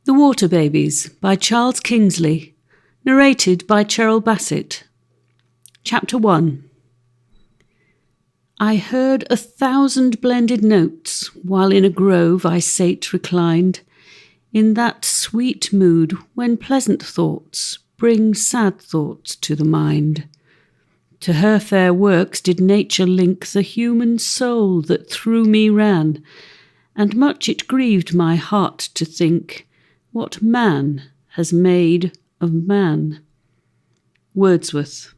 The Water Babies by Charles Kingsley, narrated by Cheryl Bassett. Chapter 1. I heard 1,000 blended notes, while in a grove I sate reclined, in that sweet mood when pleasant thoughts bring sad thoughts to the mind. To her fair works did nature link the human soul that through me ran, and much it grieved my heart to think what man has made of man. Wordsworth.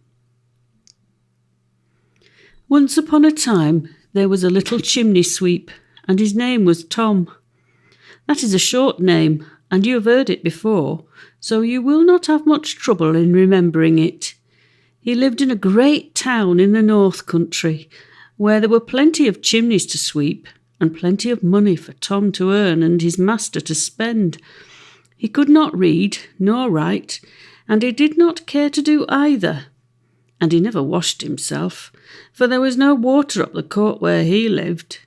Once upon a time there was a little chimney sweep, and his name was Tom. That is a short name, and you have heard it before, so you will not have much trouble in remembering it. He lived in a great town in the North Country, where there were plenty of chimneys to sweep, and plenty of money for Tom to earn and his master to spend. He could not read nor write, and he did not care to do either. And he never washed himself, for there was no water up the court where he lived.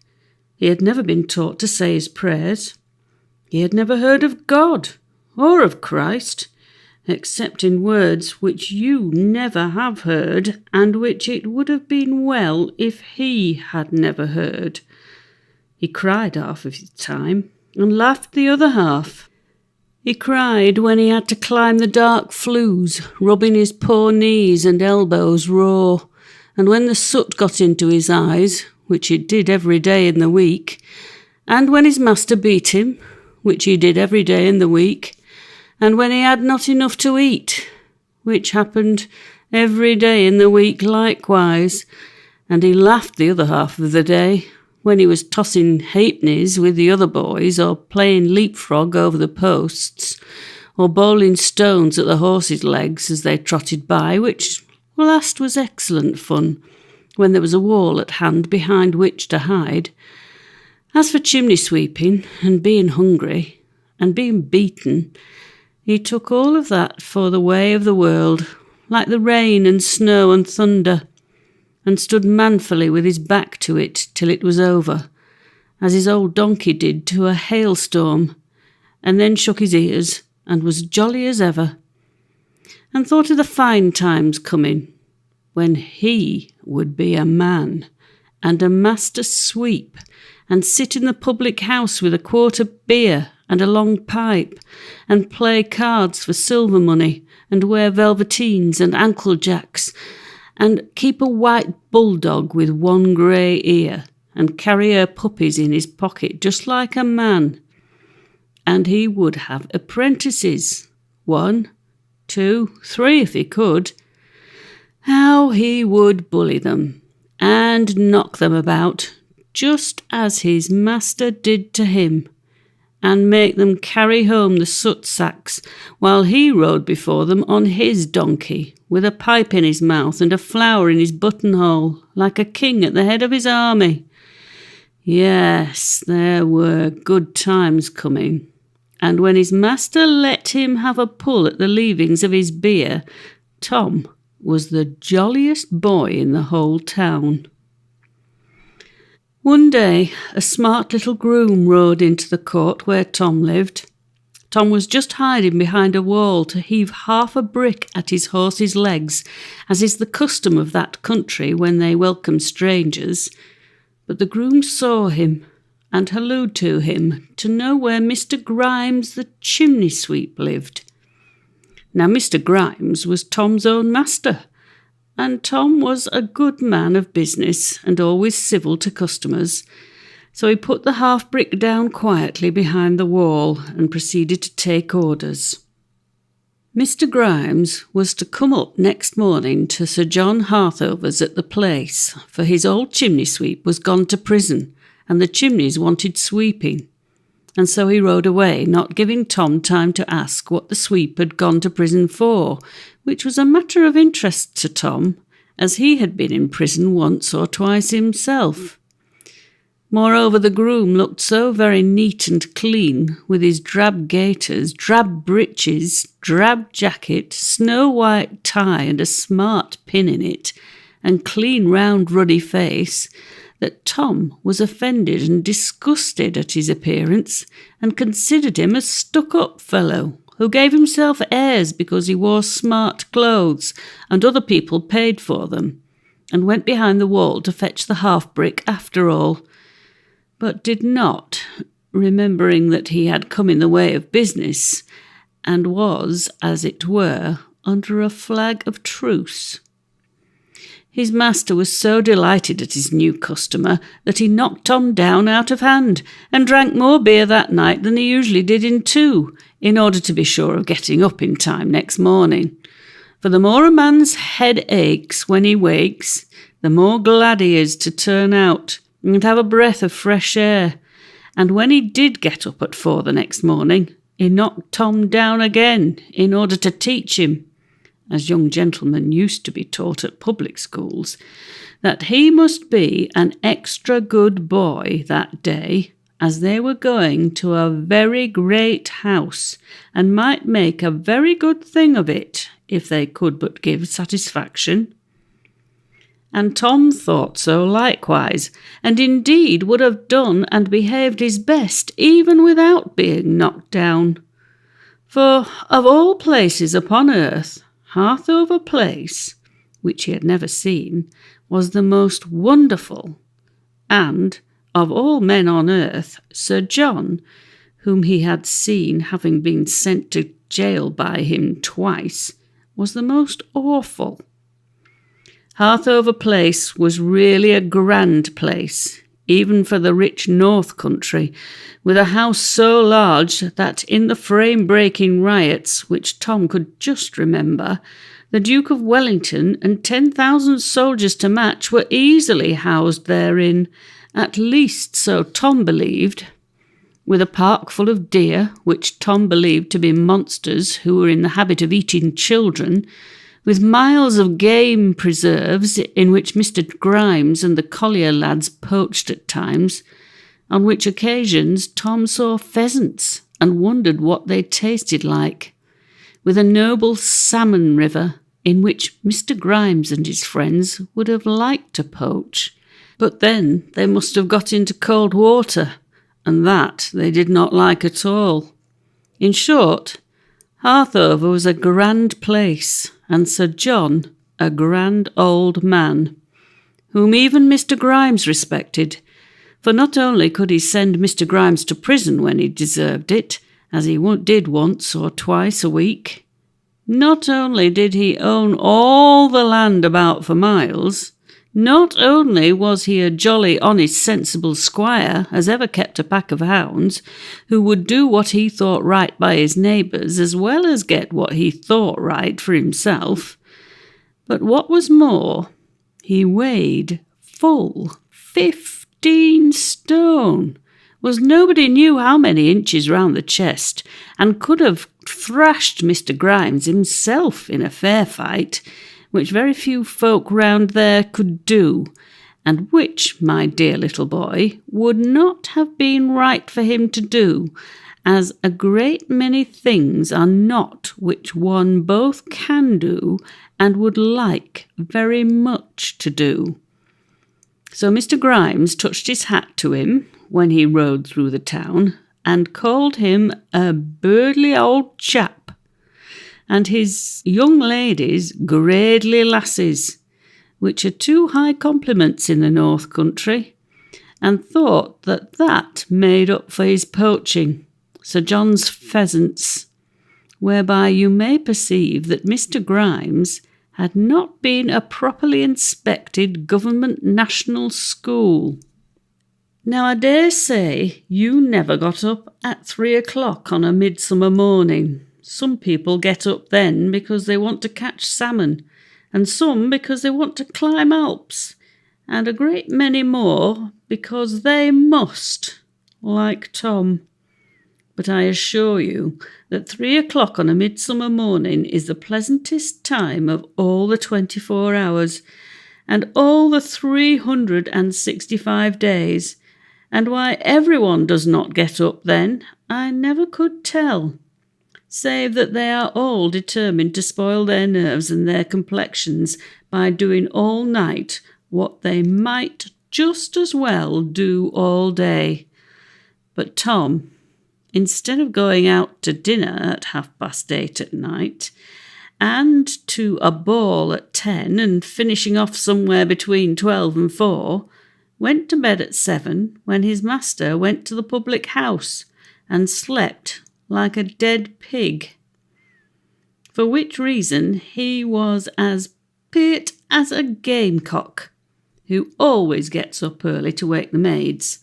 He had never been taught to say his prayers. He had never heard of God or of Christ, except in words which you never have heard, and which it would have been well if he had never heard. He cried half of the time, and laughed the other half. He cried when he had to climb the dark flues, rubbing his poor knees and elbows raw, and when the soot got into his eyes, which it did every day in the week, and when his master beat him, which he did every day in the week, and when he had not enough to eat, which happened every day in the week likewise, and he laughed the other half of the day, when he was tossing halfpennies with the other boys, or playing leapfrog over the posts, or bowling stones at the horses' legs as they trotted by, which last was excellent fun, when there was a wall at hand behind which to hide. As for chimney sweeping, and being hungry, and being beaten, he took all of that for the way of the world, like the rain and snow and thunder, and stood manfully with his back to it till it was over, as his old donkey did to a hailstorm, and then shook his ears and was jolly as ever, and thought of the fine times coming, when he would be a man, and a master sweep, and sit in the public house with a quart of beer and a long pipe, and play cards for silver money, and wear velveteens and ankle-jacks, and keep a white bulldog with one grey ear, and carry her puppies in his pocket just like a man. And he would have apprentices, 1, 2, 3 if he could. How he would bully them, and knock them about, just as his master did to him, and make them carry home the soot sacks, while he rode before them on his donkey, with a pipe in his mouth and a flower in his buttonhole, like a king at the head of his army. Yes, there were good times coming, and when his master let him have a pull at the leavings of his beer, Tom was the jolliest boy in the whole town. One day, a smart little groom rode into the court where Tom lived. Tom was just hiding behind a wall to heave half a brick at his horse's legs, as is the custom of that country when they welcome strangers. But the groom saw him, and hallooed to him to know where Mr. Grimes the chimney sweep lived. Now Mr. Grimes was Tom's own master, and Tom was a good man of business and always civil to customers, so he put the half-brick down quietly behind the wall and proceeded to take orders. Mr. Grimes was to come up next morning to Sir John Harthover's at the place, for his old chimney sweep was gone to prison, and the chimneys wanted sweeping. And so he rode away, not giving Tom time to ask what the sweep had gone to prison for, which was a matter of interest to Tom, as he had been in prison once or twice himself. Moreover, the groom looked so very neat and clean, with his drab gaiters, drab breeches, drab jacket, snow-white tie and a smart pin in it, and clean round ruddy face, that Tom was offended and disgusted at his appearance and considered him a stuck-up fellow who gave himself airs because he wore smart clothes and other people paid for them, and went behind the wall to fetch the half-brick after all, but did not, remembering that he had come in the way of business, and was, as it were, under a flag of truce. His master was so delighted at his new customer that he knocked Tom down out of hand and drank more beer that night than he usually did in 2, in order to be sure of getting up in time next morning. For the more a man's head aches when he wakes, the more glad he is to turn out and have a breath of fresh air. And when he did get up at 4 the next morning, he knocked Tom down again in order to teach him, as young gentlemen used to be taught at public schools, that he must be an extra good boy that day, as they were going to a very great house, and might make a very good thing of it, if they could but give satisfaction. And Tom thought so likewise, and indeed would have done and behaved his best even without being knocked down. For of all places upon earth, Harthover Place, which he had never seen, was the most wonderful, and, of all men on earth, Sir John, whom he had seen having been sent to jail by him twice, was the most awful. Harthover Place was really a grand place, even for the rich North Country, with a house so large that in the frame-breaking riots, which Tom could just remember, the Duke of Wellington and 10,000 soldiers to match were easily housed therein, at least so Tom believed, with a park full of deer, which Tom believed to be monsters who were in the habit of eating children, with miles of game preserves in which Mr. Grimes and the collier lads poached at times, on which occasions Tom saw pheasants and wondered what they tasted like, with a noble salmon river in which Mr. Grimes and his friends would have liked to poach, but then they must have got into cold water, and that they did not like at all. In short, Harthover was a grand place, and Sir John a grand old man, whom even Mr. Grimes respected, for not only could he send Mr. Grimes to prison when he deserved it, as he did once or twice a week, not only did he own all the land about for miles, not only was he a jolly, honest, sensible squire as ever kept a pack of hounds, who would do what he thought right by his neighbours as well as get what he thought right for himself, but what was more, he weighed full 15 stone, was nobody knew how many inches round the chest, and could have thrashed Mr. Grimes himself in a fair fight, which very few folk round there could do, and which, my dear little boy, would not have been right for him to do, as a great many things are not which one both can do and would like very much to do. So Mr. Grimes touched his hat to him when he rode through the town, and called him a birdly old chap, and his young ladies gradely lasses, which are 2 high compliments in the North Country, and thought that made up for his poaching, Sir John's pheasants, whereby you may perceive that Mr. Grimes had not been a properly inspected government national school. Now I dare say you never got up at 3 o'clock on a midsummer morning. Some people get up then because they want to catch salmon, and some because they want to climb Alps, and a great many more because they must, like Tom. But I assure you that 3 o'clock on a midsummer morning is the pleasantest time of all the 24 hours, and all the 365 days, and why everyone does not get up then, I never could tell, save that they are all determined to spoil their nerves and their complexions by doing all night what they might just as well do all day. But Tom, instead of going out to dinner at 8:30 at night, and to a ball at 10 and finishing off somewhere between 12 and 4, went to bed at 7 when his master went to the public house and slept like a dead pig. For which reason he was as pert as a gamecock, who always gets up early to wake the maids,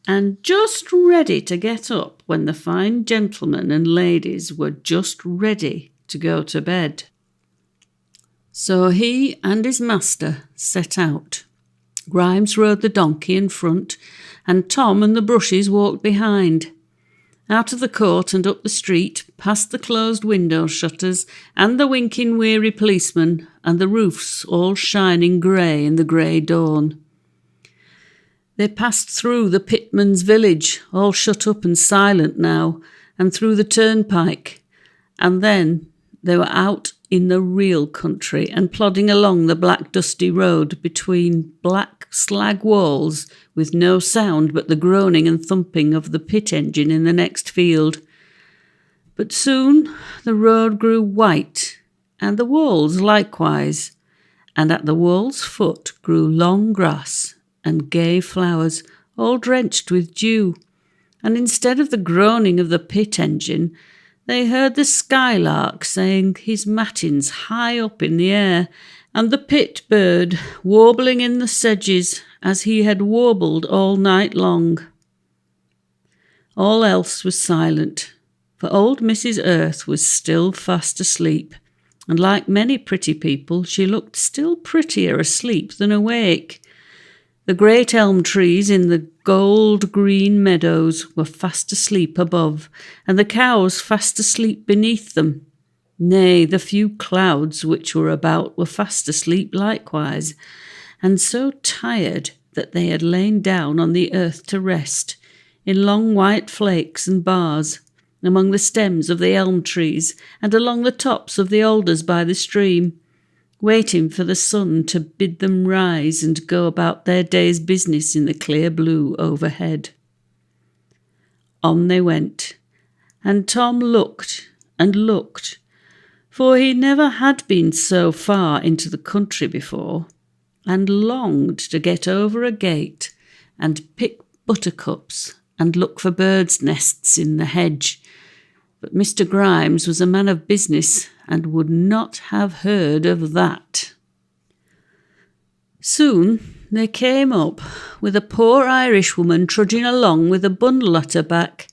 and just ready to get up when the fine gentlemen and ladies were just ready to go to bed. So he and his master set out. Grimes rode the donkey in front, and Tom and the brushes walked behind. Out of the court and up the street, past the closed window shutters and the winking weary policeman, and the roofs all shining grey in the grey dawn. They passed through the pitman's village, all shut up and silent now, and through the turnpike, and then they were out in the real country and plodding along the black dusty road between black slag walls with no sound but the groaning and thumping of the pit engine in the next field. But soon the road grew white, and the walls likewise, and at the wall's foot grew long grass and gay flowers, all drenched with dew, and instead of the groaning of the pit engine, they heard the skylark saying his matins high up in the air, and the pit bird warbling in the sedges as he had warbled all night long. All else was silent, for old Mrs. Earth was still fast asleep, and like many pretty people, she looked still prettier asleep than awake. The great elm trees in the gold-green meadows were fast asleep above, and the cows fast asleep beneath them. Nay, the few clouds which were about were fast asleep likewise, and so tired that they had lain down on the earth to rest, in long white flakes and bars, among the stems of the elm trees and along the tops of the alders by the stream, waiting for the sun to bid them rise and go about their day's business in the clear blue overhead. On they went, and Tom looked and looked, for he never had been so far into the country before, and longed to get over a gate and pick buttercups and look for birds' nests in the hedge. But Mr. Grimes was a man of business and would not have heard of that. Soon they came up with a poor Irishwoman trudging along with a bundle at her back.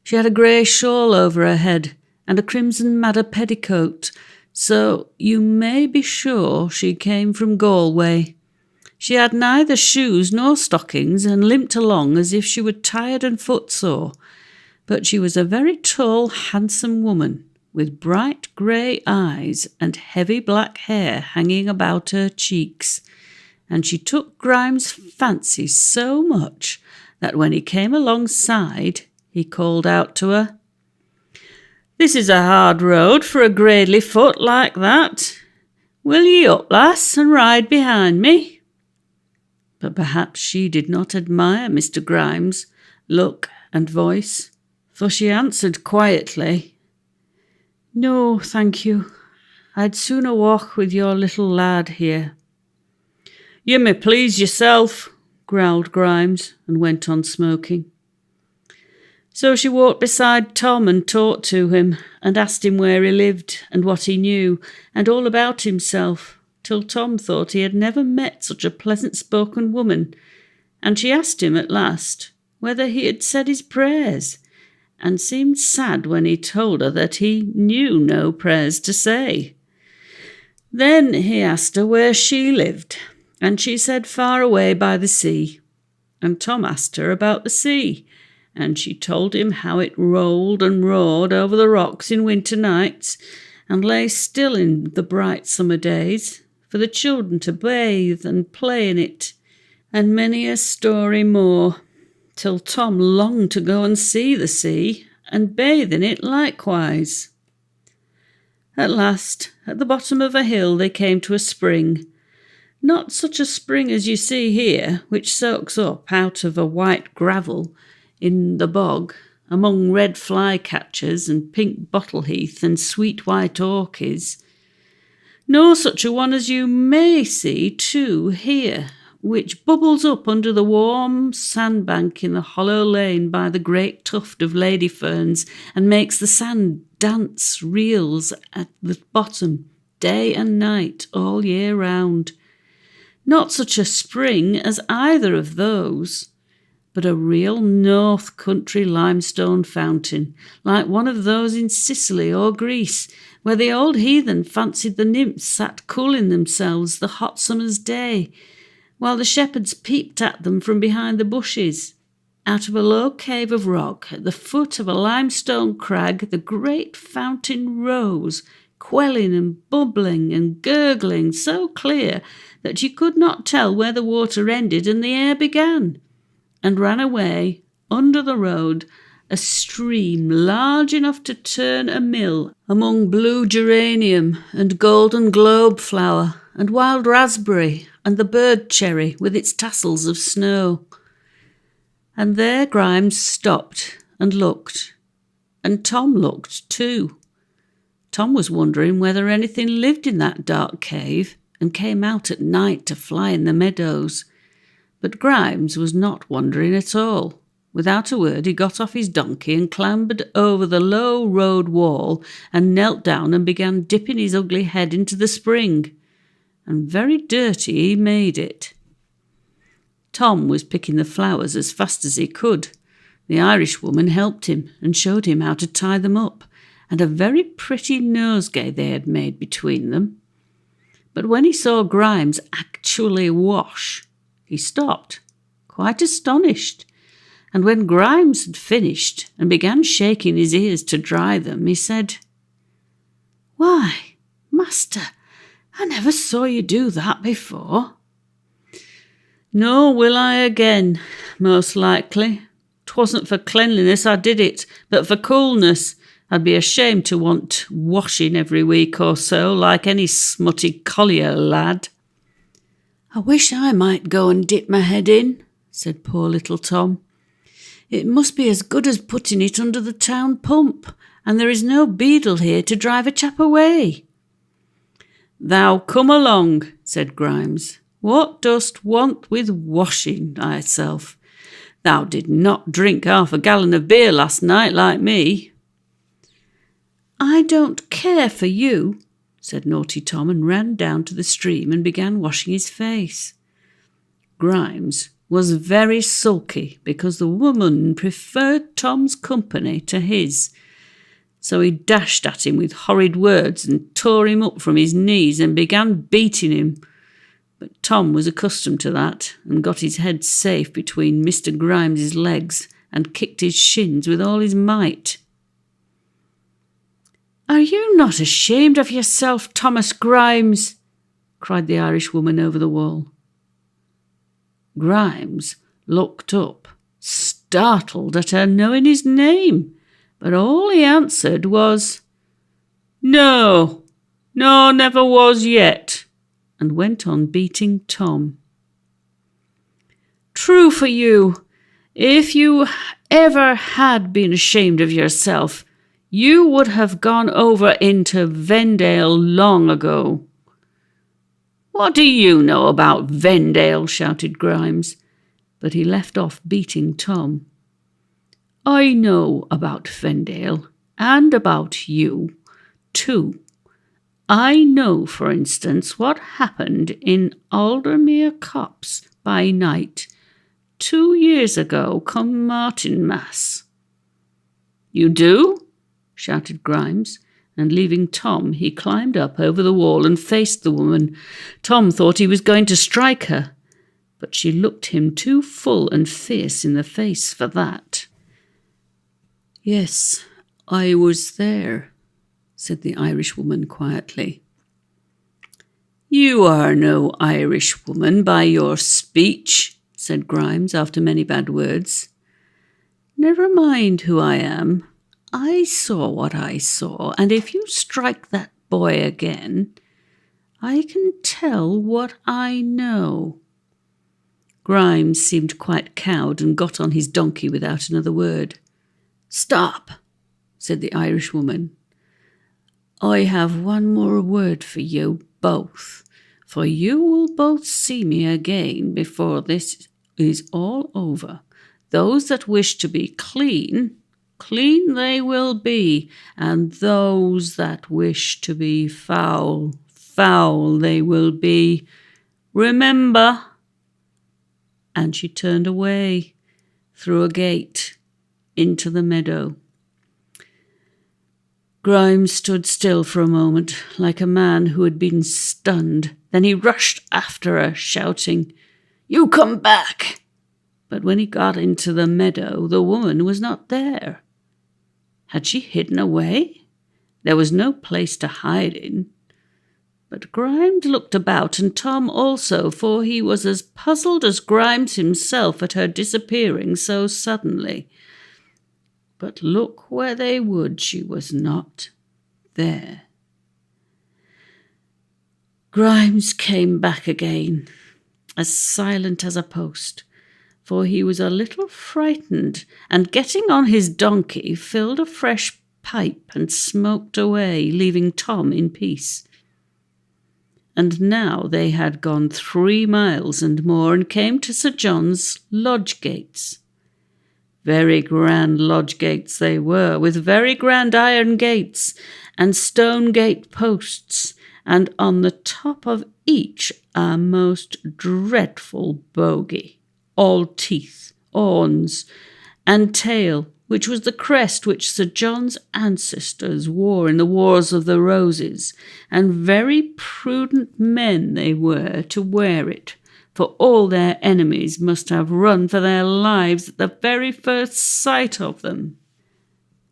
She had a grey shawl over her head and a crimson madder petticoat, so you may be sure she came from Galway. She had neither shoes nor stockings and limped along as if she were tired and footsore, but she was a very tall, handsome woman, with bright grey eyes and heavy black hair hanging about her cheeks, and she took Grimes' fancy so much that when he came alongside, he called out to her, "This is a hard road for a gradely foot like that. Will ye up, lass, and ride behind me?" But perhaps she did not admire Mr. Grimes' look and voice, for she answered quietly, "No, thank you. I'd sooner walk with your little lad here." "You may please yourself," growled Grimes, and went on smoking. So she walked beside Tom and talked to him, and asked him where he lived and what he knew, and all about himself, till Tom thought he had never met such a pleasant-spoken woman, and she asked him at last whether he had said his prayers, and seemed sad when he told her that he knew no prayers to say. Then he asked her where she lived, and she said far away by the sea, and Tom asked her about the sea, and she told him how it rolled and roared over the rocks in winter nights, and lay still in the bright summer days, for the children to bathe and play in it, and many a story more, till Tom longed to go and see the sea, and bathe in it likewise. At last, at the bottom of a hill, they came to a spring, Not such a spring as you see here, which soaks up out of a white gravel in the bog, among red fly-catchers and pink bottle-heath and sweet white orchids. Nor such a one as you may see, too, here, which bubbles up under the warm sandbank in the hollow lane by the great tuft of lady ferns and makes the sand dance reels at the bottom, day and night, all year round. Not such a spring as either of those, but a real North Country limestone fountain, like one of those in Sicily or Greece, where the old heathen fancied the nymphs sat cooling themselves the hot summer's day, while the shepherds peeped at them from behind the bushes. Out of a low cave of rock, at the foot of a limestone crag, the great fountain rose, quelling and bubbling and gurgling so clear that you could not tell where the water ended and the air began, and ran away under the road a stream large enough to turn a mill among blue geranium and golden globe flower and wild raspberry and the bird cherry with its tassels of snow. And there Grimes stopped and looked, and Tom looked too. Tom was wondering whether anything lived in that dark cave and came out at night to fly in the meadows. But Grimes was not wondering at all. Without a word he got off his donkey and clambered over the low road wall and knelt down and began dipping his ugly head into the spring. And very dirty he made it. Tom was picking the flowers as fast as he could. The Irishwoman helped him and showed him how to tie them up, and a very pretty nosegay they had made between them. But when he saw Grimes actually wash, he stopped, quite astonished, and when Grimes had finished and began shaking his ears to dry them, he said, "Why, master, I never saw you do that before." "Nor will I again, most likely. 'Twasn't for cleanliness I did it, but for coolness. I'd be ashamed to want washing every week or so, like any smutty collier lad." "I wish I might go and dip my head in," said poor little Tom. "It must be as good as putting it under the town pump, and there is no beadle here to drive a chap away." "Thou come along," said Grimes. "What dost want with washing thyself? Thou did not drink half a gallon of beer last night like me." "I don't care for you," said naughty Tom, and ran down to the stream and began washing his face. Grimes was very sulky because the woman preferred Tom's company to his, so he dashed at him with horrid words and tore him up from his knees and began beating him. But Tom was accustomed to that and got his head safe between Mr. Grimes's legs and kicked his shins with all his might. "Are you not ashamed of yourself, Thomas Grimes?" cried the Irishwoman over the wall. Grimes looked up, startled at her knowing his name, but all he answered was, "No, never was yet," and went on beating Tom. "True for you. If you ever had been ashamed of yourself, you would have gone over into Vendale long ago." "What do you know about Vendale?" shouted Grimes, but he left off beating Tom. "I know about Vendale, and about you, too. I know, for instance, what happened in Aldermere Copse by night 2 years ago come Martinmas." "You do?" shouted Grimes, and leaving Tom, he climbed up over the wall and faced the woman. Tom thought he was going to strike her, but she looked him too full and fierce in the face for that. "Yes, I was there," said the Irishwoman quietly. "You are no Irishwoman by your speech," said Grimes after many bad words. "Never mind who I am. I saw what I saw, and if you strike that boy again, I can tell what I know." Grimes seemed quite cowed and got on his donkey without another word. "Stop," said the Irishwoman. "I have one more word for you both, for you will both see me again before this is all over. Those that wish to be clean, clean they will be, and those that wish to be foul, foul they will be. Remember." And she turned away through a gate into the meadow. Grimes stood still for a moment, like a man who had been stunned. Then he rushed after her, shouting, "You come back!" But when he got into the meadow, the woman was not there. Had she hidden away? There was no place to hide in. But Grimes looked about, and Tom also, for he was as puzzled as Grimes himself at her disappearing so suddenly. But look where they would, she was not there. Grimes came back again, as silent as a post, for he was a little frightened, and getting on his donkey, filled a fresh pipe and smoked away, leaving Tom in peace. And now they had gone 3 miles and more, and came to Sir John's lodge gates. Very grand lodge gates they were, with very grand iron gates and stone gate posts, and on the top of each a most dreadful bogey, all teeth, horns, and tail, which was the crest which Sir John's ancestors wore in the Wars of the Roses, and very prudent men they were to wear it, for all their enemies must have run for their lives at the very first sight of them.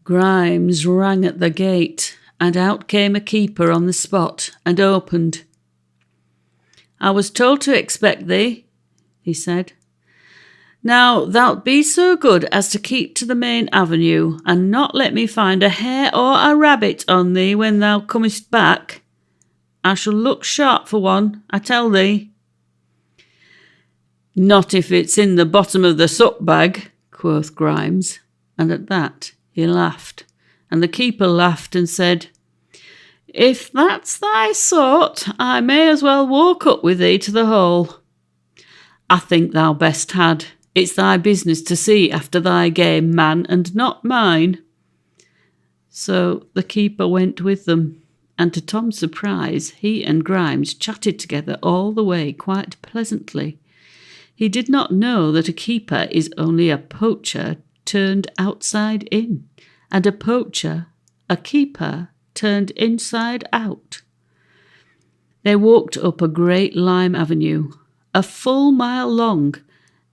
Grimes rang at the gate, and out came a keeper on the spot, and opened. "I was told to expect thee," he said. "Now thou'lt be so good as to keep to the main avenue, and not let me find a hare or a rabbit on thee when thou comest back. I shall look sharp for one, I tell thee." "Not if it's in the bottom of the sup bag," quoth Grimes, and at that he laughed, and the keeper laughed and said, "If that's thy sort, I may as well walk up with thee to the hole." "I think thou best had. It's thy business to see after thy game, man, and not mine." So the keeper went with them, and to Tom's surprise, he and Grimes chatted together all the way quite pleasantly. He did not know that a keeper is only a poacher turned outside in, and a poacher a keeper turned inside out. They walked up a great lime avenue, a full mile long,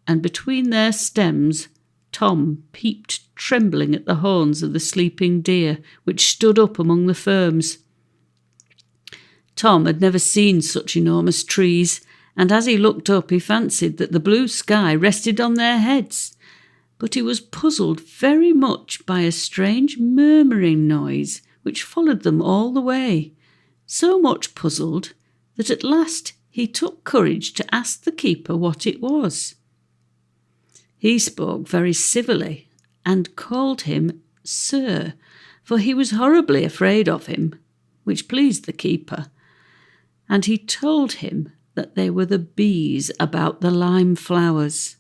and between their stems Tom peeped trembling at the horns of the sleeping deer, which stood up among the ferns. Tom had never seen such enormous trees, and as he looked up he fancied that the blue sky rested on their heads, but he was puzzled very much by a strange murmuring noise which followed them all the way, so much puzzled that at last he took courage to ask the keeper what it was. He spoke very civilly and called him Sir, for he was horribly afraid of him, which pleased the keeper, and he told him that they were the bees about the lime flowers.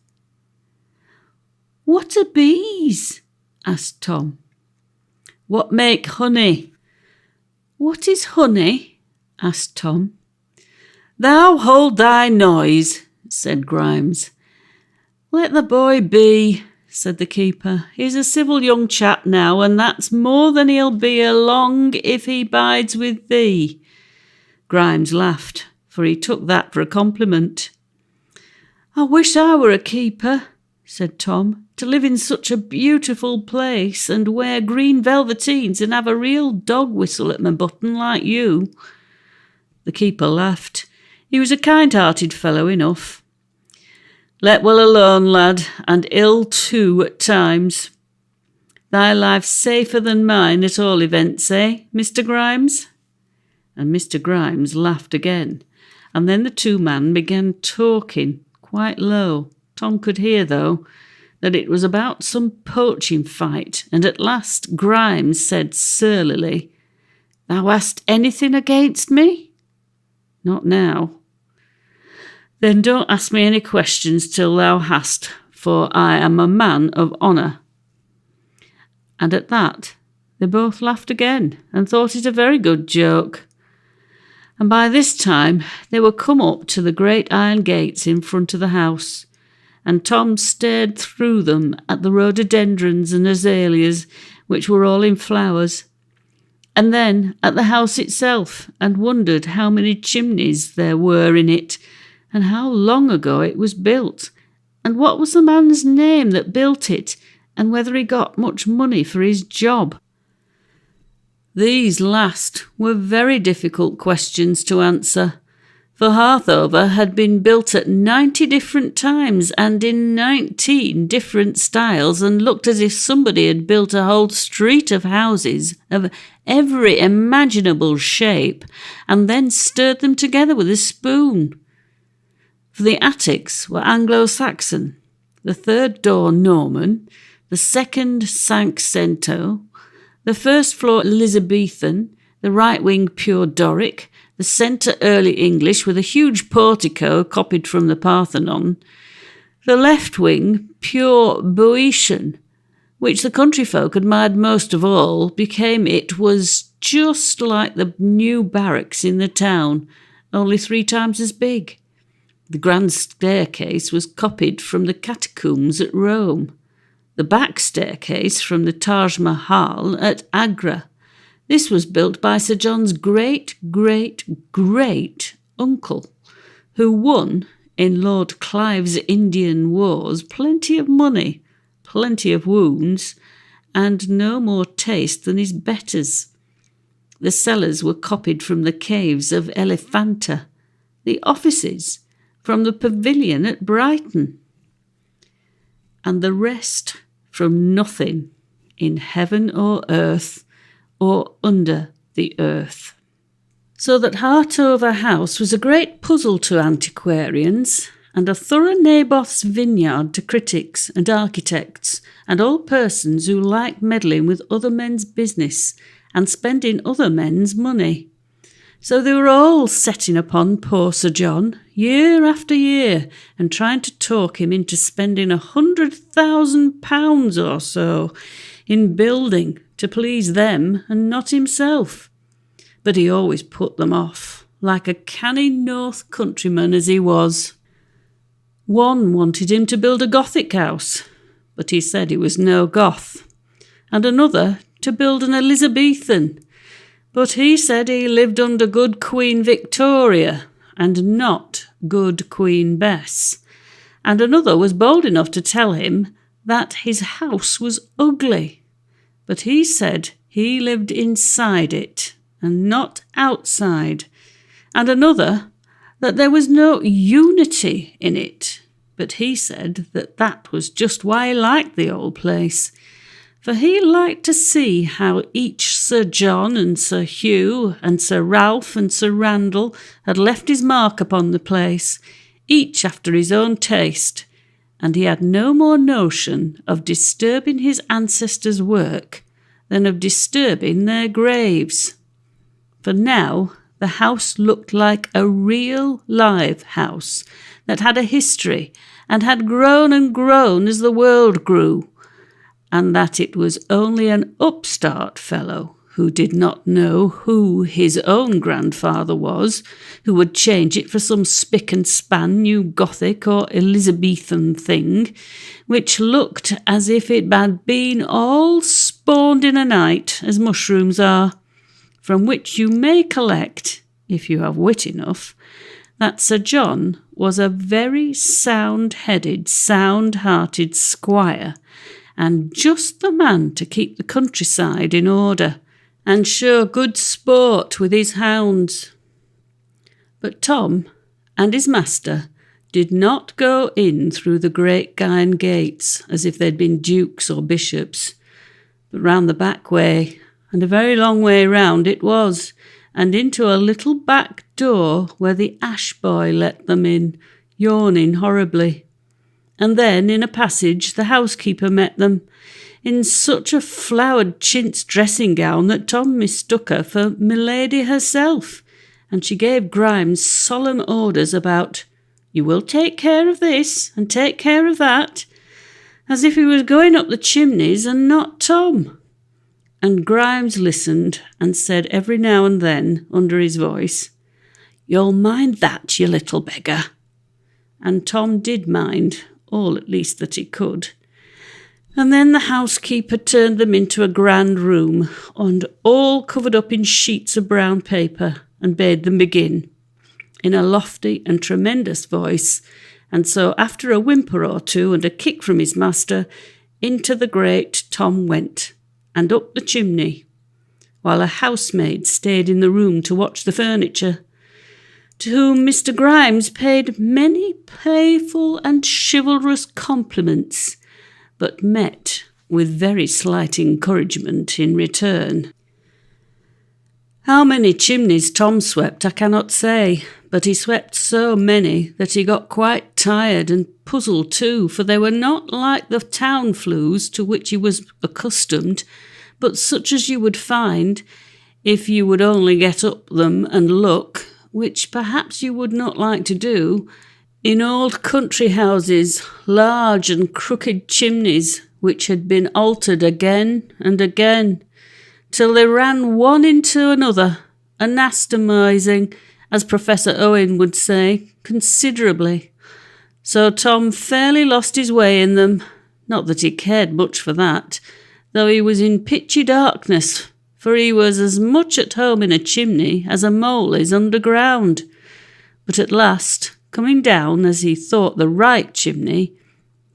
"What are bees?" asked Tom. "What make honey." "What is honey?" asked Tom. "Thou hold thy noise," said Grimes. "Let the boy be," said the keeper. "He's a civil young chap now, and that's more than he'll be along if he bides with thee." Grimes laughed, for he took that for a compliment. "I wish I were a keeper," said Tom, "to live in such a beautiful place and wear green velveteens and have a real dog whistle at my button like you." The keeper laughed. He was a kind-hearted fellow enough. "Let well alone, lad, and ill too at times. Thy life's safer than mine at all events, eh, Mr. Grimes?" and Mr. Grimes laughed again. And then the two men began talking, quite low. Tom could hear, though, that it was about some poaching fight, and at last Grimes said surlily, "Thou hast anything against me?" "Not now." "Then don't ask me any questions till thou hast, for I am a man of honour." And at that they both laughed again, and thought it a very good joke. And by this time they were come up to the great iron gates in front of the house, and Tom stared through them at the rhododendrons and azaleas, which were all in flowers, and then at the house itself, and wondered how many chimneys there were in it, and how long ago it was built, and what was the man's name that built it, and whether he got much money for his job. These last were very difficult questions to answer, for Harthover had been built at 90 different times and in 19 different styles, and looked as if somebody had built a whole street of houses of every imaginable shape and then stirred them together with a spoon. For the attics were Anglo-Saxon, the third door Norman, the second Cinquecento, the first floor Elizabethan, the right wing pure Doric, the centre Early English with a huge portico copied from the Parthenon, the left wing pure Boeotian, which the country folk admired most of all, it was just like the new barracks in the town, only 3 times as big. The grand staircase was copied from the catacombs at Rome, the back staircase from the Taj Mahal at Agra. This was built by Sir John's great-great-great-uncle, who won, in Lord Clive's Indian Wars, plenty of money, plenty of wounds, and no more taste than his betters. The cellars were copied from the caves of Elephanta, the offices from the pavilion at Brighton, and the rest from nothing in heaven or earth or under the earth. So that Hartover House was a great puzzle to antiquarians, and a thorough Naboth's vineyard to critics and architects, and all persons who like meddling with other men's business and spending other men's money. So they were all setting upon poor Sir John, year after year, and trying to talk him into spending £100,000 or so in building to please them and not himself. But he always put them off, like a canny North countryman as he was. One wanted him to build a Gothic house, but he said he was no Goth, and another to build an Elizabethan, but he said he lived under good Queen Victoria and not good Queen Bess, and another was bold enough to tell him that his house was ugly, but he said he lived inside it and not outside, and another that there was no unity in it, but he said that that was just why he liked the old place, for he liked to see how each Sir John and Sir Hugh and Sir Ralph and Sir Randall had left his mark upon the place, each after his own taste, and he had no more notion of disturbing his ancestors' work than of disturbing their graves. For now the house looked like a real live house that had a history and had grown and grown as the world grew, and that it was only an upstart fellow who did not know who his own grandfather was, who would change it for some spick and span new Gothic or Elizabethan thing, which looked as if it had been all spawned in a night, as mushrooms are, from which you may collect, if you have wit enough, that Sir John was a very sound-headed, sound-hearted squire, and just the man to keep the countryside in order and show good sport with his hounds. But Tom and his master did not go in through the great iron gates as if they'd been dukes or bishops, but round the back way, and a very long way round it was, and into a little back door where the ash boy let them in, yawning horribly. And then, in a passage, the housekeeper met them, in such a flowered chintz dressing gown that Tom mistook her for Milady herself, and she gave Grimes solemn orders about, "You will take care of this, and take care of that," as if he was going up the chimneys and not Tom. And Grimes listened and said every now and then, under his voice, "You'll mind that, you little beggar." And Tom did mind, all at least that he could. And then the housekeeper turned them into a grand room, and all covered up in sheets of brown paper, and bade them begin, in a lofty and tremendous voice, and so after a whimper or two and a kick from his master, into the grate Tom went, and up the chimney, while a housemaid stayed in the room to watch the furniture, to whom Mr. Grimes paid many playful and chivalrous compliments, but met with very slight encouragement in return. How many chimneys Tom swept I cannot say, but he swept so many that he got quite tired and puzzled too, for they were not like the town flues to which he was accustomed, but such as you would find, if you would only get up them and look, which perhaps you would not like to do, in old country houses, large and crooked chimneys, which had been altered again and again, till they ran one into another, anastomising, as Professor Owen would say, considerably. So Tom fairly lost his way in them, not that he cared much for that, though he was in pitchy darkness, for he was as much at home in a chimney as a mole is underground. But at last, coming down, as he thought, the right chimney,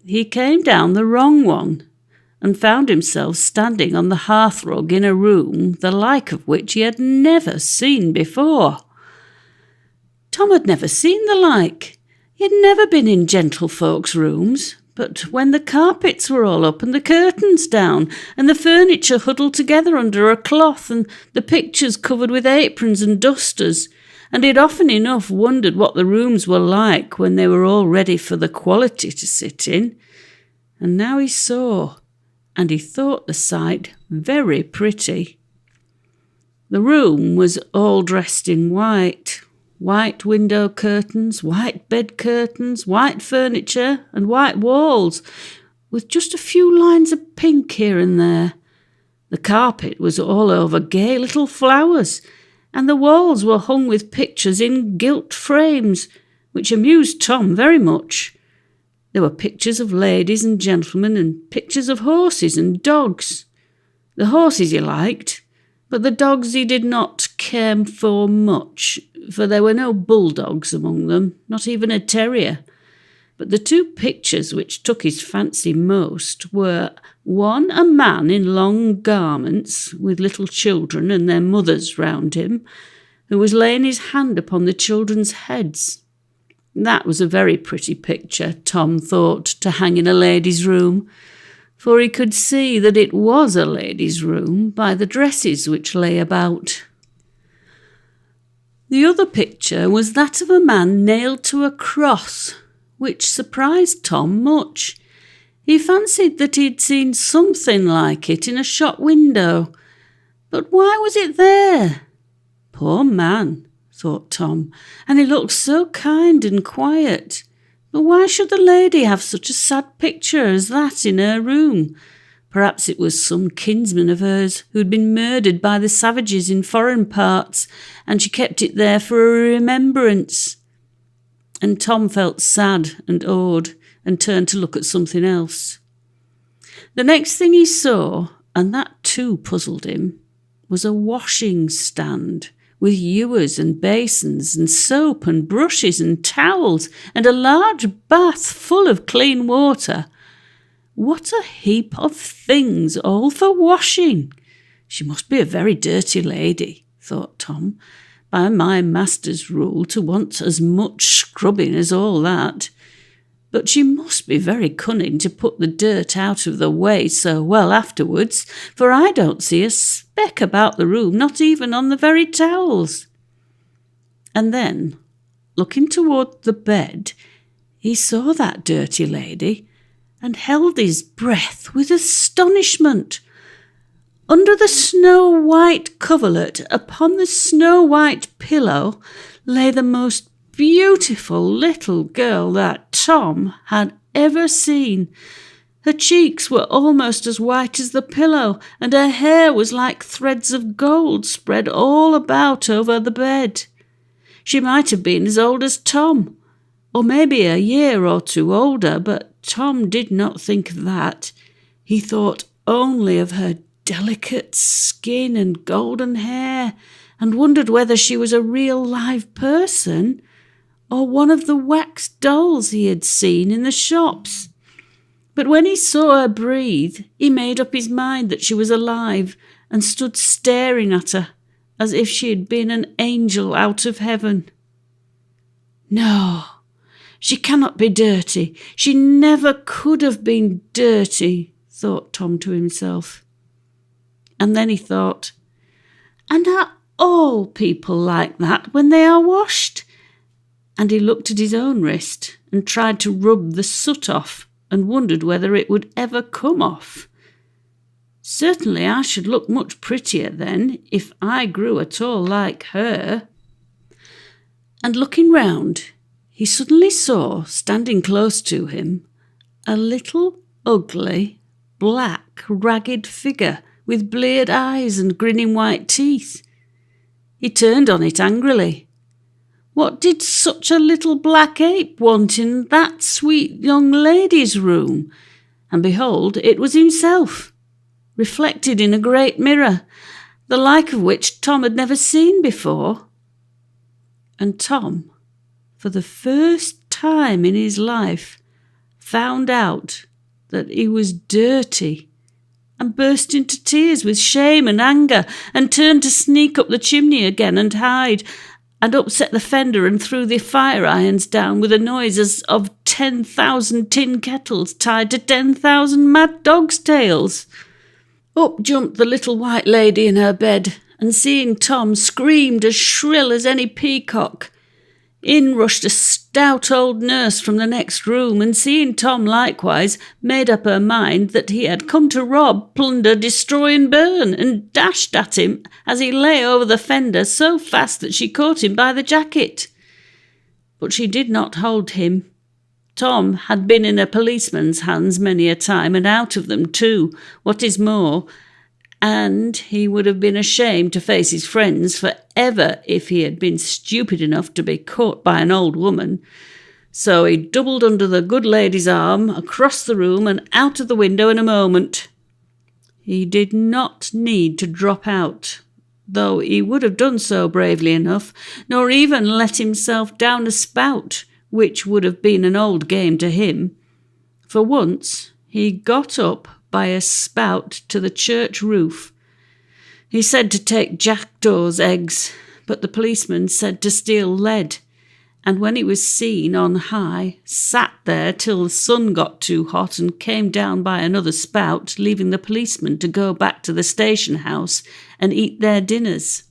he came down the wrong one, and found himself standing on the hearthrug in a room the like of which he had never seen before. Tom had never seen the like. He had never been in gentlefolk's rooms, but when the carpets were all up and the curtains down, and the furniture huddled together under a cloth, and the pictures covered with aprons and dusters, and he had often enough wondered what the rooms were like when they were all ready for the quality to sit in. And now he saw, and he thought the sight very pretty. The room was all dressed in white window curtains, white bed curtains, white furniture, and white walls, with just a few lines of pink here and there. The carpet was all over gay little flowers, and the walls were hung with pictures in gilt frames, which amused Tom very much. There were pictures of ladies and gentlemen, and pictures of horses and dogs. The horses he liked, but the dogs he did not care for much, for there were no bulldogs among them, not even a terrier. But the two pictures which took his fancy most were, one, a man in long garments, with little children and their mothers round him, who was laying his hand upon the children's heads. That was a very pretty picture, Tom thought, to hang in a lady's room, for he could see that it was a lady's room by the dresses which lay about. The other picture was that of a man nailed to a cross, which surprised Tom much. He fancied that he'd seen something like it in a shop window. But why was it there? Poor man, thought Tom, and he looked so kind and quiet. But why should the lady have such a sad picture as that in her room? Perhaps it was some kinsman of hers who'd been murdered by the savages in foreign parts, and she kept it there for a remembrance. And Tom felt sad and awed, and turned to look at something else. The next thing he saw, and that too puzzled him, was a washing stand, with ewers and basins and soap and brushes and towels, and a large bath full of clean water. What a heap of things, all for washing! She must be a very dirty lady, thought Tom, by my master's rule, to want as much scrubbing as all that. But she must be very cunning to put the dirt out of the way so well afterwards, for I don't see a speck about the room, not even on the very towels. And then, looking toward the bed, he saw that dirty lady and held his breath with astonishment. Under the snow-white coverlet, upon the snow-white pillow, lay the most beautiful little girl that Tom had ever seen. Her cheeks were almost as white as the pillow, and her hair was like threads of gold spread all about over the bed. She might have been as old as Tom, or maybe a year or two older, but Tom did not think of that. He thought only of her delicate skin and golden hair, and wondered whether she was a real live person or one of the wax dolls he had seen in the shops. But when he saw her breathe, he made up his mind that she was alive and stood staring at her as if she had been an angel out of heaven. No, she cannot be dirty. She never could have been dirty, thought Tom to himself. And then he thought, and are all people like that when they are washed? And he looked at his own wrist and tried to rub the soot off and wondered whether it would ever come off. Certainly I should look much prettier then if I grew at all like her. And looking round, he suddenly saw, standing close to him, a little ugly, black, ragged figure with bleared eyes and grinning white teeth. He turned on it angrily. What did such a little black ape want in that sweet young lady's room? And behold, it was himself, reflected in a great mirror, the like of which Tom had never seen before. And Tom, for the first time in his life, found out that he was dirty, and burst into tears with shame and anger, and turned to sneak up the chimney again and hide, and upset the fender and threw the fire irons down with a noise as of 10,000 tin kettles tied to 10,000 mad dogs' tails. Up jumped the little white lady in her bed, and seeing Tom, screamed as shrill as any peacock. In rushed a stout old nurse from the next room, and seeing Tom likewise, made up her mind that he had come to rob, plunder, destroy and burn, and dashed at him as he lay over the fender so fast that she caught him by the jacket. But she did not hold him. Tom had been in a policeman's hands many a time, and out of them too, what is more, and he would have been ashamed to face his friends for ever if he had been stupid enough to be caught by an old woman. So he doubled under the good lady's arm, across the room and out of the window in a moment. He did not need to drop out, though he would have done so bravely enough, nor even let himself down a spout, which would have been an old game to him. For once he got up by a spout to the church roof. He said to take jackdaws' eggs, but the policeman said to steal lead, and when he was seen on high, sat there till the sun got too hot and came down by another spout, leaving the policeman to go back to the station house and eat their dinners.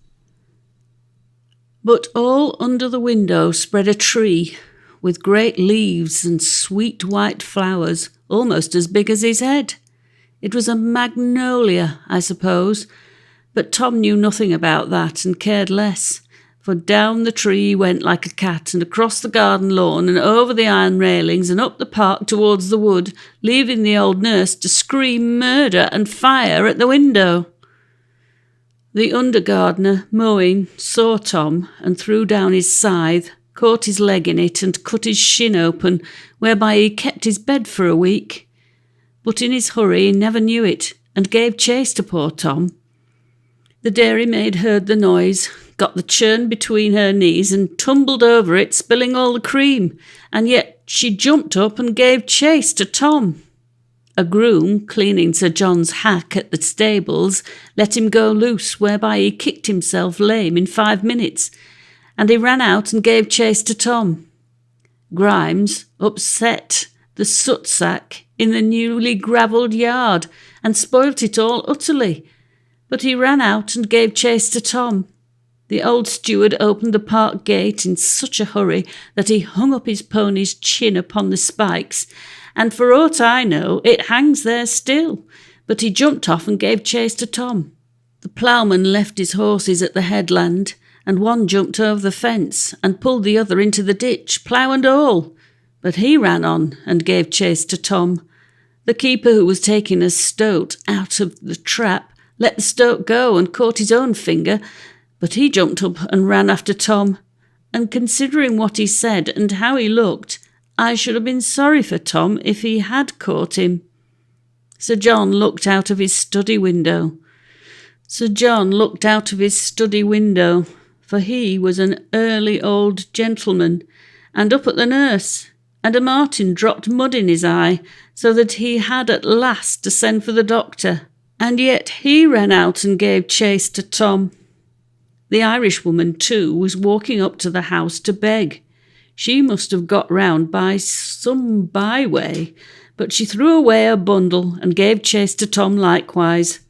But all under the window spread a tree, with great leaves and sweet white flowers, almost as big as his head. It was a magnolia, I suppose, but Tom knew nothing about that and cared less, for down the tree he went like a cat, and across the garden lawn and over the iron railings and up the park towards the wood, leaving the old nurse to scream murder and fire at the window. The under-gardener, mowing, saw Tom and threw down his scythe, caught his leg in it and cut his shin open, whereby he kept his bed for a week. But in his hurry he never knew it, and gave chase to poor Tom. The dairymaid heard the noise, got the churn between her knees, and tumbled over it, spilling all the cream, and yet she jumped up and gave chase to Tom. A groom, cleaning Sir John's hack at the stables, let him go loose, whereby he kicked himself lame in 5 minutes, and he ran out and gave chase to Tom. Grimes upset the soot sack in the newly gravelled yard and spoilt it all utterly, but he ran out and gave chase to Tom. The old steward opened the park gate in such a hurry that he hung up his pony's chin upon the spikes, and for aught I know it hangs there still, but he jumped off and gave chase to Tom. The ploughman left his horses at the headland, and one jumped over the fence and pulled the other into the ditch, plough and all, but he ran on and gave chase to Tom. The keeper, who was taking a stoat out of the trap, let the stoat go and caught his own finger, but he jumped up and ran after Tom, and considering what he said and how he looked, I should have been sorry for Tom if he had caught him. Sir John looked out of his study window. For he was an early old gentleman, and up at the nurse, and a martin dropped mud in his eye, so that he had at last to send for the doctor, and yet he ran out and gave chase to Tom. The Irishwoman, too, was walking up to the house to beg. She must have got round by some byway, but she threw away her bundle and gave chase to Tom likewise.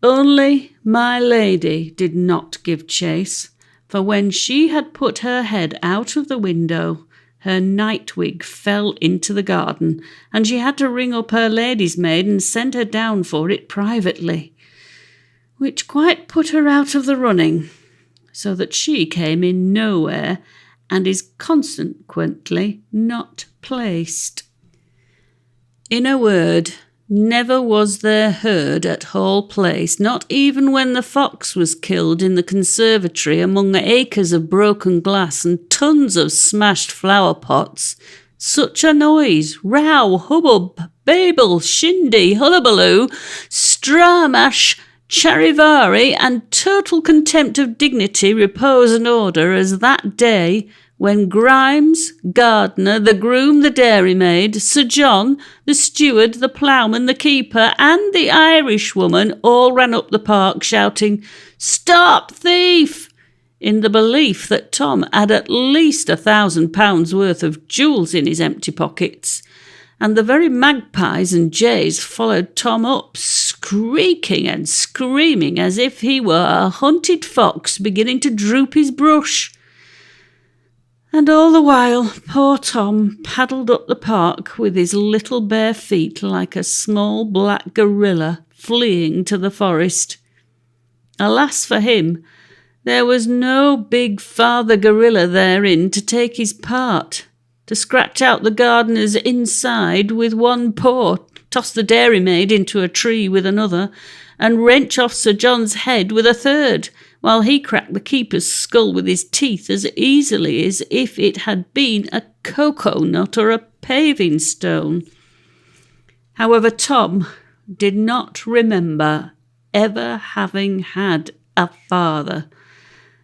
Only my lady did not give chase, for when she had put her head out of the window, her night-wig fell into the garden, and she had to ring up her lady's maid and send her down for it privately, which quite put her out of the running, so that she came in nowhere, and is consequently not placed. In a word, never was there heard at Hall Place, not even when the fox was killed in the conservatory among the acres of broken glass and tons of smashed flower pots, such a noise, row, hubbub, babel, shindy, hullabaloo, stramash, charivari, and total contempt of dignity, repose, and order as that day when Grimes, Gardner, the groom, the dairymaid, Sir John, the steward, the ploughman, the keeper, and the Irishwoman all ran up the park shouting, "Stop thief!" in the belief that Tom had at least £1,000 worth of jewels in his empty pockets, and the very magpies and jays followed Tom up, squeaking and screaming as if he were a hunted fox beginning to droop his brush. And all the while poor Tom paddled up the park with his little bare feet like a small black gorilla fleeing to the forest. Alas for him, there was no big father gorilla therein to take his part, to scratch out the gardener's inside with one paw, toss the dairymaid into a tree with another, and wrench off Sir John's head with a third, while he cracked the keeper's skull with his teeth as easily as if it had been a cocoa nut or a paving stone. However, Tom did not remember ever having had a father,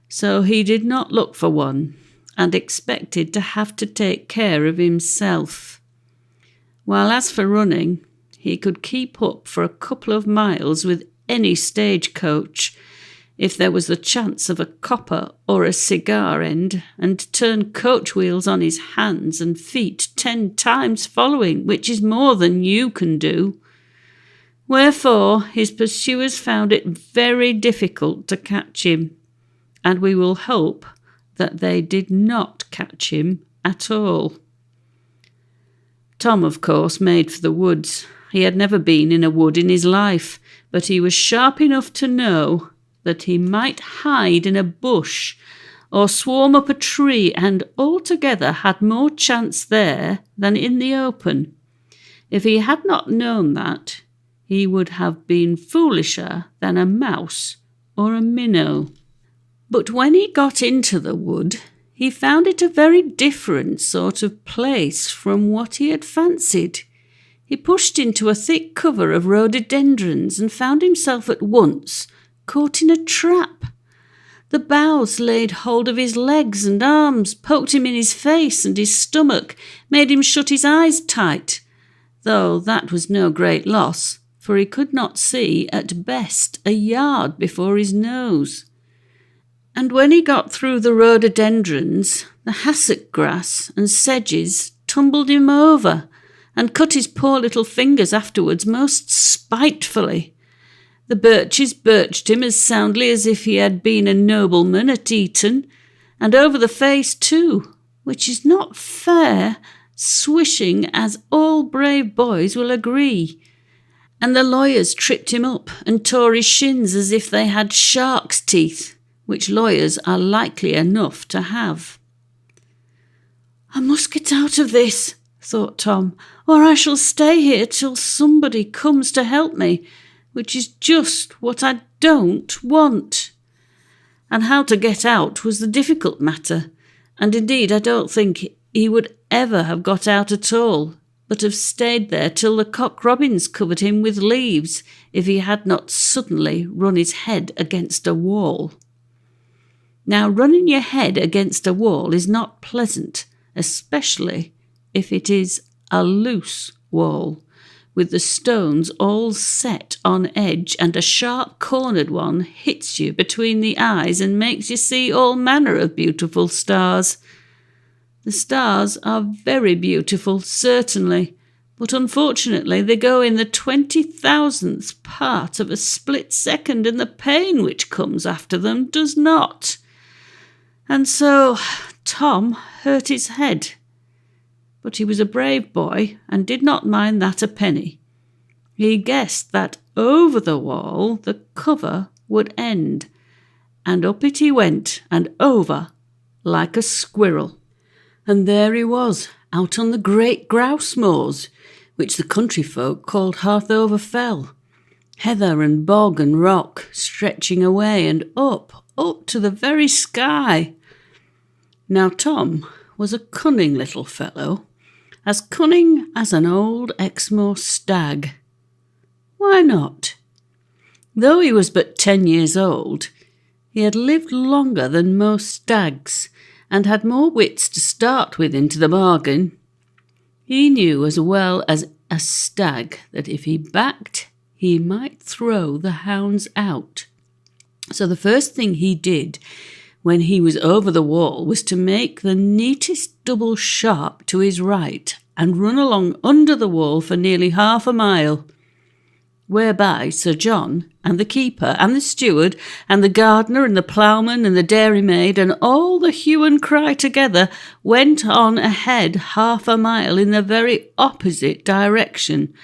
so he did not look for one, and expected to have to take care of himself. While as for running, he could keep up for a couple of miles with any stagecoach, if there was the chance of a copper or a cigar end, and turn coach wheels on his hands and feet 10 times following, which is more than you can do. Wherefore his pursuers found it very difficult to catch him, and we will hope that they did not catch him at all. Tom, of course, made for the woods. He had never been in a wood in his life, but he was sharp enough to know that he might hide in a bush or swarm up a tree, and altogether had more chance there than in the open. If he had not known that, he would have been foolisher than a mouse or a minnow. But when he got into the wood, he found it a very different sort of place from what he had fancied. He pushed into a thick cover of rhododendrons and found himself at once caught in a trap. The boughs laid hold of his legs and arms, poked him in his face and his stomach, made him shut his eyes tight, though that was no great loss, for he could not see at best a yard before his nose. And when he got through the rhododendrons, the hassock grass and sedges tumbled him over and cut his poor little fingers afterwards most spitefully. The birches birched him as soundly as if he had been a nobleman at Eton, and over the face too, which is not fair, swishing, as all brave boys will agree. And the lawyers tripped him up and tore his shins as if they had shark's teeth, which lawyers are likely enough to have. "I must get out of this," thought Tom, "or I shall stay here till somebody comes to help me, which is just what I don't want." And how to get out was the difficult matter, and indeed I don't think he would ever have got out at all, but have stayed there till the cock robins covered him with leaves, if he had not suddenly run his head against a wall. Now, running your head against a wall is not pleasant, especially if it is a loose wall, with the stones all set on edge, and a sharp-cornered one hits you between the eyes and makes you see all manner of beautiful stars. The stars are very beautiful, certainly, but unfortunately they go in the 20,000th part of a split second, and the pain which comes after them does not. And so Tom hurt his head. But he was a brave boy and did not mind that a penny. He guessed that over the wall the cover would end, and up it he went and over like a squirrel. And there he was, out on the great grouse moors, which the country folk called Harthover Fell, heather and bog and rock stretching away and up to the very sky. Now Tom was a cunning little fellow, as cunning as an old Exmoor stag. Why not? Though he was but 10 years old, he had lived longer than most stags, and had more wits to start with into the bargain. He knew as well as a stag that if he backed, he might throw the hounds out. So the first thing he did when he was over the wall was to make the neatest double sharp to his right and run along under the wall for nearly half a mile, whereby Sir John and the keeper and the steward and the gardener and the ploughman and the dairymaid and all the hue and cry together went on ahead half a mile in the very opposite direction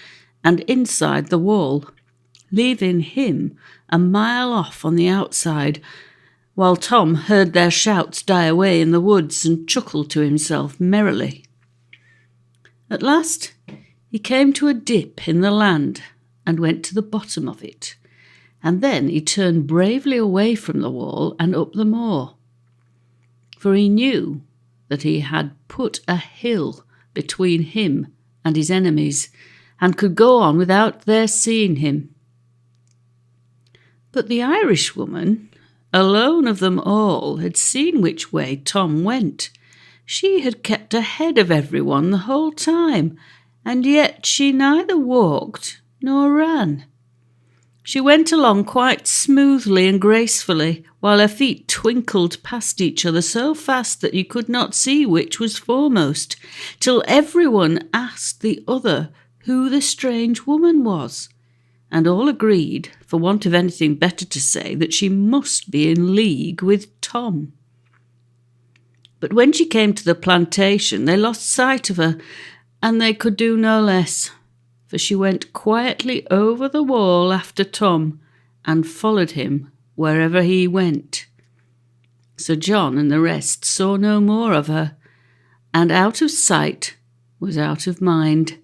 and inside the wall, leaving him a mile off on the outside, while Tom heard their shouts die away in the woods and chuckled to himself merrily. At last he came to a dip in the land and went to the bottom of it, and then he turned bravely away from the wall and up the moor, for he knew that he had put a hill between him and his enemies, and could go on without their seeing him. But the Irishwoman, alone of them all, had seen which way Tom went. She had kept ahead of everyone the whole time, and yet she neither walked nor ran. She went along quite smoothly and gracefully, while her feet twinkled past each other so fast that you could not see which was foremost, till everyone asked the other who the strange woman was, and all agreed, for want of anything better to say, that she must be in league with Tom. But when she came to the plantation, they lost sight of her, and they could do no less, for she went quietly over the wall after Tom, and followed him wherever he went. Sir John and the rest saw no more of her, and out of sight was out of mind.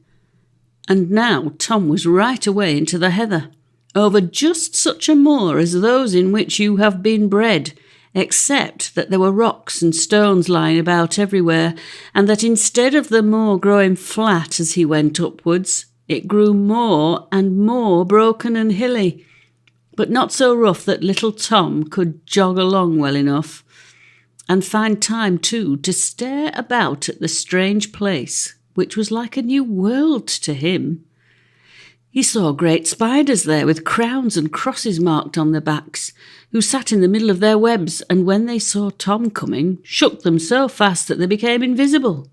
And now Tom was right away into the heather, over just such a moor as those in which you have been bred, except that there were rocks and stones lying about everywhere, and that instead of the moor growing flat as he went upwards, it grew more and more broken and hilly, but not so rough that little Tom could jog along well enough, and find time too to stare about at the strange place, which was like a new world to him. He saw great spiders there with crowns and crosses marked on their backs, who sat in the middle of their webs, and when they saw Tom coming, shook them so fast that they became invisible.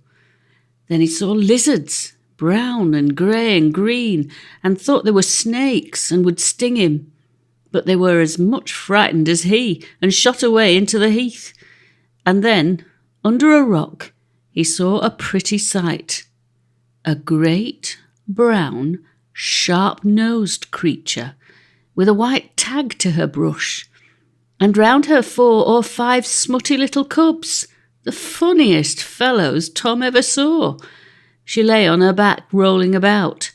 Then he saw lizards, brown and grey and green, and thought they were snakes and would sting him. But they were as much frightened as he, and shot away into the heath. And then, under a rock, he saw a pretty sight. A great, brown, sharp-nosed creature, with a white tag to her brush, and round her 4 or 5 smutty little cubs, the funniest fellows Tom ever saw. She lay on her back rolling about,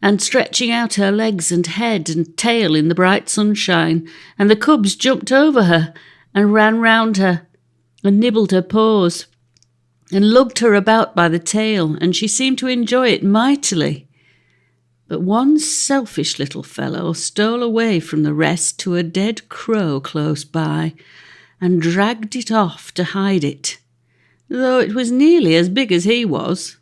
and stretching out her legs and head and tail in the bright sunshine, and the cubs jumped over her and ran round her and nibbled her paws and lugged her about by the tail, and she seemed to enjoy it mightily. But one selfish little fellow stole away from the rest to a dead crow close by, and dragged it off to hide it, though it was nearly as big as he was.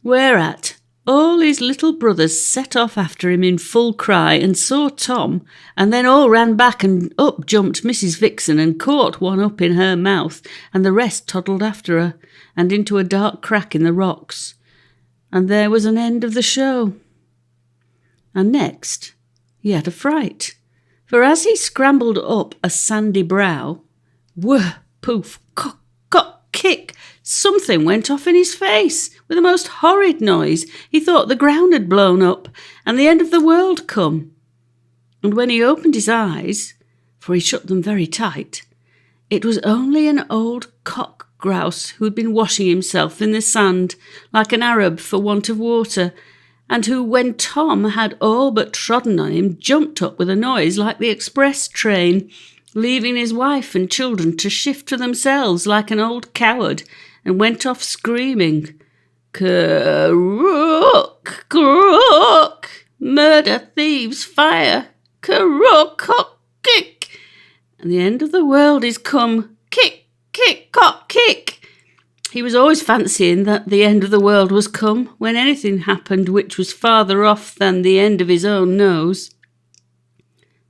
Whereat all his little brothers set off after him in full cry, and saw Tom, and then all ran back, and up jumped Mrs. Vixen and caught one up in her mouth, and the rest toddled after her, and into a dark crack in the rocks. And there was an end of the show. And next he had a fright, for as he scrambled up a sandy brow, whir, poof, cock, cock, kick, something went off in his face with a most horrid noise. He thought the ground had blown up and the end of the world come. And when he opened his eyes, for he shut them very tight, it was only an old cock grouse who had been washing himself in the sand like an Arab for want of water, and who, when Tom had all but trodden on him, jumped up with a noise like the express train, leaving his wife and children to shift for themselves like an old coward, and went off screaming, "Crook, crook, murder, thieves, fire, crook, cock, kick, and the end of the world is come, kick, kick, cock, kick." He was always fancying that the end of the world was come when anything happened which was farther off than the end of his own nose.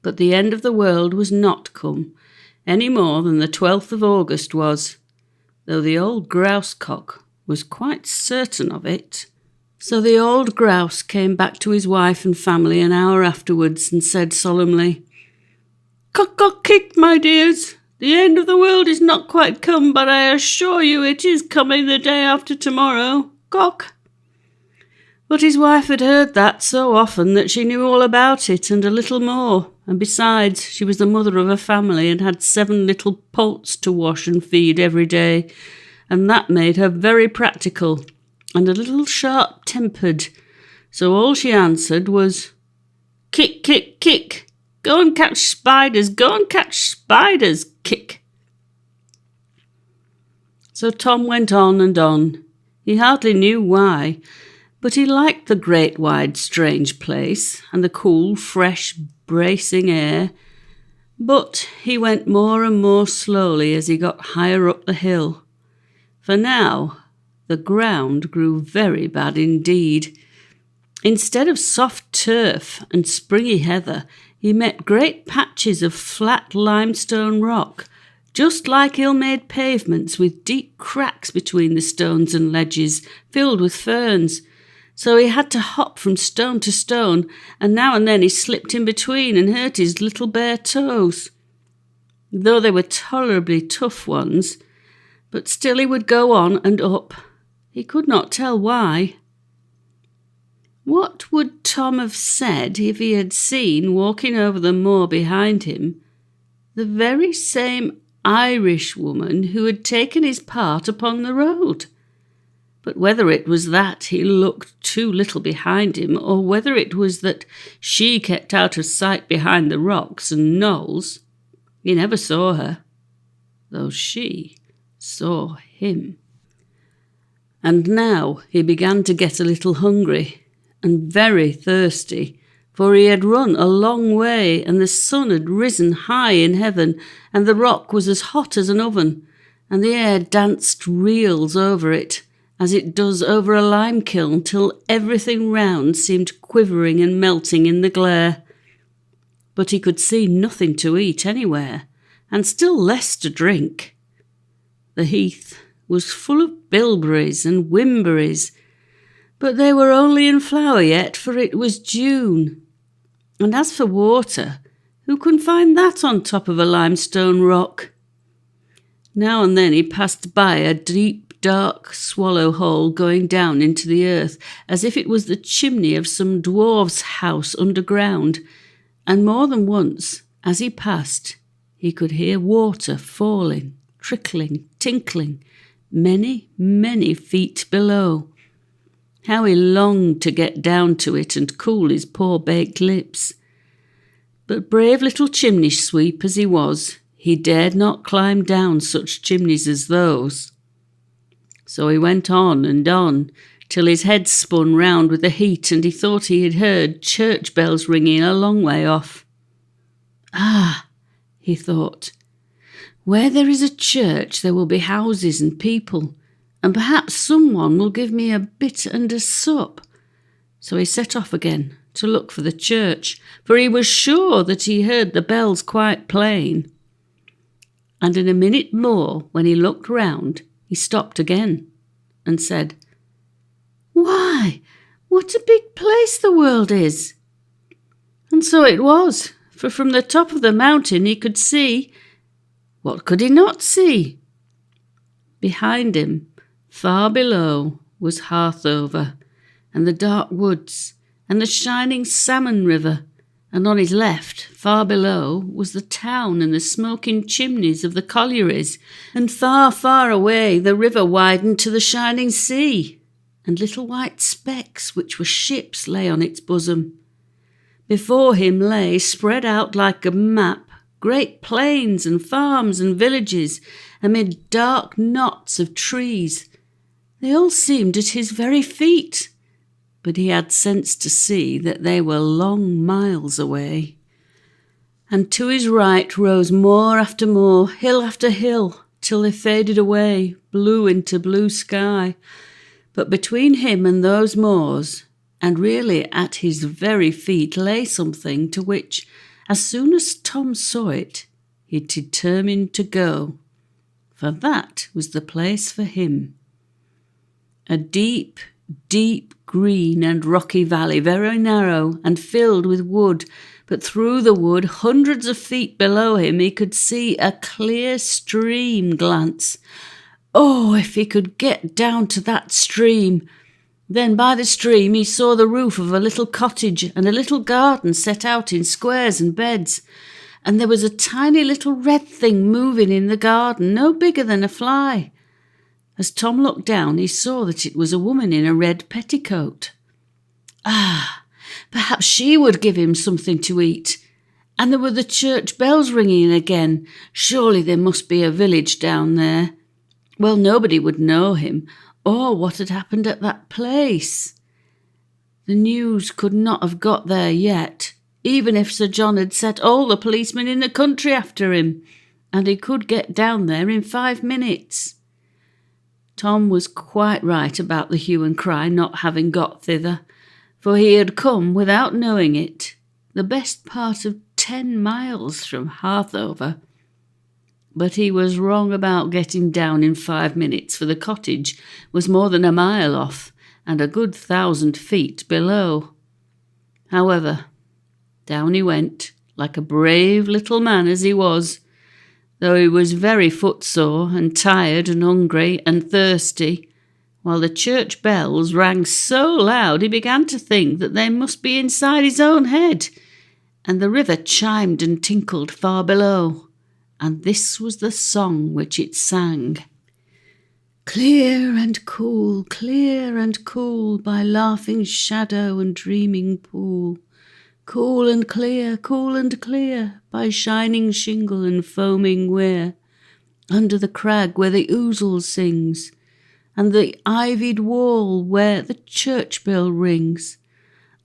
But the end of the world was not come, any more than the 12th of August was, though the old grouse-cock was quite certain of it. So the old grouse came back to his wife and family an hour afterwards and said solemnly, "Cock, cock, kick, my dears. The end of the world is not quite come, but I assure you it is coming the day after tomorrow. Cock." But his wife had heard that so often that she knew all about it and a little more, and besides, she was the mother of a family and had 7 little poults to wash and feed every day, and that made her very practical and a little sharp-tempered. So all she answered was, "Kick, kick, kick. Go and catch spiders, go and catch spiders, kick." So Tom went on and on. He hardly knew why, but he liked the great wide strange place and the cool, fresh, bracing air. But he went more and more slowly as he got higher up the hill, for now the ground grew very bad indeed. Instead of soft turf and springy heather, he met great patches of flat limestone rock, just like ill-made pavements with deep cracks between the stones and ledges, filled with ferns. So he had to hop from stone to stone, and now and then he slipped in between and hurt his little bare toes, though they were tolerably tough ones. But still he would go on and up. He could not tell why. What would Tom have said if he had seen, walking over the moor behind him, the very same Irish woman who had taken his part upon the road? But whether it was that he looked too little behind him, or whether it was that she kept out of sight behind the rocks and knolls, he never saw her, though she saw him. And now he began to get a little hungry and very thirsty, for he had run a long way, and the sun had risen high in heaven, and the rock was as hot as an oven, and the air danced reels over it, as it does over a lime kiln, till everything round seemed quivering and melting in the glare. But he could see nothing to eat anywhere, and still less to drink. The heath was full of bilberries and wimberries, but they were only in flower yet, for it was June. And as for water, who can find that on top of a limestone rock? Now and then he passed by a deep, dark swallow hole going down into the earth, as if it was the chimney of some dwarf's house underground, and more than once, as he passed, he could hear water falling, trickling, tinkling, many, many feet below. How he longed to get down to it and cool his poor baked lips. But brave little chimney sweep as he was, he dared not climb down such chimneys as those. So he went on, till his head spun round with the heat, and he thought he had heard church bells ringing a long way off. Ah, he thought, where there is a church there will be houses and people, and perhaps someone will give me a bit and a sup. So he set off again to look for the church, for he was sure that he heard the bells quite plain. And in a minute more, when he looked round, he stopped again and said, "Why, what a big place the world is!" And so it was, for from the top of the mountain he could see. What could he not see? Behind him, far below, was Harthover, and the dark woods, and the shining salmon river, and on his left, far below, was the town and the smoking chimneys of the collieries, and far, far away the river widened to the shining sea, and little white specks which were ships lay on its bosom. Before him lay, spread out like a map, great plains and farms and villages, amid dark knots of trees. They all seemed at his very feet, but he had sense to see that they were long miles away. And to his right rose moor after moor, hill after hill, till they faded away, blue into blue sky. But between him and those moors, and really at his very feet, lay something to which, as soon as Tom saw it, he determined to go, for that was the place for him. A deep, deep green and rocky valley, very narrow and filled with wood, but through the wood, hundreds of feet below him, he could see a clear stream glance. Oh, if he could get down to that stream! Then by the stream he saw the roof of a little cottage and a little garden set out in squares and beds, and there was a tiny little red thing moving in the garden, no bigger than a fly. As Tom looked down, he saw that it was a woman in a red petticoat. Ah, perhaps she would give him something to eat. And there were the church bells ringing again. Surely there must be a village down there. Well, nobody would know him, or what had happened at that place. The news could not have got there yet, even if Sir John had set all the policemen in the country after him, and he could get down there in 5 minutes. Tom was quite right about the hue and cry not having got thither, for he had come, without knowing it, the best part of 10 miles from Harthover. But he was wrong about getting down in 5 minutes, for the cottage was more than a mile off and a good 1,000 feet below. However, down he went, like a brave little man as he was, though he was very footsore and tired and hungry and thirsty, while the church bells rang so loud he began to think that they must be inside his own head, and the river chimed and tinkled far below, and this was the song which it sang. Clear and cool, by laughing shadow and dreaming pool, cool and clear, by shining shingle and foaming weir, under the crag where the ouzel sings, and the ivied wall where the church bell rings,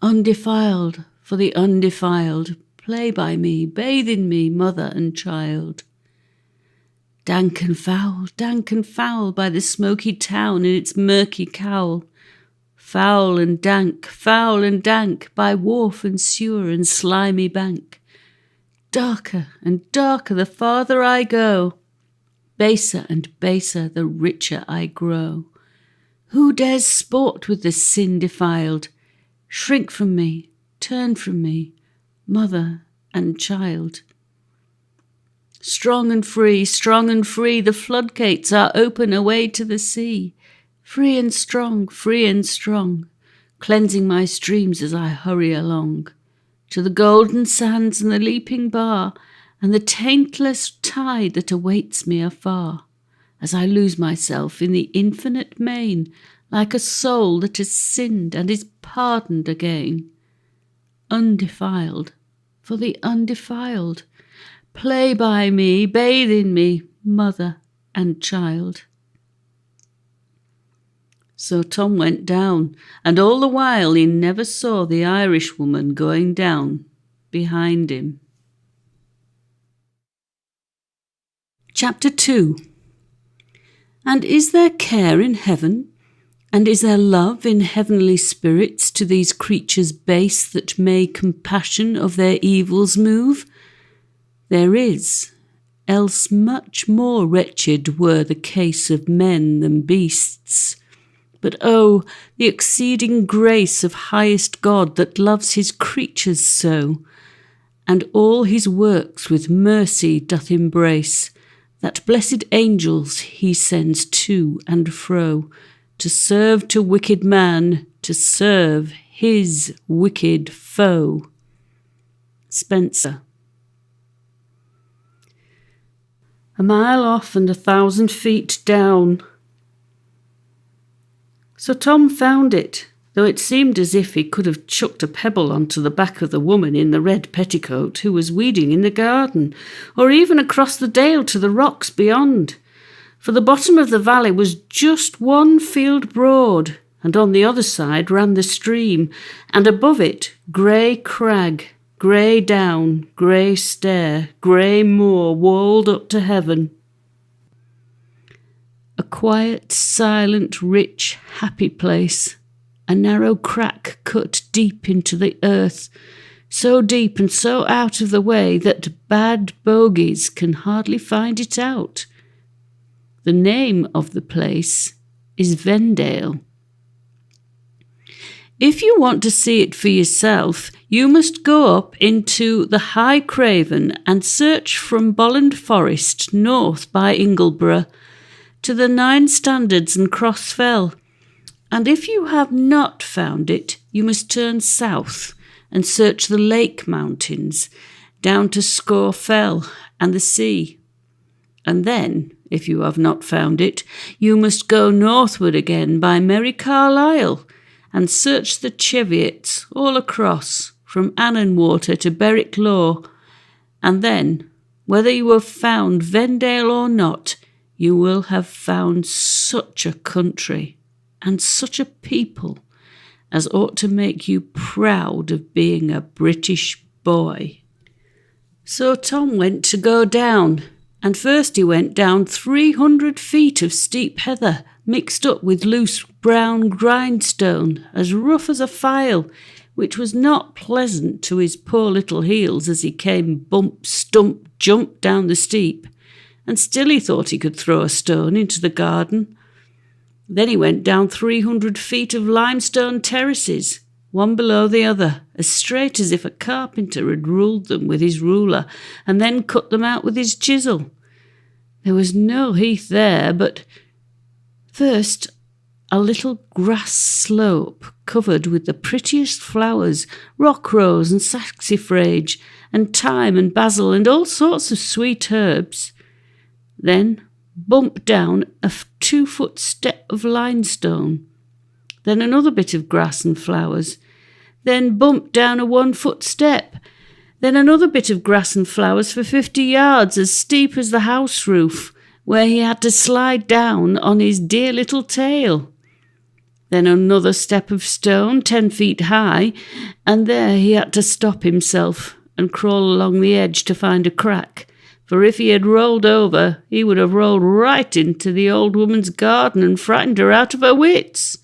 undefiled for the undefiled, play by me, bathe in me, mother and child. dank and foul by the smoky town in its murky cowl. Foul and dank by wharf and sewer and slimy bank. Darker and darker the farther I go, baser and baser the richer I grow. Who dares sport with the sin defiled? Shrink from me, turn from me, mother and child. Strong and free, the floodgates are open away to the sea. Free and strong, cleansing my streams as I hurry along, to the golden sands and the leaping bar, and the taintless tide that awaits me afar, as I lose myself in the infinite main, like a soul that has sinned and is pardoned again. Undefiled, for the undefiled, play by me, bathe in me, mother and child. So Tom went down, and all the while he never saw the Irishwoman going down behind him. Chapter 2. And is there care in heaven? And is there love in heavenly spirits to these creatures base that may compassion of their evils move? There is, else much more wretched were the case of men than beasts. But oh, the exceeding grace of highest God that loves his creatures so, and all his works with mercy doth embrace, that blessed angels he sends to and fro, to serve to wicked man, to serve his wicked foe. Spenser. A mile off and 1,000 feet down. So Tom found it, though it seemed as if he could have chucked a pebble onto the back of the woman in the red petticoat who was weeding in the garden, or even across the dale to the rocks beyond. For the bottom of the valley was just one field broad, and on the other side ran the stream, and above it grey crag, grey down, grey stair, grey moor walled up to heaven. A quiet, silent, rich, happy place, a narrow crack cut deep into the earth, so deep and so out of the way that bad bogies can hardly find it out. The name of the place is Vendale. If you want to see it for yourself, you must go up into the High Craven and search from Bolland Forest north by Ingleborough to the 9 Standards and Cross Fell. And if you have not found it, you must turn south and search the Lake Mountains down to Score Fell and the sea. And then, if you have not found it, you must go northward again by Merry Carlisle and search the Cheviots all across from Annanwater to Berwick Law. And then, whether you have found Vendale or not, you will have found such a country and such a people as ought to make you proud of being a British boy. So Tom went to go down, and first he went down 300 feet of steep heather mixed up with loose brown grindstone, as rough as a file, which was not pleasant to his poor little heels as he came bump, stump, jump down the steep, and still he thought he could throw a stone into the garden. Then he went down 300 feet of limestone terraces, one below the other, as straight as if a carpenter had ruled them with his ruler, and then cut them out with his chisel. There was no heath there, but first a little grass slope covered with the prettiest flowers, rock rose and saxifrage, and thyme and basil, and all sorts of sweet herbs. Then bump down a 2-foot step of limestone, then another bit of grass and flowers, then bump down a 1-foot step, then another bit of grass and flowers for 50 yards, as steep as the house roof, where he had to slide down on his dear little tail. Then another step of stone 10 feet high, and there he had to stop himself and crawl along the edge to find a crack, for if he had rolled over, he would have rolled right into the old woman's garden and frightened her out of her wits.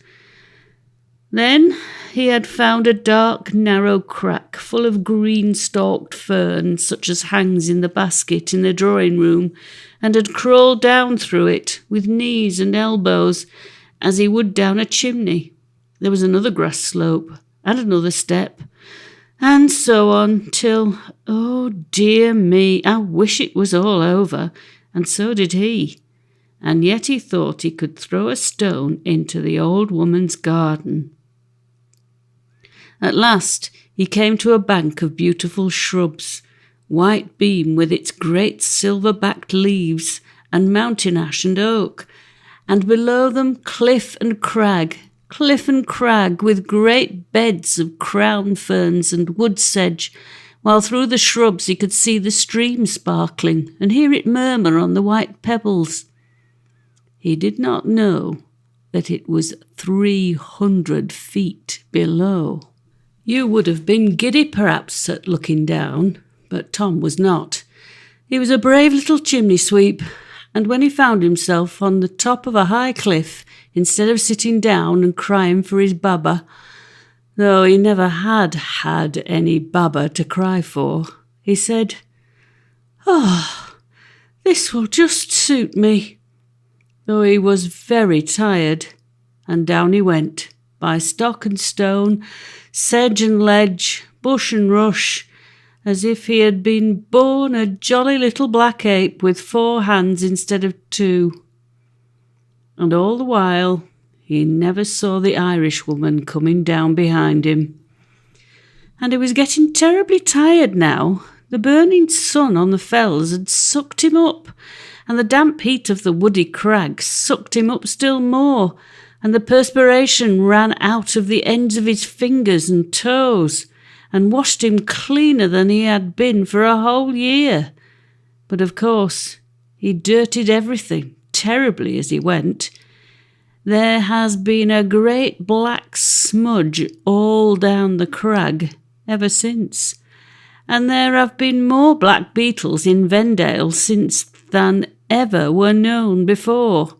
Then he had found a dark, narrow crack full of green-stalked fern, such as hangs in the basket in the drawing-room, and had crawled down through it with knees and elbows, as he would down a chimney. There was another grass slope, and another step, and so on, till, oh dear me, I wish it was all over, and so did he. And yet he thought he could throw a stone into the old woman's garden. At last he came to a bank of beautiful shrubs, white beam with its great silver-backed leaves, and mountain ash and oak, and below them cliff and crag with great beds of crown ferns and wood sedge, while through the shrubs he could see the stream sparkling and hear it murmur on the white pebbles. He did not know that it was 300 feet below. You would have been giddy perhaps at looking down, but Tom was not. He was a brave little chimney sweep, and when he found himself on the top of a high cliff, instead of sitting down and crying for his baba, though he never had any baba to cry for, he said, "Oh, this will just suit me," though he was very tired, and down he went, by stock and stone, sedge and ledge, bush and rush, as if he had been born a jolly little black ape with 4 hands instead of 2. And all the while he never saw the Irishwoman coming down behind him. And he was getting terribly tired now. The burning sun on the fells had sucked him up, and the damp heat of the woody crags sucked him up still more, and the perspiration ran out of the ends of his fingers and toes, and washed him cleaner than he had been for a whole year. But of course he dirtied everything terribly as he went. There has been a great black smudge all down the crag ever since, and there have been more black beetles in Vendale since than ever were known before.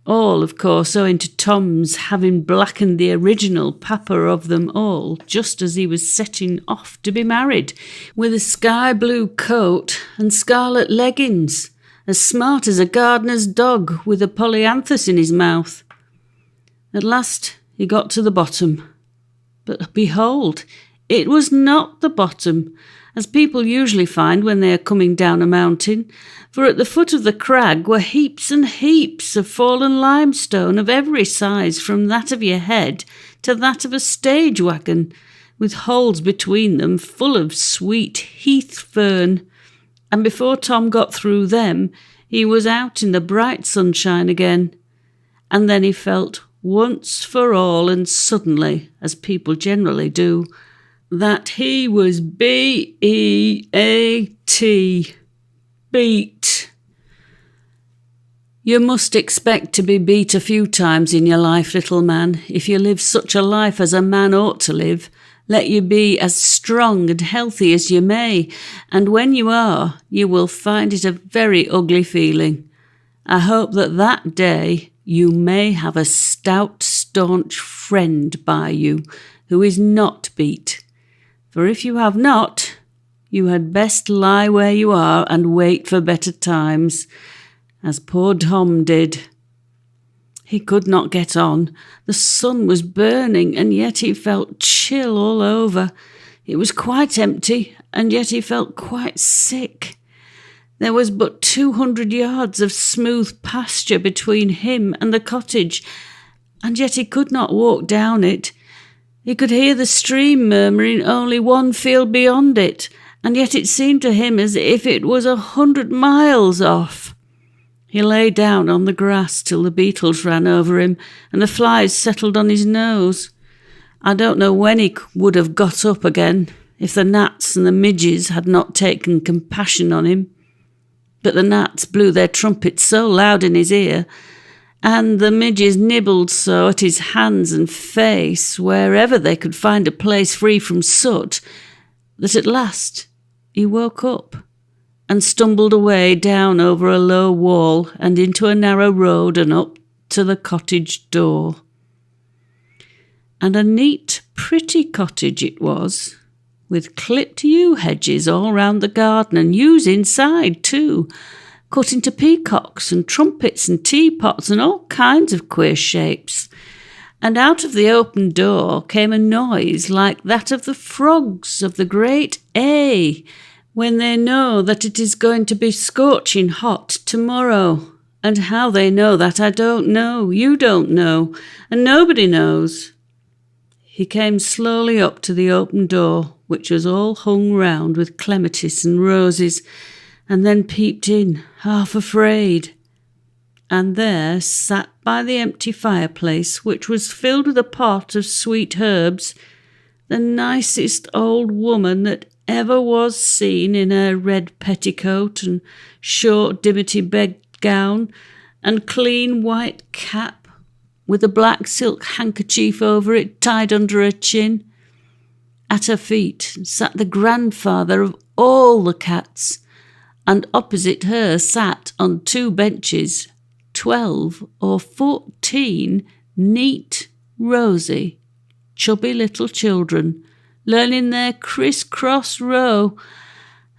All, of course, owing to Tom's having blackened the original papa of them all just as he was setting off to be married, with a sky-blue coat and scarlet leggings, as smart as a gardener's dog with a polyanthus in his mouth. At last he got to the bottom. But behold, it was not the bottom, as people usually find when they are coming down a mountain, for at the foot of the crag were heaps and heaps of fallen limestone of every size, from that of your head to that of a stage wagon, with holes between them full of sweet heath fern, and before Tom got through them he was out in the bright sunshine again. And then he felt once for all and suddenly, as people generally do, that he was B-E-A-T, beat. You must expect to be beat a few times in your life, little man, if you live such a life as a man ought to live, let you be as strong and healthy as you may, and when you are, you will find it a very ugly feeling. I hope that day you may have a stout, staunch friend by you who is not beat. For if you have not, you had best lie where you are and wait for better times, as poor Tom did. He could not get on. The sun was burning, and yet he felt chill all over. It was quite empty, and yet he felt quite sick. There was but 200 yards of smooth pasture between him and the cottage, and yet he could not walk down it. He could hear the stream murmuring only 1 field beyond it, and yet it seemed to him as if it was 100 miles off. He lay down on the grass till the beetles ran over him and the flies settled on his nose. I don't know when he would have got up again if the gnats and the midges had not taken compassion on him. But the gnats blew their trumpets so loud in his ear, and the midges nibbled so at his hands and face wherever they could find a place free from soot, that at last he woke up and stumbled away down over a low wall and into a narrow road and up to the cottage door. And a neat, pretty cottage it was, with clipped yew hedges all round the garden, and yews inside too, cut into peacocks and trumpets and teapots and all kinds of queer shapes. And out of the open door came a noise like that of the frogs of the great A, when they know that it is going to be scorching hot tomorrow. And how they know that I don't know, you don't know, and nobody knows. He came slowly up to the open door, which was all hung round with clematis and roses, and then peeped in, half afraid. And there sat by the empty fireplace, which was filled with a pot of sweet herbs, the nicest old woman that ever was seen, in her red petticoat and short dimity bedgown and clean white cap, with a black silk handkerchief over it tied under her chin. At her feet sat the grandfather of all the cats, and opposite her sat on 2 benches 12 or 14 neat, rosy, chubby little children, learning their criss-cross row,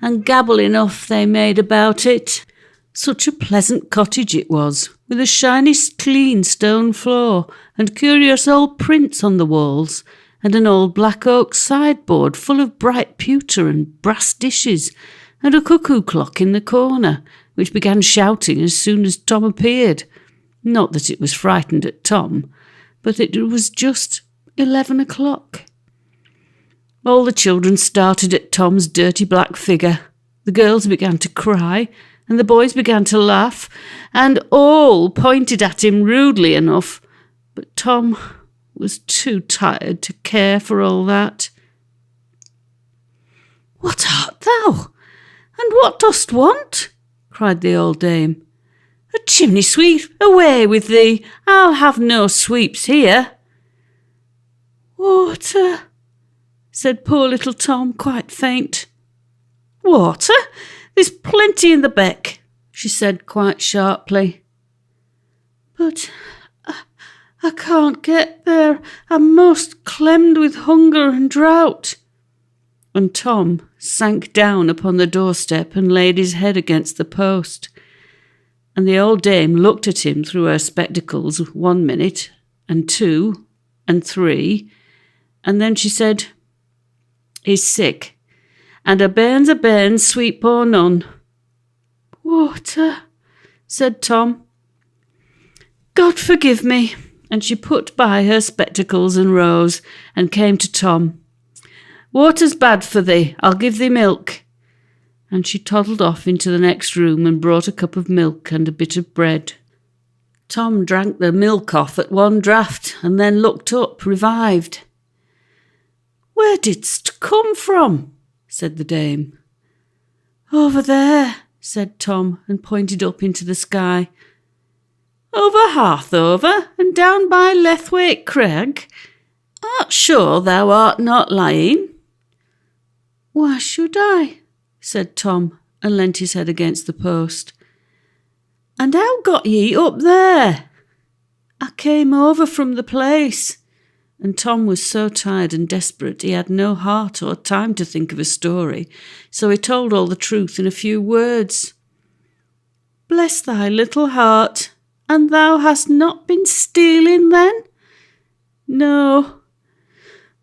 and gabble enough they made about it. Such a pleasant cottage it was, with a shiny clean stone floor, and curious old prints on the walls, and an old black oak sideboard full of bright pewter and brass dishes, and a cuckoo clock in the corner, which began shouting as soon as Tom appeared. Not that it was frightened at Tom, but it was just 11 o'clock. All the children started at Tom's dirty black figure. The girls began to cry, and the boys began to laugh, and all pointed at him rudely enough, but Tom was too tired to care for all that. "What art thou? And what dost want?" cried the old dame. "A chimney sweep, away with thee! I'll have no sweeps here." "Water," said poor little Tom, quite faint. "Water? There's plenty in the beck," she said quite sharply. "But I can't get there. I'm most clemmed with hunger and drought." And Tom sank down upon the doorstep and laid his head against the post. And the old dame looked at him through her spectacles 1 minute, and 2, and 3, and then she said, "He's sick, and a bairn, sweet or none." "Water," said Tom. "God forgive me." And she put by her spectacles and rose, and came to Tom. "Water's bad for thee. I'll give thee milk." And she toddled off into the next room and brought a cup of milk and a bit of bread. Tom drank the milk off at 1 draught, and then looked up, revived. "Where didst come from?" said the dame. "Over there," said Tom, and pointed up into the sky. "Over Harthover, and down by Lethwaite Crag? Art sure thou art not lying?" "Why should I?" said Tom, and leant his head against the post. "And how got ye up there?" "I came over from the place." And Tom was so tired and desperate he had no heart or time to think of a story, so he told all the truth in a few words. "Bless thy little heart, and thou hast not been stealing then?" "No."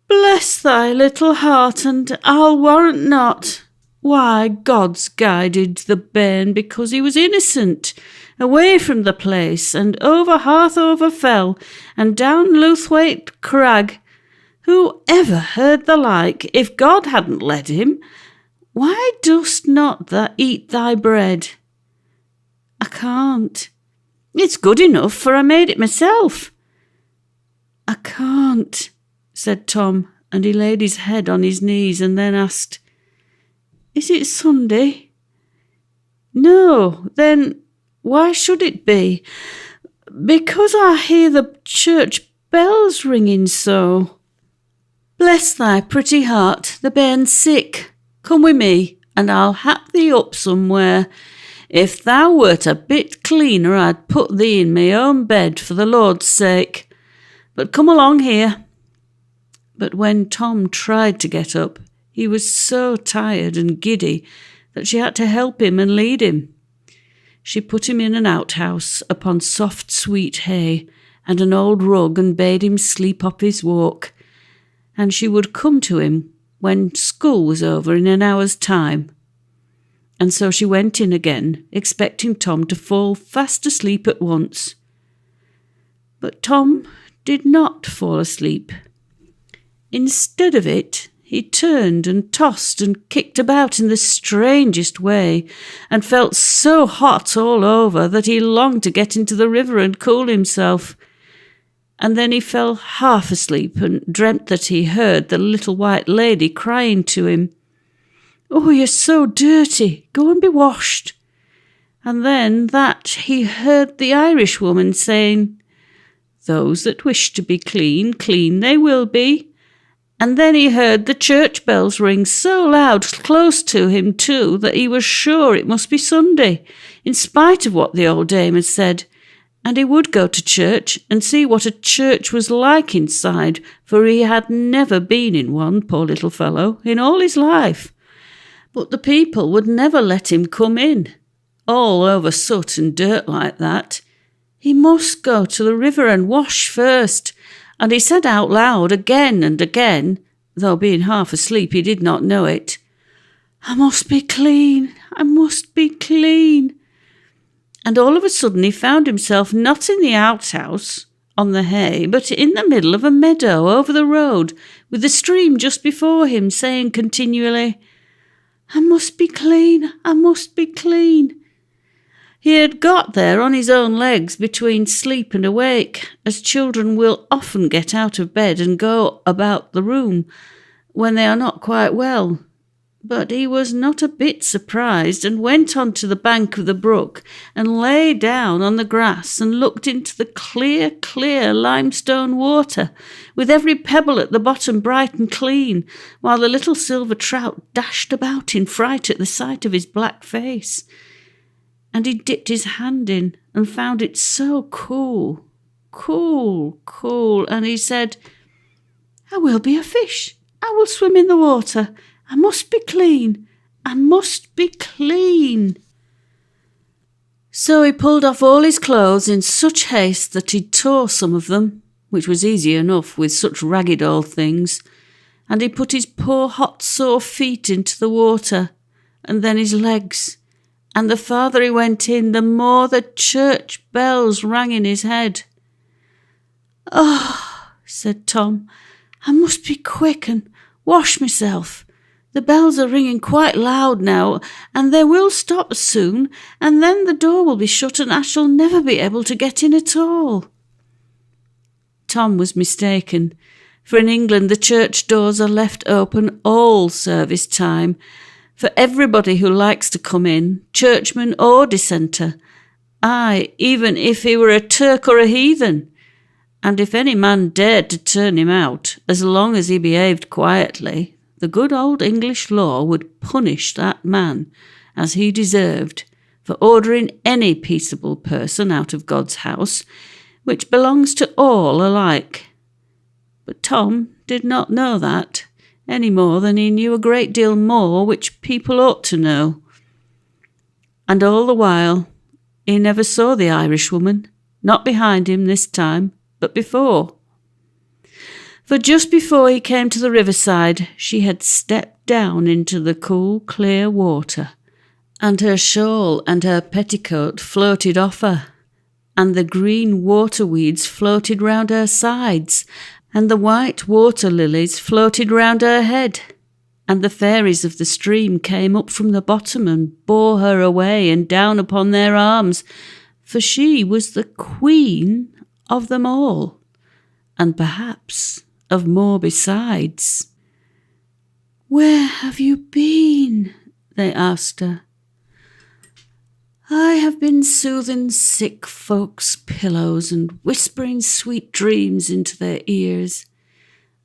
"Bless thy little heart, and I'll warrant not. Why, God's guided the bairn because he was innocent, away from the place, and over Harthover Fell, and down Lethwaite Crag. Who ever heard the like, if God hadn't led him? Why dost not eat thy bread?" "I can't." "It's good enough, for I made it myself." "I can't," said Tom, and he laid his head on his knees and then asked, "Is it Sunday?" "No, then why should it be?" "Because I hear the church bells ringing so." "Bless thy pretty heart, the bairn's sick. Come with me, and I'll hap thee up somewhere. If thou wert a bit cleaner, I'd put thee in my own bed for the Lord's sake. But come along here." But when Tom tried to get up, he was so tired and giddy that she had to help him and lead him. She put him in an outhouse upon soft sweet hay and an old rug and bade him sleep off his walk, and she would come to him when school was over in an hour's time. And so she went in again, expecting Tom to fall fast asleep at once. But Tom did not fall asleep. Instead of it, he turned and tossed and kicked about in the strangest way, and felt so hot all over that he longed to get into the river and cool himself. And then he fell half asleep and dreamt that he heard the little white lady crying to him, "Oh, you're so dirty, go and be washed." And then that he heard the Irish woman saying, "Those that wish to be clean, clean they will be." And then he heard the church bells ring so loud close to him too that he was sure it must be Sunday, in spite of what the old dame had said. And he would go to church and see what a church was like inside, for he had never been in one, poor little fellow, in all his life. But the people would never let him come in, all over soot and dirt like that. He must go to the river and wash first, and he said out loud again and again, though being half asleep he did not know it, "I must be clean, I must be clean." And all of a sudden he found himself not in the outhouse on the hay, but in the middle of a meadow over the road, with the stream just before him, saying continually, "I must be clean, I must be clean." He had got there on his own legs between sleep and awake, as children will often get out of bed and go about the room when they are not quite well. But he was not a bit surprised, and went on to the bank of the brook and lay down on the grass and looked into the clear, clear limestone water, with every pebble at the bottom bright and clean, while the little silver trout dashed about in fright at the sight of his black face. And he dipped his hand in and found it so cool, cool, cool, and he said, "I will be a fish, I will swim in the water, I must be clean, I must be clean." So he pulled off all his clothes in such haste that he tore some of them, which was easy enough with such ragged old things, and he put his poor hot sore feet into the water, and then his legs, and the farther he went in, the more the church bells rang in his head. "Oh," said Tom, "I must be quick and wash myself. The bells are ringing quite loud now, and they will stop soon, and then the door will be shut and I shall never be able to get in at all." Tom was mistaken, for in England the church doors are left open all service time, for everybody who likes to come in, churchman or dissenter, aye, even if he were a Turk or a heathen. And if any man dared to turn him out, as long as he behaved quietly, the good old English law would punish that man, as he deserved, for ordering any peaceable person out of God's house, which belongs to all alike. But Tom did not know that, any more than he knew a great deal more which people ought to know. And all the while he never saw the Irishwoman, not behind him this time, but before. For just before he came to the riverside, she had stepped down into the cool, clear water, and her shawl and her petticoat floated off her, and the green water weeds floated round her sides, and the white water lilies floated round her head, and the fairies of the stream came up from the bottom and bore her away and down upon their arms, for she was the queen of them all, and perhaps of more besides. "Where have you been?" they asked her. "I have been soothing sick folks' pillows and whispering sweet dreams into their ears.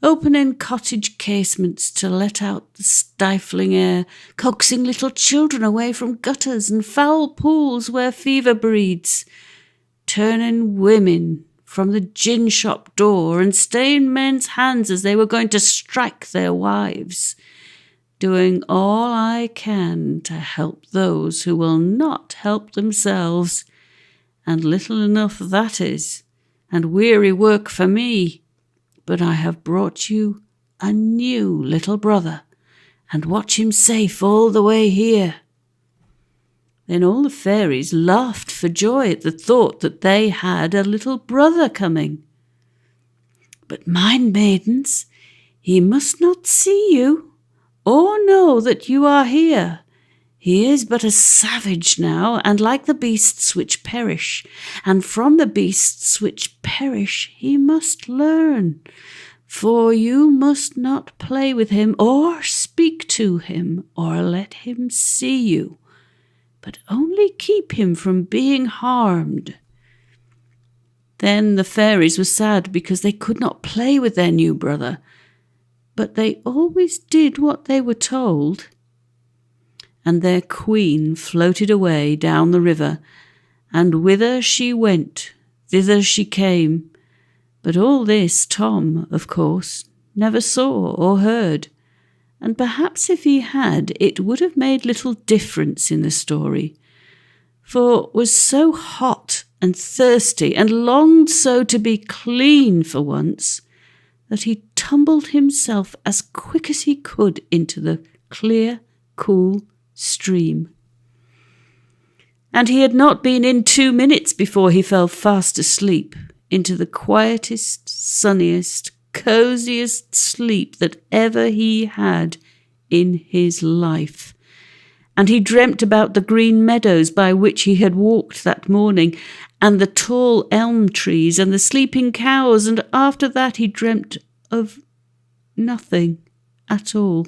opening cottage casements to let out the stifling air, coaxing little children away from gutters and foul pools where fever breeds, turning women from the gin shop door and staying men's hands as they were going to strike their wives, doing all I can to help those who will not help themselves, and little enough that is, and weary work for me. But I have brought you a new little brother, and watch him safe all the way here." Then all the fairies laughed for joy at the thought that they had a little brother coming. "But mind, maidens, he must not see you, or know that you are here. He is but a savage now, and like the beasts which perish, and from the beasts which perish he must learn. For you must not play with him, or speak to him, or let him see you, but only keep him from being harmed." Then the fairies were sad because they could not play with their new brother, but they always did what they were told. And their queen floated away down the river, and whither she went, thither she came. But all this Tom, of course, never saw or heard, and perhaps if he had, it would have made little difference in the story, for was so hot and thirsty and longed so to be clean for once, that he tumbled himself as quick as he could into the clear, cool stream. And he had not been in 2 minutes before he fell fast asleep into the quietest, sunniest, cosiest sleep that ever he had in his life. And he dreamt about the green meadows by which he had walked that morning, and the tall elm trees and the sleeping cows, and after that he dreamt of nothing at all.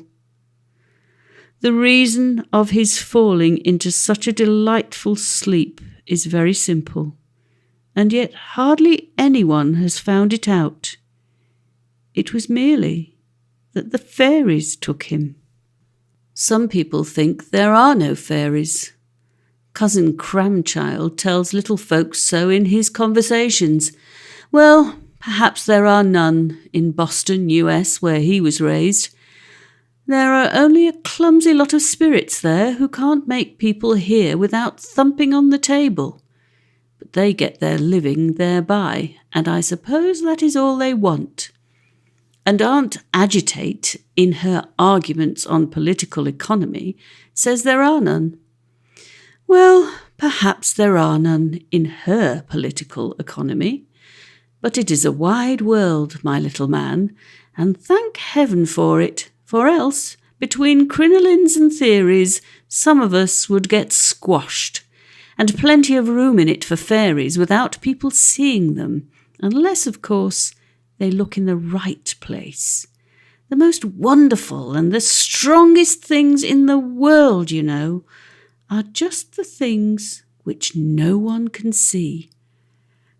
The reason of his falling into such a delightful sleep is very simple, and yet hardly anyone has found it out. It was merely that the fairies took him. Some people think there are no fairies. Cousin Cramchild tells little folks so in his conversations. Well, perhaps there are none in Boston, US, where he was raised. There are only a clumsy lot of spirits there who can't make people hear without thumping on the table. But they get their living thereby, and I suppose that is all they want. And Aunt Agitate, in her arguments on political economy, says there are none. Well, perhaps there are none in her political economy, but it is a wide world, my little man, and thank heaven for it. For else, between crinolines and theories, some of us would get squashed, and plenty of room in it for fairies without people seeing them, unless, of course, they look in the right place. The most wonderful and the strongest things in the world, you know, are just the things which no one can see.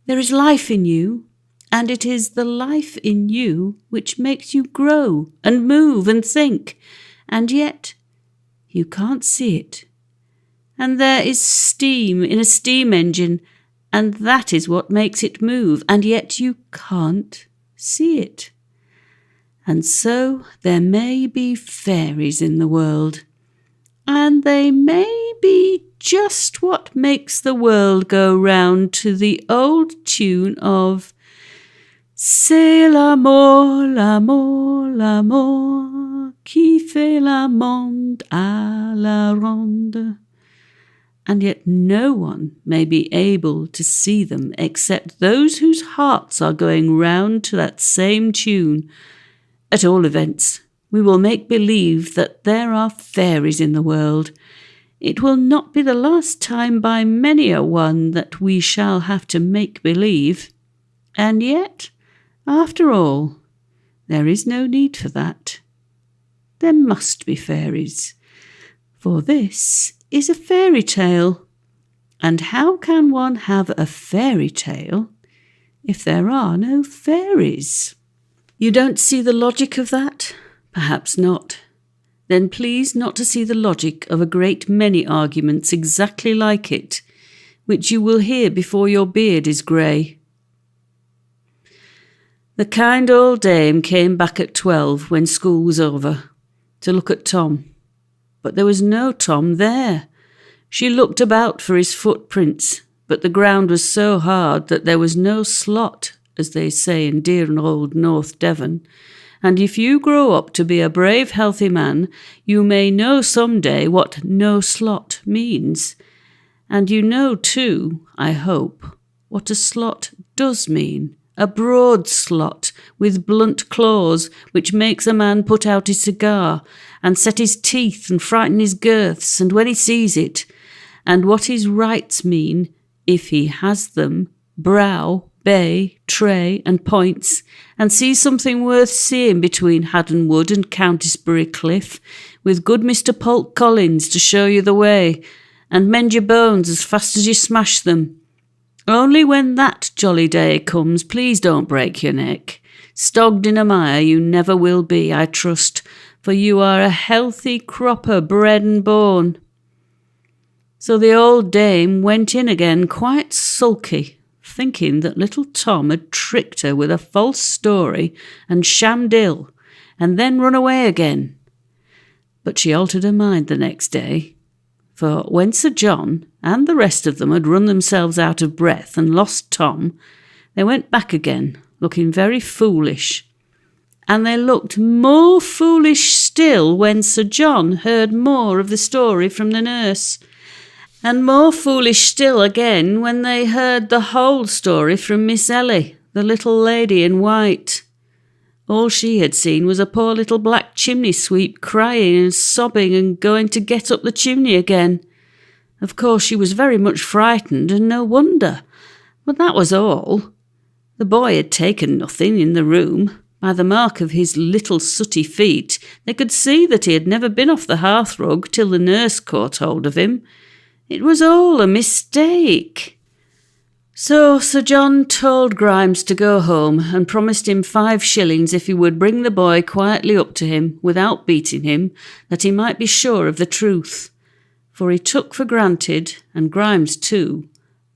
There is life in you, and it is the life in you which makes you grow and move and think, and yet you can't see it. And there is steam in a steam engine, and that is what makes it move, and yet you can't see it. And so there may be fairies in the world, and they may be just what makes the world go round to the old tune of C'est l'amour, l'amour, l'amour qui fait la monde à la ronde. And yet no one may be able to see them except those whose hearts are going round to that same tune. At all events, we will make believe that there are fairies in the world. It will not be the last time by many a one that we shall have to make believe. And yet, after all, there is no need for that. There must be fairies, for this is a fairy tale. And how can one have a fairy tale if there are no fairies? You don't see the logic of that? Perhaps not. Then please not to see the logic of a great many arguments exactly like it, which you will hear before your beard is grey. The kind old dame came back at 12 when school was over to look at Tom, but there was no Tom there. She looked about for his footprints, but the ground was so hard that there was no slot, as they say in dear old North Devon, and if you grow up to be a brave, healthy man, you may know some day what no slot means. And you know too, I hope, what a slot does mean. A broad slot with blunt claws, which makes a man put out his cigar and set his teeth and frighten his girths, and when he sees it, and what his rights mean, if he has them, brow, bay, tray, and points, and sees something worth seeing between Haddon Wood and Countisbury Cliff, with good Mr. Polk Collins to show you the way, and mend your bones as fast as you smash them. Only when that jolly day comes, please don't break your neck. Stogged in a mire you never will be, I trust, for you are a healthy cropper, bred and born. So the old dame went in again quite sulky, thinking that little Tom had tricked her with a false story and shammed ill, and then run away again. But she altered her mind the next day, for when Sir John and the rest of them had run themselves out of breath and lost Tom, they went back again, looking very foolish. And they looked more foolish still when Sir John heard more of the story from the nurse, and more foolish still again when they heard the whole story from Miss Ellie, the little lady in white. All she had seen was a poor little black chimney sweep crying and sobbing and going to get up the chimney again. Of course she was very much frightened, and no wonder. But that was all. The boy had taken nothing in the room. By the mark of his little sooty feet, they could see that he had never been off the hearthrug till the nurse caught hold of him. It was all a mistake. So Sir John told Grimes to go home and promised him 5 shillings if he would bring the boy quietly up to him without beating him, that he might be sure of the truth. For he took for granted, and Grimes too,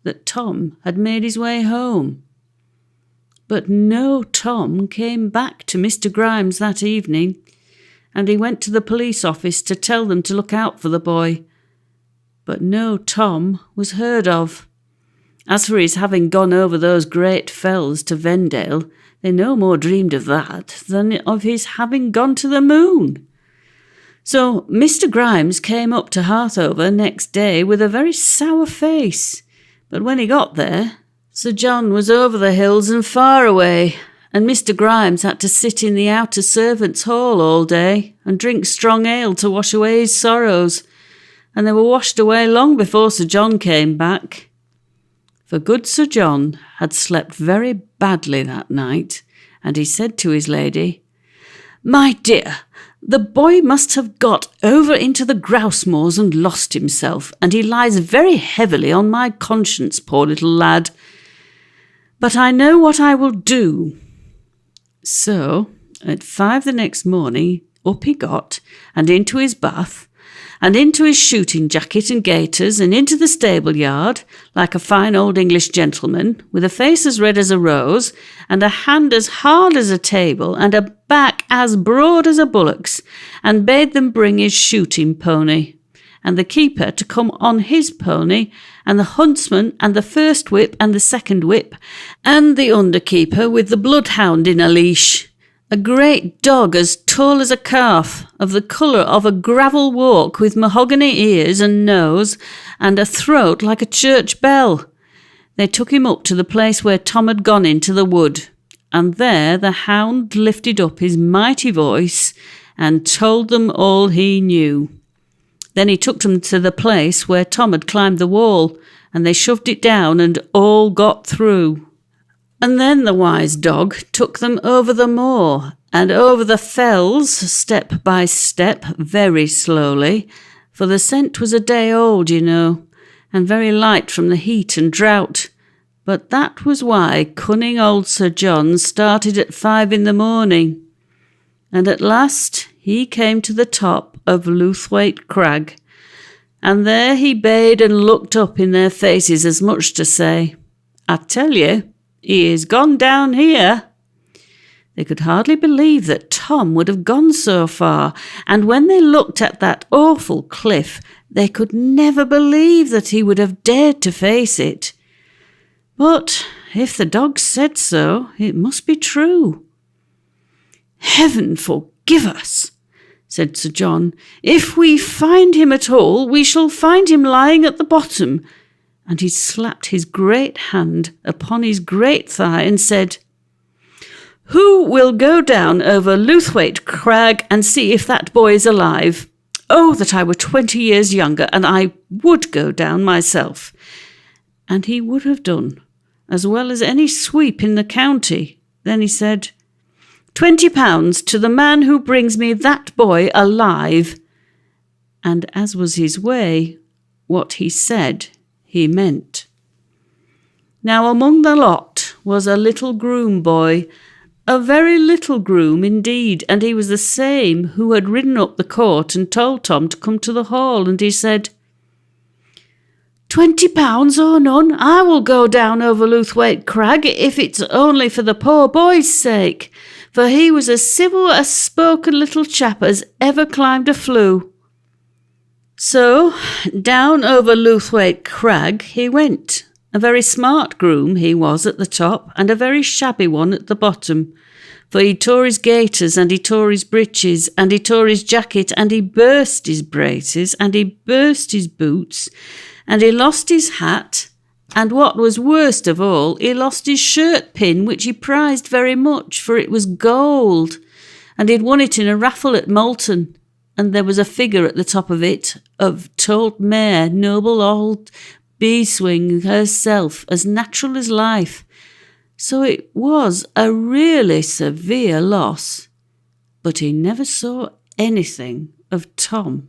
that Tom had made his way home. But no Tom came back to Mr. Grimes that evening, and he went to the police office to tell them to look out for the boy. But no Tom was heard of. As for his having gone over those great fells to Vendale, they no more dreamed of that than of his having gone to the moon. So Mr. Grimes came up to Harthover next day with a very sour face, but when he got there, Sir John was over the hills and far away, and Mr. Grimes had to sit in the outer servants' hall all day and drink strong ale to wash away his sorrows, and they were washed away long before Sir John came back. For good Sir John had slept very badly that night, and he said to his lady, "My dear, the boy must have got over into the grouse moors and lost himself, and he lies very heavily on my conscience, poor little lad. But I know what I will do." So, at 5 the next morning, up he got, and into his bath, and into his shooting jacket and gaiters, and into the stable yard, like a fine old English gentleman, with a face as red as a rose, and a hand as hard as a table, and a back as broad as a bullock's, and bade them bring his shooting pony, and the keeper to come on his pony, and the huntsman, and the first whip, and the second whip, and the under-keeper with the bloodhound in a leash, a great dog as tall as a calf, of the colour of a gravel walk, with mahogany ears and nose, and a throat like a church bell. They took him up to the place where Tom had gone into the wood, and there the hound lifted up his mighty voice and told them all he knew. Then he took them to the place where Tom had climbed the wall, and they shoved it down, and all got through. And then the wise dog took them over the moor, and over the fells, step by step, very slowly, for the scent was a day old, you know, and very light from the heat and drought, But that was why cunning old Sir John started at 5 in the morning, and at last he came to the top of Lewthwaite Crag, and there he bayed and looked up in their faces as much to say, "I tell you, he is gone down here." They could hardly believe that Tom would have gone so far, and when they looked at that awful cliff, they could never believe that he would have dared to face it. But if the dog said so, it must be true. "Heaven forgive us," said Sir John. "If we find him at all, we shall find him lying at the bottom." And he slapped his great hand upon his great thigh and said, "Who will go down over Lewthwaite Crag and see if that boy is alive? Oh, that I were 20 years younger, and I would go down myself." And he would have done, as well as any sweep in the county. Then he said, £20 to the man who brings me that boy alive. And as was his way, what he said he meant. Now among the lot was a little groom boy, a very little groom indeed, and he was the same who had ridden up the court and told Tom to come to the hall, and he said, £20 or none, I will go down over Lewthwaite Crag if it's only for the poor boy's sake, for he was as civil a spoken little chap as ever climbed a flue. So down over Lewthwaite Crag he went. A very smart groom he was at the top, and a very shabby one at the bottom, for he tore his gaiters, and he tore his breeches, and he tore his jacket, and he burst his braces, and he burst his boots, and he lost his hat, and what was worst of all, he lost his shirt pin, which he prized very much, for it was gold, and he'd won it in a raffle at Malton, and there was a figure at the top of it of Tolt Mare, noble old Beeswing herself, as natural as life. So it was a really severe loss. But he never saw anything of Tom.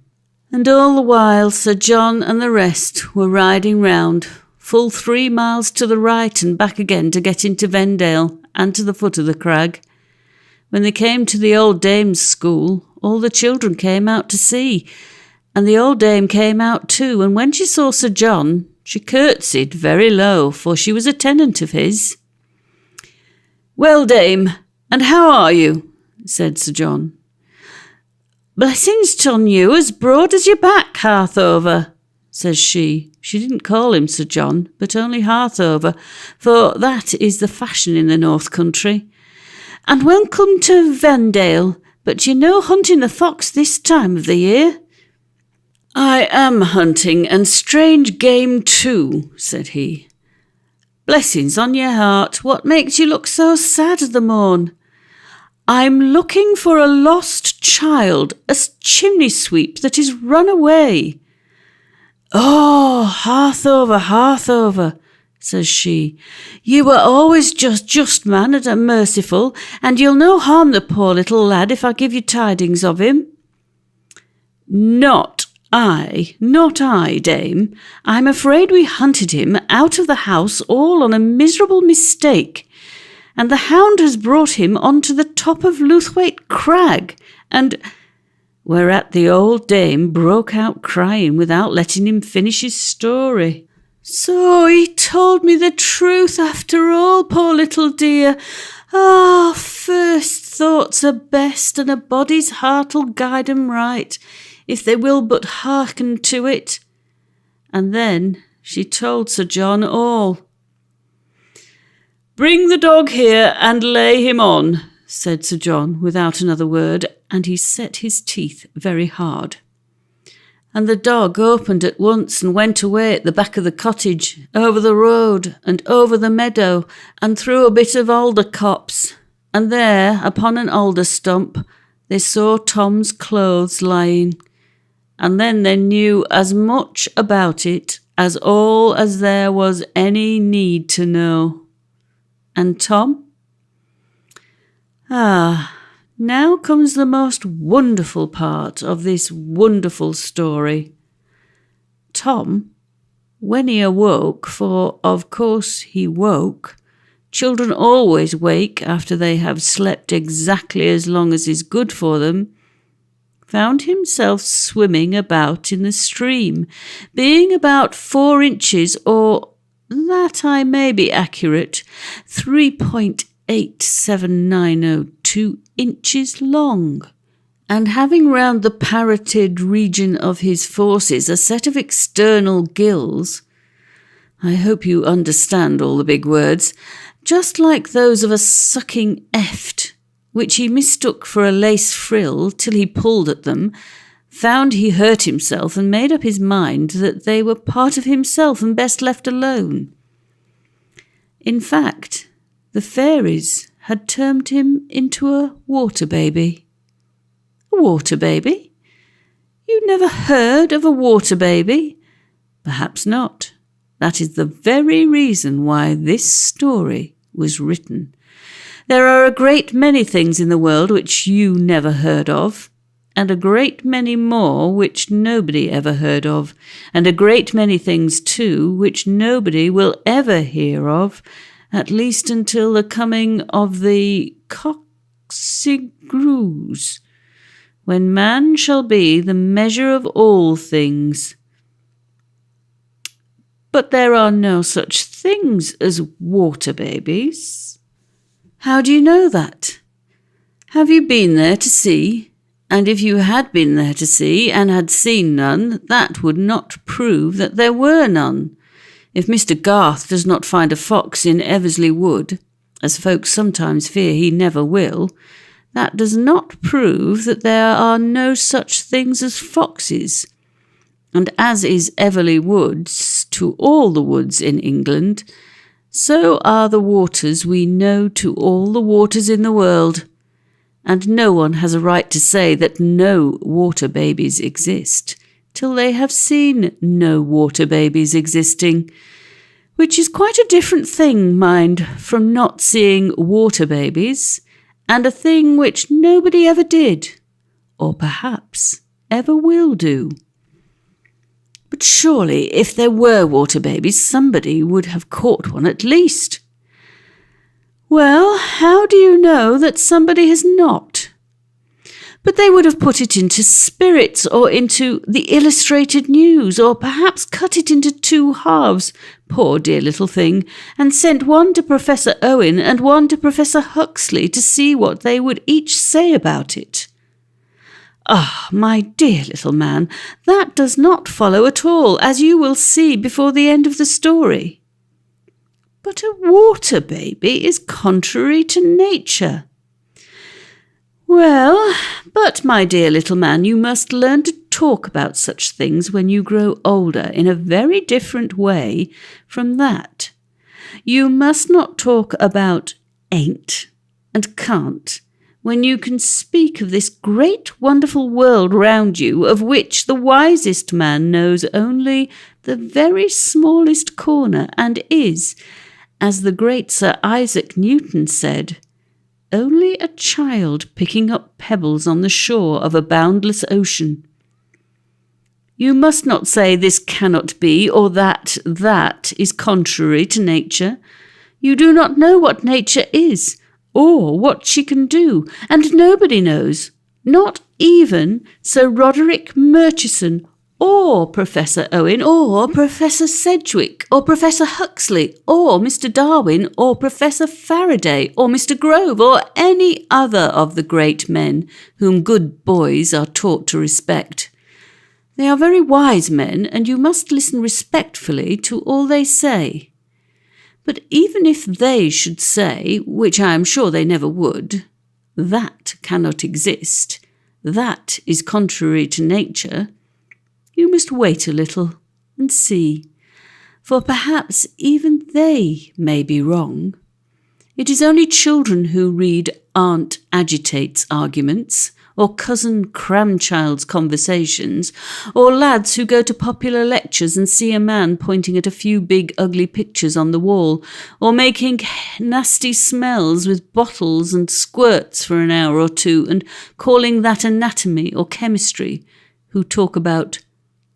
And all the while Sir John and the rest were riding round, full 3 miles to the right and back again to get into Vendale and to the foot of the crag. When they came to the old dame's school, all the children came out to see, and the old dame came out too, and when she saw Sir John, she curtsied very low, for she was a tenant of his. "Well, dame, and how are you?" said Sir John. "Blessings ton you, as broad as your back, Harthover," says she. She didn't call him Sir John, but only Harthover, for that is the fashion in the North Country. "And welcome to Vendale, but you're no hunting the fox this time of the year." "I am hunting, and strange game too," said he. "Blessings on your heart, what makes you look so sad the morn?" "I'm looking for a lost child, a chimney sweep that is run away." "Oh, Harthover, Harthover," says she, "you were always just man and merciful, and you'll no harm the poor little lad if I give you tidings of him." Not I, dame. I'm afraid we hunted him out of the house all on a miserable mistake, and the hound has brought him on to the top of Lewthwaite Crag, and—" Whereat the old dame broke out crying without letting him finish his story. "So he told me the truth after all, poor little dear. Ah, first thoughts are best, and a body's heart'll guide 'em right, if they will but hearken to it." And then she told Sir John all. "Bring the dog here and lay him on," said Sir John without another word, and he set his teeth very hard. And the dog opened at once and went away at the back of the cottage, over the road and over the meadow and through a bit of alder copse, and there, upon an alder stump, they saw Tom's clothes lying, and then they knew as much about it as all as there was any need to know. And Tom? Now comes the most wonderful part of this wonderful story. Tom When he awoke, for of course he woke, children always wake after they have slept exactly as long as is good for them, found himself swimming about in the stream, being about 4 inches, or, that I may be accurate, 3.87902 inches long, and having round the parotid region of his fauces a set of external gills. I hope you understand all the big words, just like those of a sucking eft, which he mistook for a lace frill till he pulled at them, found he hurt himself, and made up his mind that they were part of himself and best left alone. In fact, the fairies had turned him into a water baby. A water baby? You never heard of a water baby? Perhaps not. That is the very reason why this story was written. There are a great many things in the world which you never heard of, and a great many more which nobody ever heard of, and a great many things, too, which nobody will ever hear of, at least until the coming of the Coxigrews, when man shall be the measure of all things. But there are no such things as water babies. How do you know that? Have you been there to see? And if you had been there to see and had seen none, that would not prove that there were none. If Mr. Garth does not find a fox in Eversley Wood, as folks sometimes fear he never will, that does not prove that there are no such things as foxes. And as is Everley Woods to all the woods in England, so are the waters we know to all the waters in the world, and no one has a right to say that no water babies exist till they have seen no water babies existing, which is quite a different thing, mind, from not seeing water babies, and a thing which nobody ever did, or perhaps ever will do. But surely, if there were water babies, somebody would have caught one at least. Well, how do you know that somebody has not? But they would have put it into spirits, or into the Illustrated News, or perhaps cut it into 2 halves, poor dear little thing, and sent one to Professor Owen and one to Professor Huxley to see what they would each say about it. Ah, my dear little man, that does not follow at all, as you will see before the end of the story. But a water baby is contrary to nature. Well, but my dear little man, you must learn to talk about such things when you grow older in a very different way from that. You must not talk about ain't and can't when you can speak of this great wonderful world round you, of which the wisest man knows only the very smallest corner, and is, as the great Sir Isaac Newton said, only a child picking up pebbles on the shore of a boundless ocean. You must not say this cannot be, or that is contrary to nature. You do not know what nature is, or what she can do, and nobody knows, not even Sir Roderick Murchison, or Professor Owen, or Professor Sedgwick, or Professor Huxley, or Mr. Darwin, or Professor Faraday, or Mr. Grove, or any other of the great men whom good boys are taught to respect. They are very wise men, and you must listen respectfully to all they say. But even if they should say, which I am sure they never would, that cannot exist, that is contrary to nature, you must wait a little and see, for perhaps even they may be wrong. It is only children who read Aunt Agitate's arguments, or Cousin Cramchild's conversations, or lads who go to popular lectures and see a man pointing at a few big ugly pictures on the wall, or making nasty smells with bottles and squirts for an hour or 2, and calling that anatomy or chemistry, who talk about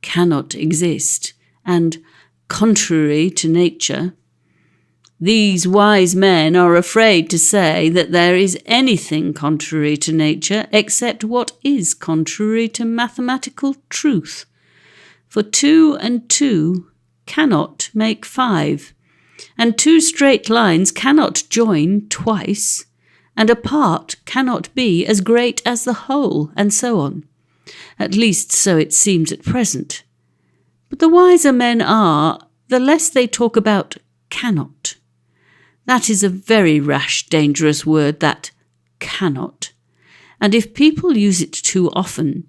cannot exist, and contrary to nature. These wise men are afraid to say that there is anything contrary to nature except what is contrary to mathematical truth. For 2 and 2 cannot make 5, and 2 straight lines cannot join twice, and a part cannot be as great as the whole, and so on. At least so it seems at present. But the wiser men are, the less they talk about cannot. That is a very rash, dangerous word, that cannot. And if people use it too often,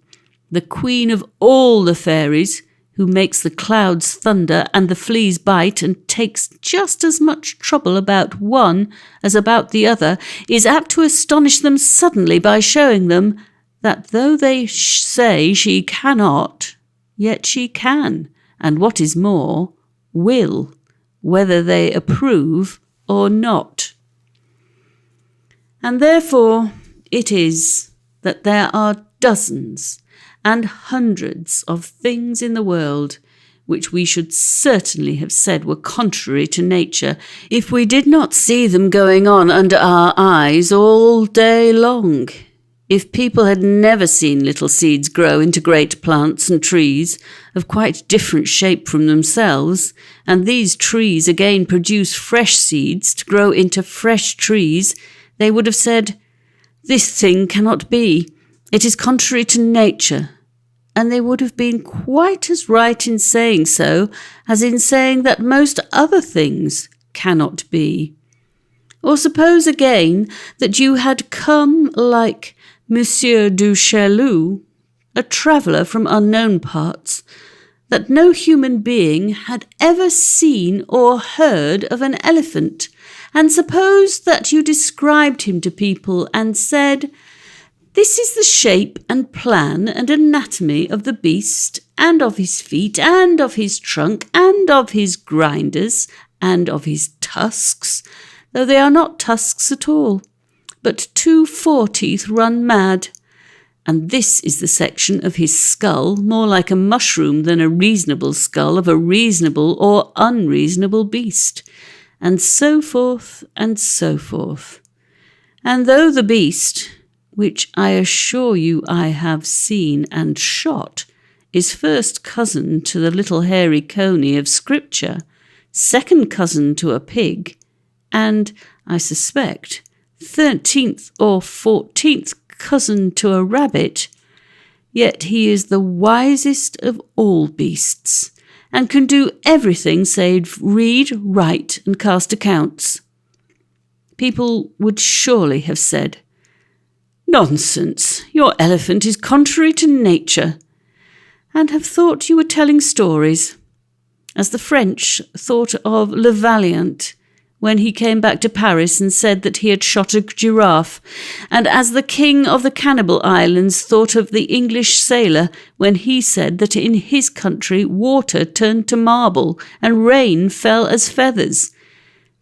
the queen of all the fairies, who makes the clouds thunder and the fleas bite and takes just as much trouble about one as about the other, is apt to astonish them suddenly by showing them that though they say she cannot, yet she can, and what is more, will, whether they approve or not. And therefore it is that there are dozens and hundreds of things in the world which we should certainly have said were contrary to nature if we did not see them going on under our eyes all day long. If people had never seen little seeds grow into great plants and trees of quite different shape from themselves, and these trees again produce fresh seeds to grow into fresh trees, they would have said, "This thing cannot be. It is contrary to nature." And they would have been quite as right in saying so as in saying that most other things cannot be. Or suppose again that you had come like Monsieur du Chaillu, a traveller from unknown parts, that no human being had ever seen or heard of an elephant, and suppose that you described him to people and said, "This is the shape and plan and anatomy of the beast, and of his feet, and of his trunk, and of his grinders, and of his tusks, though they are not tusks at all, but 2 foreteeth run mad. And this is the section of his skull, more like a mushroom than a reasonable skull of a reasonable or unreasonable beast," and so forth and so forth. And though the beast, which I assure you I have seen and shot, is first cousin to the little hairy coney of Scripture, second cousin to a pig, and, I suspect, 13th or 14th cousin to a rabbit, yet he is the wisest of all beasts, and can do everything save read, write, and cast accounts. People would surely have said, "Nonsense, your elephant is contrary to nature," and have thought you were telling stories, as the French thought of Le Valiant when he came back to Paris and said that he had shot a giraffe, and as the king of the Cannibal Islands thought of the English sailor when he said that in his country water turned to marble and rain fell as feathers.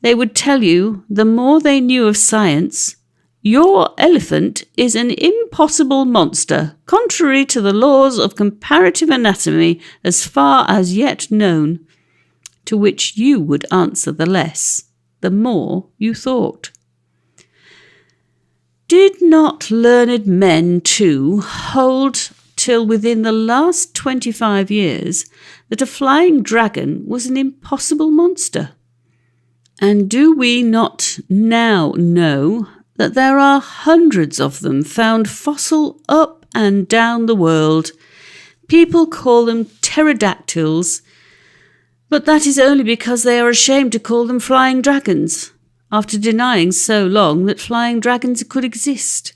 They would tell you, the more they knew of science, "Your elephant is an impossible monster, contrary to the laws of comparative anatomy as far as yet known," to which you would answer the less, the more you thought. Did not learned men, too, hold till within the last 25 years that a flying dragon was an impossible monster? And do we not now know that there are hundreds of them found fossil up and down the world? People call them pterodactyls, but that is only because they are ashamed to call them flying dragons, after denying so long that flying dragons could exist.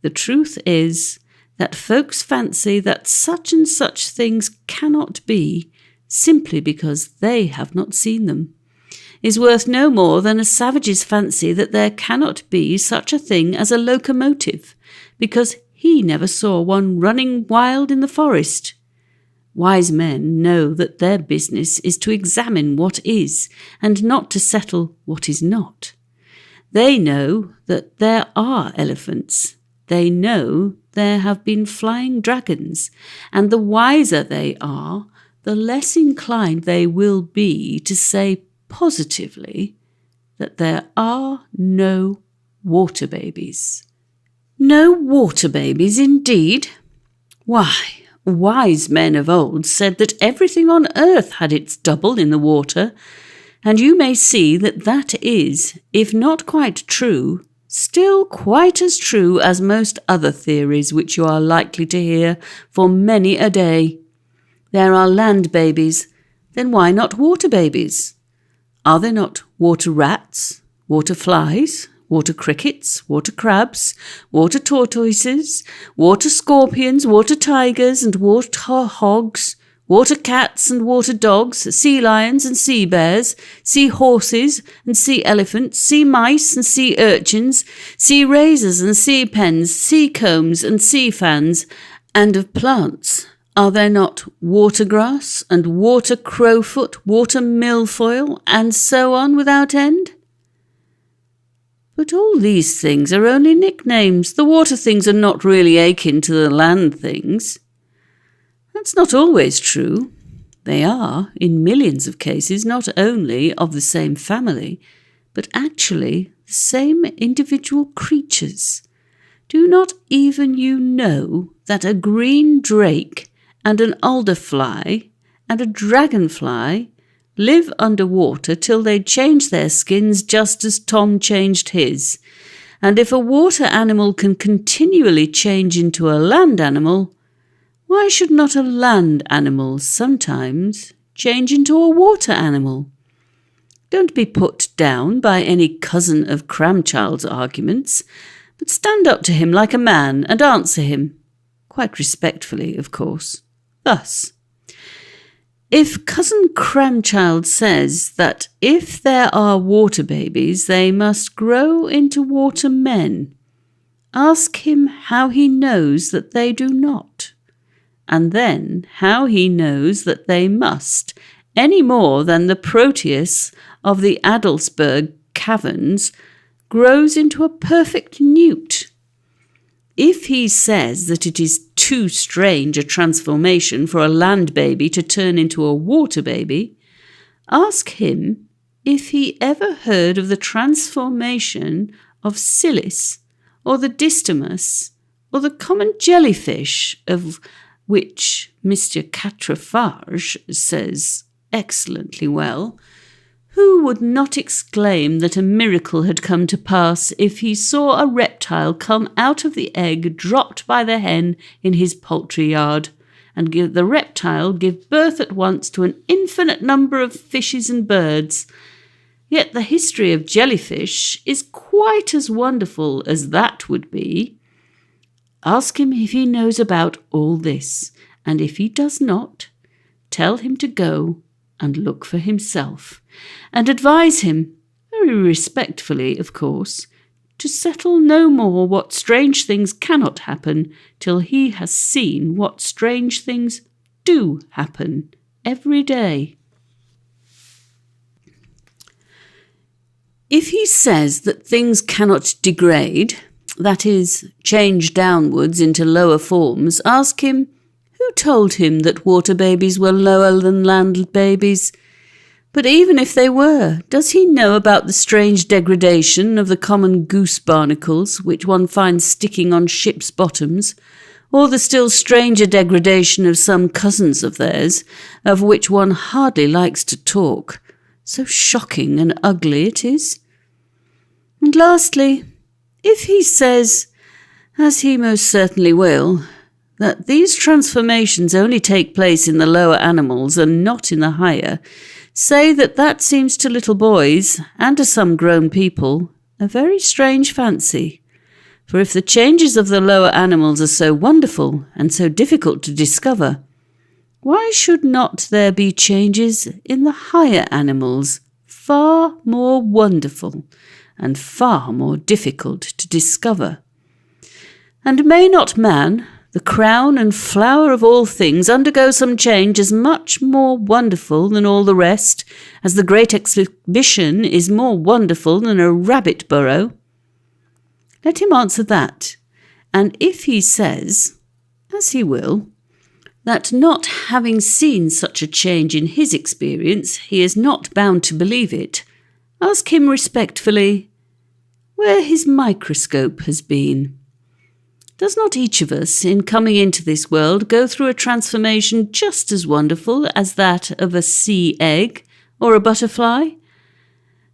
The truth is that folks fancy that such and such things cannot be, simply because they have not seen them, is worth no more than a savage's fancy that there cannot be such a thing as a locomotive, because he never saw one running wild in the forest. Wise men know that their business is to examine what is, and not to settle what is not. They know that there are elephants. They know there have been flying dragons, and the wiser they are, the less inclined they will be to say positively that there are no water babies. No water babies, indeed. Why, wise men of old said that everything on earth had its double in the water, and you may see that that is, if not quite true, still quite as true as most other theories which you are likely to hear for many a day. There are land babies, then why not water babies? Are there not water rats, water flies, water crickets, water crabs, water tortoises, water scorpions, water tigers and water hogs, water cats and water dogs, sea lions and sea bears, sea horses and sea elephants, sea mice and sea urchins, sea razors and sea pens, sea combs and sea fans, and of plants? Are there not water grass and water crowfoot, water milfoil, and so on without end? But all these things are only nicknames. The water things are not really akin to the land things. That's not always true. They are, in millions of cases, not only of the same family, but actually the same individual creatures. Do not even you know that a green drake and an alderfly and a dragonfly live under water till they change their skins just as Tom changed his? And if a water animal can continually change into a land animal, why should not a land animal sometimes change into a water animal? Don't be put down by any cousin of Cramchild's arguments, but stand up to him like a man and answer him, quite respectfully, of course, thus. If Cousin Cramchild says that if there are water babies, they must grow into water men, ask him how he knows that they do not, and then how he knows that they must, any more than the Proteus of the Adelsberg caverns grows into a perfect newt. If he says that it is too strange a transformation for a land baby to turn into a water baby, ask him if he ever heard of the transformation of Silis, or the distomus, or the common jellyfish, of which Mr. Quatrefages says excellently well. Who would not exclaim that a miracle had come to pass if he saw a reptile come out of the egg dropped by the hen in his poultry yard, and the reptile give birth at once to an infinite number of fishes and birds? Yet the history of jellyfish is quite as wonderful as that would be. Ask him if he knows about all this, and if he does not, tell him to go and look for himself, and advise him, very respectfully of course, to settle no more what strange things cannot happen till he has seen what strange things do happen every day. If he says that things cannot degrade, that is, change downwards into lower forms, ask him, who told him that water babies were lower than land babies? But even if they were, does he know about the strange degradation of the common goose barnacles which one finds sticking on ships' bottoms, or the still stranger degradation of some cousins of theirs, of which one hardly likes to talk, so shocking and ugly it is? And lastly, if he says, as he most certainly will, that these transformations only take place in the lower animals and not in the higher, say that that seems to little boys, and to some grown people, a very strange fancy. For if the changes of the lower animals are so wonderful and so difficult to discover, why should not there be changes in the higher animals, far more wonderful and far more difficult to discover? And may not man, the crown and flower of all things, undergo some change as much more wonderful than all the rest, as the great exhibition is more wonderful than a rabbit burrow? Let him answer that, and if he says, as he will, that not having seen such a change in his experience, he is not bound to believe it. Ask him respectfully where his microscope has been. Does not each of us, in coming into this world, go through a transformation just as wonderful as that of a sea egg or a butterfly?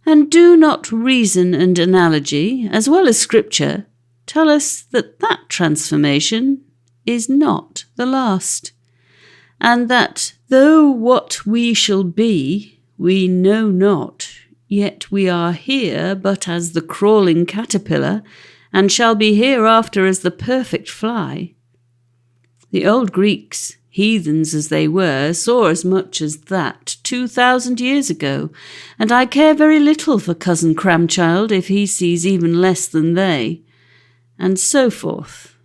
And do not reason and analogy, as well as scripture, tell us that that transformation is not the last, and that though what we shall be we know not, yet we are here but as the crawling caterpillar, and shall be hereafter as the perfect fly. The old Greeks, heathens as they were, saw as much as that 2,000 years ago, and I care very little for cousin Cramchild if he sees even less than they, and so forth,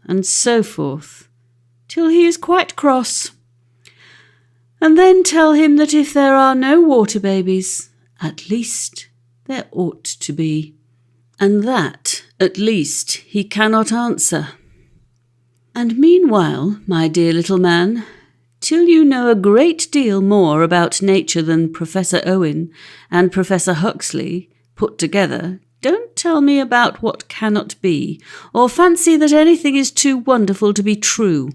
till he is quite cross. And then tell him that if there are no water babies, at least there ought to be, and that, at least, he cannot answer. And meanwhile, my dear little man, till you know a great deal more about nature than Professor Owen and Professor Huxley put together, don't tell me about what cannot be, or fancy that anything is too wonderful to be true.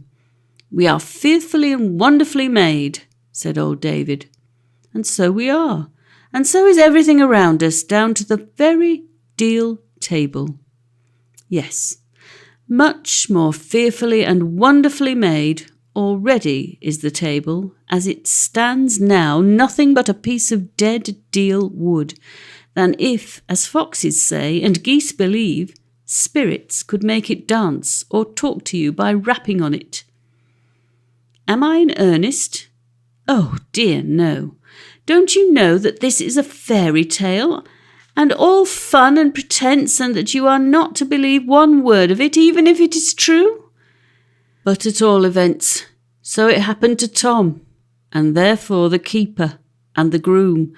We are fearfully and wonderfully made, said old David. And so we are, and so is everything around us, down to the very deal table. Yes, much more fearfully and wonderfully made already is the table, as it stands now, nothing but a piece of dead deal wood, than if, as foxes say, and geese believe, spirits could make it dance or talk to you by rapping on it. Am I in earnest? Oh dear, no. Don't you know that this is a fairy tale, and all fun and pretence, and that you are not to believe one word of it, even if it is true? But at all events, so it happened to Tom, and therefore the keeper and the groom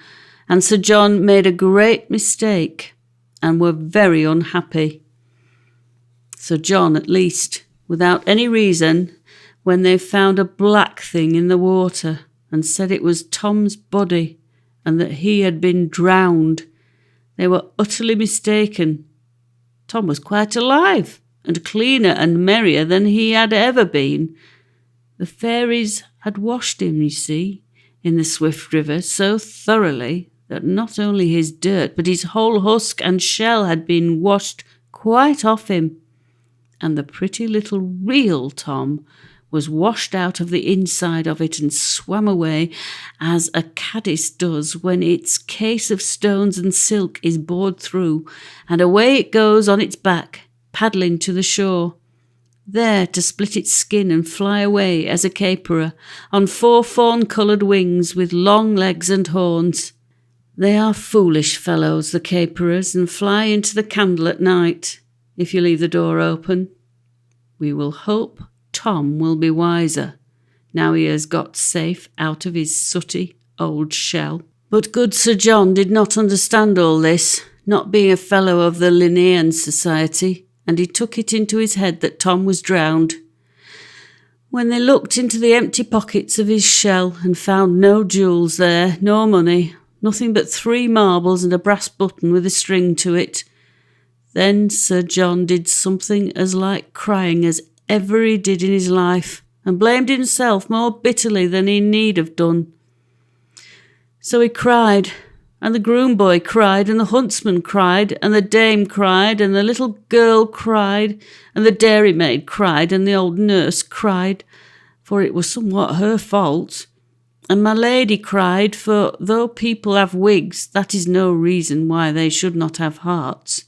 and Sir John made a great mistake and were very unhappy. Sir John, at least, without any reason, when they found a black thing in the water and said it was Tom's body and that he had been drowned. They were utterly mistaken. Tom was quite alive and cleaner and merrier than he had ever been. The fairies had washed him, you see, in the swift river so thoroughly that not only his dirt but his whole husk and shell had been washed quite off him, and the pretty little real Tom was washed out of the inside of it and swam away as a caddis does when its case of stones and silk is bored through, and away it goes on its back, paddling to the shore, there to split its skin and fly away as a caperer on 4 fawn-coloured wings with long legs and horns. They are foolish fellows, the caperers, and fly into the candle at night, if you leave the door open. We will hope Tom will be wiser, now he has got safe out of his sooty old shell. But good Sir John did not understand all this, not being a fellow of the Linnean Society, and he took it into his head that Tom was drowned. When they looked into the empty pockets of his shell and found no jewels there, nor money, nothing but 3 marbles and a brass button with a string to it, then Sir John did something as like crying as ever he did in his life, and blamed himself more bitterly than he need have done. So he cried, and the groom boy cried, and the huntsman cried, and the dame cried, and the little girl cried, and the dairymaid cried, and the old nurse cried, for it was somewhat her fault, and my lady cried, for though people have wigs, that is no reason why they should not have hearts.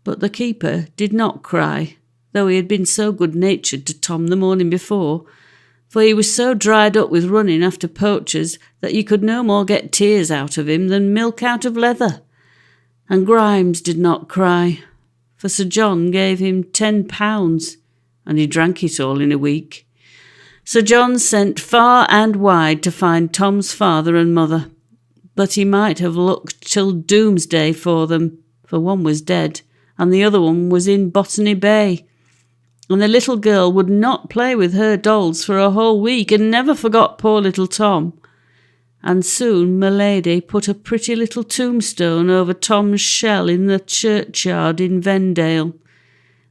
But the keeper did not cry, though he had been so good-natured to Tom the morning before, for he was so dried up with running after poachers that you could no more get tears out of him than milk out of leather. And Grimes did not cry, for Sir John gave him £10, and he drank it all in a week. Sir John sent far and wide to find Tom's father and mother, but he might have looked till doomsday for them, for one was dead, and the other one was in Botany Bay. and the little girl would not play with her dolls for a whole week and never forgot poor little Tom. And soon Milady put a pretty little tombstone over Tom's shell in the churchyard in Vendale,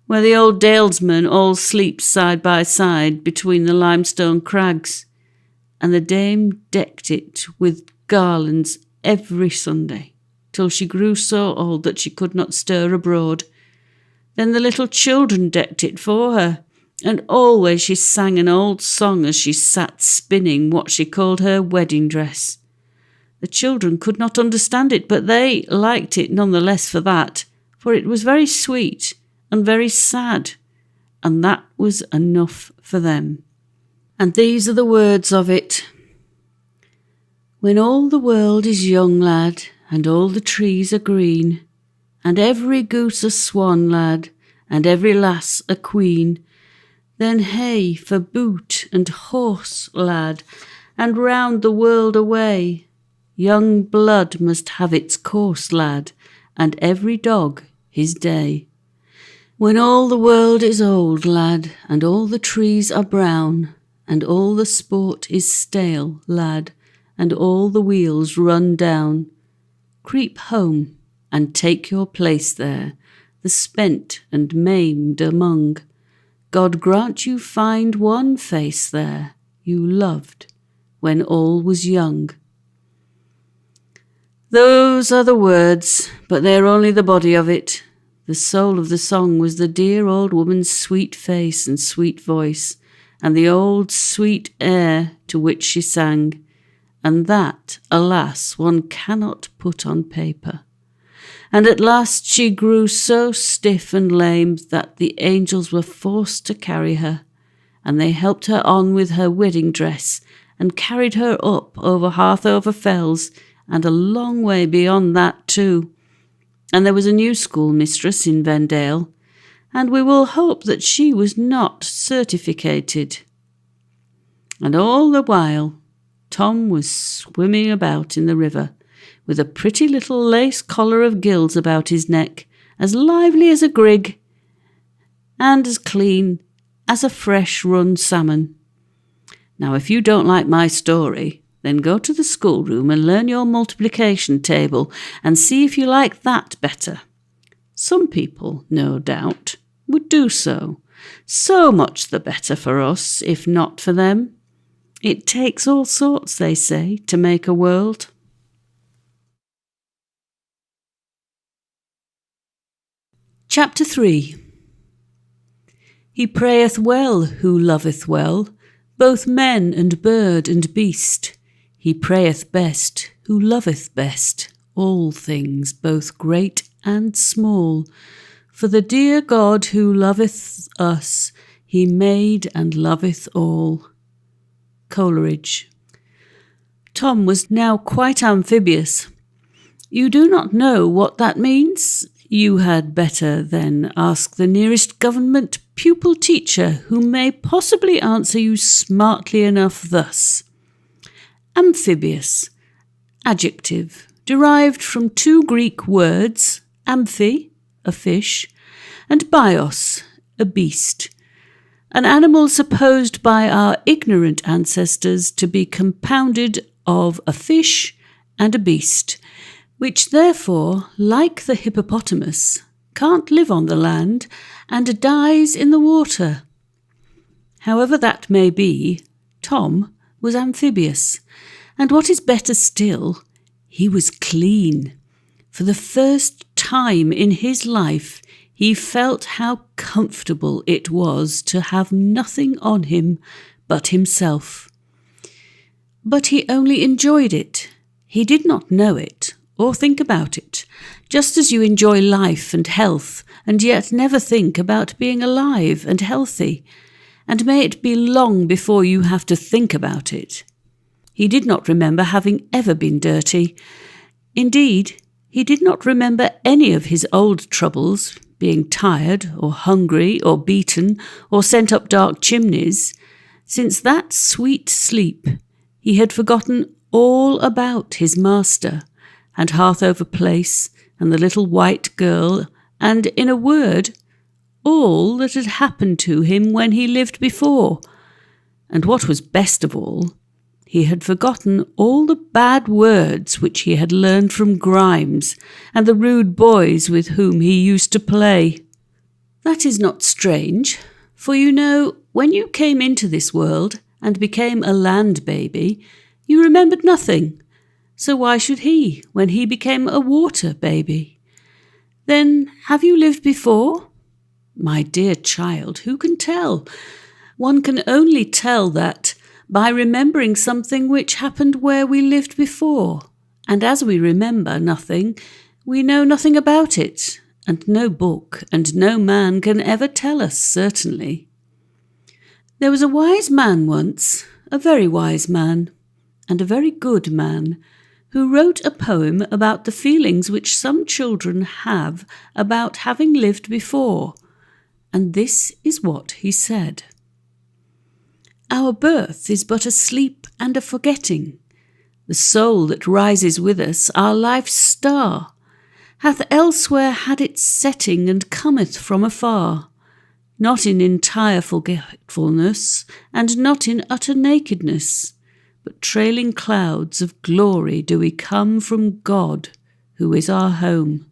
where the old dalesmen all sleep side by side between the limestone crags, and the dame decked it with garlands every Sunday, till she grew so old that she could not stir abroad. Then the little children decked it for her, and always she sang an old song as she sat spinning what she called her wedding dress. The children could not understand it, but they liked it none the less for that, for it was very sweet and very sad, and that was enough for them. And these are the words of it. When all the world is young, lad, and all the trees are green, and every goose a swan, lad, and every lass a queen, then hey for boot and horse, lad, and round the world away. Young blood must have its course, lad, and every dog his day. When all the world is old, lad, and all the trees are brown, and all the sport is stale, lad, and all the wheels run down, creep home and take your place there, the spent and maimed among. God grant you find one face there you loved when all was young. Those are the words, but they are only the body of it. The soul of the song was the dear old woman's sweet face and sweet voice, and the old sweet air to which she sang, and that, alas, one cannot put on paper. And at last she grew so stiff and lame that the angels were forced to carry her, and they helped her on with her wedding dress, and carried her up over Harthover Fells, and a long way beyond that too. And there was a new schoolmistress in Vendale, and we will hope that she was not certificated. And all the while Tom was swimming about in the river, with a pretty little lace collar of gills about his neck, as lively as a grig, and as clean as a fresh-run salmon. Now, if you don't like my story, then go to the schoolroom and learn your multiplication table and see if you like that better. Some people, no doubt, would do so. So much the better for us, if not for them. It takes all sorts, they say, to make a world. Chapter 3. He prayeth well who loveth well, both men and bird and beast. He prayeth best who loveth best all things, both great and small. For the dear God who loveth us, he made and loveth all. Coleridge. Tom was now quite amphibious. You do not know what that means? You had better then ask the nearest government pupil teacher, who may possibly answer you smartly enough thus. Amphibious, adjective, derived from two Greek words, amphi, a fish, and bios, a beast, an animal supposed by our ignorant ancestors to be compounded of a fish and a beast, which therefore, like the hippopotamus, can't live on the land and dies in the water. However that may be, Tom was amphibious, and what is better still, he was clean. For the first time in his life, he felt how comfortable it was to have nothing on him but himself. But he only enjoyed it. He did not know it or think about it, just as you enjoy life and health, and yet never think about being alive and healthy, and may it be long before you have to think about it. He did not remember having ever been dirty. Indeed, he did not remember any of his old troubles, being tired or hungry or beaten or sent up dark chimneys. Since that sweet sleep, he had forgotten all about his master, and Harthover Place, and the little white girl, and, in a word, all that had happened to him when he lived before. And what was best of all, he had forgotten all the bad words which he had learned from Grimes and the rude boys with whom he used to play. That is not strange, for you know, when you came into this world and became a land baby, you remembered nothing. So why should he, when he became a water baby? Then have you lived before? My dear child, who can tell? One can only tell that by remembering something which happened where we lived before, and as we remember nothing, we know nothing about it, and no book and no man can ever tell us certainly. There was a wise man once, a very wise man, and a very good man, who wrote a poem about the feelings which some children have about having lived before, and this is what he said. Our birth is but a sleep and a forgetting. The soul that rises with us, our life's star, hath elsewhere had its setting and cometh from afar, not in entire forgetfulness, and not in utter nakedness, but trailing clouds of glory do we come from God, who is our home.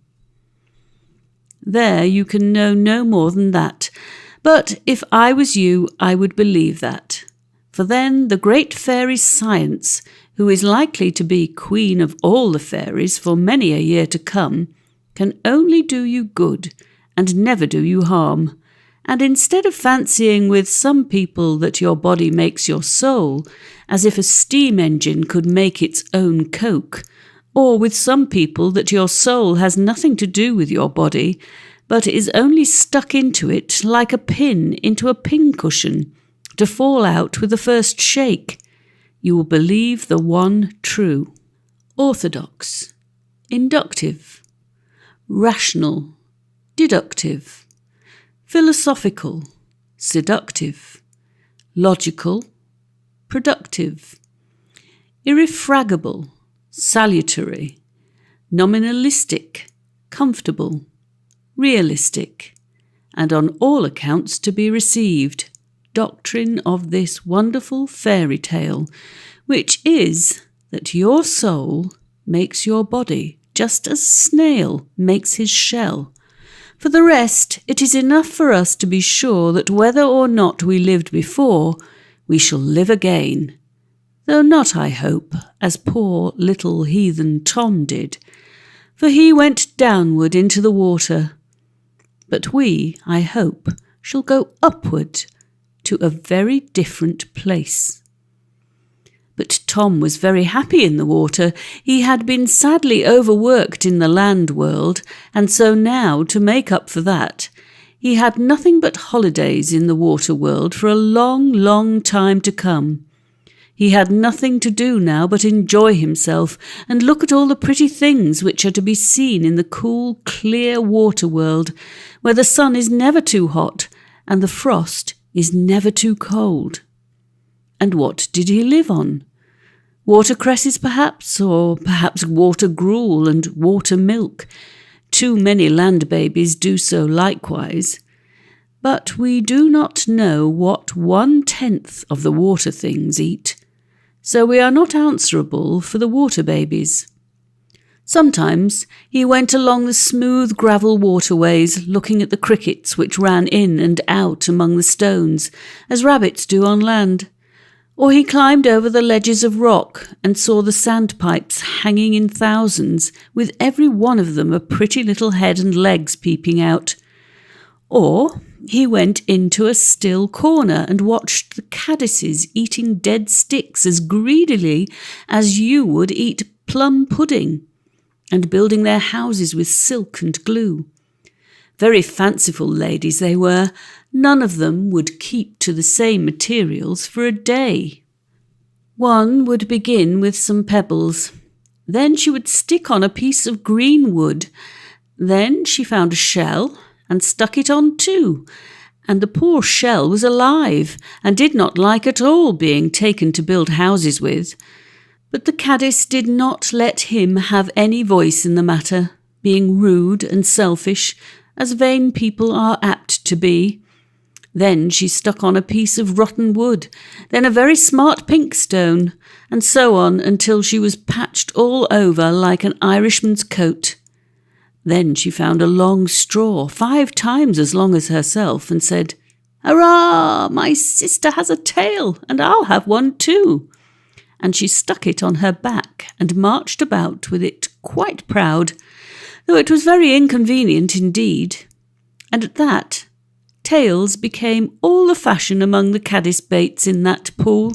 There you can know no more than that, but if I was you, I would believe that. For then the great fairy Science, who is likely to be queen of all the fairies for many a year to come, can only do you good and never do you harm. And instead of fancying with some people that your body makes your soul, as if a steam engine could make its own coke, or with some people that your soul has nothing to do with your body, but is only stuck into it like a pin into a pincushion, to fall out with the first shake, you will believe the one true. Orthodox, inductive, rational, deductive, philosophical, seductive, logical, productive, irrefragable, salutary, nominalistic, comfortable, realistic, and on all accounts to be received, doctrine of this wonderful fairy tale, which is that your soul makes your body just as snail makes his shell. For the rest, it is enough for us to be sure that whether or not we lived before, we shall live again, though not, I hope, as poor little heathen Tom did, for he went downward into the water. But we, I hope, shall go upward to a very different place. But Tom was very happy in the water. He had been sadly overworked in the land world, and so now, to make up for that, he had nothing but holidays in the water world for a long, long time to come. He had nothing to do now but enjoy himself and look at all the pretty things which are to be seen in the cool, clear water world, where the sun is never too hot and the frost is never too cold. And what did he live on? Watercresses, perhaps, or perhaps water gruel and water milk. Too many land babies do so likewise. But we do not know what 1/10 of the water things eat, so we are not answerable for the water babies. Sometimes he went along the smooth gravel waterways looking at the crickets which ran in and out among the stones, as rabbits do on land. Or he climbed over the ledges of rock and saw the sandpipes hanging in thousands, with every one of them a pretty little head and legs peeping out. Or he went into a still corner and watched the caddises eating dead sticks as greedily as you would eat plum pudding, and building their houses with silk and glue. Very fanciful ladies they were. None of them would keep to the same materials for a day. One would begin with some pebbles. Then she would stick on a piece of green wood. Then she found a shell and stuck it on too. And the poor shell was alive and did not like at all being taken to build houses with. But the caddis did not let him have any voice in the matter, being rude and selfish, as vain people are apt to be. Then she stuck on a piece of rotten wood, then a very smart pink stone, and so on until she was patched all over like an Irishman's coat. Then she found a long straw, 5 times as long as herself, and said, "Hurrah! My sister has a tail, and I'll have one too." And she stuck it on her back and marched about with it quite proud, though it was very inconvenient indeed. And at that, tails became all the fashion among the caddis baits in that pool,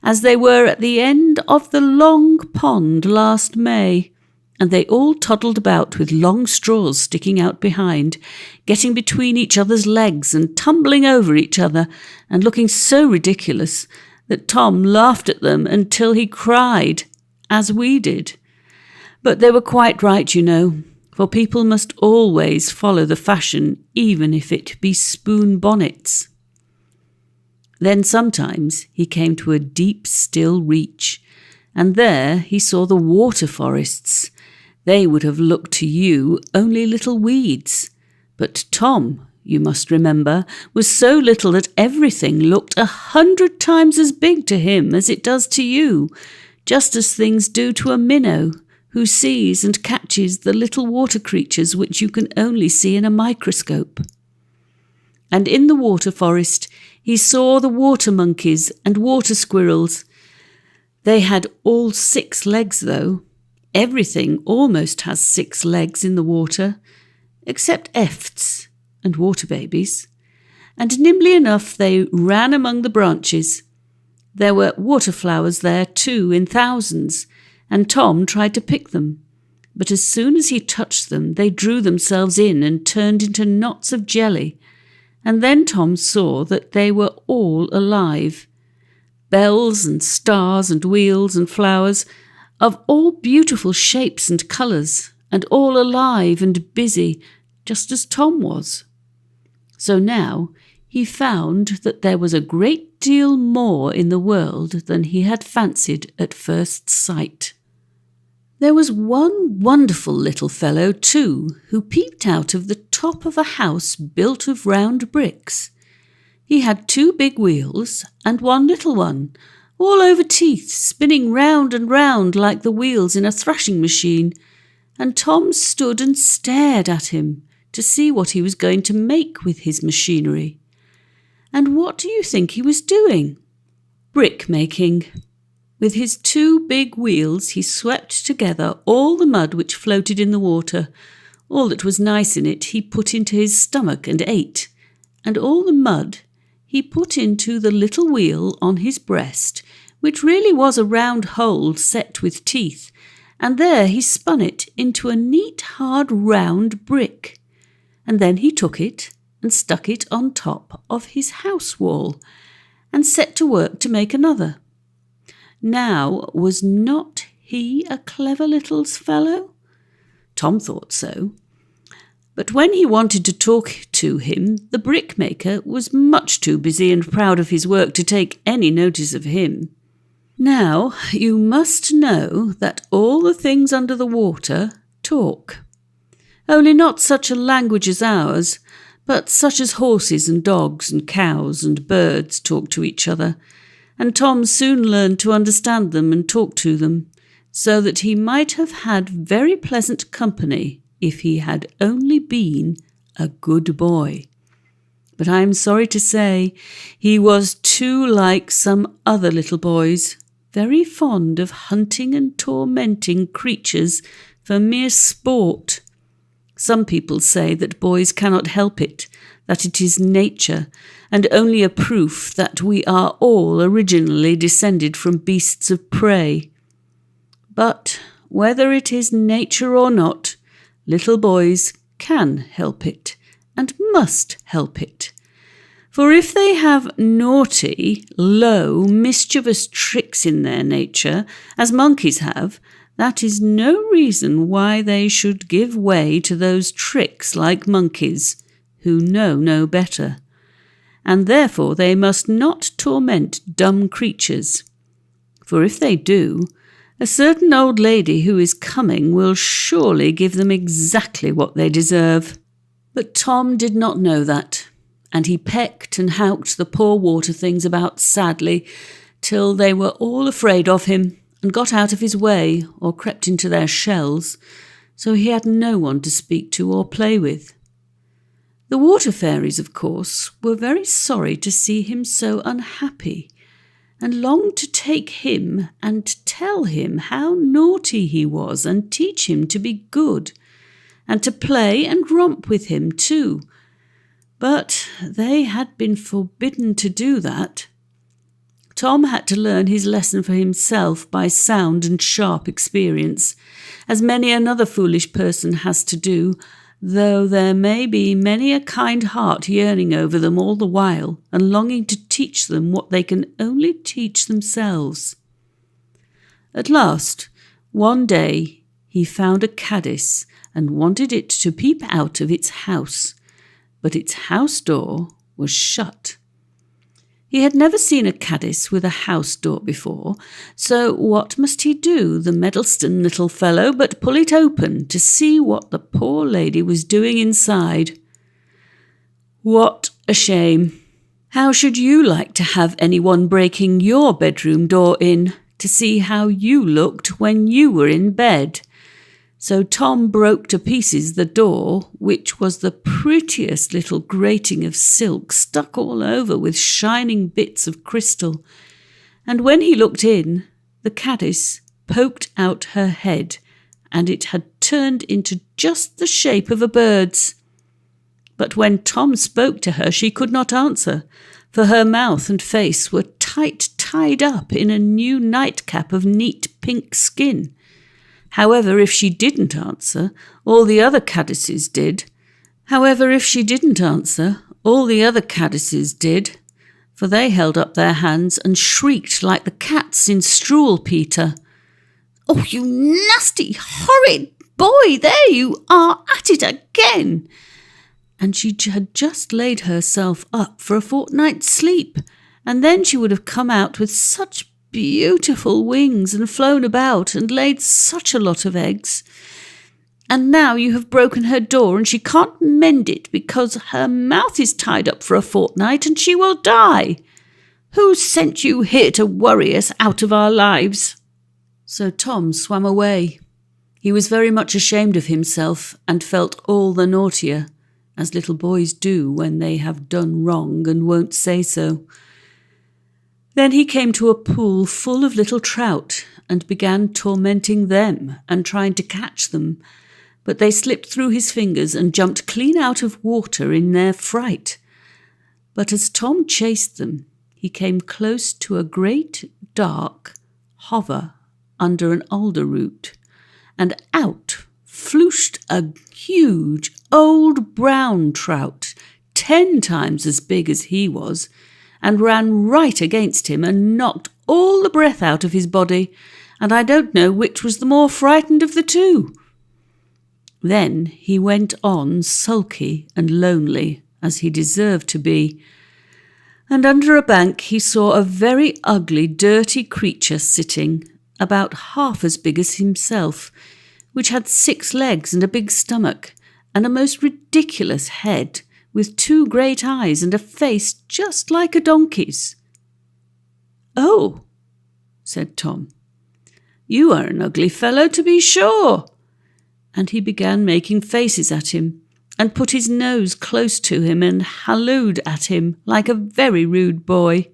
as they were at the end of the long pond last May, and they all toddled about with long straws sticking out behind, getting between each other's legs and tumbling over each other, and looking so ridiculous that Tom laughed at them until he cried, as we did. But they were quite right, you know, for people must always follow the fashion, even if it be spoon bonnets. Then sometimes he came to a deep, still reach, and there he saw the water forests. They would have looked to you only little weeds, but Tom, you must remember, was so little that everything looked 100 times as big to him as it does to you, just as things do to a minnow, who sees and catches the little water creatures which you can only see in a microscope. And in the water forest he saw the water monkeys and water squirrels. They had all 6 legs, though. Everything almost has 6 legs in the water, except efts and water babies. And nimbly enough they ran among the branches. There were water flowers there too, in thousands, and Tom tried to pick them. But as soon as he touched them, they drew themselves in and turned into knots of jelly. And then Tom saw that they were all alive. Bells and stars and wheels and flowers, of all beautiful shapes and colours, and all alive and busy, just as Tom was. So now he found that there was a great deal more in the world than he had fancied at first sight. There was one wonderful little fellow, too, who peeped out of the top of a house built of round bricks. He had 2 big wheels and 1 little one, all over teeth, spinning round and round like the wheels in a thrashing machine, and Tom stood and stared at him to see what he was going to make with his machinery. And what do you think he was doing? Brick making. With his 2 big wheels he swept together all the mud which floated in the water. All that was nice in it he put into his stomach and ate, and all the mud he put into the little wheel on his breast, which really was a round hole set with teeth, and there he spun it into a neat hard round brick. And then he took it and stuck it on top of his house wall, and set to work to make another. Now, was not he a clever little fellow? Tom thought so. But when he wanted to talk to him, the brickmaker was much too busy and proud of his work to take any notice of him. Now, you must know that all the things under the water talk. Only not such a language as ours, but such as horses and dogs and cows and birds talk to each other, and Tom soon learned to understand them and talk to them, so that he might have had very pleasant company if he had only been a good boy. But I am sorry to say he was too like some other little boys, very fond of hunting and tormenting creatures for mere sport. Some people say that boys cannot help it, that it is nature, and only a proof that we are all originally descended from beasts of prey. But whether it is nature or not, little boys can help it, and must help it. For if they have naughty, low, mischievous tricks in their nature, as monkeys have, that is no reason why they should give way to those tricks like monkeys, who know no better. And therefore they must not torment dumb creatures. For if they do, a certain old lady who is coming will surely give them exactly what they deserve. But Tom did not know that, and he pecked and howked the poor water things about sadly till they were all afraid of him and got out of his way or crept into their shells, so he had no one to speak to or play with. The water fairies, of course, were very sorry to see him so unhappy, and longed to take him and tell him how naughty he was and teach him to be good, and to play and romp with him too. But they had been forbidden to do that. Tom had to learn his lesson for himself by sound and sharp experience, as many another foolish person has to do, though there may be many a kind heart yearning over them all the while and longing to teach them what they can only teach themselves. At last, one day, he found a caddis and wanted it to peep out of its house, but its house door was shut. He had never seen a caddis with a house door before, so what must he do, the meddlesome little fellow, but pull it open to see what the poor lady was doing inside. What a shame! How should you like to have anyone breaking your bedroom door in to see how you looked when you were in bed? So Tom broke to pieces the door, which was the prettiest little grating of silk stuck all over with shining bits of crystal, and when he looked in, the caddis poked out her head, and it had turned into just the shape of a bird's. But when Tom spoke to her, she could not answer, for her mouth and face were tied up in a new nightcap of neat pink skin. However, if she didn't answer, all the other caddises did. For they held up their hands and shrieked like the cats in Struwwelpeter. Peter. "Oh, you nasty, horrid boy, there you are at it again!" And she had just laid herself up for a fortnight's sleep, and then she would have come out with such beautiful wings and flown about and laid such a lot of eggs. And now you have broken her door and she can't mend it because her mouth is tied up for a fortnight and she will die. Who sent you here to worry us out of our lives? So Tom swam away. He was very much ashamed of himself and felt all the naughtier, as little boys do when they have done wrong and won't say so. Then he came to a pool full of little trout and began tormenting them and trying to catch them, but they slipped through his fingers and jumped clean out of water in their fright. But as Tom chased them, he came close to a great dark hover under an alder root, and out flooshed a huge old brown trout, 10 times as big as he was, and ran right against him and knocked all the breath out of his body, and I don't know which was the more frightened of the two. Then he went on sulky and lonely, as he deserved to be, and under a bank he saw a very ugly, dirty creature sitting, about half as big as himself, which had 6 legs and a big stomach, and a most ridiculous head, with 2 great eyes and a face just like a donkey's. "Oh," said Tom, "you are an ugly fellow, to be sure." And he began making faces at him, and put his nose close to him and hallooed at him like a very rude boy.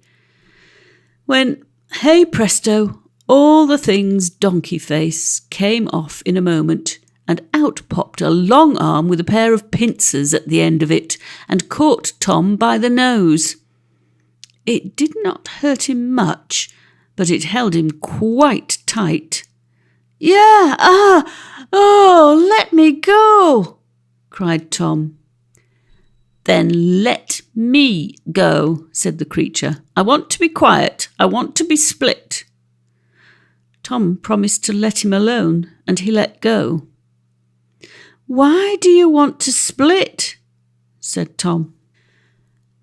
When, hey presto, all the thing's donkey face came off in a moment, and out popped a long arm with a pair of pincers at the end of it, and caught Tom by the nose. It did not hurt him much, but it held him quite tight. "Yeah, oh, let me go," cried Tom. "Then let me go," said the creature. "I want to be quiet. I want to be split." Tom promised to let him alone, and he let go. "Why do you want to split?" said Tom.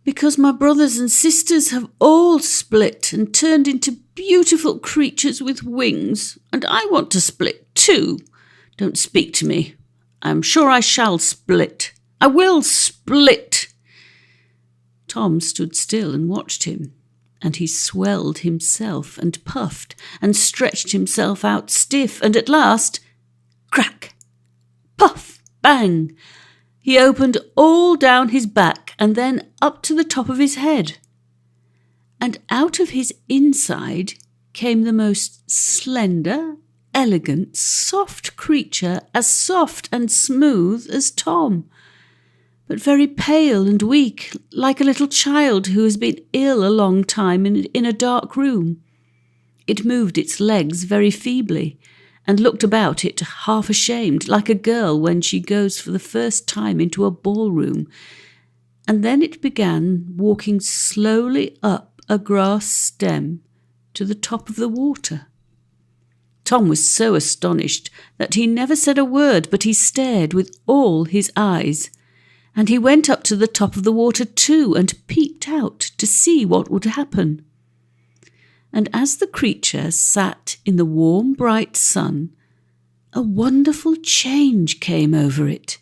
"Because my brothers and sisters have all split and turned into beautiful creatures with wings, and I want to split too. Don't speak to me. I am sure I shall split," I will split." Tom stood still and watched him, and he swelled himself and puffed and stretched himself out stiff, and at last, crack, puff, bang, he opened all down his back and then up to the top of his head. And out of his inside came the most slender, elegant, soft creature, as soft and smooth as Tom, but very pale and weak, like a little child who has been ill a long time in a dark room. It moved its legs very feebly, and looked about it half ashamed, like a girl when she goes for the first time into a ballroom, and then it began walking slowly up a grass stem to the top of the water. Tom was so astonished that he never said a word, but he stared with all his eyes, and he went up to the top of the water too and peeped out to see what would happen. And as the creature sat in the warm, bright sun, a wonderful change came over it.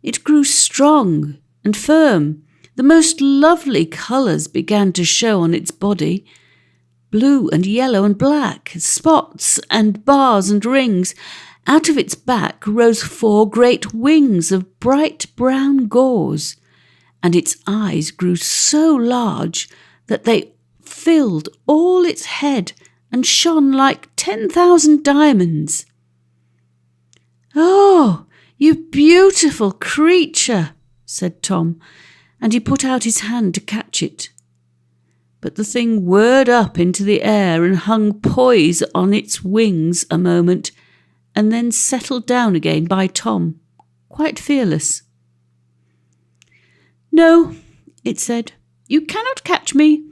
It grew strong and firm. The most lovely colours began to show on its body, blue and yellow and black, spots and bars and rings. Out of its back rose 4 great wings of bright brown gauze, and its eyes grew so large that they filled all its head and shone like 10,000 diamonds. "Oh, you beautiful creature," said Tom, and he put out his hand to catch it. But the thing whirred up into the air and hung poise on its wings a moment, and then settled down again by Tom, quite fearless. "No," it said, "you cannot catch me.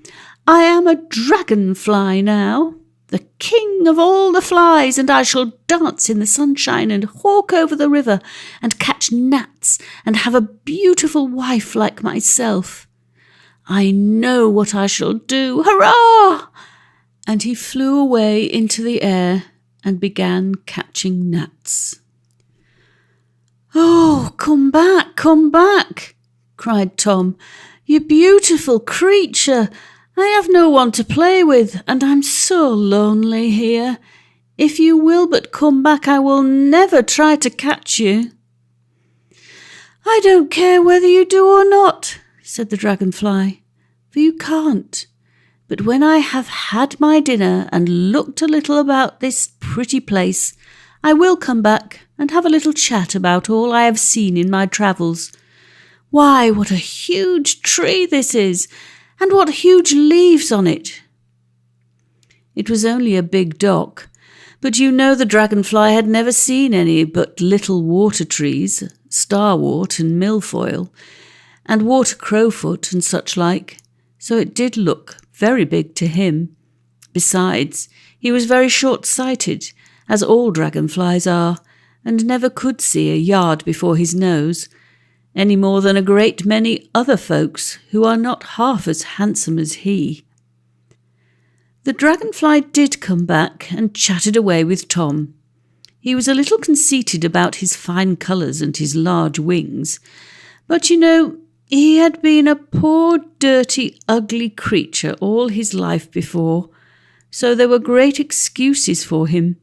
I am a dragonfly now, the king of all the flies, and I shall dance in the sunshine and hawk over the river and catch gnats and have a beautiful wife like myself. I know what I shall do. Hurrah!" And he flew away into the air and began catching gnats. "Oh, come back," cried Tom. "You beautiful creature. I have no one to play with, and I'm so lonely here. If you will but come back, I will never try to catch you." "I don't care whether you do or not," said the dragonfly, "for you can't. But when I have had my dinner and looked a little about this pretty place, I will come back and have a little chat about all I have seen in my travels. Why, what a huge tree this is, and what huge leaves on it!" It was only a big dock, but you know the dragonfly had never seen any but little water trees, starwort and milfoil, and water crowfoot and such like, so it did look very big to him. Besides, he was very short-sighted, as all dragonflies are, and never could see a yard before his nose, any more than a great many other folks who are not half as handsome as he. The dragonfly did come back and chatted away with Tom. He was a little conceited about his fine colours and his large wings, but you know, he had been a poor, dirty, ugly creature all his life before, so there were great excuses for him.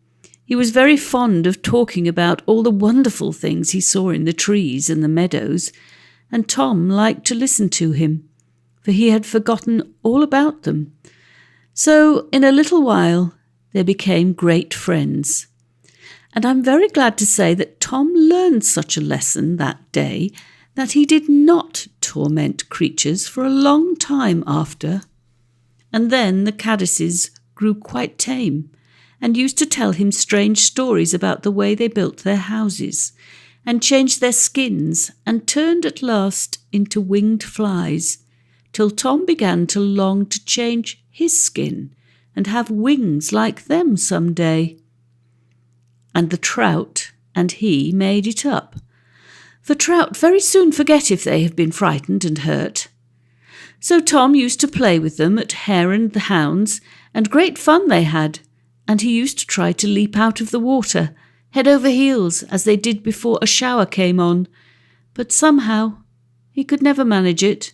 He was very fond of talking about all the wonderful things he saw in the trees and the meadows, and Tom liked to listen to him, for he had forgotten all about them. So in a little while they became great friends. And I'm very glad to say that Tom learned such a lesson that day that he did not torment creatures for a long time after. And then the caddises grew quite tame, and used to tell him strange stories about the way they built their houses, and changed their skins, and turned at last into winged flies, till Tom began to long to change his skin and have wings like them some day. And the trout and he made it up, for trout very soon forget if they have been frightened and hurt. So Tom used to play with them at Hare and the Hounds, and great fun they had, and he used to try to leap out of the water, head over heels, as they did before a shower came on, but somehow he could never manage it.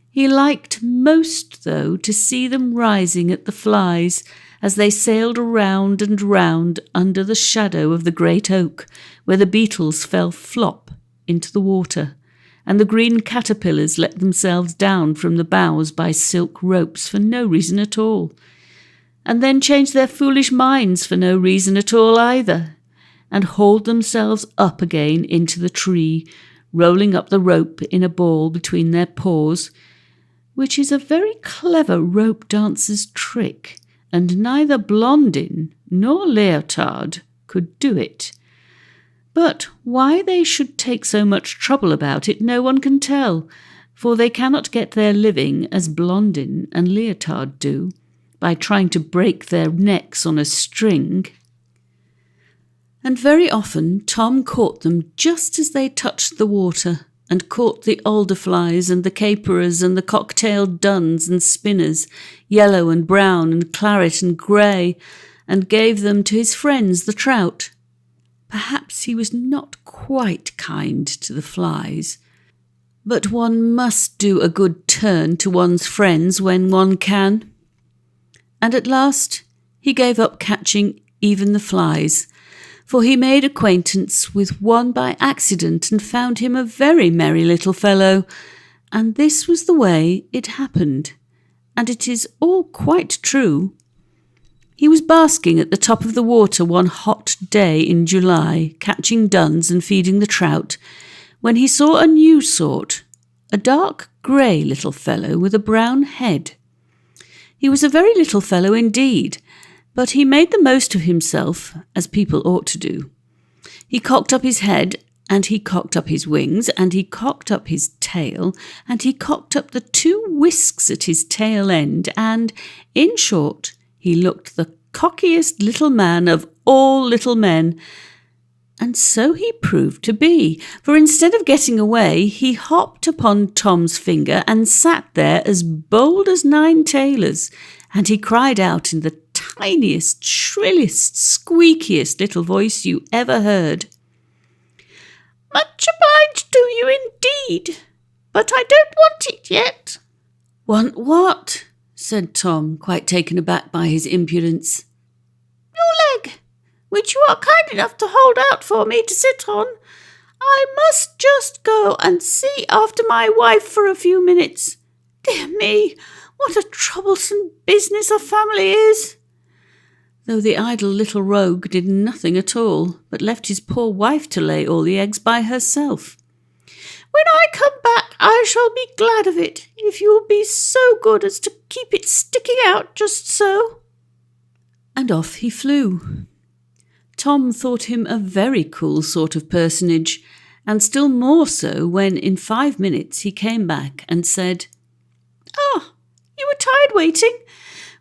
He liked most, though, to see them rising at the flies as they sailed round and round under the shadow of the great oak, where the beetles fell flop into the water, and the green caterpillars let themselves down from the boughs by silk ropes for no reason at all, and then changed their foolish minds for no reason at all either, and hauled themselves up again into the tree, rolling up the rope in a ball between their paws, which is a very clever rope dancer's trick, and neither Blondin nor Leotard could do it. But why they should take so much trouble about it no one can tell, for they cannot get their living as Blondin and Leotard do, by trying to break their necks on a string. And very often Tom caught them just as they touched the water, and caught the alder flies and the caperers and the cocktailed duns and spinners, yellow and brown and claret and grey, and gave them to his friends the trout. Perhaps he was not quite kind to the flies, but one must do a good turn to one's friends when one can. And at last he gave up catching even the flies, for he made acquaintance with one by accident and found him a very merry little fellow, and this was the way it happened, and it is all quite true. He was basking at the top of the water one hot day in July, catching duns and feeding the trout, when he saw a new sort, a dark grey little fellow with a brown head. He was a very little fellow indeed, but he made the most of himself, as people ought to do. He cocked up his head, and he cocked up his wings, and he cocked up his tail, and he cocked up the two whisks at his tail end, and, in short, he looked the cockiest little man of all little men. And so he proved to be, for instead of getting away, he hopped upon Tom's finger and sat there as bold as 9 tailors, and he cried out in the tiniest, shrillest, squeakiest little voice you ever heard. "Much obliged to you indeed, but I don't want it yet." "Want what?" said Tom, quite taken aback by his impudence. "Your leg, which you are kind enough to hold out for me to sit on. I must just go and see after my wife for a few minutes. Dear me, what a troublesome business a family is." Though the idle little rogue did nothing at all, but left his poor wife to lay all the eggs by herself. "When I come back, I shall be glad of it, if you will be so good as to keep it sticking out just so." And off he flew. Tom thought him a very cool sort of personage, and still more so when in 5 minutes he came back and said, "Ah, you were tired waiting?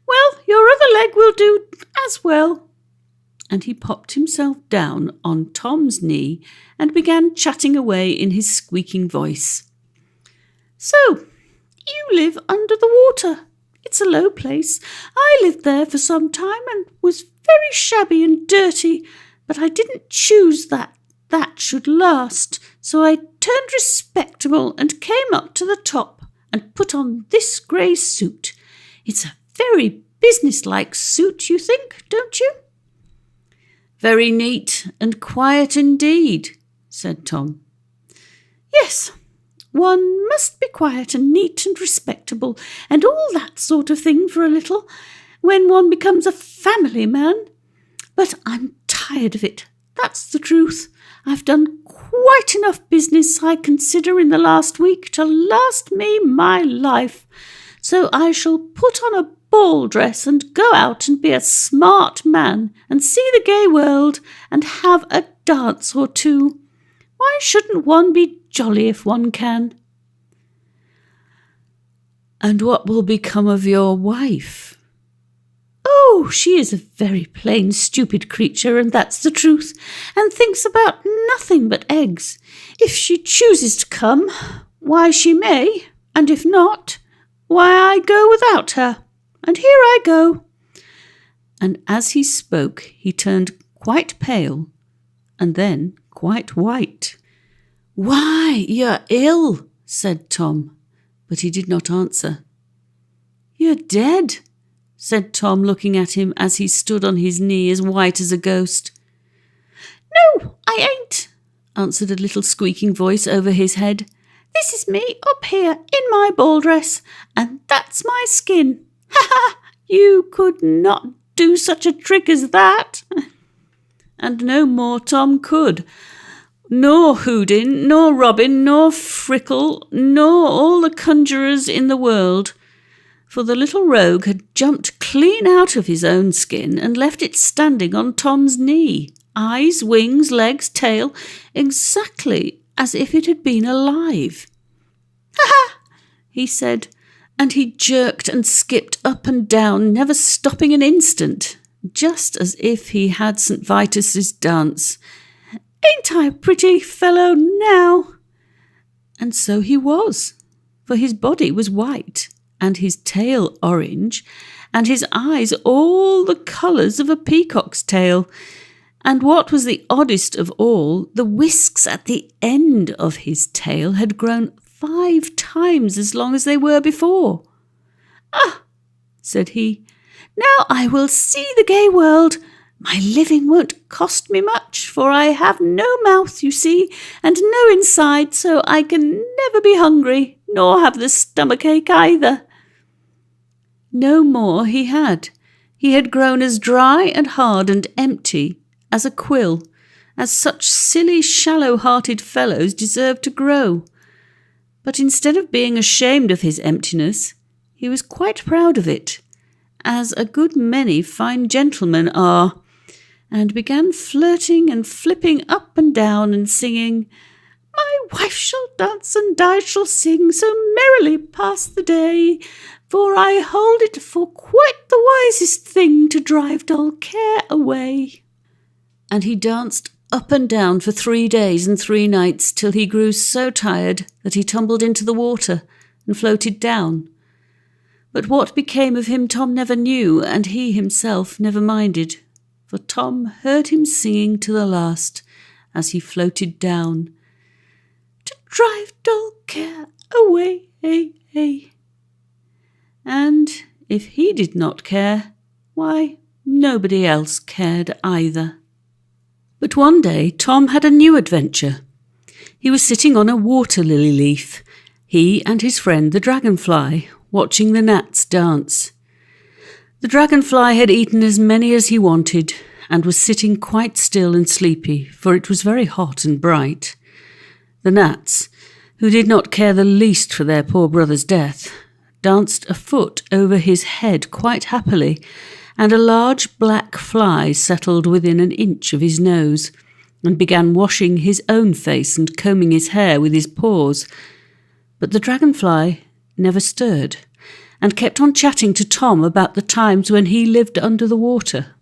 Well, your other leg will do as well." And he popped himself down on Tom's knee and began chatting away in his squeaking voice. "So, you live under the water. It's a low place. I lived there for some time and was very shabby and dirty, but I didn't choose that should last, so I turned respectable and came up to the top and put on this grey suit. It's a very business-like suit, you think, don't you?" "Very neat and quiet indeed," said Tom. "Yes, one must be quiet and neat and respectable and all that sort of thing for a little, when one becomes a family man. But I'm tired of it, that's the truth. I've done quite enough business, I consider, in the last week to last me my life, so I shall put on a ball dress and go out and be a smart man and see the gay world and have a dance or two. Why shouldn't one be jolly if one can?" "And what will become of your wife?" "Oh, she is a very plain, stupid creature, and that's the truth, and thinks about nothing but eggs. If she chooses to come, why she may, and if not, why I go without her. And here I go." And as he spoke, he turned quite pale, and then quite white. "Why, you're ill," said Tom, but he did not answer. "You're dead," said Tom, looking at him as he stood on his knee as white as a ghost. "No, I ain't," answered a little squeaking voice over his head. "This is me up here in my ball dress, and that's my skin. Ha ha! You could not do such a trick as that." And no more Tom could, nor Houdin, nor Robin, nor Frickle, nor all the conjurers in the world, for the little rogue had jumped clean out of his own skin and left it standing on Tom's knee, eyes, wings, legs, tail, exactly as if it had been alive. "Ha ha!" he said, and he jerked and skipped up and down, never stopping an instant, just as if he had St. Vitus's dance. "Ain't I a pretty fellow now?" And so he was, for his body was white, and his tail orange, and his eyes all the colours of a peacock's tail. And what was the oddest of all, the whisks at the end of his tail had grown 5 times as long as they were before. "Ah," said he, "now I will see the gay world. My living won't cost me much, for I have no mouth, you see, and no inside, so I can never be hungry, nor have the stomachache either." No more he had. He had grown as dry and hard and empty as a quill, as such silly, shallow-hearted fellows deserve to grow. But instead of being ashamed of his emptiness, he was quite proud of it, as a good many fine gentlemen are, and began flirting and flipping up and down and singing, "My wife shall dance and I shall sing, so merrily pass the day, for I hold it for quite the wisest thing to drive dull care away." And he danced up and down for 3 days and 3 nights till he grew so tired that he tumbled into the water and floated down. But what became of him Tom never knew, and he himself never minded, for Tom heard him singing to the last as he floated down, "To drive dull care away, And if he did not care, why, nobody else cared either. But one day Tom had a new adventure. He was sitting on a water lily leaf, he and his friend the dragonfly, watching the gnats dance. The dragonfly had eaten as many as he wanted, and was sitting quite still and sleepy, for it was very hot and bright. The gnats, who did not care the least for their poor brother's death, danced a foot over his head quite happily, and a large black fly settled within an inch of his nose, and began washing his own face and combing his hair with his paws. But the dragonfly never stirred, and kept on chatting to Tom about the times when he lived under the water.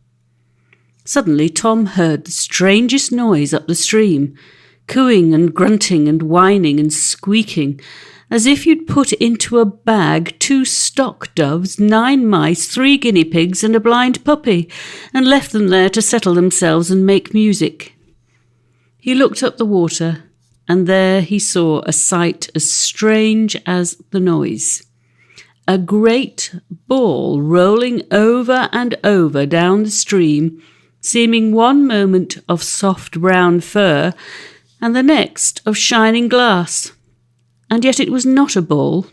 Suddenly Tom heard the strangest noise up the stream, cooing and grunting and whining and squeaking, as if you'd put into a bag 2 stock doves, 9 mice, 3 guinea pigs, and a blind puppy, and left them there to settle themselves and make music. He looked up the water, and there he saw a sight as strange as the noise. A great ball rolling over and over down the stream, seeming one moment of soft brown fur, and the next of shining glass. And yet it was not a ball,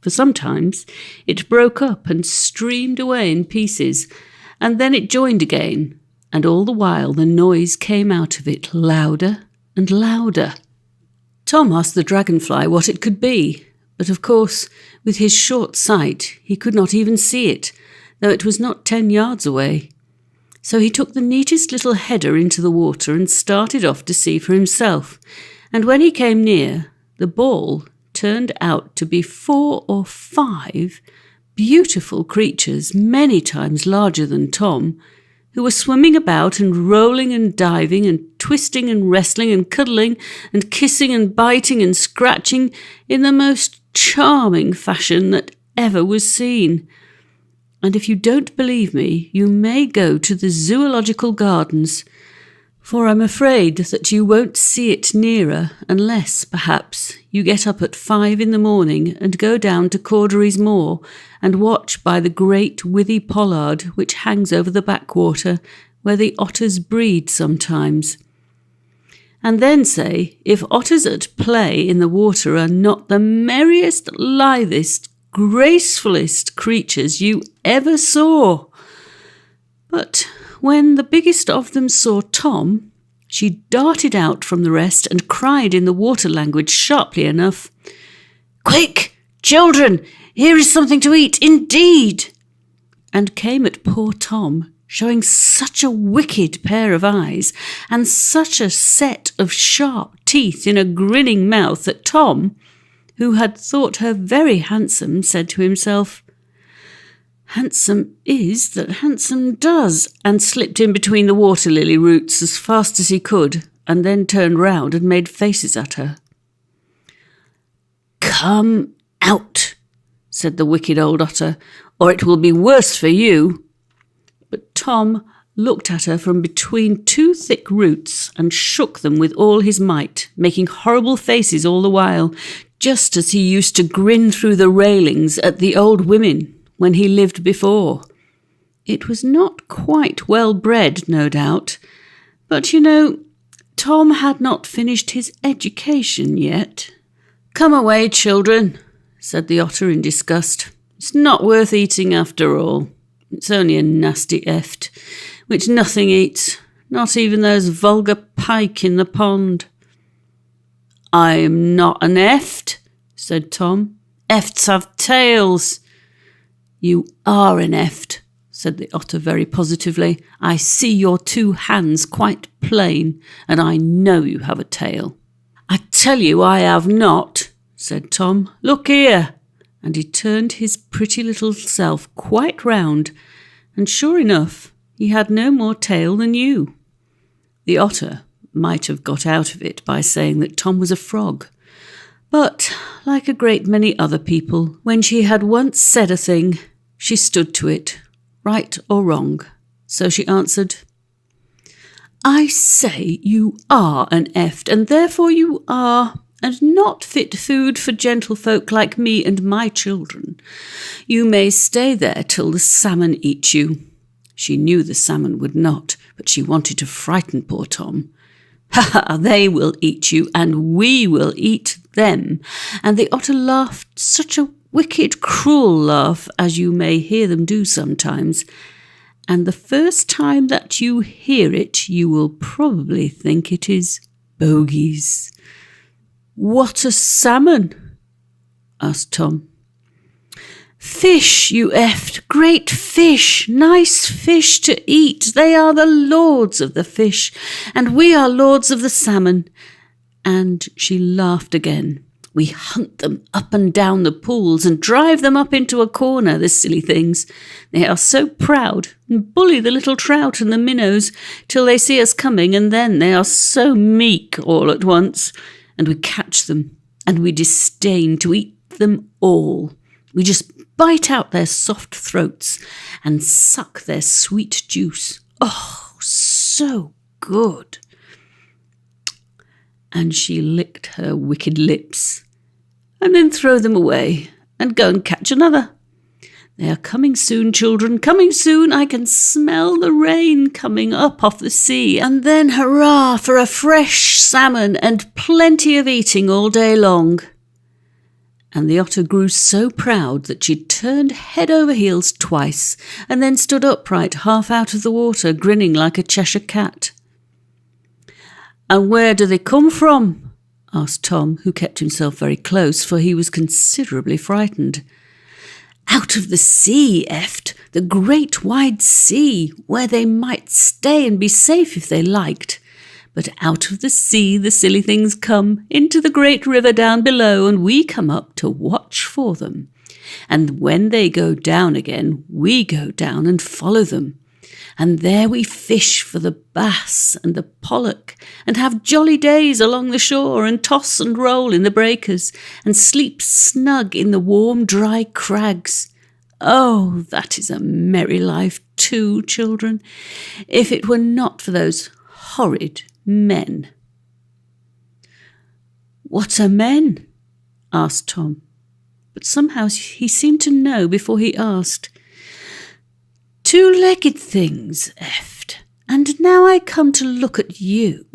for sometimes it broke up and streamed away in pieces, and then it joined again, and all the while the noise came out of it louder and louder. Tom asked the dragonfly what it could be, but of course, with his short sight, he could not even see it, though it was not 10 yards away. So he took the neatest little header into the water and started off to see for himself, and when he came near, the ball turned out to be 4 or 5 beautiful creatures, many times larger than Tom, who were swimming about and rolling and diving and twisting and wrestling and cuddling and kissing and biting and scratching in the most charming fashion that ever was seen. And if you don't believe me, you may go to the zoological gardens, for I'm afraid that you won't see it nearer unless, perhaps, you get up at 5 in the morning and go down to Cordery's Moor and watch by the great withy pollard which hangs over the backwater where the otters breed sometimes. And then say if otters at play in the water are not the merriest, lithest, gracefulest creatures you ever saw. But when the biggest of them saw Tom, she darted out from the rest and cried in the water language sharply enough, "Quick, children, here is something to eat, indeed!" and came at poor Tom, showing such a wicked pair of eyes and such a set of sharp teeth in a grinning mouth that Tom, who had thought her very handsome, said to himself, "Handsome is that handsome does," and slipped in between the water-lily roots as fast as he could, and then turned round and made faces at her. "Come out," said the wicked old otter, "or it will be worse for you." But Tom looked at her from between two thick roots and shook them with all his might, making horrible faces all the while, just as he used to grin through the railings at the old women when he lived before. It was not quite well bred, no doubt, but Tom had not finished his education yet. "Come away, children," said the otter in disgust. "It's not worth eating after all. It's only a nasty eft, which nothing eats, not even those vulgar pike in the pond." "I'm not an eft," said Tom. "Efts have tails." "You are an eft," said the otter very positively. "I see your 2 hands quite plain, and I know you have a tail." "I tell you I have not," said Tom. "Look here." And he turned his pretty little self quite round, and sure enough, he had no more tail than you. The otter might have got out of it by saying that Tom was a frog, but, like a great many other people, when she had once said a thing, she stood to it, right or wrong. So she answered, "I say you are an eft, and therefore you are, and not fit food for gentlefolk like me and my children. You may stay there till the salmon eat you." She knew the salmon would not, but she wanted to frighten poor Tom. "Ha ha, they will eat you, and we will eat them." And the otter laughed such a wicked, cruel laugh, as you may hear them do sometimes, and the first time that you hear it, you will probably think it is bogies. "What a salmon?" asked Tom. "Fish, you eft, great fish, nice fish to eat. They are the lords of the fish, and we are lords of the salmon." And she laughed again. "We hunt them up and down the pools and drive them up into a corner, the silly things. They are so proud and bully the little trout and the minnows till they see us coming, and then they are so meek all at once. And we catch them, and we disdain to eat them all. We just bite out their soft throats and suck their sweet juice. Oh, so good." And she licked her wicked lips, and then throw them away and go and catch another. "They are coming soon, children, coming soon. I can smell the rain coming up off the sea, and then hurrah for a fresh salmon and plenty of eating all day long." And the otter grew so proud that she turned head over heels twice, and then stood upright half out of the water, grinning like a Cheshire cat. "And where do they come from?" asked Tom, who kept himself very close, for he was considerably frightened. "Out of the sea, eft, the great wide sea, where they might stay and be safe if they liked. But out of the sea the silly things come into the great river down below, and we come up to watch for them. And when they go down again, we go down and follow them. And there we fish for the bass and the pollock, and have jolly days along the shore, and toss and roll in the breakers, and sleep snug in the warm, dry crags. Oh, that is a merry life too, children, if it were not for those horrid men." "What are men?" asked Tom, but somehow he seemed to know before he asked. "Two-legged things, Eft, and now I come to look at you,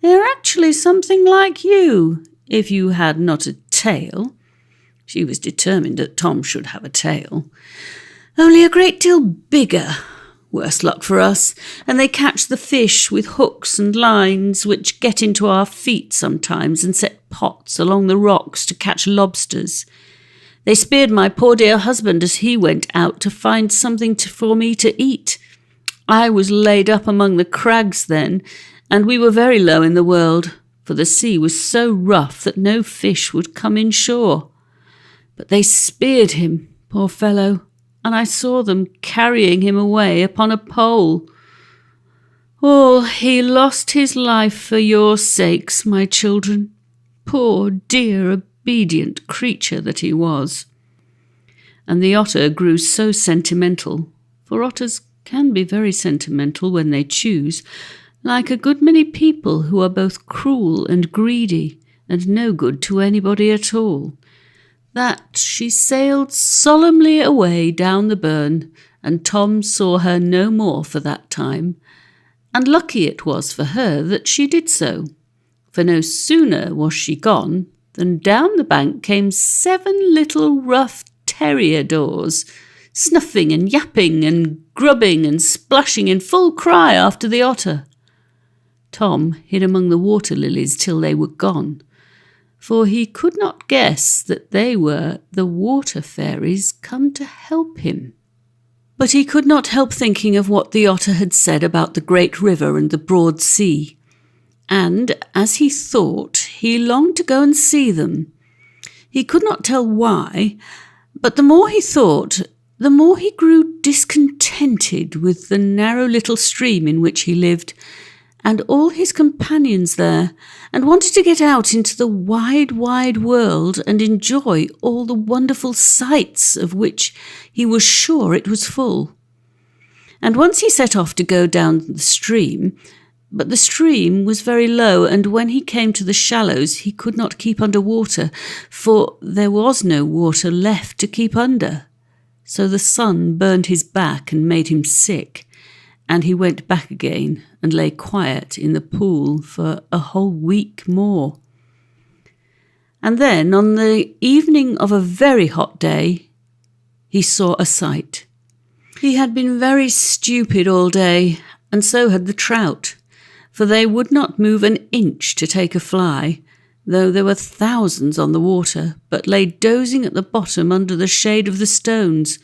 they're actually something like you, if you had not a tail." She was determined that Tom should have a tail. "Only a great deal bigger. Worse luck for us, and they catch the fish with hooks and lines which get into our feet sometimes and set pots along the rocks to catch lobsters. They speared my poor dear husband as he went out to find something for me to eat. I was laid up among the crags then, and we were very low in the world, for the sea was so rough that no fish would come inshore. But they speared him, poor fellow, and I saw them carrying him away upon a pole. Oh, he lost his life for your sakes, my children. Poor, dear, obedient creature that he was." And the otter grew so sentimental, for otters can be very sentimental when they choose, like a good many people who are both cruel and greedy and no good to anybody at all, that she sailed solemnly away down the burn, and Tom saw her no more for that time, and lucky it was for her that she did so, for no sooner was she gone than down the bank came 7 little rough terrier-daws, snuffing and yapping and grubbing and splashing in full cry after the otter. Tom hid among the water lilies till they were gone, for he could not guess that they were the water fairies come to help him. But he could not help thinking of what the otter had said about the great river and the broad sea, and as he thought, he longed to go and see them. He could not tell why, but the more he thought, the more he grew discontented with the narrow little stream in which he lived, and all his companions there, and wanted to get out into the wide, wide world and enjoy all the wonderful sights of which he was sure it was full. And once he set off to go down the stream, but the stream was very low, and when he came to the shallows he could not keep under water, for there was no water left to keep under. So the sun burned his back and made him sick, and he went back again and lay quiet in the pool for a whole week more. And then, on the evening of a very hot day, he saw a sight. He had been very stupid all day, and so had the trout, for they would not move an inch to take a fly, though there were thousands on the water, but lay dozing at the bottom under the shade of the stones,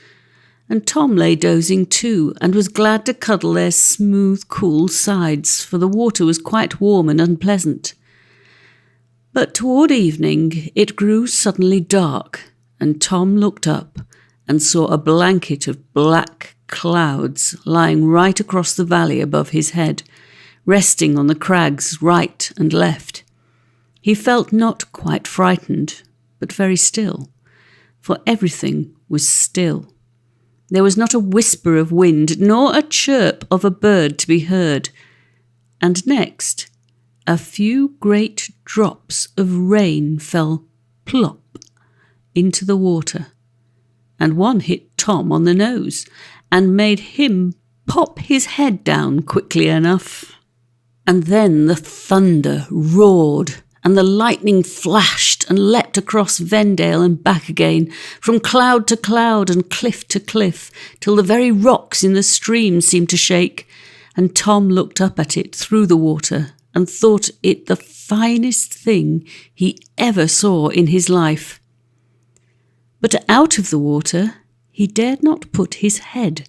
and Tom lay dozing too, and was glad to cuddle their smooth, cool sides, for the water was quite warm and unpleasant. But toward evening it grew suddenly dark, and Tom looked up and saw a blanket of black clouds lying right across the valley above his head, resting on the crags right and left. He felt not quite frightened, but very still, for everything was still. There was not a whisper of wind, nor a chirp of a bird to be heard. And next, a few great drops of rain fell plop into the water, and one hit Tom on the nose and made him pop his head down quickly enough. And then the thunder roared, and the lightning flashed and leapt across Vendale and back again, from cloud to cloud and cliff to cliff, till the very rocks in the stream seemed to shake, and Tom looked up at it through the water and thought it the finest thing he ever saw in his life. But out of the water he dared not put his head,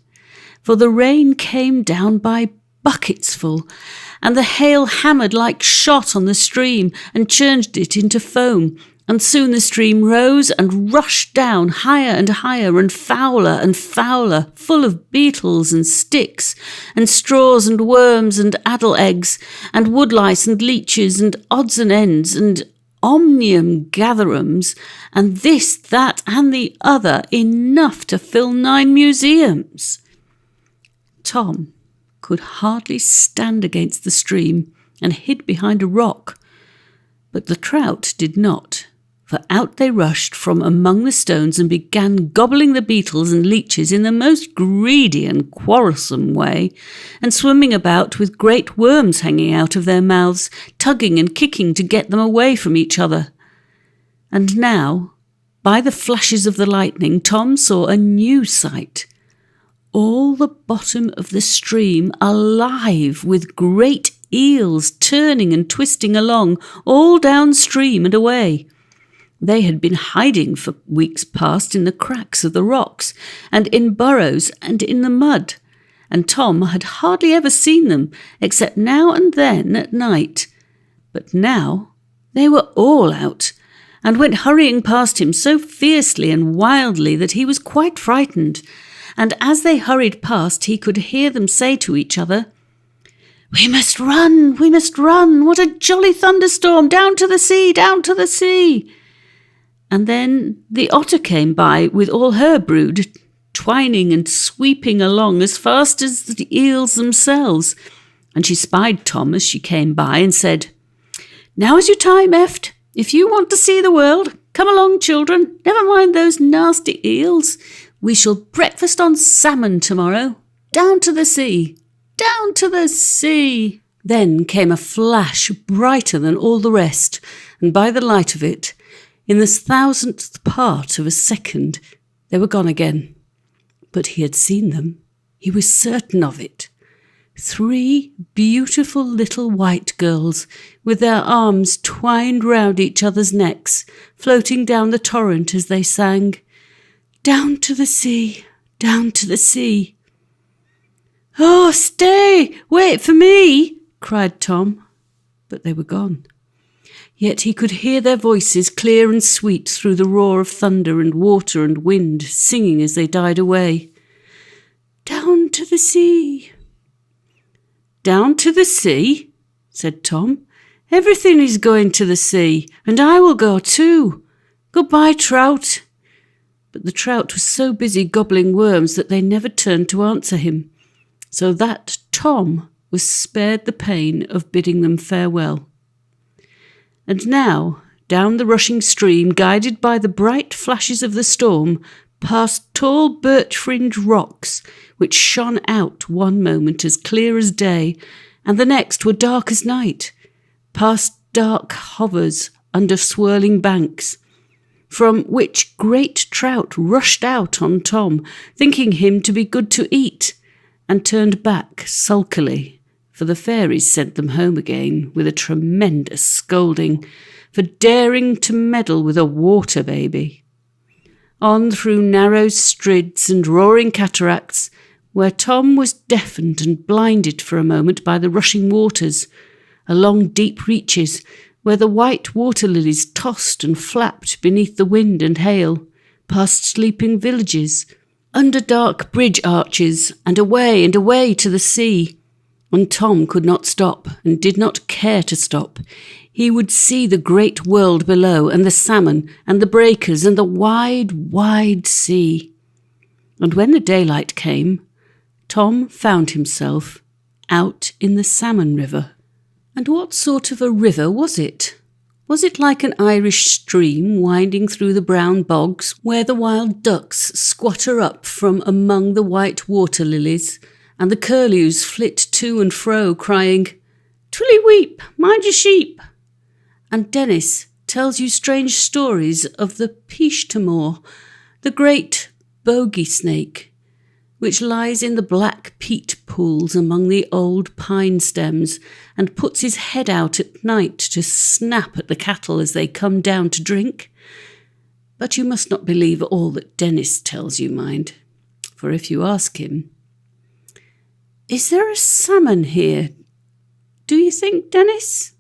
for the rain came down by bucketsful, and the hail hammered like shot on the stream and churned it into foam, and soon the stream rose and rushed down higher and higher and fouler, full of beetles and sticks and straws and worms and addle eggs and woodlice and leeches and odds and ends and omnium gatherums and this, that and the other, enough to fill 9 museums. Tom could hardly stand against the stream and hid behind a rock. But the trout did not, for out they rushed from among the stones and began gobbling the beetles and leeches in the most greedy and quarrelsome way, and swimming about with great worms hanging out of their mouths, tugging and kicking to get them away from each other. And now, by the flashes of the lightning, Tom saw a new sight. All the bottom of the stream alive with great eels turning and twisting along, all downstream and away. They had been hiding for weeks past in the cracks of the rocks, and in burrows and in the mud, and Tom had hardly ever seen them, except now and then at night. But now they were all out, and went hurrying past him so fiercely and wildly that he was quite frightened, and as they hurried past he could hear them say to each other, "We must run, we must run, what a jolly thunderstorm, down to the sea, down to the sea." And then the otter came by with all her brood, twining and sweeping along as fast as the eels themselves, and she spied Tom as she came by and said, "Now is your time, Eft. If you want to see the world, come along, children, never mind those nasty eels. We shall breakfast on salmon tomorrow. Down to the sea, down to the sea." Then came a flash brighter than all the rest, and by the light of it, in the 1,000th part of a second, they were gone again. But he had seen them. He was certain of it. 3 beautiful little white girls, with their arms twined round each other's necks, floating down the torrent as they sang, "Down to the sea, down to the sea." "Oh, stay! Wait for me!" cried Tom. But they were gone. Yet he could hear their voices clear and sweet through the roar of thunder and water and wind, singing as they died away. "Down to the sea." "Down to the sea?" said Tom. "Everything is going to the sea, and I will go too. Goodbye, trout." But the trout was so busy gobbling worms that they never turned to answer him, so that Tom was spared the pain of bidding them farewell. And now, down the rushing stream, guided by the bright flashes of the storm, past tall birch-fringed rocks, which shone out one moment as clear as day, and the next were dark as night, past dark hovers under swirling banks, from which great trout rushed out on Tom, thinking him to be good to eat, and turned back sulkily, for the fairies sent them home again with a tremendous scolding for daring to meddle with a water baby. On through narrow strids and roaring cataracts, where Tom was deafened and blinded for a moment by the rushing waters, along deep reaches, where the white water lilies tossed and flapped beneath the wind and hail, past sleeping villages, under dark bridge arches, and away to the sea. And Tom could not stop, and did not care to stop. He would see the great world below, and the salmon, and the breakers, and the wide, wide sea. And when the daylight came, Tom found himself out in the salmon river. And what sort of a river was it? Was it like an Irish stream winding through the brown bogs, where the wild ducks squatter up from among the white water lilies, and the curlews flit to and fro, crying, "Twilly weep, mind your sheep"? And Dennis tells you strange stories of the Peishtamore, the great bogey snake, which lies in the black peat pools among the old pine stems, and puts his head out at night to snap at the cattle as they come down to drink. But you must not believe all that Dennis tells you, mind, for if you ask him, "Is there a salmon here, do you think, Dennis?"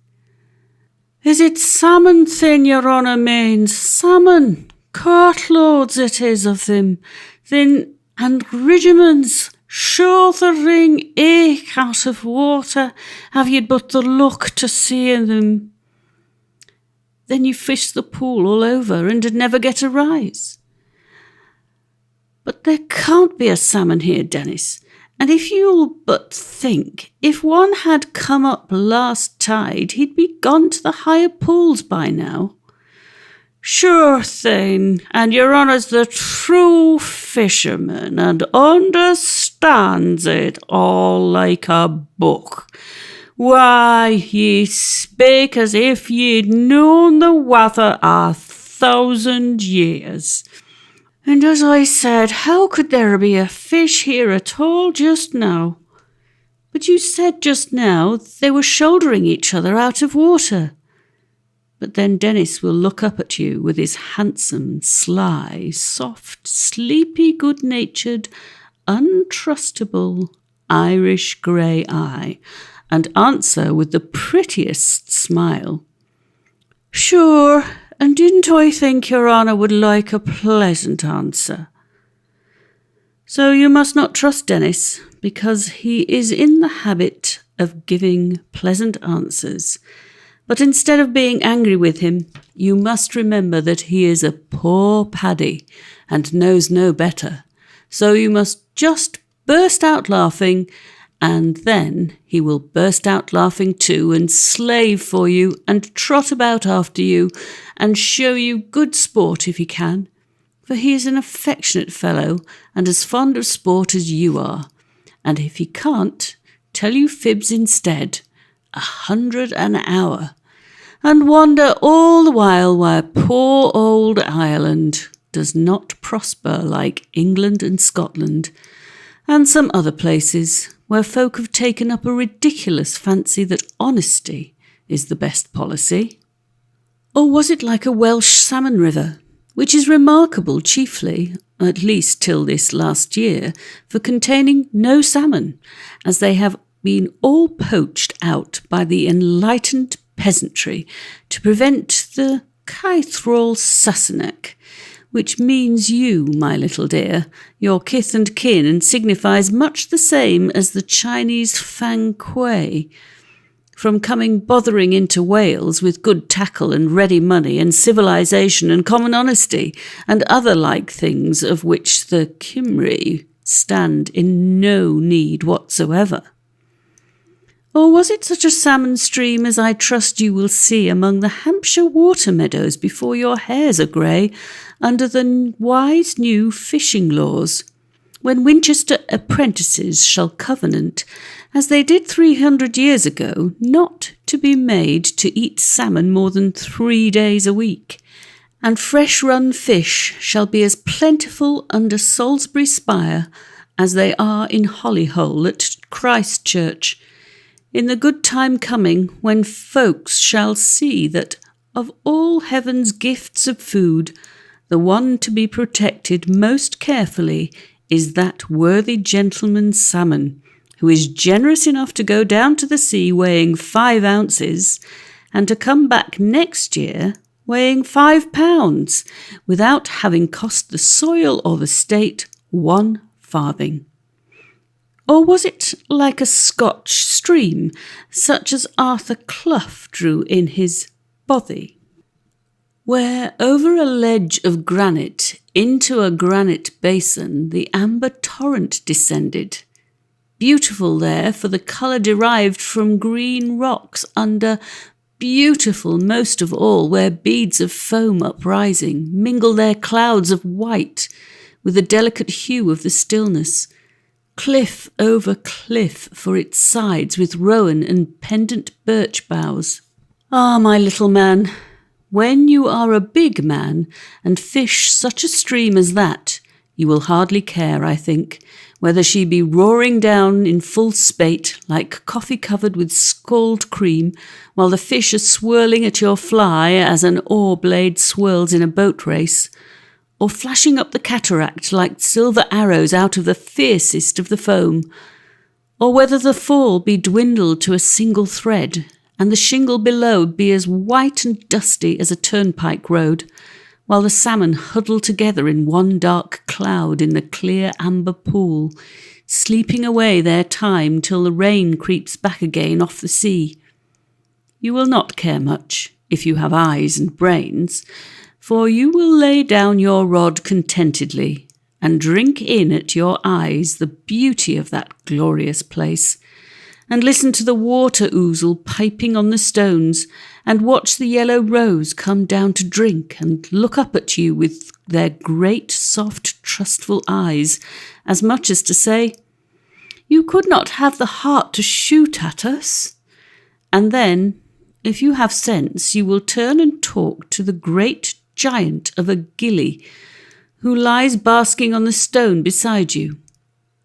"Is it salmon thin your honour means? Salmon, cartloads it is of them, thin and regiments, sure the ring ache out of water, have ye but the luck to see them. Then you fish the pool all over and never get a rise." "But there can't be a salmon here, Dennis, And if you'll but think, if one had come up last tide, he'd be gone to the higher pools by now. Sure thing, and your honour's the true fisherman and understands it all like a book. Why, ye spake as if ye'd known the wather 1,000 years. And as I said, how could there be a fish here at all just now? But you said just now they were shouldering each other out of water. But then Dennis will look up at you with his handsome, sly, soft, sleepy, good-natured, untrustable Irish grey eye, and answer with the prettiest smile. Sure, and didn't I think your honour would like a pleasant answer? So you must not trust Dennis, because he is in the habit of giving pleasant answers. But instead of being angry with him, you must remember that he is a poor Paddy and knows no better. So you must just burst out laughing, and then he will burst out laughing too and slave for you and trot about after you and show you good sport if he can, for he is an affectionate fellow and as fond of sport as you are. And if he can't, tell you fibs instead, 100 an hour, and wonder all the while why poor old Ireland does not prosper like England and Scotland, and some other places where folk have taken up a ridiculous fancy that honesty is the best policy. Or was it like a Welsh salmon river, which is remarkable chiefly, at least till this last year, for containing no salmon, as they have been all poached out by the enlightened peasantry to prevent the Caithrol Sassenach, which means you, my little dear, your kith and kin, and signifies much the same as the Chinese fang kuei, from coming bothering into Wales with good tackle and ready money and civilization and common honesty and other like things of which the Cymry stand in no need whatsoever. Or was it such a salmon stream as I trust you will see among the Hampshire water meadows before your hairs are grey, under the wise new fishing laws, when Winchester apprentices shall covenant, as they did 300 years ago, not to be made to eat salmon more than 3 days a week, and fresh-run fish shall be as plentiful under Salisbury Spire as they are in Hollyhole at Christchurch, in the good time coming when folks shall see that of all heaven's gifts of food, the one to be protected most carefully is that worthy gentleman's salmon, who is generous enough to go down to the sea weighing 5 ounces, and to come back next year weighing 5 pounds, without having cost the soil or the state 1 farthing. Or was it like a Scotch stream, such as Arthur Clough drew in his Bothy, where over a ledge of granite into a granite basin the amber torrent descended, beautiful there for the colour derived from green rocks under, beautiful most of all where beads of foam uprising mingle their clouds of white with the delicate hue of the stillness, cliff over cliff for its sides with rowan and pendant birch boughs. Ah, my little man, when you are a big man and fish such a stream as that, you will hardly care, I think, whether she be roaring down in full spate like coffee covered with scald cream, while the fish are swirling at your fly as an oar blade swirls in a boat race, or flashing up the cataract like silver arrows out of the fiercest of the foam, or whether the fall be dwindled to a single thread, and the shingle below be as white and dusty as a turnpike road, while the salmon huddle together in one dark cloud in the clear amber pool, sleeping away their time till the rain creeps back again off the sea. You will not care much, if you have eyes and brains, for you will lay down your rod contentedly, and drink in at your eyes the beauty of that glorious place, and listen to the water ouzel piping on the stones, and watch the yellow roes come down to drink and look up at you with their great, soft, trustful eyes, as much as to say, "You could not have the heart to shoot at us." And then, if you have sense, you will turn and talk to the great giant of a gilly, who lies basking on the stone beside you.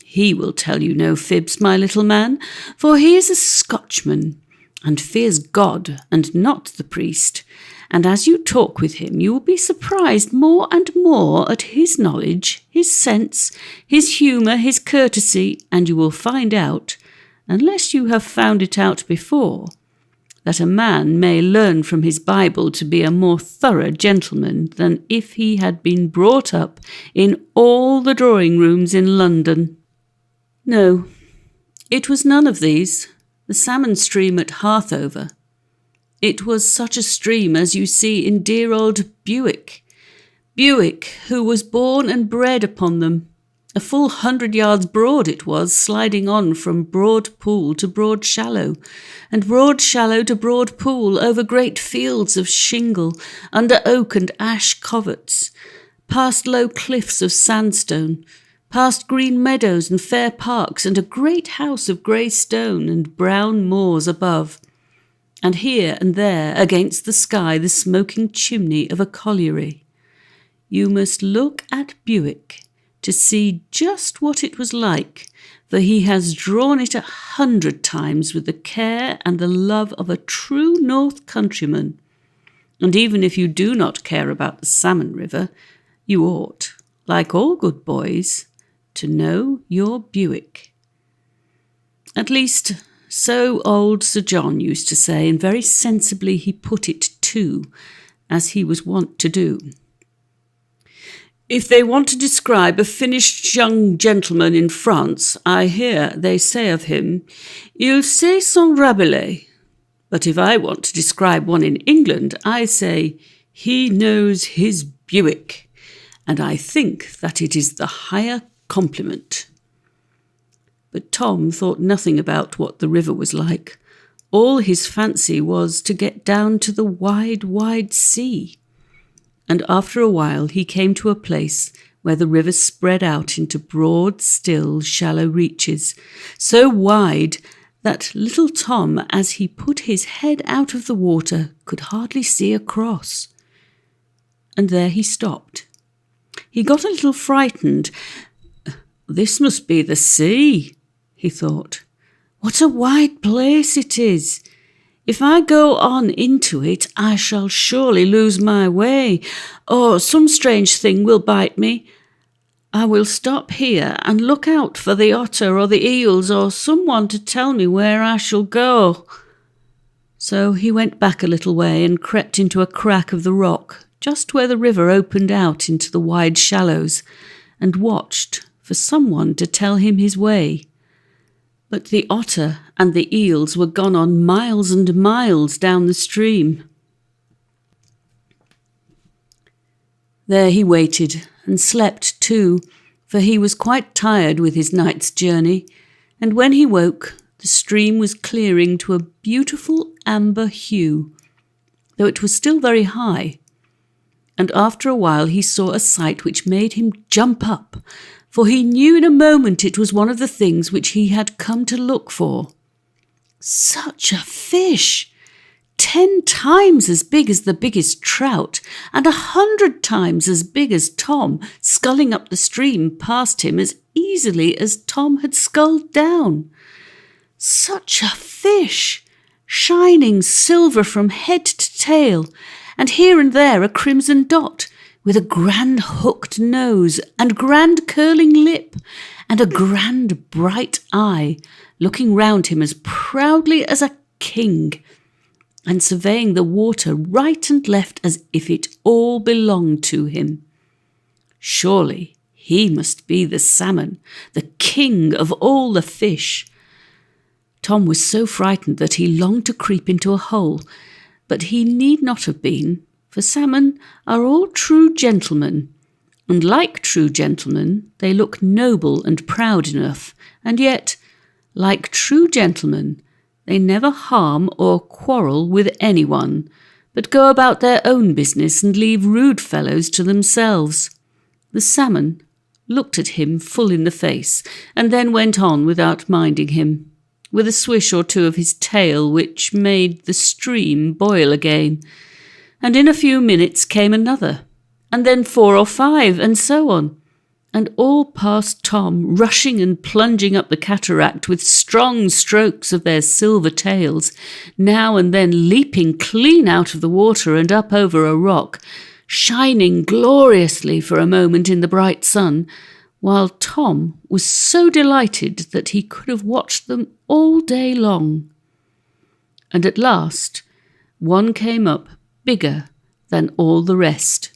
He will tell you no fibs, my little man, for he is a Scotchman, and fears God and not the priest, and as you talk with him you will be surprised more and more at his knowledge, his sense, his humour, his courtesy, and you will find out, unless you have found it out before, that a man may learn from his Bible to be a more thorough gentleman than if he had been brought up in all the drawing-rooms in London. No, it was none of these. The salmon stream at Harthover. It was such a stream as you see in dear old Buick. Buick, who was born and bred upon them. A full 100 yards broad it was, sliding on from Broad Pool to Broad Shallow, and Broad Shallow to Broad Pool, over great fields of shingle, under oak and ash coverts, past low cliffs of sandstone, past green meadows and fair parks, and a great house of grey stone and brown moors above, and here and there against the sky the smoking chimney of a colliery. You must look at Buick to see just what it was like, for he has drawn it 100 times with the care and the love of a true North countryman. And even if you do not care about the Salmon River, you ought, like all good boys, to know your Buick. At least, so old Sir John used to say, and very sensibly he put it too, as he was wont to do. If they want to describe a finished young gentleman in France, I hear they say of him, "Il sait son Rabelais." But if I want to describe one in England, I say, "He knows his Buick," and I think that it is the higher compliment. But Tom thought nothing about what the river was like. All his fancy was to get down to the wide, wide sea. And after a while he came to a place where the river spread out into broad, still, shallow reaches, so wide that little Tom, as he put his head out of the water, could hardly see across. And there he stopped. He got a little frightened. "This must be the sea," he thought. "What a wide place it is! If I go on into it, I shall surely lose my way, or some strange thing will bite me. I will stop here and look out for the otter or the eels or someone to tell me where I shall go." So he went back a little way and crept into a crack of the rock, just where the river opened out into the wide shallows, and watched for someone to tell him his way. But the otter and the eels were gone on miles and miles down the stream. There he waited, and slept too, for he was quite tired with his night's journey, and when he woke, the stream was clearing to a beautiful amber hue, though it was still very high. And after a while he saw a sight which made him jump up, for he knew in a moment it was one of the things which he had come to look for. Such a fish! 10 times as big as the biggest trout, and 100 times as big as Tom, sculling up the stream past him as easily as Tom had sculled down. Such a fish! Shining silver from head to tail, and here and there a crimson dot, with a grand hooked nose and grand curling lip, and a grand bright eye, looking round him as proudly as a king, and surveying the water right and left as if it all belonged to him. Surely he must be the salmon, the king of all the fish. Tom was so frightened that he longed to creep into a hole, but he need not have been, for salmon are all true gentlemen, and like true gentlemen, they look noble and proud enough, and yet, like true gentlemen, they never harm or quarrel with anyone, but go about their own business and leave rude fellows to themselves. The salmon looked at him full in the face, and then went on without minding him, with a swish or two of his tail which made the stream boil again, and in a few minutes came another, and then 4 or 5, and so on, and all past Tom, rushing and plunging up the cataract with strong strokes of their silver tails, now and then leaping clean out of the water and up over a rock, shining gloriously for a moment in the bright sun, while Tom was so delighted that he could have watched them all day long. And at last one came up bigger than all the rest,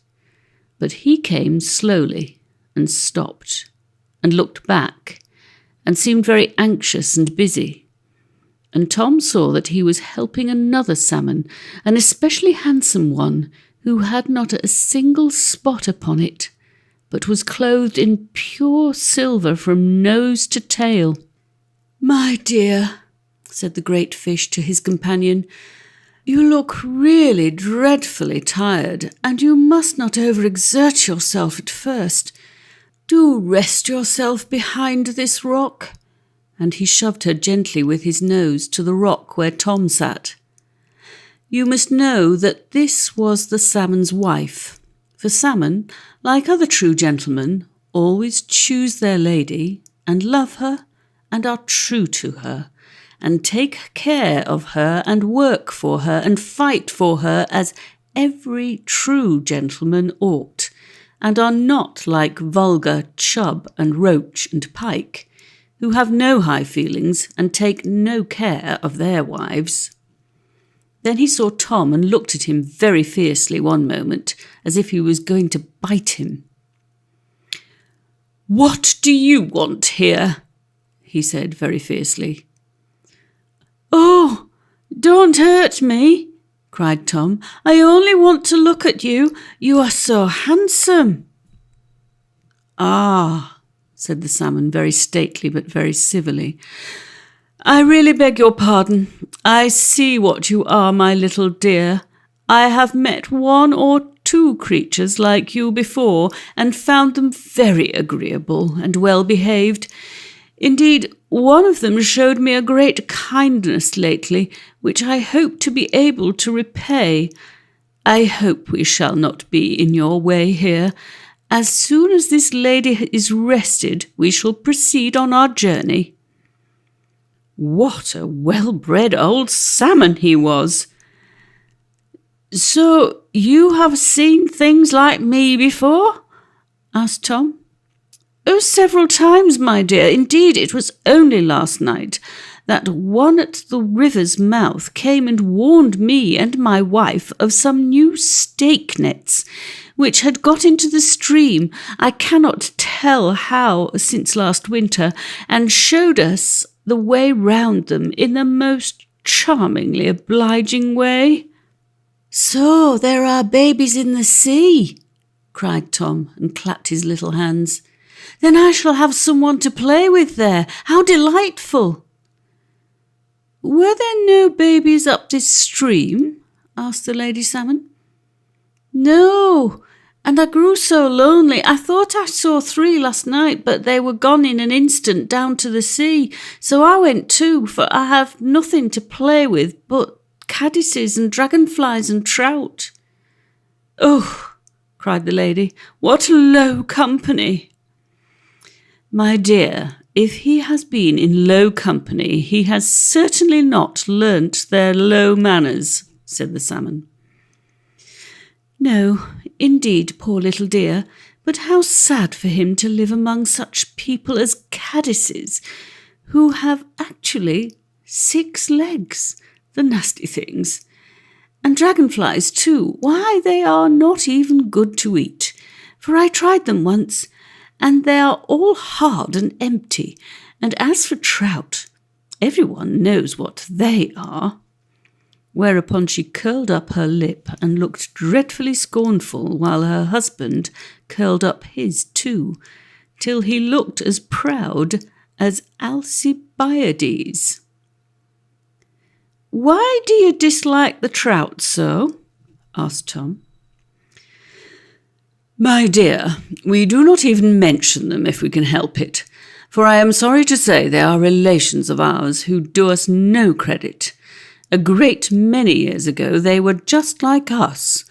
but he came slowly and stopped and looked back and seemed very anxious and busy. And Tom saw that he was helping another salmon, an especially handsome one, who had not a single spot upon it, but was clothed in pure silver from nose to tail. "My dear," said the great fish to his companion, "you look really dreadfully tired, and you must not overexert yourself at first. Do rest yourself behind this rock." And he shoved her gently with his nose to the rock where Tom sat. You must know that this was the salmon's wife, for salmon, like other true gentlemen, always choose their lady, and love her, and are true to her, and take care of her, and work for her, and fight for her, as every true gentleman ought, and are not like vulgar chub and roach and pike, who have no high feelings and take no care of their wives. Then he saw Tom and looked at him very fiercely one moment, as if he was going to bite him. "What do you want here?" he said very fiercely. "Oh, don't hurt me," cried Tom. "I only want to look at you. You are so handsome." "Ah," said the salmon, very stately but very civilly. "I really beg your pardon. I see what you are, my little dear. I have met 1 or 2 creatures like you before, and found them very agreeable and well behaved. Indeed, one of them showed me a great kindness lately, which I hope to be able to repay. I hope we shall not be in your way here. As soon as this lady is rested, we shall proceed on our journey." What a well-bred old salmon he was! "So you have seen things like me before?" asked Tom. "Oh, several times, my dear. Indeed, it was only last night that one at the river's mouth came and warned me and my wife of some new stake nets which had got into the stream, I cannot tell how, since last winter, and showed us the way round them in the most charmingly obliging way." "So there are babies in the sea," cried Tom, and clapped his little hands. "Then I shall have someone to play with there. How delightful!" "Were there no babies up this stream?" asked the lady salmon. "No, and I grew so lonely. I thought I saw 3 last night, but they were gone in an instant down to the sea. So I went too, for I have nothing to play with but caddises and dragonflies and trout." "Oh," cried the lady, "what low company!" "My dear, if he has been in low company, he has certainly not learnt their low manners," said the salmon. "No, indeed, poor little dear, but how sad for him to live among such people as caddises, who have actually 6 legs, the nasty things. And dragonflies too, why, they are not even good to eat, for I tried them once, and they are all hard and empty, and as for trout, everyone knows what they are." whereupon she curled up her lip and looked dreadfully scornful, while her husband curled up his too, till he looked as proud as Alcibiades. "Why do you dislike the trout so?" asked Tom. "My dear, we do not even mention them if we can help it, for I am sorry to say they are relations of ours who do us no credit. A great many years ago they were just like us,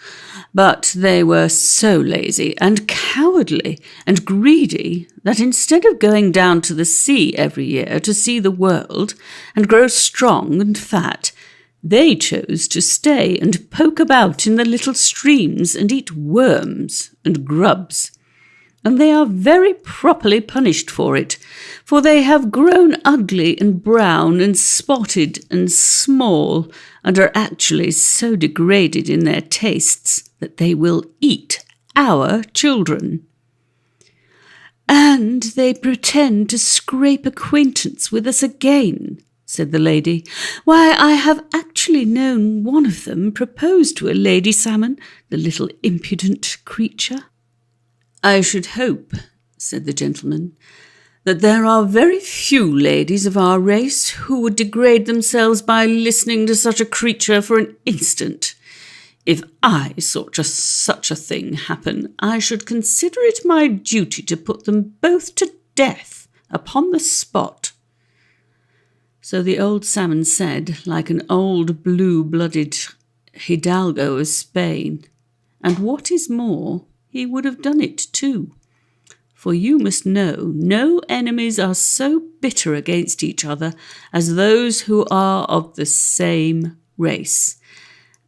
but they were so lazy and cowardly and greedy that instead of going down to the sea every year to see the world and grow strong and fat, they chose to stay and poke about in the little streams and eat worms and grubs. And they are very properly punished for it, for they have grown ugly and brown and spotted and small, and are actually so degraded in their tastes that they will eat our children. And they pretend to scrape acquaintance with us again," said the lady. "Why, I have actually known one of them propose to a lady salmon, the little impudent creature." "I should hope," said the gentleman, "that there are very few ladies of our race who would degrade themselves by listening to such a creature for an instant. If I saw just such a thing happen, I should consider it my duty to put them both to death upon the spot." So the old salmon said, like an old blue-blooded hidalgo of Spain, and what is more, he would have done it too. For you must know, no enemies are so bitter against each other as those who are of the same race.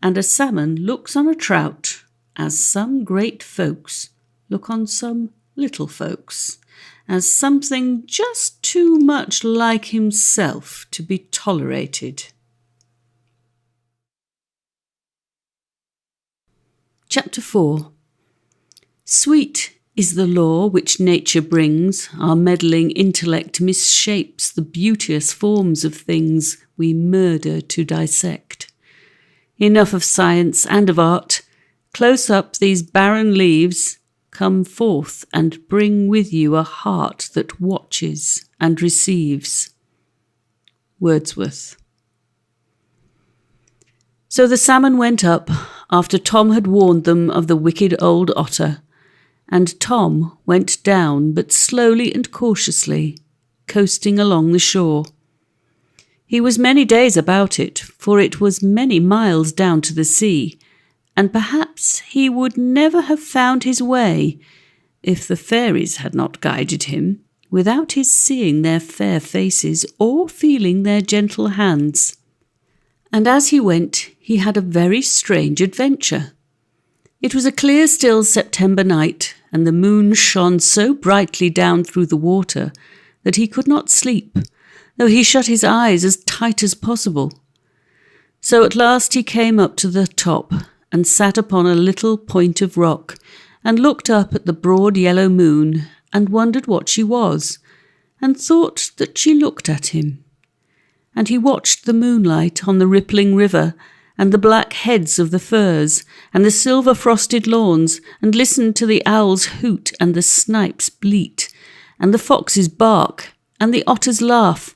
And a salmon looks on a trout as some great folks look on some little folks, as something just too much like himself to be tolerated. Chapter 4. Sweet is the law which nature brings. Our meddling intellect misshapes the beauteous forms of things we murder to dissect. Enough of science and of art. Close up these barren leaves. Come forth and bring with you a heart that watches and receives. Wordsworth. So the salmon went up, after Tom had warned them of the wicked old otter, and Tom went down, but slowly and cautiously, coasting along the shore. He was many days about it, for it was many miles down to the sea, and perhaps he would never have found his way if the fairies had not guided him, without his seeing their fair faces or feeling their gentle hands. And as he went, he had a very strange adventure. It was a clear, still September night, and the moon shone so brightly down through the water that he could not sleep, though he shut his eyes as tight as possible. So at last he came up to the top and sat upon a little point of rock and looked up at the broad yellow moon and wondered what she was, and thought that she looked at him. And he watched the moonlight on the rippling river and the black heads of the firs and the silver-frosted lawns, and listened to the owl's hoot and the snipe's bleat and the fox's bark and the otter's laugh,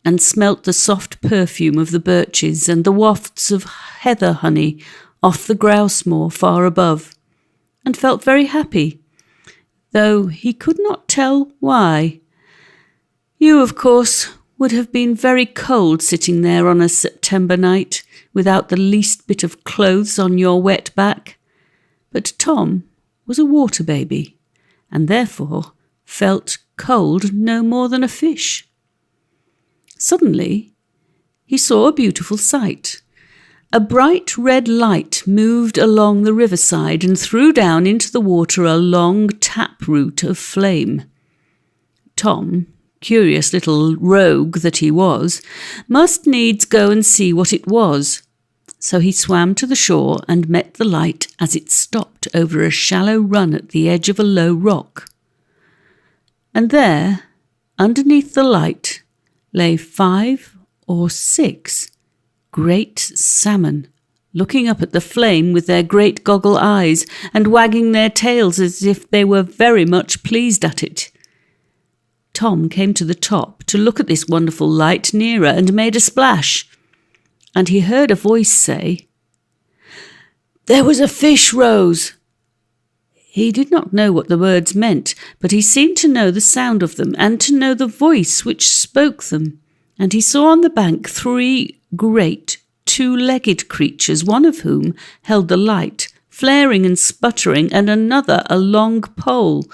and smelt the soft perfume of the birches and the wafts of heather honey off the grouse moor far above, and felt very happy, though he could not tell why. You, of course, would have been very cold sitting there on a September night without the least bit of clothes on your wet back. But Tom was a water baby, and therefore felt cold no more than a fish. Suddenly he saw a beautiful sight. A bright red light moved along the riverside and threw down into the water a long taproot of flame. Tom, curious little rogue that he was, must needs go and see what it was. So he swam to the shore and met the light as it stopped over a shallow run at the edge of a low rock. And there, underneath the light, lay 5 or 6 great salmon, looking up at the flame with their great goggle eyes and wagging their tails as if they were very much pleased at it. Tom came to the top to look at this wonderful light nearer and made a splash, and he heard a voice say, "There was a fish, Rose." He did not know what the words meant, but he seemed to know the sound of them and to know the voice which spoke them, and he saw on the bank 3 great two-legged creatures, one of whom held the light, flaring and sputtering, and another a long pole,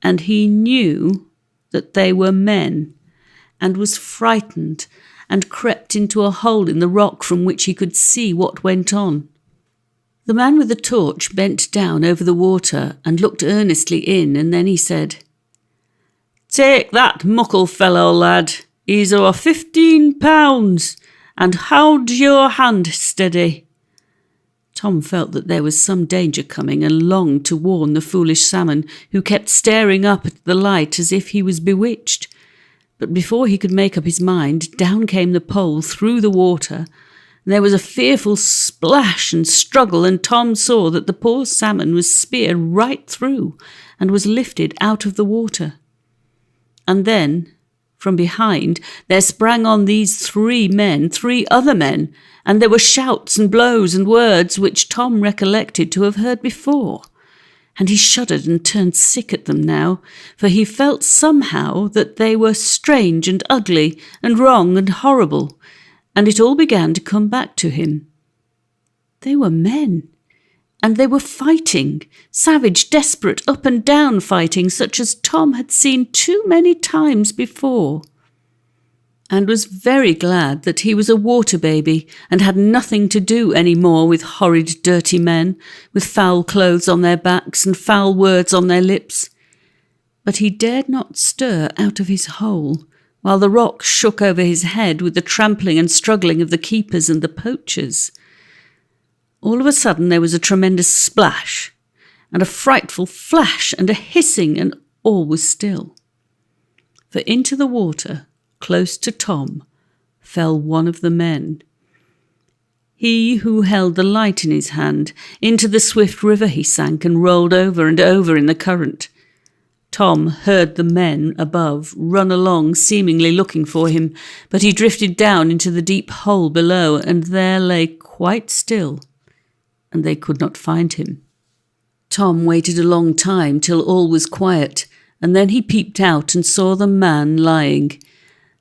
and he knew that they were men, and was frightened, and crept into a hole in the rock from which he could see what went on. The man with the torch bent down over the water and looked earnestly in, and then he said, "Take that, muckle fellow, lad. He's o'er 15 pounds, and hold your hand steady." Tom felt that there was some danger coming and longed to warn the foolish salmon, who kept staring up at the light as if he was bewitched. But before he could make up his mind, down came the pole through the water. There was a fearful splash and struggle, and Tom saw that the poor salmon was speared right through and was lifted out of the water. And then, from behind, there sprang on these 3 men, 3 other men, and there were shouts and blows and words which Tom recollected to have heard before. And he shuddered and turned sick at them now, for he felt somehow that they were strange and ugly and wrong and horrible, and it all began to come back to him. They were men, and they were fighting, savage, desperate, up and down fighting, such as Tom had seen too many times before, and was very glad that he was a water baby and had nothing to do any more with horrid, dirty men, with foul clothes on their backs and foul words on their lips. But he dared not stir out of his hole, while the rock shook over his head with the trampling and struggling of the keepers and the poachers. All of a sudden there was a tremendous splash, and a frightful flash, and a hissing, and all was still. For into the water, close to Tom, fell one of the men. He who held the light in his hand. Into the swift river he sank and rolled over and over in the current. Tom heard the men above run along, seemingly looking for him, but he drifted down into the deep hole below, and there lay quite still, and they could not find him. Tom waited a long time till all was quiet, and then he peeped out and saw the man lying.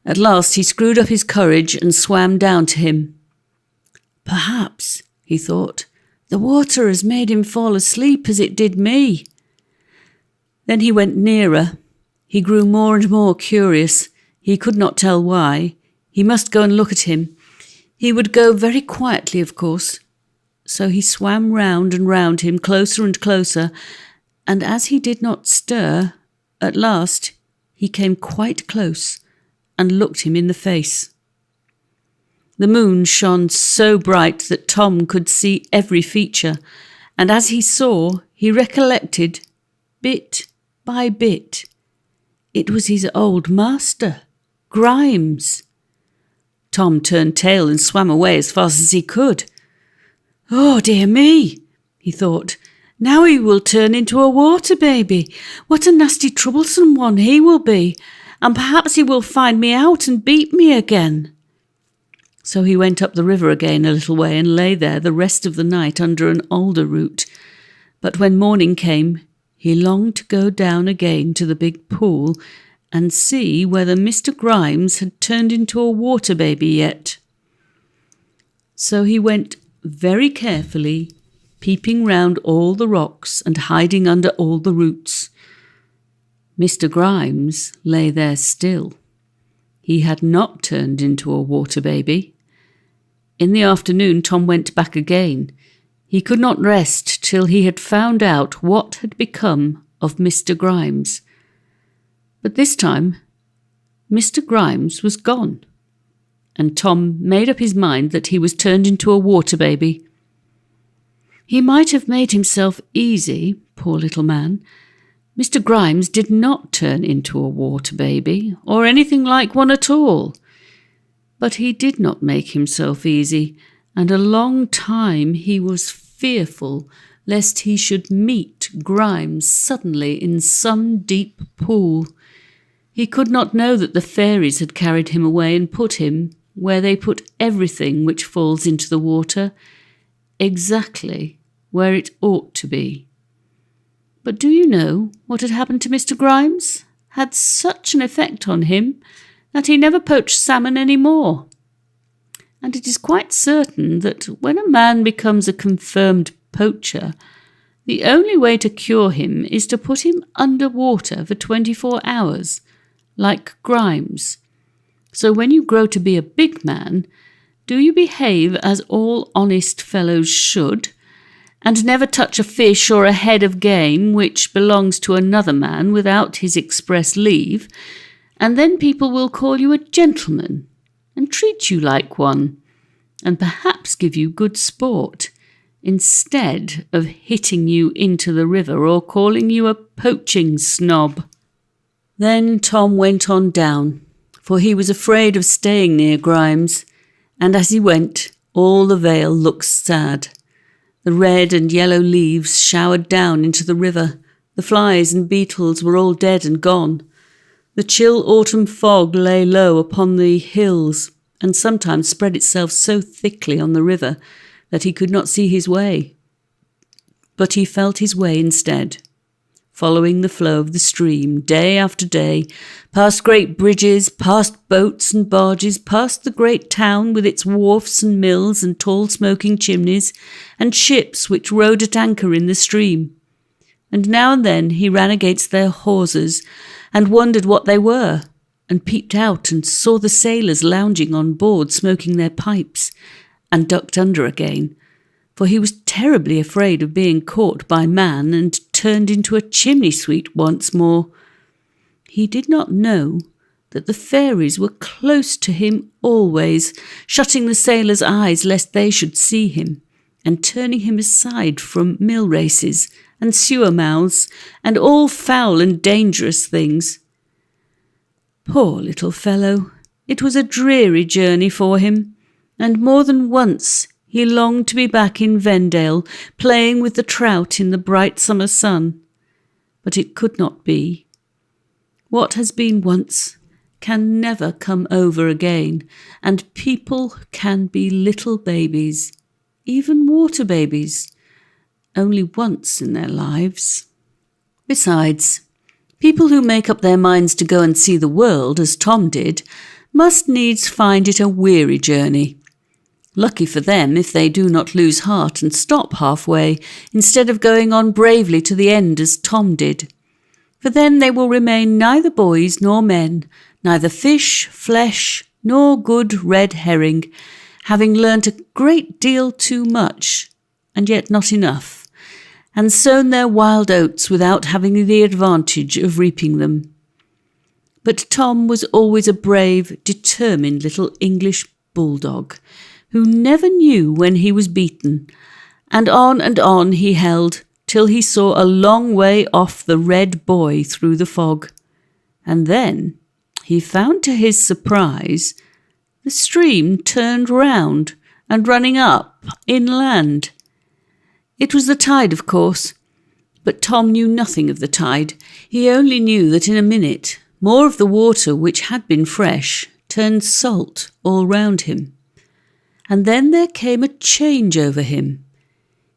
At last he screwed up his courage and swam down to him. "Perhaps," he thought, "the water has made him fall asleep as it did me." Then he went nearer. He grew more and more curious. He could not tell why. He must go and look at him. He would go very quietly, of course. So he swam round and round him, closer and closer, and as he did not stir, at last he came quite close and looked him in the face. The moon shone so bright that Tom could see every feature, and as he saw, he recollected, bit by bit, it was his old master, Grimes. Tom turned tail and swam away as fast as he could. "Oh, dear me," he thought, "now he will turn into a water baby. What a nasty troublesome one he will be, and perhaps he will find me out and beat me again." So he went up the river again a little way and lay there the rest of the night under an alder root. But when morning came, he longed to go down again to the big pool and see whether Mr. Grimes had turned into a water baby yet. So he went very carefully, peeping round all the rocks and hiding under all the roots. Mr. Grimes lay there still. He had not turned into a water baby. In the afternoon Tom went back again. He could not rest till he had found out what had become of Mr. Grimes. But this time Mr. Grimes was gone, and Tom made up his mind that he was turned into a water baby. He might have made himself easy, poor little man. Mr. Grimes did not turn into a water baby, or anything like one at all. But he did not make himself easy, and a long time he was fearful lest he should meet Grimes suddenly in some deep pool. He could not know that the fairies had carried him away and put him where they put everything which falls into the water, exactly where it ought to be. But do you know what had happened to Mr. Grimes? Had such an effect on him that he never poached salmon any more. And it is quite certain that when a man becomes a confirmed poacher, the only way to cure him is to put him under water for 24 hours, like Grimes. So when you grow to be a big man, do you behave as all honest fellows should, and never touch a fish or a head of game which belongs to another man without his express leave, and then people will call you a gentleman and treat you like one, and perhaps give you good sport, instead of hitting you into the river or calling you a poaching snob. Then Tom went on down, for he was afraid of staying near Grimes, and as he went, all the vale looked sad. The red and yellow leaves showered down into the river. The flies and beetles were all dead and gone. The chill autumn fog lay low upon the hills, and sometimes spread itself so thickly on the river that he could not see his way. But he felt his way instead, following the flow of the stream day after day, past great bridges, past boats and barges, past the great town with its wharfs and mills and tall smoking chimneys, and ships which rode at anchor in the stream. And now and then he ran against their hawsers and wondered what they were, and peeped out and saw the sailors lounging on board smoking their pipes, and ducked under again, for he was terribly afraid of being caught by man and turned into a chimney sweep once more. He did not know that the fairies were close to him always, shutting the sailors' eyes lest they should see him, and turning him aside from mill races and sewer mouths and all foul and dangerous things. Poor little fellow, it was a dreary journey for him, and more than once he longed to be back in Vendale, playing with the trout in the bright summer sun. But it could not be. What has been once can never come over again, and people can be little babies, even water babies, only once in their lives. Besides, people who make up their minds to go and see the world, as Tom did, must needs find it a weary journey. Lucky for them if they do not lose heart and stop halfway, instead of going on bravely to the end as Tom did. For then they will remain neither boys nor men, neither fish, flesh, nor good red herring, having learnt a great deal too much, and yet not enough, and sown their wild oats without having the advantage of reaping them. But Tom was always a brave, determined little English bulldog, who never knew when he was beaten, and on he held, till he saw a long way off the red boy through the fog. And then he found to his surprise the stream turned round and running up inland. It was the tide, of course, but Tom knew nothing of the tide. He only knew that in a minute more of the water, which had been fresh, turned salt all round him. And then there came a change over him.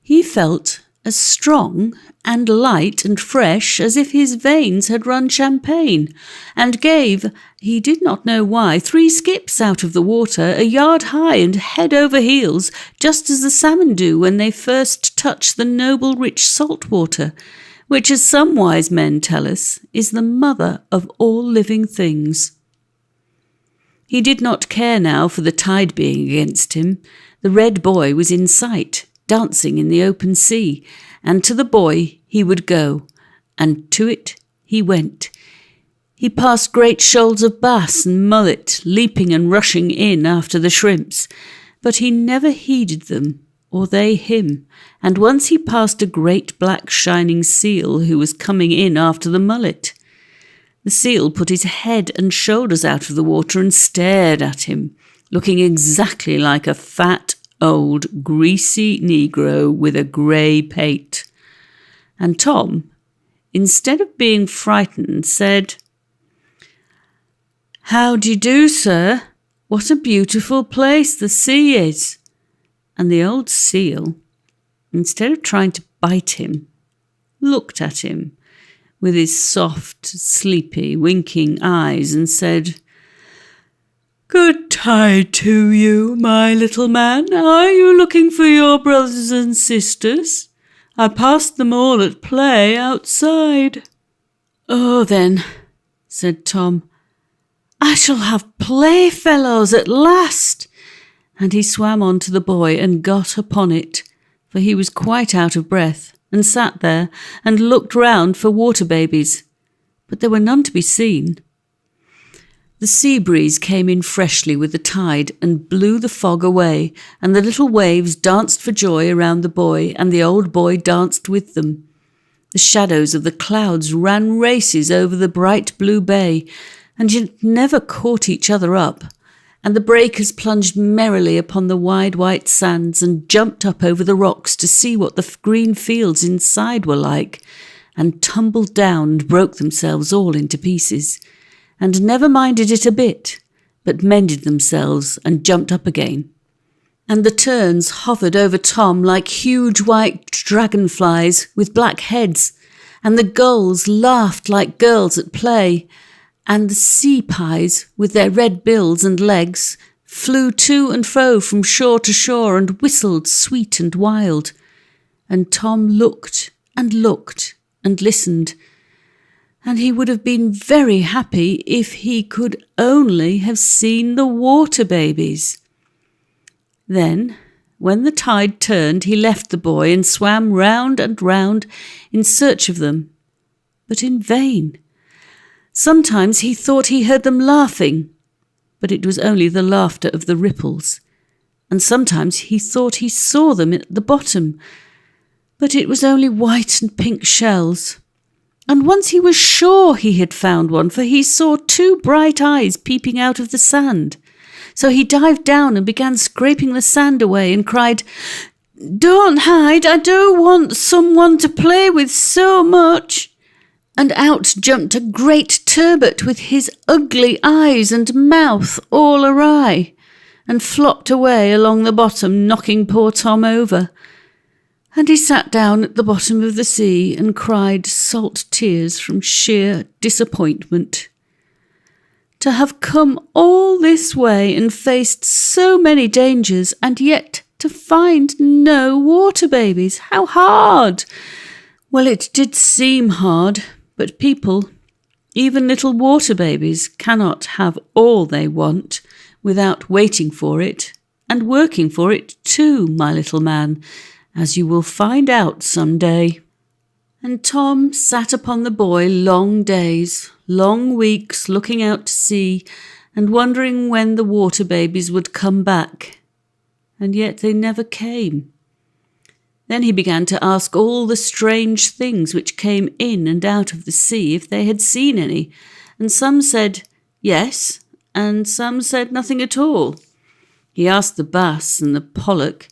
He felt as strong and light and fresh as if his veins had run champagne, and gave, he did not know why, 3 skips out of the water, a yard high and head over heels, just as the salmon do when they first touch the noble rich salt water, which, as some wise men tell us, is the mother of all living things. He did not care now for the tide being against him. The red boy was in sight, dancing in the open sea, and to the boy he would go, and to it he went. He passed great shoals of bass and mullet, leaping and rushing in after the shrimps, but he never heeded them, or they him, and once he passed a great black shining seal who was coming in after the mullet. The seal put his head and shoulders out of the water and stared at him, looking exactly like a fat, old, greasy Negro with a grey pate. And Tom, instead of being frightened, said, "How do you do, sir? What a beautiful place the sea is." And the old seal, instead of trying to bite him, looked at him with his soft, sleepy, winking eyes and said, "Good tide to you, my little man. Are you looking for your brothers and sisters? I passed them all at play outside." "Oh, then," said Tom, "I shall have playfellows at last." And he swam on to the boy and got upon it, for he was quite out of breath, and sat there and looked round for water babies, but there were none to be seen. The sea breeze came in freshly with the tide and blew the fog away, and the little waves danced for joy around the boy, and the old boy danced with them. The shadows of the clouds ran races over the bright blue bay, and yet never caught each other up, and the breakers plunged merrily upon the wide white sands and jumped up over the rocks to see what the green fields inside were like, and tumbled down and broke themselves all into pieces, and never minded it a bit, but mended themselves and jumped up again. And the terns hovered over Tom like huge white dragonflies with black heads, and the gulls laughed like girls at play, and the sea pies, with their red bills and legs, flew to and fro from shore to shore and whistled sweet and wild. And Tom looked and looked and listened, and he would have been very happy if he could only have seen the water babies. Then, when the tide turned, he left the boy and swam round and round in search of them, but in vain. Sometimes he thought he heard them laughing, but it was only the laughter of the ripples, and sometimes he thought he saw them at the bottom, but it was only white and pink shells. And once he was sure he had found one, for he saw two bright eyes peeping out of the sand. So he dived down and began scraping the sand away and cried, "Don't hide, I don't want someone to play with so much." And out jumped a great turbot with his ugly eyes and mouth all awry, and flopped away along the bottom, knocking poor Tom over. And he sat down at the bottom of the sea and cried salt tears from sheer disappointment. To have come all this way and faced so many dangers, and yet to find no water babies, how hard! Well, it did seem hard, but people, even little water babies, cannot have all they want without waiting for it and working for it too, my little man, as you will find out some day. And Tom sat upon the boy long days, long weeks, looking out to sea and wondering when the water babies would come back. And yet they never came. Then he began to ask all the strange things which came in and out of the sea if they had seen any, and some said yes, and some said nothing at all. He asked the bass and the pollock,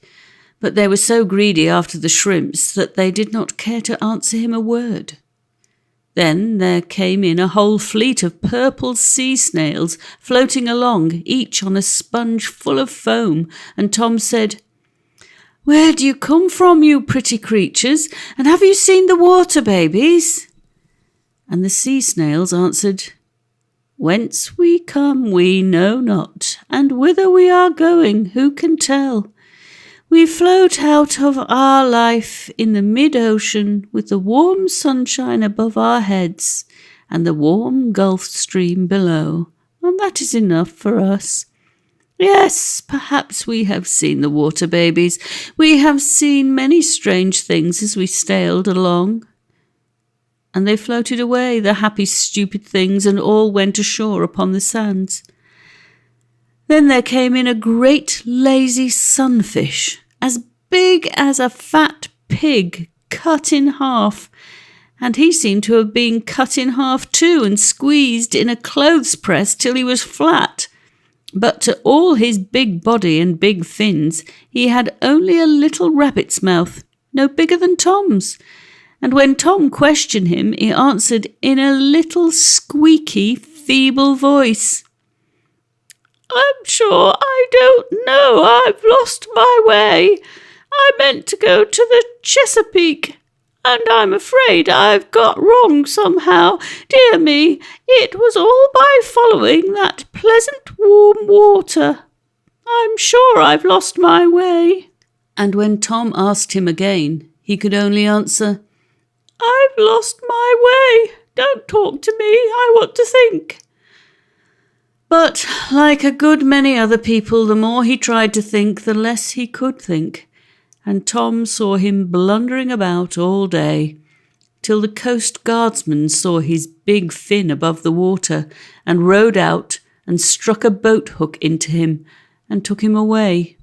but they were so greedy after the shrimps that they did not care to answer him a word. Then there came in a whole fleet of purple sea snails floating along, each on a sponge full of foam, and Tom said, "Where do you come from, you pretty creatures, and have you seen the water babies?" And the sea snails answered, "Whence we come we know not, and whither we are going who can tell? We float out of our life in the mid-ocean with the warm sunshine above our heads and the warm Gulf Stream below, and that is enough for us. Yes, perhaps we have seen the water babies. We have seen many strange things as we sailed along." And they floated away, the happy, stupid things, and all went ashore upon the sands. Then there came in a great lazy sunfish, as big as a fat pig, cut in half, and he seemed to have been cut in half too and squeezed in a clothes press till he was flat. But to all his big body and big fins, he had only a little rabbit's mouth, no bigger than Tom's. And when Tom questioned him, he answered in a little squeaky, feeble voice. "I'm sure I don't know. I've lost my way. I meant to go to the Chesapeake, and I'm afraid I've got wrong somehow. Dear me, it was all by following that pleasant warm water. I'm sure I've lost my way." And when Tom asked him again, he could only answer, "I've lost my way. Don't talk to me. I want to think." But, like a good many other people, the more he tried to think, the less he could think. And Tom saw him blundering about all day, till the coast guardsman saw his big fin above the water and rowed out and struck a boat hook into him and took him away.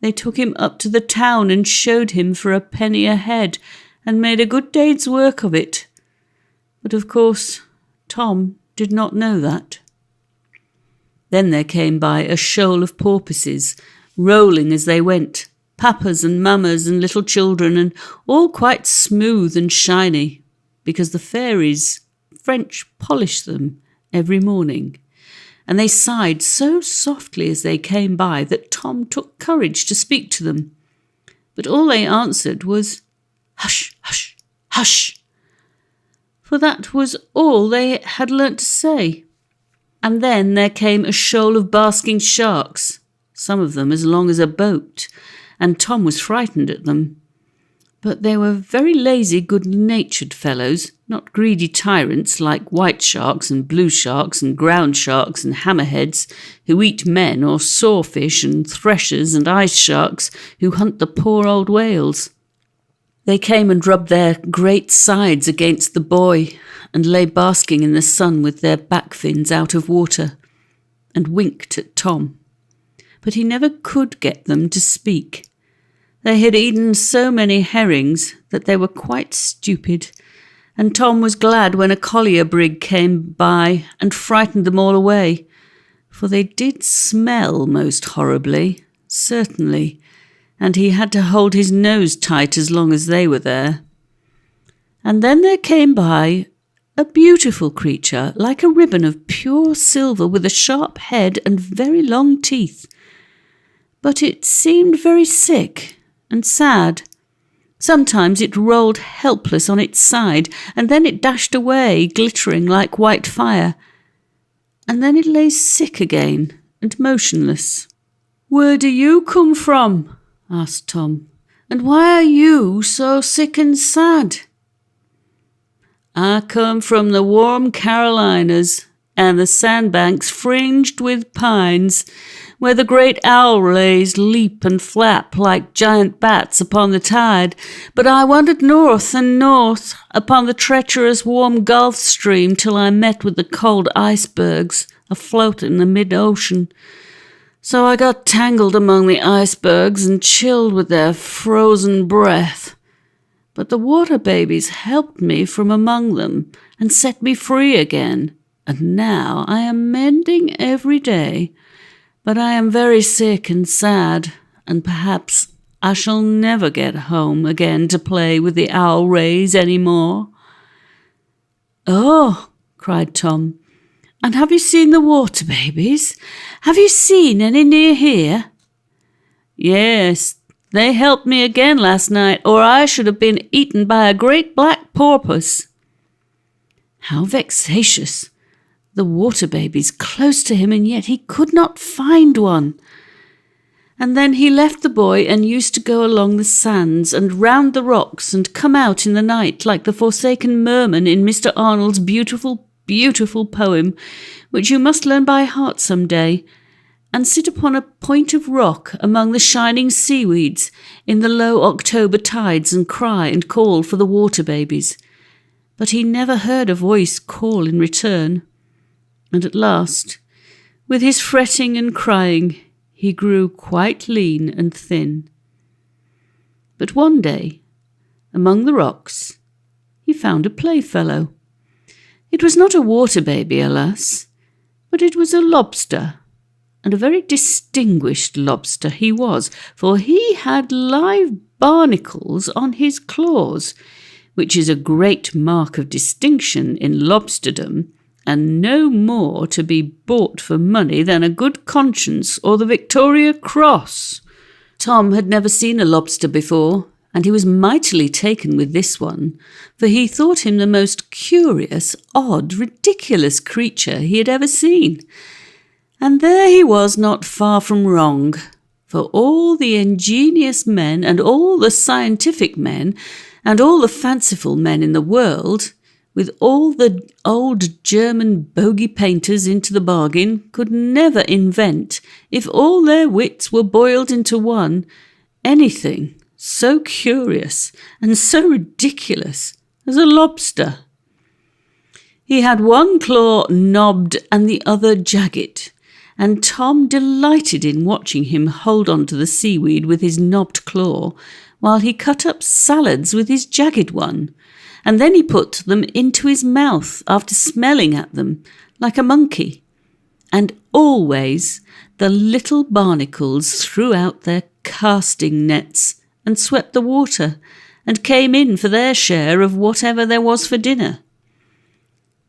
They took him up to the town and showed him for a penny a head and made a good day's work of it. But of course, Tom did not know that. Then there came by a shoal of porpoises, rolling as they went, papas and mammas and little children, and all quite smooth and shiny, because the fairies, French, polish them every morning. And they sighed so softly as they came by that Tom took courage to speak to them. But all they answered was, "Hush, hush, hush," for that was all they had learnt to say. And then there came a shoal of basking sharks, some of them as long as a boat, and Tom was frightened at them. But they were very lazy, good-natured fellows, not greedy tyrants like white sharks and blue sharks and ground sharks and hammerheads who eat men, or sawfish and threshers and ice sharks who hunt the poor old whales. They came and rubbed their great sides against the buoy and lay basking in the sun with their back fins out of water and winked at Tom. But he never could get them to speak. They had eaten so many herrings that they were quite stupid, and Tom was glad when a collier brig came by and frightened them all away, for they did smell most horribly, certainly, and he had to hold his nose tight as long as they were there. And then there came by a beautiful creature, like a ribbon of pure silver with a sharp head and very long teeth. But it seemed very sick and sad. Sometimes it rolled helpless on its side, and then it dashed away, glittering like white fire. And then it lay sick again and motionless. "Where do you come from?" asked Tom. "And why are you so sick and sad?" "I come from the warm Carolinas and the sandbanks fringed with pines, where the great owlrays leap and flap like giant bats upon the tide. But I wandered north and north upon the treacherous warm Gulf Stream till I met with the cold icebergs afloat in the mid-ocean. So I got tangled among the icebergs and chilled with their frozen breath. But the water babies helped me from among them and set me free again, and now I am mending every day. But I am very sick and sad, and perhaps I shall never get home again to play with the owlrays any more." "Oh," cried Tom, "and have you seen the water babies? Have you seen any near here?" "Yes, they helped me again last night, or I should have been eaten by a great black porpoise." How vexatious! The water babies close to him, and yet he could not find one. And then he left the boy and used to go along the sands and round the rocks and come out in the night like the forsaken merman in Mr. Arnold's beautiful, beautiful poem, which you must learn by heart some day, and sit upon a point of rock among the shining seaweeds in the low October tides and cry and call for the water babies. But he never heard a voice call in return. And at last, with his fretting and crying, he grew quite lean and thin. But one day, among the rocks, he found a playfellow. It was not a water baby, alas, but it was a lobster, and a very distinguished lobster he was, for he had live barnacles on his claws, which is a great mark of distinction in lobsterdom, and no more to be bought for money than a good conscience or the Victoria Cross. Tom had never seen a lobster before, and he was mightily taken with this one, for he thought him the most curious, odd, ridiculous creature he had ever seen. And there he was not far from wrong, for all the ingenious men and all the scientific men and all the fanciful men in the world, with all the old German bogey painters into the bargain, could never invent, if all their wits were boiled into one, anything so curious and so ridiculous as a lobster. He had one claw knobbed and the other jagged, and Tom delighted in watching him hold on to the seaweed with his knobbed claw, while he cut up salads with his jagged one, and then he put them into his mouth after smelling at them like a monkey. And always the little barnacles threw out their casting nets and swept the water, and came in for their share of whatever there was for dinner.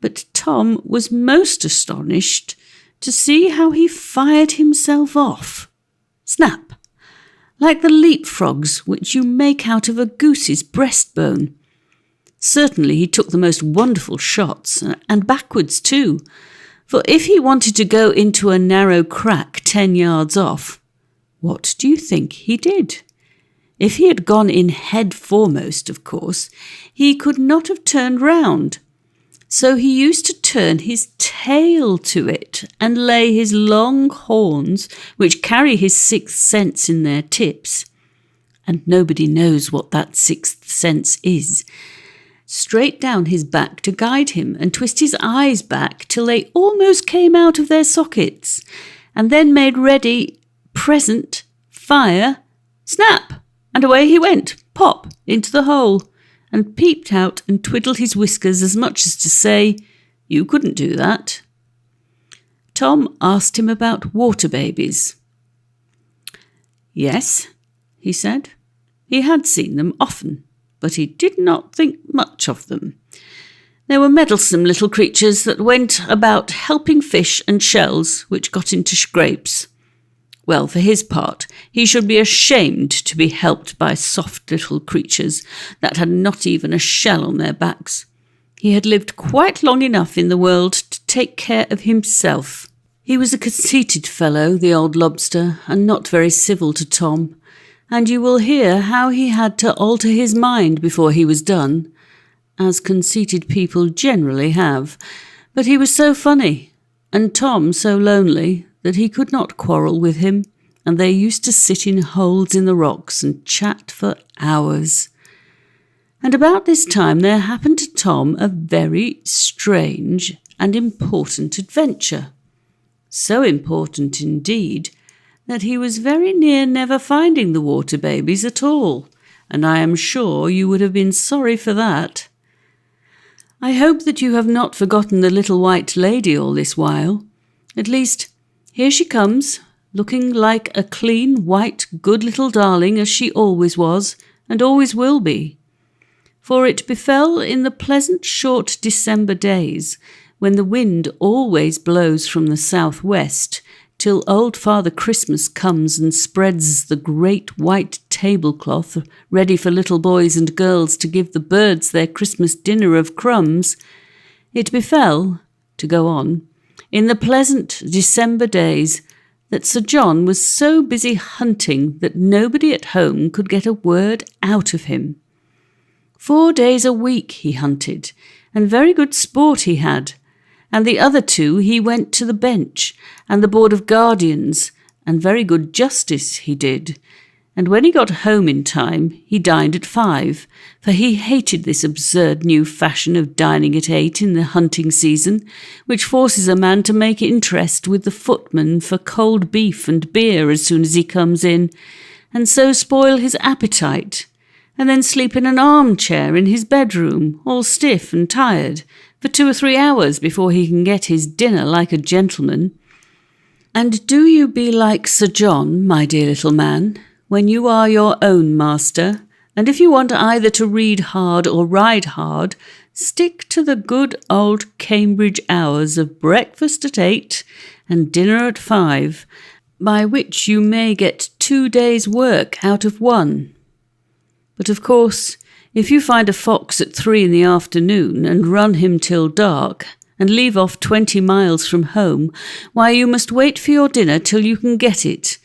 But Tom was most astonished to see how he fired himself off. Snap! Like the leapfrogs which you make out of a goose's breastbone. Certainly he took the most wonderful shots, and backwards too, for if he wanted to go into a narrow crack 10 yards off, what do you think he did? If he had gone in head foremost, of course, he could not have turned round. So he used to turn his tail to it and lay his long horns, which carry his sixth sense in their tips, and nobody knows what that sixth sense is, straight down his back to guide him, and twist his eyes back till they almost came out of their sockets, and then made ready, present, fire, snap, and away he went, pop, into the hole, and peeped out and twiddled his whiskers as much as to say, "You couldn't do that." Tom asked him about water babies. Yes, he said. He had seen them often, but he did not think much of them. They were meddlesome little creatures that went about helping fish and shells which got into scrapes. Well, for his part, he should be ashamed to be helped by soft little creatures that had not even a shell on their backs. He had lived quite long enough in the world to take care of himself. He was a conceited fellow, the old lobster, and not very civil to Tom, and you will hear how he had to alter his mind before he was done, as conceited people generally have. But he was so funny, and Tom so lonely, that he could not quarrel with him, and they used to sit in holes in the rocks and chat for hours. And about this time there happened to Tom a very strange and important adventure. So important indeed that he was very near never finding the water babies at all, and I am sure you would have been sorry for that. I hope that you have not forgotten the little white lady all this while. At least, here she comes, looking like a clean, white, good little darling as she always was and always will be. For it befell in the pleasant short December days, when the wind always blows from the south-west, till old Father Christmas comes and spreads the great white tablecloth ready for little boys and girls to give the birds their Christmas dinner of crumbs. It befell, to go on, in the pleasant December days, that Sir John was so busy hunting that nobody at home could get a word out of him. 4 days a week he hunted, and very good sport he had, and the other 2 he went to the bench and the Board of Guardians, and very good justice he did. And when he got home in time, he dined at 5, for he hated this absurd new fashion of dining at 8 in the hunting season, which forces a man to make interest with the footman for cold beef and beer as soon as he comes in, and so spoil his appetite, and then sleep in an armchair in his bedroom, all stiff and tired, for 2 or 3 hours before he can get his dinner like a gentleman. And do you be like Sir John, my dear little man, when you are your own master, and if you want either to read hard or ride hard, stick to the good old Cambridge hours of breakfast at 8 and dinner at 5, by which you may get 2 days' work out of 1. But of course, if you find a fox at 3 in the afternoon and run him till dark, and leave off 20 miles from home, why you must wait for your dinner till you can get it,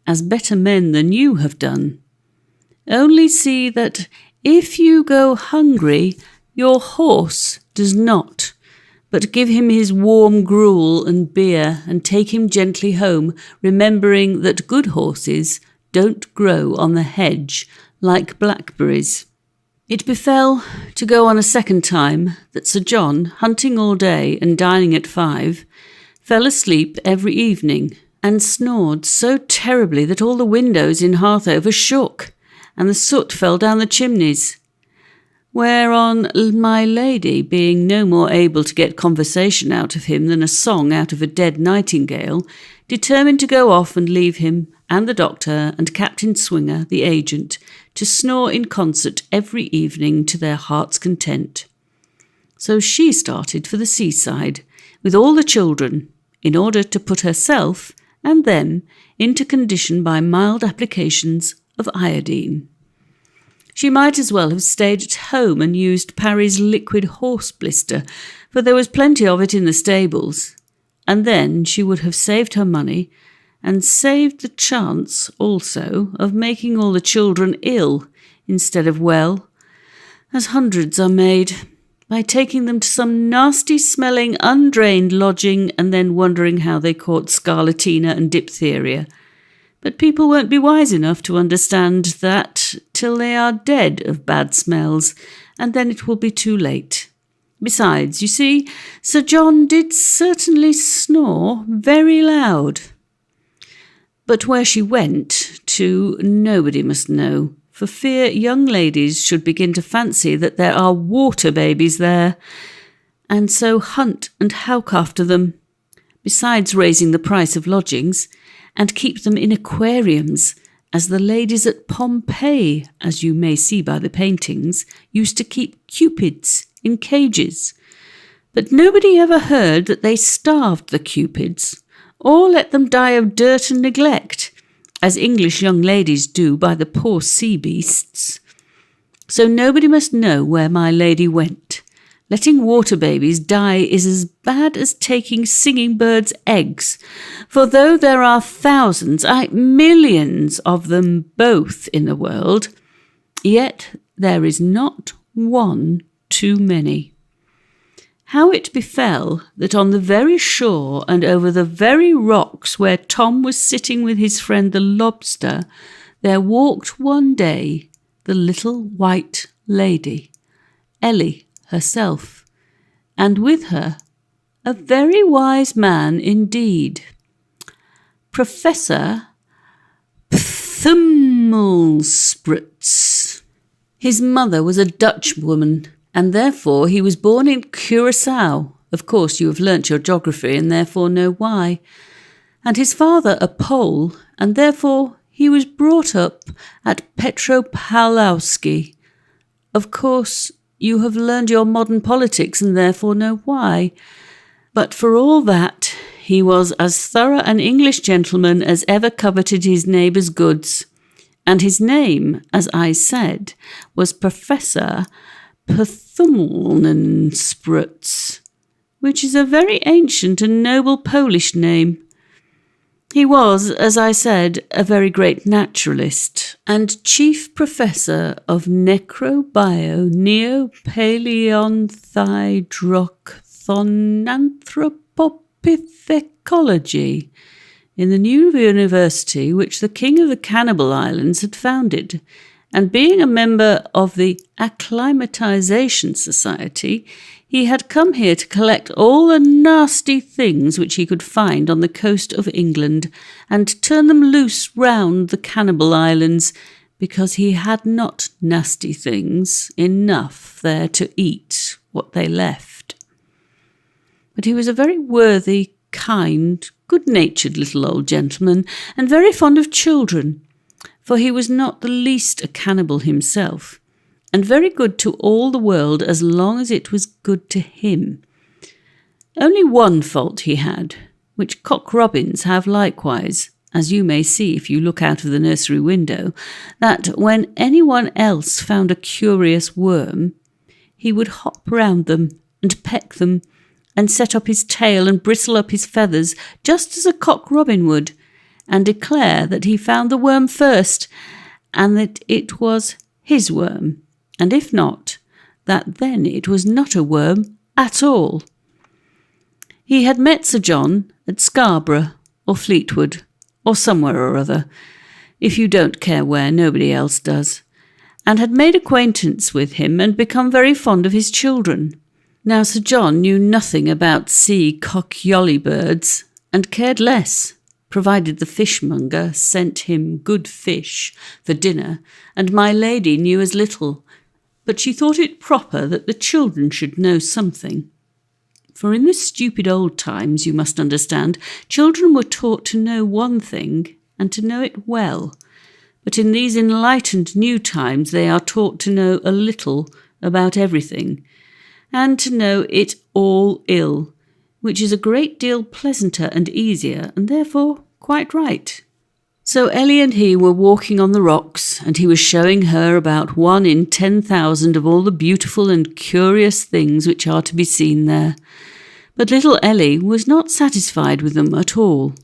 as better men than you have done. Only see that if you go hungry, your horse does not, but give him his warm gruel and beer and take him gently home, remembering that good horses don't grow on the hedge like blackberries. It befell, to go on a second time, that Sir John, hunting all day and dining at 5, fell asleep every evening, and snored so terribly that all the windows in Harthover shook, and the soot fell down the chimneys. Whereon my lady, being no more able to get conversation out of him than a song out of a dead nightingale, determined to go off and leave him and the doctor and Captain Swinger, the agent, to snore in concert every evening to their heart's content. So she started for the seaside with all the children, in order to put herself and them into condition by mild applications of iodine. She might as well have stayed at home and used Parry's liquid horse blister, for there was plenty of it in the stables, and then she would have saved her money, and saved the chance also of making all the children ill instead of well, as hundreds are made, by taking them to some nasty-smelling, undrained lodging and then wondering how they caught scarlatina and diphtheria. But people won't be wise enough to understand that till they are dead of bad smells, and then it will be too late. Besides, you see, Sir John did certainly snore very loud. But where she went to, nobody must know, for fear young ladies should begin to fancy that there are water babies there, and so hunt and howk after them, besides raising the price of lodgings, and keep them in aquariums, as the ladies at Pompeii, as you may see by the paintings, used to keep cupids in cages. But nobody ever heard that they starved the cupids, or let them die of dirt and neglect, as English young ladies do by the poor sea beasts. So nobody must know where my lady went. Letting water babies die is as bad as taking singing birds' eggs, for though there are thousands, millions of them both in the world, yet there is not one too many. How it befell that on the very shore and over the very rocks where Tom was sitting with his friend the lobster, there walked one day the little white lady, Ellie herself, and with her a very wise man indeed, Professor Pthummelspritz. His mother was a Dutch woman, and therefore he was born in Curaçao. Of course you have learnt your geography and therefore know why. And his father a Pole, and therefore he was brought up at Petropawlowski. Of course you have learned your modern politics and therefore know why. But for all that, he was as thorough an English gentleman as ever coveted his neighbour's goods. And his name, as I said, was Professor Pthummelspritz, which is a very ancient and noble Polish name. He was, as I said, a very great naturalist and chief professor of necrobio-neopaleonthrogthonanthropopithecology in the new university which the King of the Cannibal Islands had founded, and being a member of the Acclimatization Society, he had come here to collect all the nasty things which he could find on the coast of England and turn them loose round the Cannibal Islands, because he had not nasty things enough there to eat what they left. But he was a very worthy, kind, good-natured little old gentleman, and very fond of children, for he was not the least a cannibal himself, and very good to all the world as long as it was good to him. Only one fault he had, which cock robins have likewise, as you may see if you look out of the nursery window, that when anyone else found a curious worm, he would hop round them and peck them, and set up his tail and bristle up his feathers just as a cock robin would, and declare that he found the worm first, and that it was his worm, and if not, that then it was not a worm at all. He had met Sir John at Scarborough or Fleetwood, or somewhere or other, if you don't care where, nobody else does, and had made acquaintance with him and become very fond of his children. Now Sir John knew nothing about sea cock-yolly birds, and cared less, provided the fishmonger sent him good fish for dinner, and my lady knew as little, but she thought it proper that the children should know something. For in the stupid old times, you must understand, children were taught to know one thing, and to know it well. But in these enlightened new times, they are taught to know a little about everything, and to know it all ill, which is a great deal pleasanter and easier, and therefore quite right. So Ellie and he were walking on the rocks, and he was showing her about 1 in 10,000 of all the beautiful and curious things which are to be seen there. But little Ellie was not satisfied with them at all.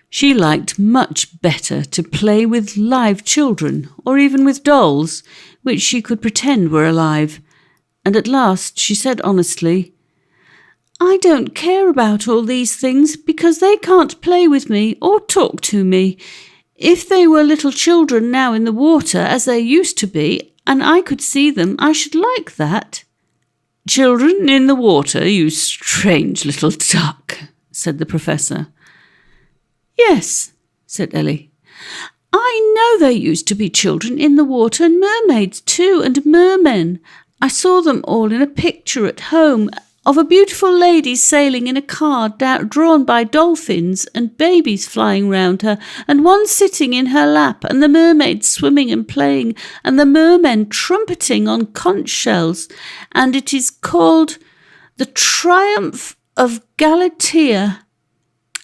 She liked much better to play with live children, or even with dolls, which she could pretend were alive, and at last she said honestly, "I don't care about all these things, because they can't play with me or talk to me. If they were little children now in the water, as they used to be, and I could see them, I should like that." "Children in the water, you strange little duck," said the Professor. "Yes," said Ellie. "I know there used to be children in the water, and mermaids too, and mermen. I saw them all in a picture at home, of a beautiful lady sailing in a car drawn by dolphins, and babies flying round her, and one sitting in her lap, and the mermaids swimming and playing, and the mermen trumpeting on conch shells, and it is called The Triumph of Galatea.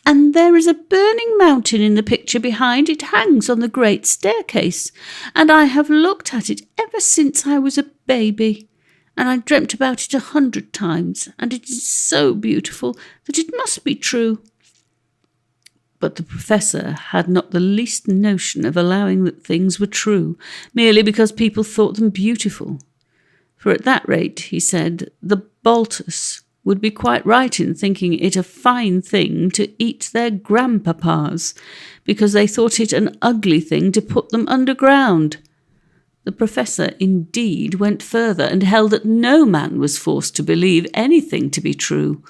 And there is a burning mountain in the picture behind. It hangs on the great staircase, and I have looked at it ever since I was a baby. And I dreamt about it 100 times, and it is so beautiful that it must be true." But the Professor had not the least notion of allowing that things were true, merely because people thought them beautiful. For at that rate, he said, the Baltus would be quite right in thinking it a fine thing to eat their grandpapas, because they thought it an ugly thing to put them underground. The Professor indeed went further, and held that no man was forced to believe anything to be true,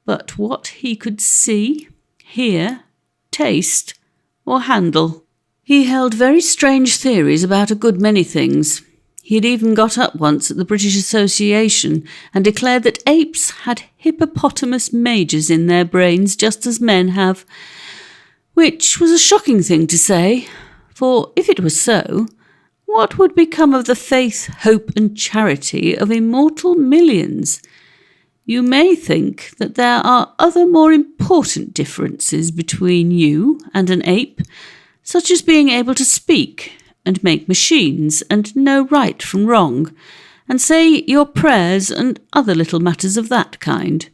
but what he could see, hear, taste, or handle. He held very strange theories about a good many things. He had even got up once at the British Association and declared that apes had hippopotamus majors in their brains just as men have, which was a shocking thing to say, for if it was so, what would become of the faith, hope, and charity of immortal millions? You may think that there are other more important differences between you and an ape, such as being able to speak and make machines and know right from wrong, and say your prayers and other little matters of that kind.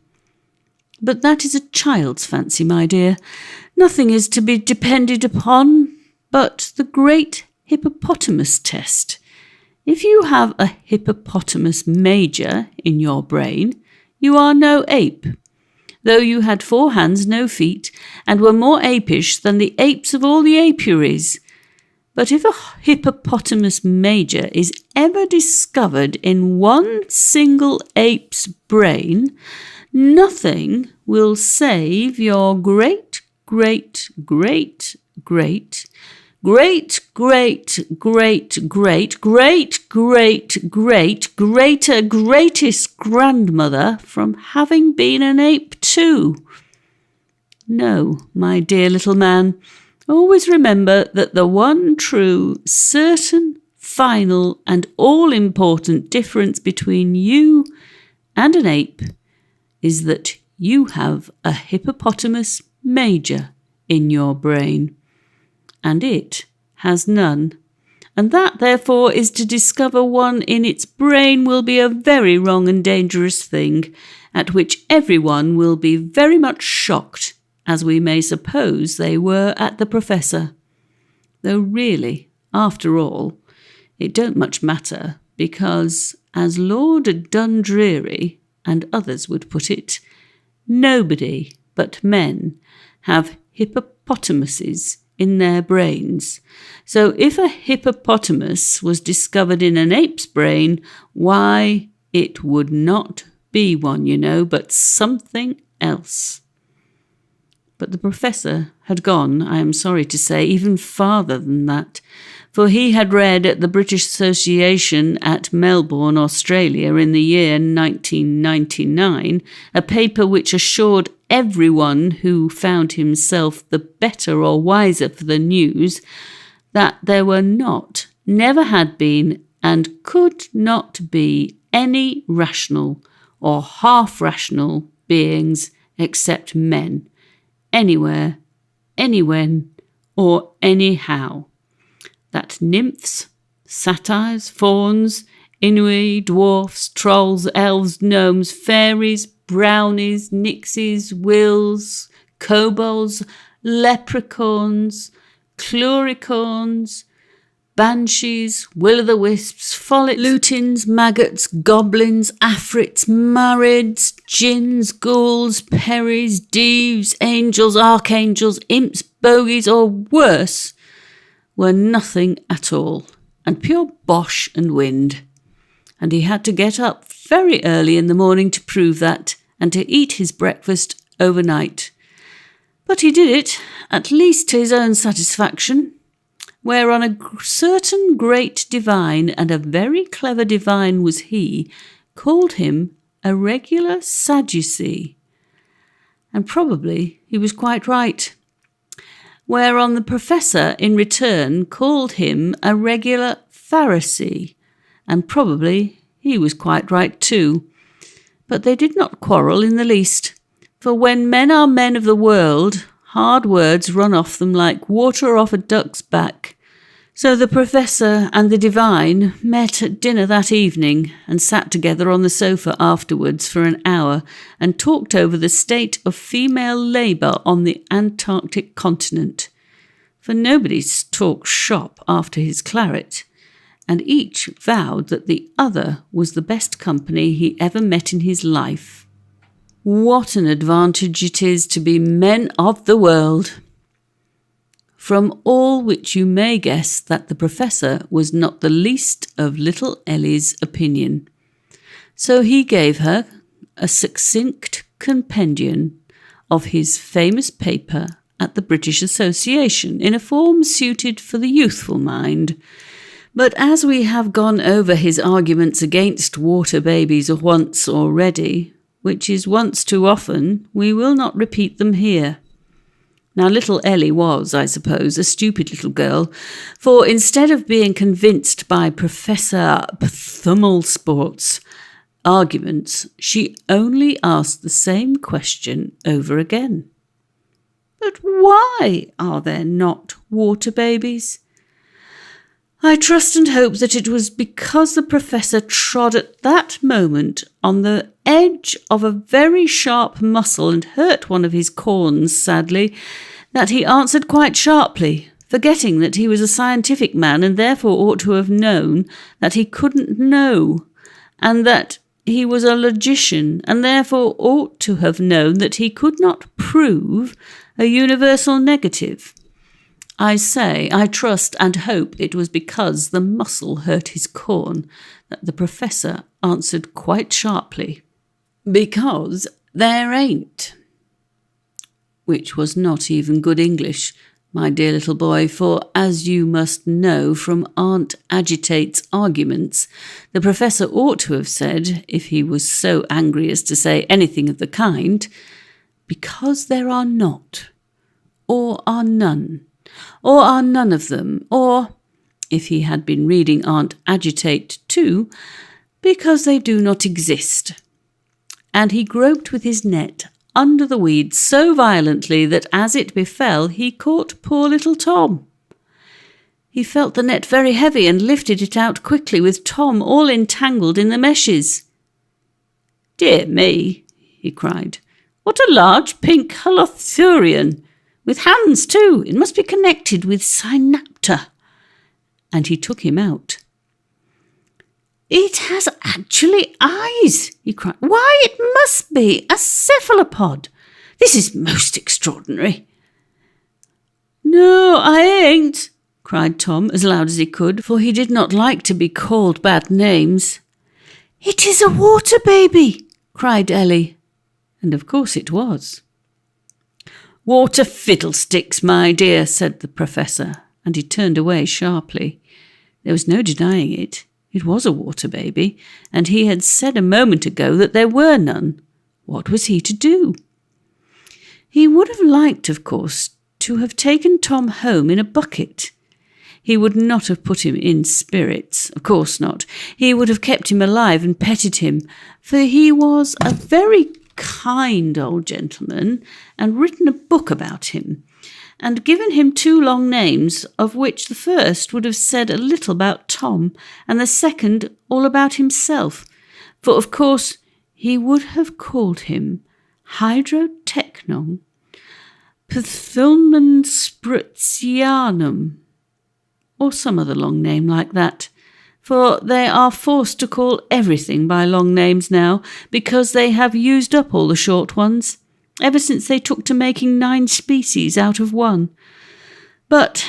But that is a child's fancy, my dear. Nothing is to be depended upon but the great hippopotamus test. If you have a hippopotamus major in your brain, you are no ape, though you had 4 hands, no feet, and were more apish than the apes of all the apiaries. But if a hippopotamus major is ever discovered in one single ape's brain, nothing will save your great, great, great, great, great, great, great, great, great, great, great, greater, greatest grandmother from having been an ape too. No, my dear little man, always remember that the one true, certain, final, and all-important difference between you and an ape is that you have a hippopotamus major in your brain, and it has none. And that, therefore, is to discover one in its brain will be a very wrong and dangerous thing, at which everyone will be very much shocked, as we may suppose they were at the Professor. Though really, after all, it don't much matter, because, as Lord Dundreary and others would put it, nobody but men have hippopotamuses in their brains. So if a hippopotamus was discovered in an ape's brain, why, it would not be one, you know, but something else. But the Professor had gone, I am sorry to say, even farther than that, for he had read at the British Association at Melbourne, Australia, in the year 1999, a paper which assured everyone who found himself the better or wiser for the news that there were not, never had been, and could not be any rational or half-rational beings except men, anywhere, anywhen, or anyhow. That nymphs, satyrs, fauns, Inuit, dwarfs, trolls, elves, gnomes, fairies, brownies, nixies, wills, kobolds, leprechauns, cluricorns, banshees, will-o'-the-wisps, follets, lutins, maggots, goblins, afrits, marids, jinns, ghouls, peris, deeves, angels, archangels, imps, bogies, or worse, were nothing at all, and pure bosh and wind. And he had to get up very early in the morning to prove that, and to eat his breakfast overnight. But he did it, at least to his own satisfaction, whereon a certain great divine, and a very clever divine was he, called him a regular Sadducee. And probably he was quite right. Whereon the Professor in return called him a regular Pharisee, and probably he was quite right too. But they did not quarrel in the least, for when men are men of the world, hard words run off them like water off a duck's back. So the Professor and the divine met at dinner that evening and sat together on the sofa afterwards for an hour and talked over the state of female labour on the Antarctic continent. For nobody talks shop after his claret, and each vowed that the other was the best company he ever met in his life. What an advantage it is to be men of the world! From all which you may guess that the Professor was not the least of little Ellie's opinion. So he gave her a succinct compendium of his famous paper at the British Association in a form suited for the youthful mind. But as we have gone over his arguments against water babies once already, which is once too often, we will not repeat them here. Now, little Ellie was, I suppose, a stupid little girl, for instead of being convinced by Professor Thummelsport's arguments, she only asked the same question over again. But why are there not water babies? I trust and hope that it was because the Professor trod at that moment on the edge of a very sharp muscle and hurt one of his corns sadly, that he answered quite sharply, forgetting that he was a scientific man and therefore ought to have known that he couldn't know, and that he was a logician and therefore ought to have known that he could not prove a universal negative. I say, I trust and hope it was because the muscle hurt his corn that the Professor answered quite sharply, "Because there ain't." Which was not even good English, my dear little boy, for as you must know from Aunt Agitate's arguments, the Professor ought to have said, if he was so angry as to say anything of the kind, because there are not, or are none, or are none of them, or, if he had been reading Aunt Agitate too, because they do not exist. And he groped with his net under the weeds so violently that as it befell he caught poor little Tom. He felt the net very heavy and lifted it out quickly, with Tom all entangled in the meshes. "Dear me," he cried, "what a large pink holothurian! With hands too! It must be connected with synapta." And he took him out. "It has actually eyes," he cried. "Why, it must be a cephalopod. This is most extraordinary." "No, I ain't," cried Tom as loud as he could, for he did not like to be called bad names. "It is a water baby," cried Ellie. And of course it was. "Water fiddlesticks, my dear," said the Professor, and he turned away sharply. There was no denying it. It was a water baby, and he had said a moment ago that there were none. What was he to do? He would have liked, of course, to have taken Tom home in a bucket. He would not have put him in spirits, of course not. He would have kept him alive and petted him, for he was a very kind old gentleman, and written a book about him, and given him 2 long names, of which the first would have said a little about Tom, and the second all about himself, for of course he would have called him Hydrotechnon Pthulmanspritzianum, or some other long name like that, for they are forced to call everything by long names now, because they have used up all the short ones, ever since they took to making 9 species out of 1. But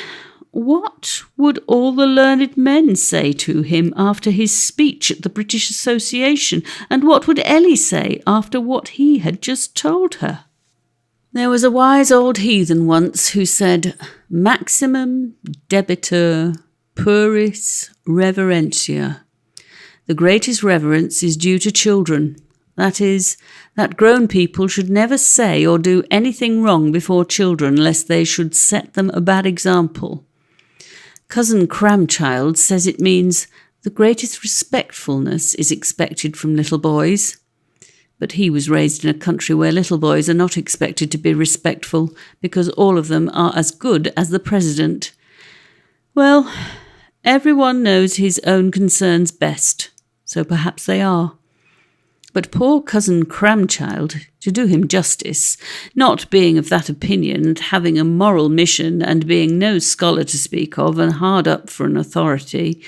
what would all the learned men say to him after his speech at the British Association, and what would Ellie say after what he had just told her? There was a wise old heathen once who said, "Maximum debitur puris reverentia." The greatest reverence is due to children. That is, that grown people should never say or do anything wrong before children, lest they should set them a bad example. Cousin Cramchild says it means the greatest respectfulness is expected from little boys. But he was raised in a country where little boys are not expected to be respectful, because all of them are as good as the president. Well, everyone knows his own concerns best, so perhaps they are. But poor cousin Cramchild, to do him justice, not being of that opinion and having a moral mission and being no scholar to speak of and hard up for an authority,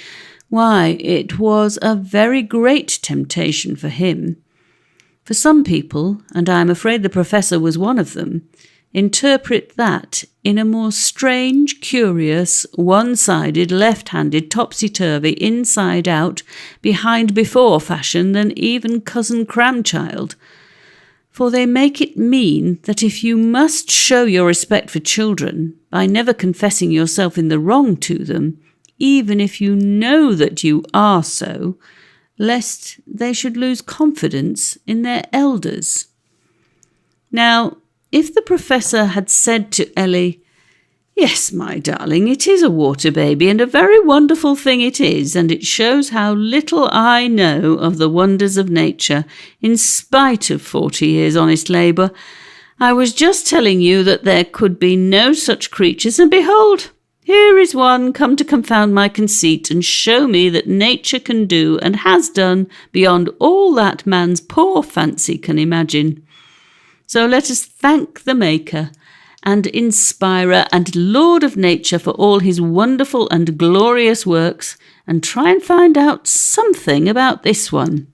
why, it was a very great temptation for him. For some people, and I am afraid the Professor was one of them, interpret that in a more strange, curious, one-sided, left-handed, topsy-turvy, inside-out, behind-before fashion than even cousin Cramchild. For they make it mean that if you must show your respect for children by never confessing yourself in the wrong to them, even if you know that you are so, lest they should lose confidence in their elders. Now, if the Professor had said to Ellie, "Yes, my darling, it is a water baby, and a very wonderful thing it is, and it shows how little I know of the wonders of nature, in spite of 40 years' honest labour. I was just telling you that there could be no such creatures, and behold, here is one come to confound my conceit and show me that nature can do and has done beyond all that man's poor fancy can imagine. So let us thank the Maker and Inspirer and Lord of Nature for all his wonderful and glorious works, and try and find out something about this one."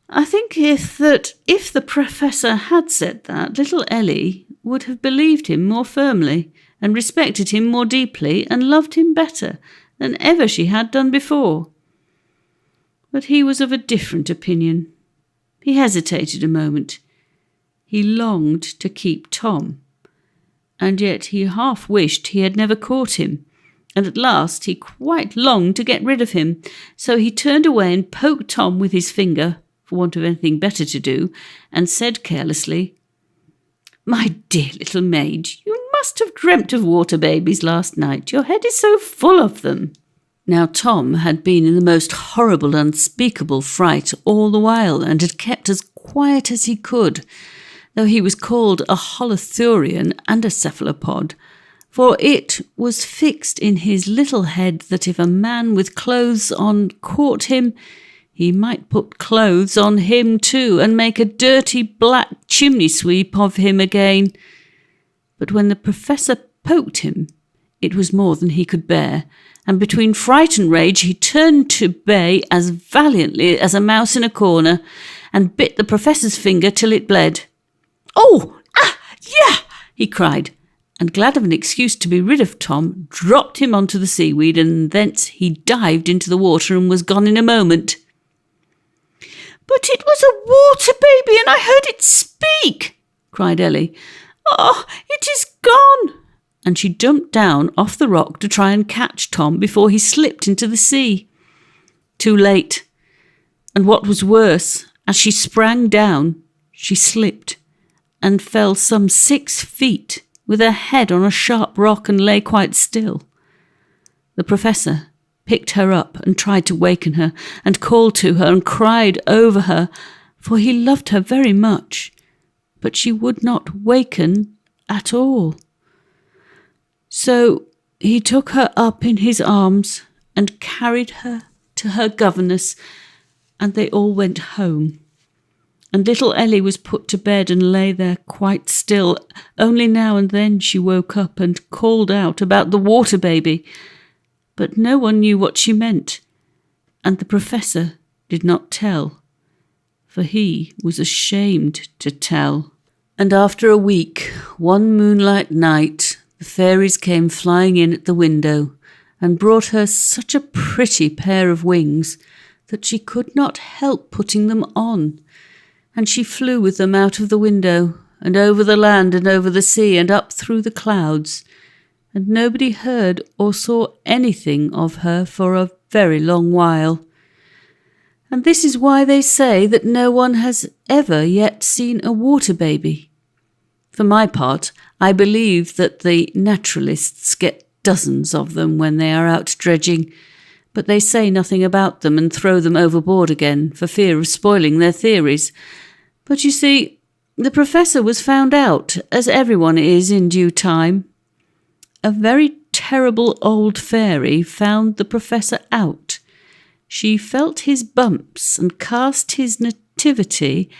I think if the Professor had said that, little Ellie would have believed him more firmly and respected him more deeply and loved him better than ever she had done before. But he was of a different opinion. He hesitated a moment. He longed to keep Tom, and yet he half wished he had never caught him, and at last he quite longed to get rid of him, so he turned away and poked Tom with his finger, for want of anything better to do, and said carelessly, My dear little maid, you must have dreamt of water babies last night. Your head is so full of them." Now Tom had been in the most horrible, unspeakable fright all the while, and had kept as quiet as he could, though he was called a holothurian and a cephalopod, for it was fixed in his little head that if a man with clothes on caught him, he might put clothes on him too, and make a dirty black chimney sweep of him again. But when the professor poked him, it was more than he could bear, and between fright and rage he turned to bay as valiantly as a mouse in a corner, and bit the professor's finger till it bled. "Oh, yeah!" he cried, and glad of an excuse to be rid of Tom, dropped him onto the seaweed, and thence he dived into the water and was gone in a moment. "But it was a water baby, and I heard it speak," cried Ellie. "Oh, it is gone!" And she jumped down off the rock to try and catch Tom before he slipped into the sea. Too late. And what was worse, as she sprang down, she slipped and fell some 6 feet with her head on a sharp rock and lay quite still. The professor picked her up and tried to waken her and called to her and cried over her, for he loved her very much, but she would not waken at all. So he took her up in his arms and carried her to her governess, and they all went home. And little Ellie was put to bed and lay there quite still. Only now and then she woke up and called out about the water baby, but no one knew what she meant, and the professor did not tell, for he was ashamed to tell. And after a week, one moonlight night, the fairies came flying in at the window and brought her such a pretty pair of wings that she could not help putting them on, and she flew with them out of the window and over the land and over the sea and up through the clouds, and nobody heard or saw anything of her for a very long while. And this is why they say that no one has ever yet seen a water baby. For my part, I believe that the naturalists get dozens of them when they are out dredging, but they say nothing about them and throw them overboard again for fear of spoiling their theories. But you see, the professor was found out, as everyone is in due time. A very terrible old fairy found the professor out. She felt his bumps and cast his nativity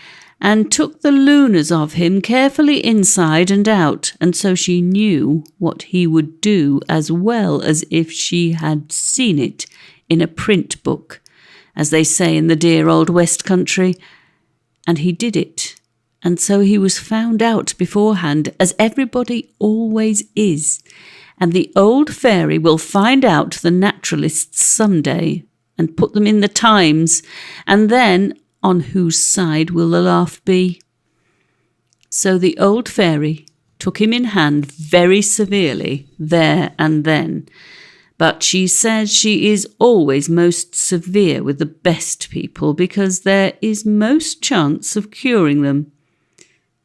and took the lunars of him carefully inside and out, and so she knew what he would do as well as if she had seen it in a print book, as they say in the dear old West Country. And he did it, and so he was found out beforehand, as everybody always is, and the old fairy will find out the naturalists some day and put them in the Times, and then on whose side will the laugh be? So the old fairy took him in hand very severely there and then, but she says she is always most severe with the best people because there is most chance of curing them,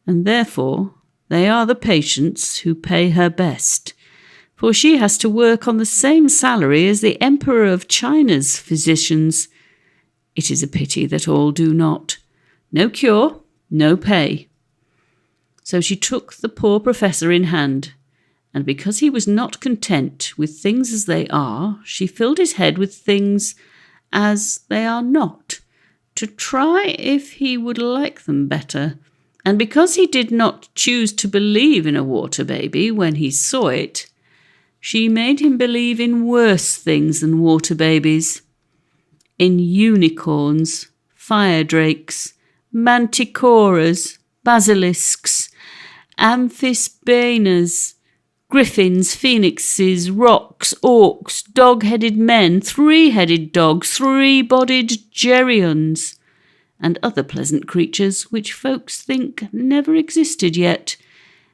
and therefore they are the patients who pay her best, for she has to work on the same salary as the Emperor of China's physicians. It is a pity that all do not. No cure, no pay. So she took the poor professor in hand, and because he was not content with things as they are, she filled his head with things as they are not, to try if he would like them better. And because he did not choose to believe in a water baby when he saw it, she made him believe in worse things than water babies. In unicorns, fire drakes, manticoras, basilisks, amphisbaenas, griffins, phoenixes, rocks, orcs, dog-headed men, three-headed dogs, three-bodied geryones, and other pleasant creatures which folks think never existed yet,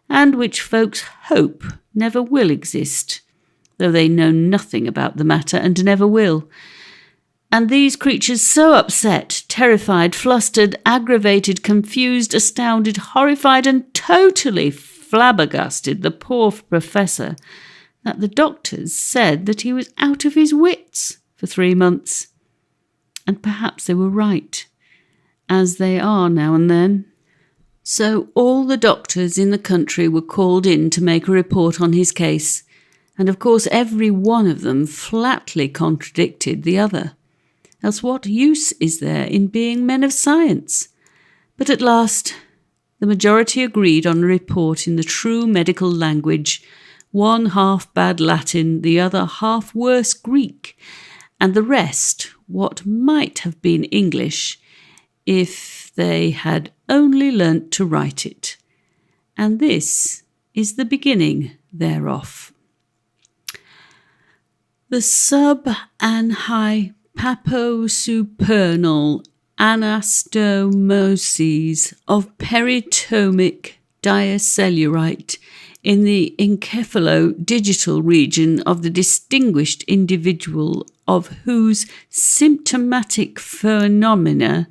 and which folks hope never will exist, though they know nothing about the matter and never will. And these creatures so upset, terrified, flustered, aggravated, confused, astounded, horrified, and totally flabbergasted the poor professor that the doctors said that he was out of his wits for 3 months. And perhaps they were right, as they are now and then. So all the doctors in the country were called in to make a report on his case, and of course every one of them flatly contradicted the other. Else what use is there in being men of science? But at last the majority agreed on a report in the true medical language, one half bad Latin, the other half worse Greek, and the rest what might have been English if they had only learnt to write it. And this is the beginning thereof. The sub-anhypaposupernal anastomoses of peritomic diacellulite in the encephalodigital region of the distinguished individual of whose symptomatic phenomena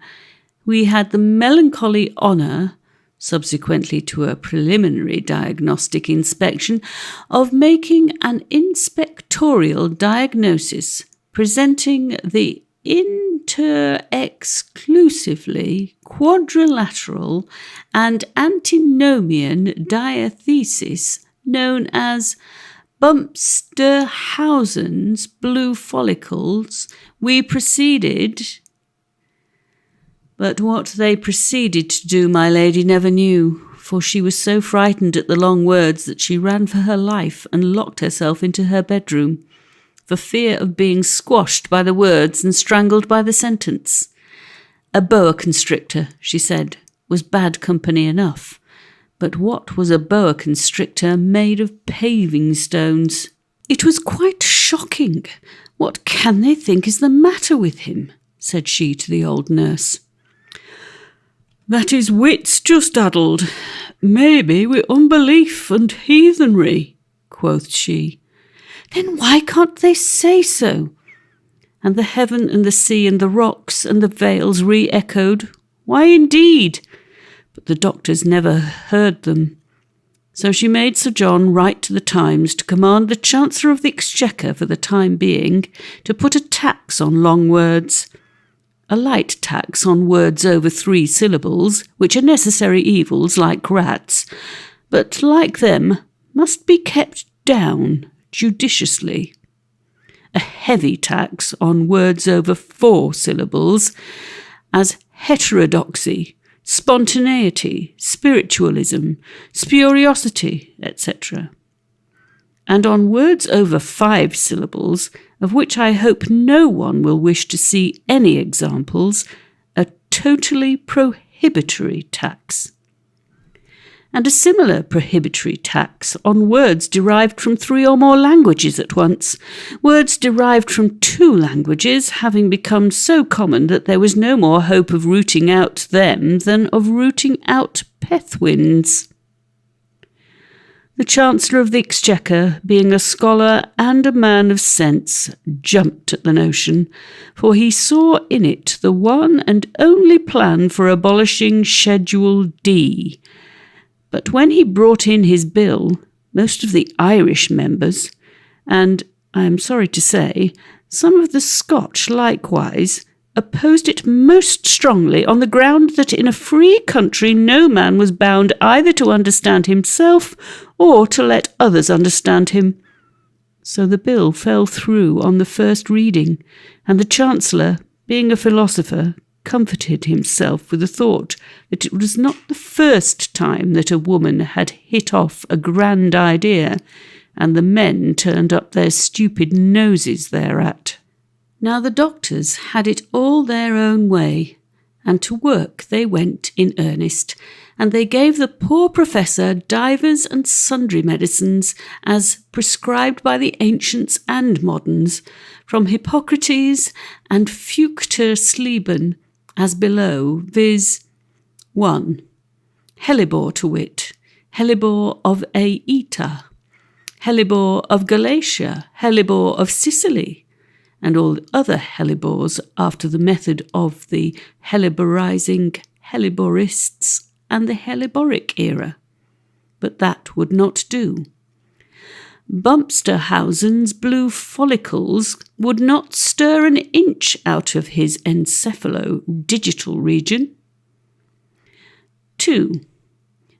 we had the melancholy honour, subsequently to a preliminary diagnostic inspection, of making an inspectorial diagnosis presenting the inter-exclusively quadrilateral and antinomian diathesis known as Bumpsterhausen's blue follicles, we proceeded. But what they proceeded to do my lady never knew, for she was so frightened at the long words that she ran for her life and locked herself into her bedroom, for fear of being squashed by the words and strangled by the sentence. A boa constrictor, she said, was bad company enough, but what was a boa constrictor made of paving stones? It was quite shocking. What can they think is the matter with him? Said she to the old nurse. That his wit's just addled, maybe with unbelief and heathenry, quoth she. Then why can't they say so? And the heaven and the sea and the rocks and the vales re-echoed, why indeed? But the doctors never heard them. So she made Sir John write to the Times to command the Chancellor of the Exchequer for the time being to put a tax on long words, a light tax on words over 3 syllables, which are necessary evils like rats, but like them must be kept down judiciously. A heavy tax on words over 4 syllables, as heterodoxy, spontaneity, spiritualism, spuriosity, etc. And on words over 5 syllables, of which I hope no one will wish to see any examples, a totally prohibitory tax. And a similar prohibitory tax on words derived from 3 or more languages at once, words derived from 2 languages having become so common that there was no more hope of rooting out them than of rooting out pethwins. The Chancellor of the Exchequer, being a scholar and a man of sense, jumped at the notion, for he saw in it the one and only plan for abolishing Schedule D. But when he brought in his bill, most of the Irish members, and, I am sorry to say, some of the Scotch likewise, opposed it most strongly on the ground that in a free country no man was bound either to understand himself or to let others understand him. So the bill fell through on the first reading, and the Chancellor, being a philosopher, comforted himself with the thought that it was not the first time that a woman had hit off a grand idea, and the men turned up their stupid noses thereat. Now the doctors had it all their own way, and to work they went in earnest, and they gave the poor professor divers and sundry medicines as prescribed by the ancients and moderns, from Hippocrates and Fuchtersleben, as below, viz. 1. Hellebore to wit, hellebore of Aeta, hellebore of Galatia, hellebore of Sicily, and all other hellebores after the method of the helleborizing helleborists and the helleboric era. But that would not do. Bumpsterhausen's blue follicles would not stir an inch out of his encephalo-digital region. 2.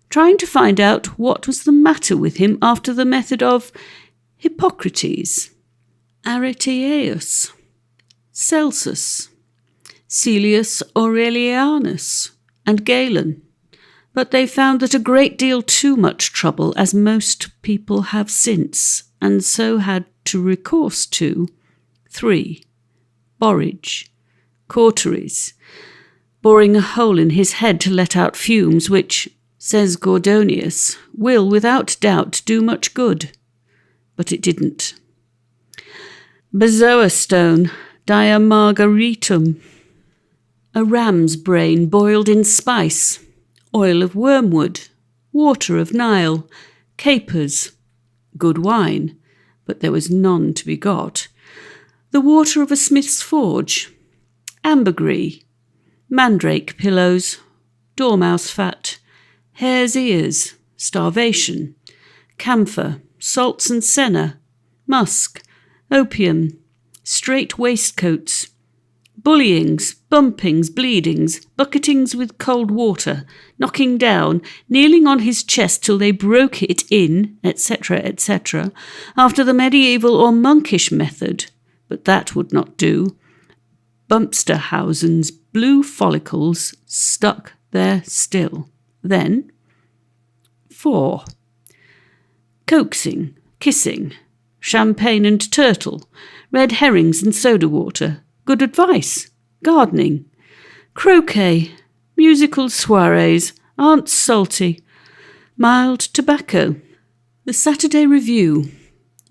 Trying to find out what was the matter with him after the method of Hippocrates, Aretaeus, Celsus, Celius Aurelianus, and Galen. But they found that a great deal too much trouble, as most people have since, and so had to recourse to 3. Borage, cauteries, boring a hole in his head to let out fumes which, says Gordonius, will without doubt do much good. But it didn't. Bezoar stone, diamargaritum, a ram's brain boiled in spice, oil of wormwood, water of Nile, capers, good wine, but there was none to be got, the water of a smith's forge, ambergris, mandrake pillows, dormouse fat, hare's ears, starvation, camphor, salts and senna, musk, opium, strait waistcoats, bullyings, bumpings, bleedings, bucketings with cold water, knocking down, kneeling on his chest till they broke it in, etc., etc., after the medieval or monkish method, but that would not do. Bumpsterhausen's blue follicles stuck there still. Then 4. Coaxing, kissing, champagne and turtle, red herrings and soda water, good advice, gardening, croquet, musical soirees, Aunt Salty, mild tobacco, the Saturday Review,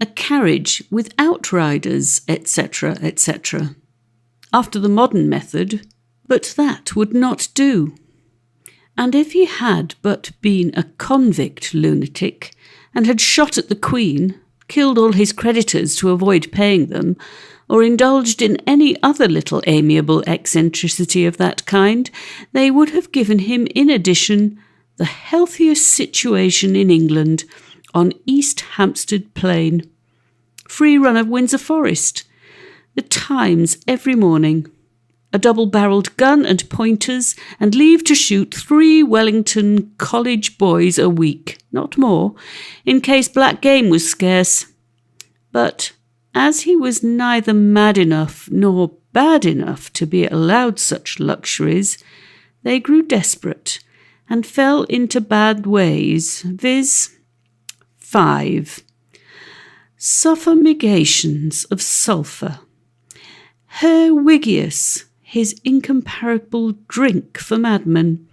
a carriage with outriders, etc., etc. After the modern method, but that would not do. And if he had but been a convict lunatic, and had shot at the Queen, killed all his creditors to avoid paying them, or indulged in any other little amiable eccentricity of that kind, they would have given him, in addition, the healthiest situation in England on East Hampstead Plain, free run of Windsor Forest, the Times every morning, a double-barrelled gun and pointers, and leave to shoot 3 Wellington college boys a week, not more, in case black game was scarce. But as he was neither mad enough nor bad enough to be allowed such luxuries, they grew desperate and fell into bad ways, viz. 5. Suffumigations of sulphur. Herr Wiggius, his incomparable drink for madmen,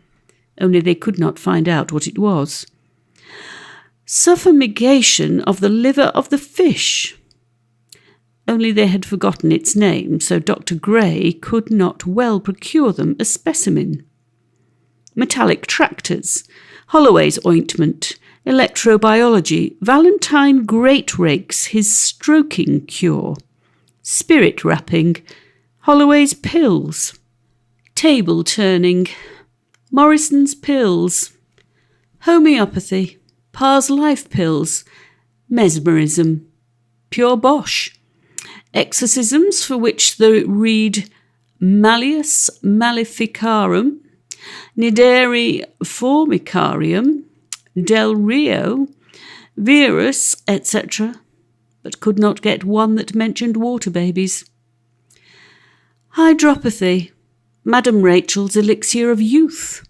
only they could not find out what it was. Suffumigation of the liver of the fish, only they had forgotten its name, so Dr. Gray could not well procure them a specimen. Metallic tractors, Holloway's ointment, electrobiology, Valentine Greatrakes, his stroking cure, spirit rapping, Holloway's pills, table turning, Morrison's pills, homeopathy, Parr's life pills, mesmerism, pure bosh, exorcisms for which they read Malleus Maleficarum, Nideri Formicarium, Del Rio, Virus, etc., but could not get one that mentioned water babies. Hydropathy, Madam Rachel's elixir of youth,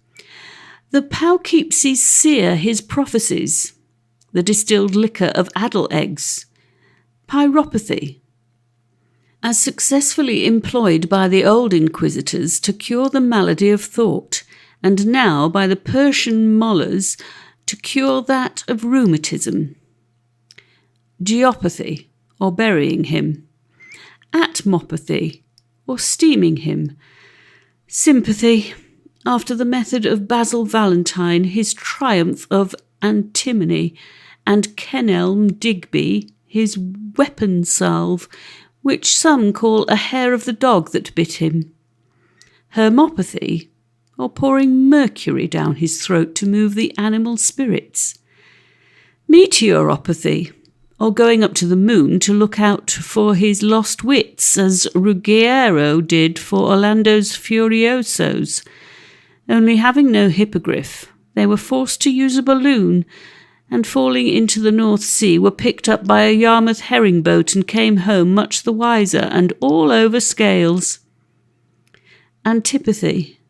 the Poughkeepsie's seer his prophecies, the distilled liquor of addle eggs, pyropathy, as successfully employed by the old inquisitors to cure the malady of thought, and now by the Persian mollahs to cure that of rheumatism. Geopathy, or burying him, atmopathy, or steaming him, sympathy, after the method of Basil Valentine, his triumph of antimony, and Kenelm Digby, his weapon salve, which some call a hair of the dog that bit him, hermopathy, or pouring mercury down his throat to move the animal spirits, meteoropathy, or going up to the moon to look out for his lost wits, as Ruggiero did for Orlando's Furiosos. Only having no hippogriff, they were forced to use a balloon, and falling into the North Sea were picked up by a Yarmouth herring boat and came home much the wiser and all over scales. Antipathy,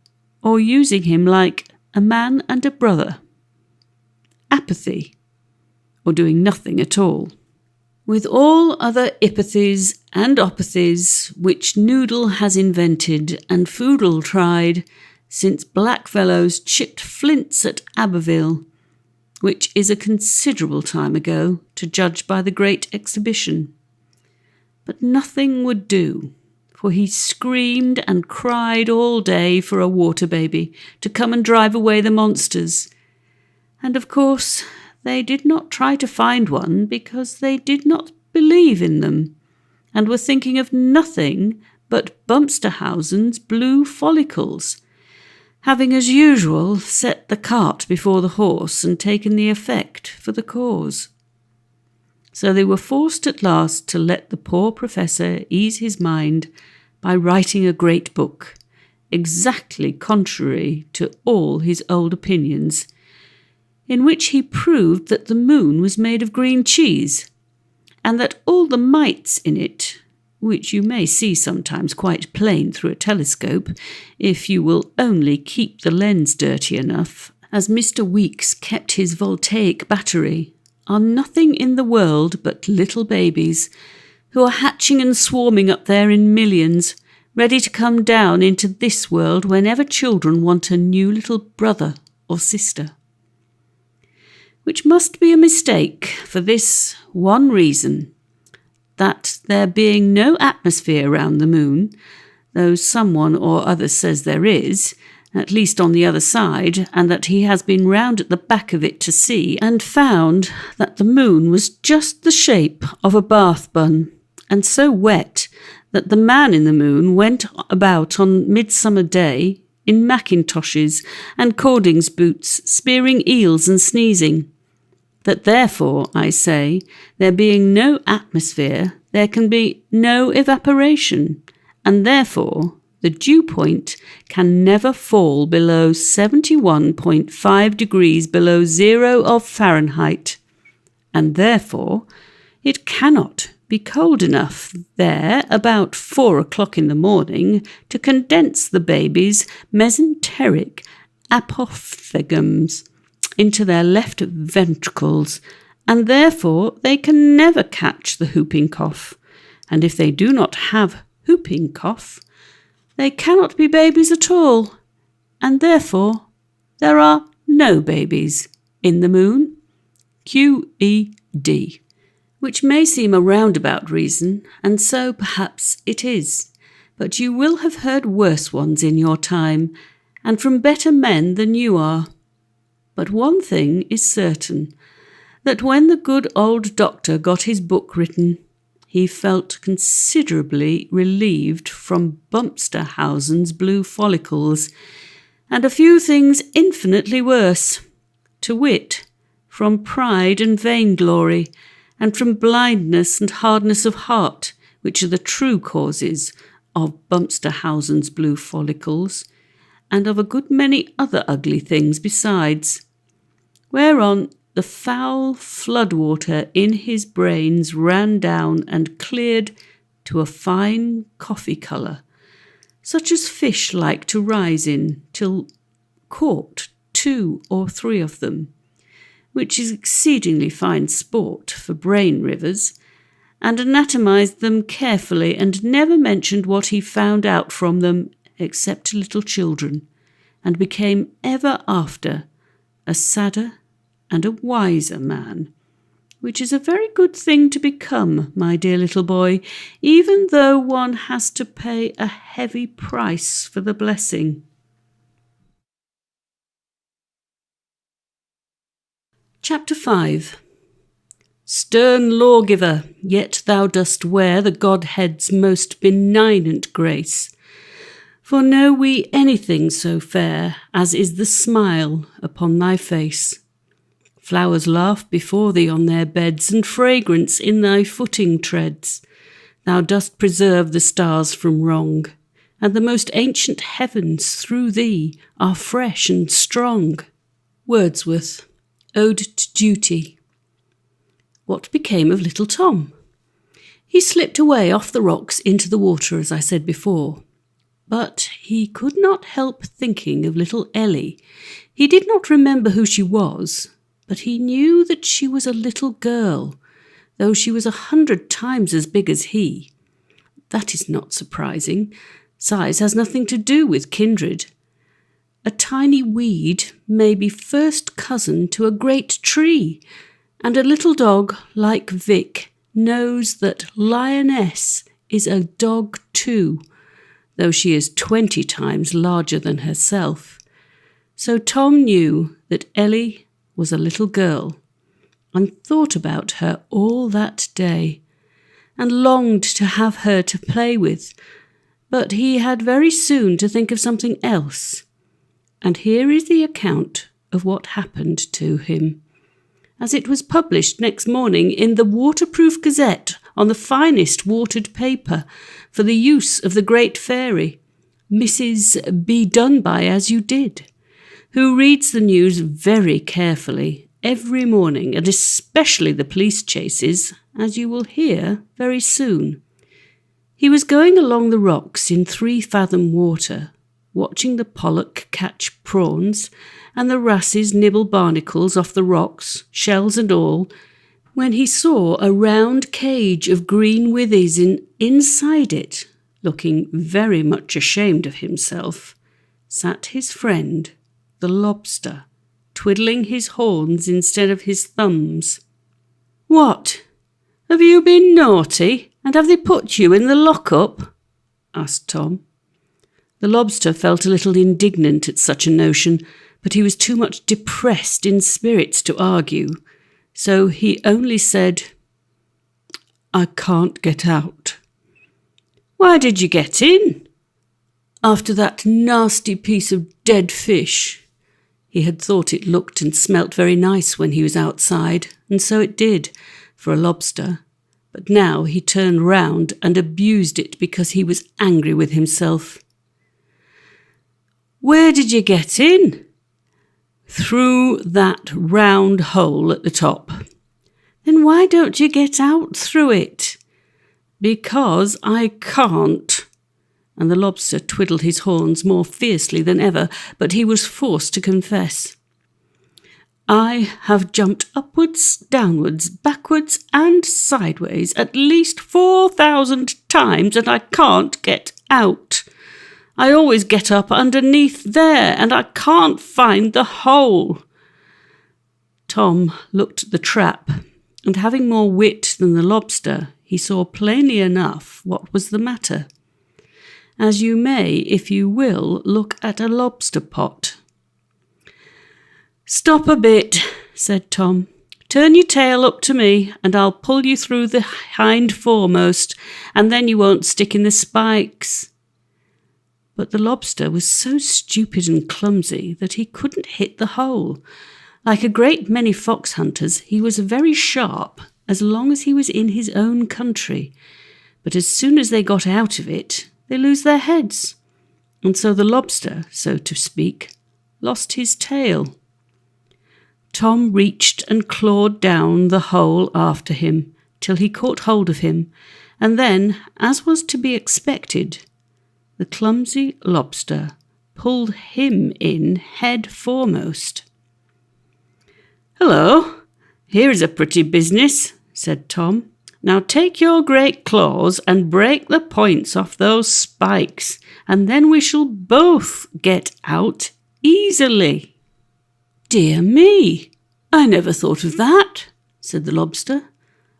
or using him like a man and a brother. Apathy, or doing nothing at all. With all other ipathies and opathies which Noodle has invented and Foodle tried, since blackfellows chipped flints at Abbeville, which is a considerable time ago, to judge by the Great Exhibition. But nothing would do, for he screamed and cried all day for a water baby to come and drive away the monsters. And of course they did not try to find one because they did not believe in them, and were thinking of nothing but Bumsterhausen's blue follicles, having as usual set the cart before the horse and taken the effect for the cause. So they were forced at last to let the poor professor ease his mind by writing a great book, exactly contrary to all his old opinions, in which he proved that the moon was made of green cheese, and that all the mites in it, which you may see sometimes quite plain through a telescope, if you will only keep the lens dirty enough, as Mr. Weeks kept his voltaic battery, are nothing in the world but little babies, who are hatching and swarming up there in millions, ready to come down into this world whenever children want a new little brother or sister. Which must be a mistake for this one reason, that there being no atmosphere round the moon, though someone or other says there is, at least on the other side, and that he has been round at the back of it to see, and found that the moon was just the shape of a bath bun, and so wet that the man in the moon went about on Midsummer Day in mackintoshes and cordings boots, spearing eels and sneezing. That therefore, I say, there being no atmosphere, there can be no evaporation, and therefore the dew point can never fall below 71.5 degrees below zero of Fahrenheit, and therefore it cannot be cold enough there about 4 o'clock in the morning to condense the baby's mesenteric apophthegms into their left ventricles, and therefore they can never catch the whooping cough, and if they do not have whooping cough, they cannot be babies at all, and therefore there are no babies in the moon. QED. Which may seem a roundabout reason, and so perhaps it is, but you will have heard worse ones in your time, and from better men than you are. But one thing is certain, that when the good old doctor got his book written, he felt considerably relieved from Bumsterhausen's blue follicles, and a few things infinitely worse, to wit, from pride and vainglory, and from blindness and hardness of heart, which are the true causes of Bumsterhausen's blue follicles, and of a good many other ugly things besides. Whereon the foul floodwater in his brains ran down and cleared to a fine coffee colour, such as fish like to rise in, till caught 2 or 3 of them, which is exceedingly fine sport for brain rivers, and anatomised them carefully, and never mentioned what he found out from them except to little children, and became ever after a sadder and a wiser man, which is a very good thing to become, my dear little boy, even though one has to pay a heavy price for the blessing. Chapter 5. Stern lawgiver, yet thou dost wear the Godhead's most benignant grace. For know we anything so fair as is the smile upon thy face? Flowers laugh before thee on their beds, and fragrance in thy footing treads. Thou dost preserve the stars from wrong, and the most ancient heavens through thee are fresh and strong. Wordsworth, Ode to Duty. What became of little Tom? He slipped away off the rocks into the water, as I said before. But he could not help thinking of little Ellie. He did not remember who she was, but he knew that she was a little girl, though she was 100 times as big as he. That is not surprising. Size has nothing to do with kindred. A tiny weed may be first cousin to a great tree, and a little dog like Vic knows that Lioness is a dog too, though she is 20 times larger than herself. So Tom knew that Ellie was a little girl, and thought about her all that day, and longed to have her to play with, but he had very soon to think of something else. And here is the account of what happened to him, as it was published next morning in the Waterproof Gazette on the finest watered paper for the use of the great fairy, Mrs. Be Done By As You Did, who reads the news very carefully every morning, and especially the police chases, as you will hear very soon. He was going along the rocks in 3-fathom water, watching the pollock catch prawns and the wrasses nibble barnacles off the rocks, shells and all, when he saw a round cage of green withies, inside it, looking very much ashamed of himself, sat his friend, the lobster, twiddling his horns instead of his thumbs. "What? Have you been naughty, and have they put you in the lock-up?" asked Tom. The lobster felt a little indignant at such a notion, but he was too much depressed in spirits to argue, so he only said, "I can't get out." "Why did you get in?" "After that nasty piece of dead fish." He had thought it looked and smelt very nice when he was outside, and so it did, for a lobster. But now he turned round and abused it because he was angry with himself. "Where did you get in?" "Through that round hole at the top." "Then why don't you get out through it?" "Because I can't." And the lobster twiddled his horns more fiercely than ever, but he was forced to confess. "I have jumped upwards, downwards, backwards and sideways at least 4,000 times, and I can't get out. I always get up underneath there, and I can't find the hole." Tom looked at the trap, and having more wit than the lobster, he saw plainly enough what was the matter, as you may, if you will, look at a lobster pot. "Stop a bit," said Tom. "Turn your tail up to me, and I'll pull you through the hind foremost, and then you won't stick in the spikes." But the lobster was so stupid and clumsy that he couldn't hit the hole. Like a great many fox hunters, he was very sharp as long as he was in his own country, but as soon as they got out of it, they lose their heads. And so the lobster, so to speak, lost his tail. Tom reached and clawed down the hole after him till he caught hold of him, and then, as was to be expected, the clumsy lobster pulled him in head foremost. "Hello, here is a pretty business," said Tom. "Now take your great claws and break the points off those spikes, and then we shall both get out easily." "Dear me, I never thought of that," said the lobster.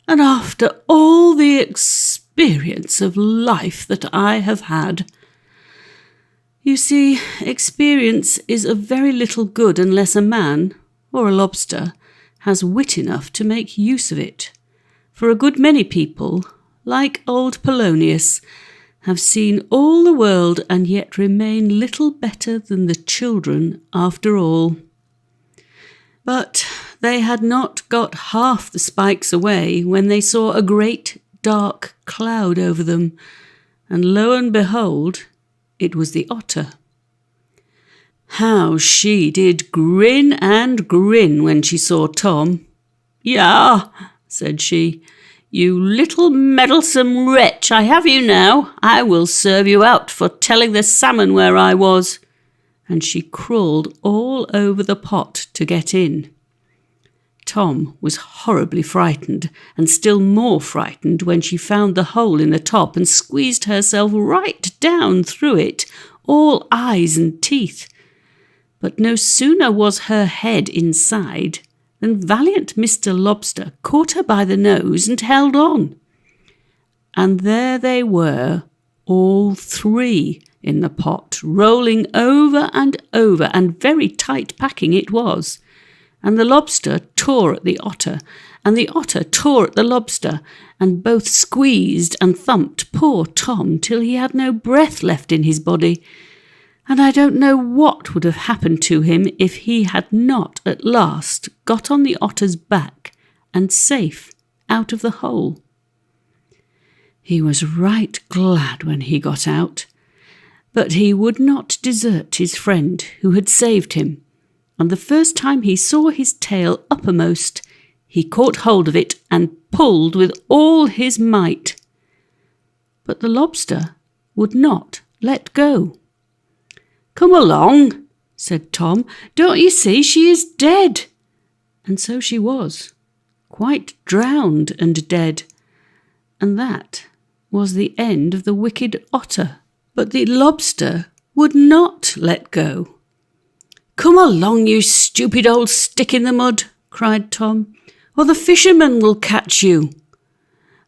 "And after all the experience of life that I have had." You see, experience is of very little good unless a man, or a lobster, has wit enough to make use of it. for a good many people, like old Polonius, have seen all the world and yet remain little better than the children after all. But they had not got half the spikes away when they saw a great dark cloud over them, and lo and behold, it was the otter. How she did grin and grin when she saw Tom. "Yah," said she, "you little meddlesome wretch, I have you now. I will serve you out for telling the salmon where I was." And she crawled all over the pot to get in. Tom was horribly frightened, and still more frightened when she found the hole in the top and squeezed herself right down through it, all eyes and teeth. But no sooner was her head inside than valiant Mr. Lobster caught her by the nose and held on. And there they were, all three in the pot, rolling over, and very tight packing it was. And the lobster tore at the otter, and the otter tore at the lobster, and both squeezed and thumped poor Tom till he had no breath left in his body. And I don't know what would have happened to him if he had not at last got on the otter's back and safe out of the hole. He was right glad when he got out, but he would not desert his friend who had saved him, and the first time he saw his tail uppermost, he caught hold of it and pulled with all his might. But the lobster would not let go. "Come along," said Tom. "Don't you see she is dead?" And so she was, quite drowned and dead. And that was the end of the wicked otter. But the lobster would not let go. "Come along, you stupid old stick in the mud," cried Tom, "or the fishermen will catch you."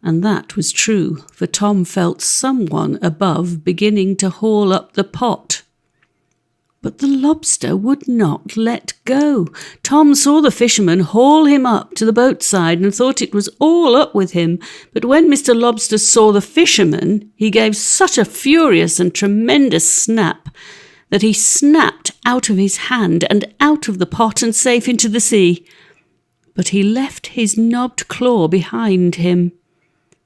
And that was true, for Tom felt someone above beginning to haul up the pot. But the lobster would not let go. Tom saw the fisherman haul him up to the boat side and thought it was all up with him. But when Mr. Lobster saw the fisherman, he gave such a furious and tremendous snap that he snapped out of his hand and out of the pot and safe into the sea. But he left his knobbed claw behind him,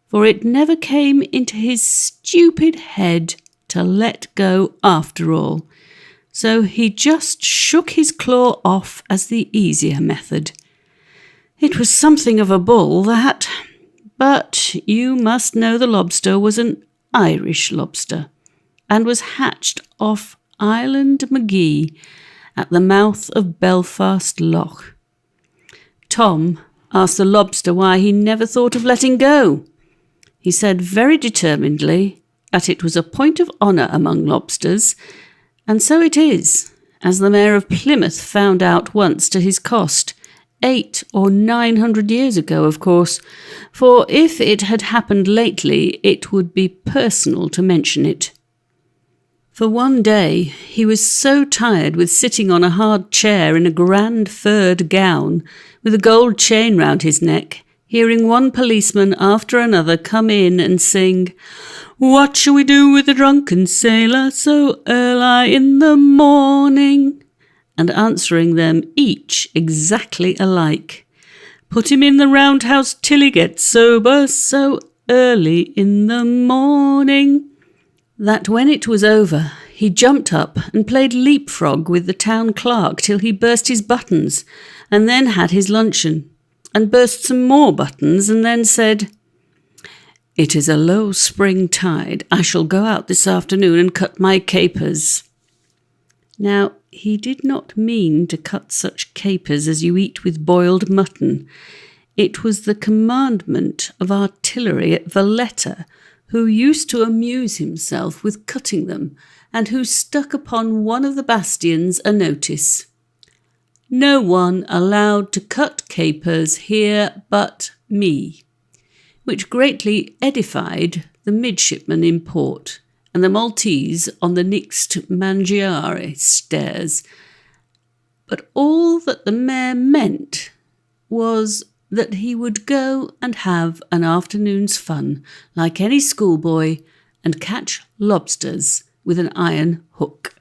for it never came into his stupid head to let go after all. So he just shook his claw off as the easier method. It was something of a bull, that, but you must know the lobster was an Irish lobster, and was hatched off Island Magee at the mouth of Belfast Loch. Tom asked the lobster why he never thought of letting go. He said very determinedly that it was a point of honour among lobsters, and so it is, as the mayor of Plymouth found out once to his cost, 800 or 900 years ago, of course, for if it had happened lately, it would be personal to mention it. For one day he was so tired with sitting on a hard chair in a grand furred gown, with a gold chain round his neck, hearing one policeman after another come in and sing, "What shall we do with the drunken sailor so early in the morning?" and answering them each exactly alike. "Put him in the roundhouse till he gets sober so early in the morning," that when it was over, he jumped up and played leapfrog with the town clerk till he burst his buttons, and then had his luncheon, and burst some more buttons, and then said, "It is a low spring tide. I shall go out this afternoon and cut my capers." Now, he did not mean to cut such capers as you eat with boiled mutton. It was the commandment of artillery at Valletta, who used to amuse himself with cutting them, and who stuck upon one of the bastions a notice, "No one allowed to cut capers here but me," which greatly edified the midshipmen in port and the Maltese on the next Mangiare stairs. But all that the mayor meant was that he would go and have an afternoon's fun, like any schoolboy, and catch lobsters with an iron hook.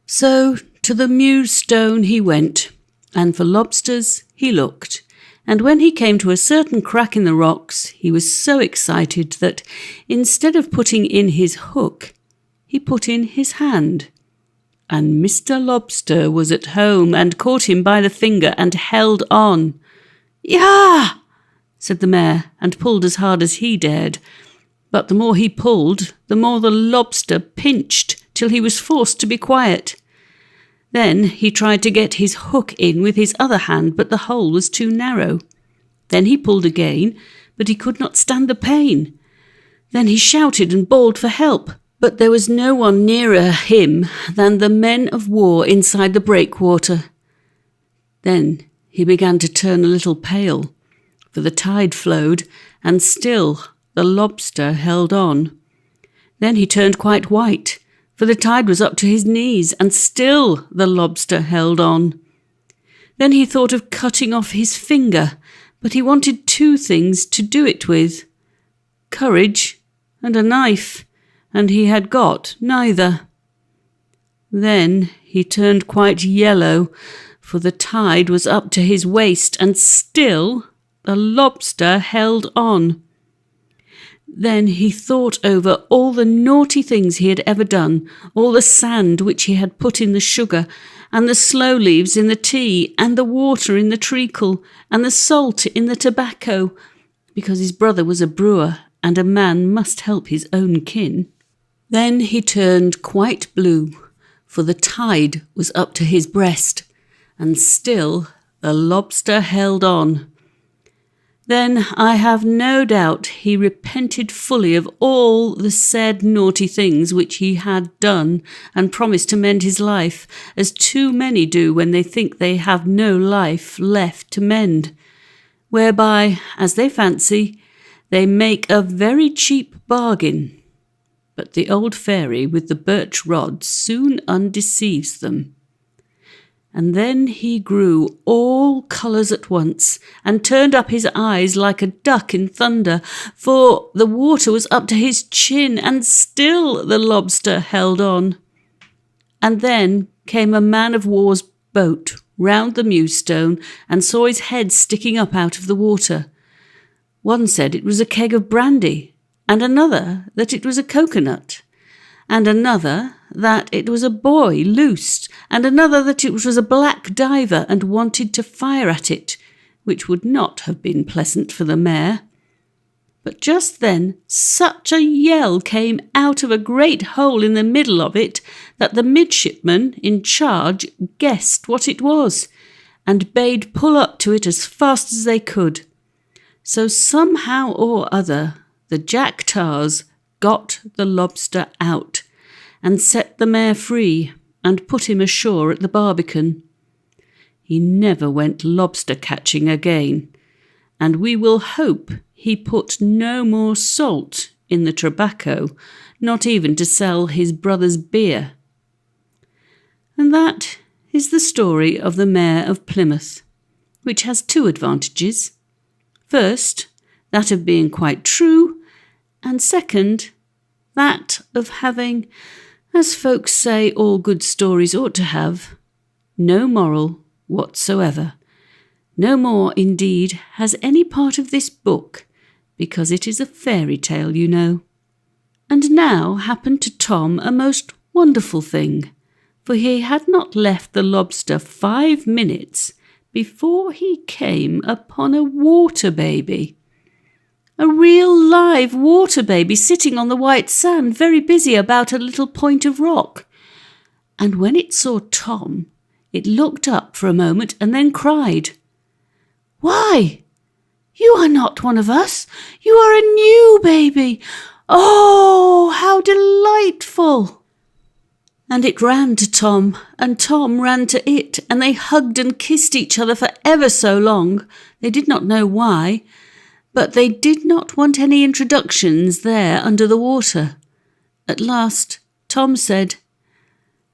So to the Mews Stone he went, and for lobsters he looked. And when he came to a certain crack in the rocks, he was so excited that instead of putting in his hook, he put in his hand. And Mr. Lobster was at home and caught him by the finger and held on. "Yah!" said the Mayor, and pulled as hard as he dared. But the more he pulled, the more the lobster pinched, till he was forced to be quiet. Then he tried to get his hook in with his other hand, but the hole was too narrow. Then he pulled again, but he could not stand the pain. Then he shouted and bawled for help, but there was no one nearer him than the men of war inside the breakwater. Then he began to turn a little pale, for the tide flowed, and still the lobster held on. Then he turned quite white, for the tide was up to his knees, and still the lobster held on. Then he thought of cutting off his finger, but he wanted two things to do it with: courage and a knife, and he had got neither. Then he turned quite yellow, for the tide was up to his waist, and still the lobster held on. Then he thought over all the naughty things he had ever done, all the sand which he had put in the sugar, and the sloe leaves in the tea, and the water in the treacle, and the salt in the tobacco, because his brother was a brewer, and a man must help his own kin. Then he turned quite blue, for the tide was up to his breast, and still the lobster held on. Then I have no doubt he repented fully of all the said naughty things which he had done, and promised to mend his life, as too many do when they think they have no life left to mend, whereby, as they fancy, they make a very cheap bargain. But the old fairy with the birch rod soon undeceives them. And then he grew all colours at once, and turned up his eyes like a duck in thunder, for the water was up to his chin, and still the lobster held on. And then came a man-of-war's boat round the Mews Stone, and saw his head sticking up out of the water. One said it was a keg of brandy, and another that it was a coconut, and another that it was a boy loosed, and another that it was a black diver and wanted to fire at it, which would not have been pleasant for the Mayor. But just then such a yell came out of a great hole in the middle of it that the midshipman in charge guessed what it was, and bade pull up to it as fast as they could. So somehow or other the Jack-tars got the lobster out, and set the Mayor free, and put him ashore at the Barbican. He never went lobster-catching again, and we will hope he put no more salt in the tobacco, not even to sell his brother's beer. And that is the story of the Mayor of Plymouth, which has two advantages. First, that of being quite true, and second, that of having, as folks say all good stories ought to have, no moral whatsoever. No more, indeed, has any part of this book, because it is a fairy tale, you know. And now happened to Tom a most wonderful thing, for he had not left the lobster 5 minutes before he came upon a water baby. A real live water baby sitting on the white sand, very busy about a little point of rock. And when it saw Tom, it looked up for a moment and then cried, "Why, you are not one of us. You are a new baby. Oh, how delightful!" And it ran to Tom, and Tom ran to it, and they hugged and kissed each other for ever so long. They did not know why, but they did not want any introductions there under the water. At last Tom said,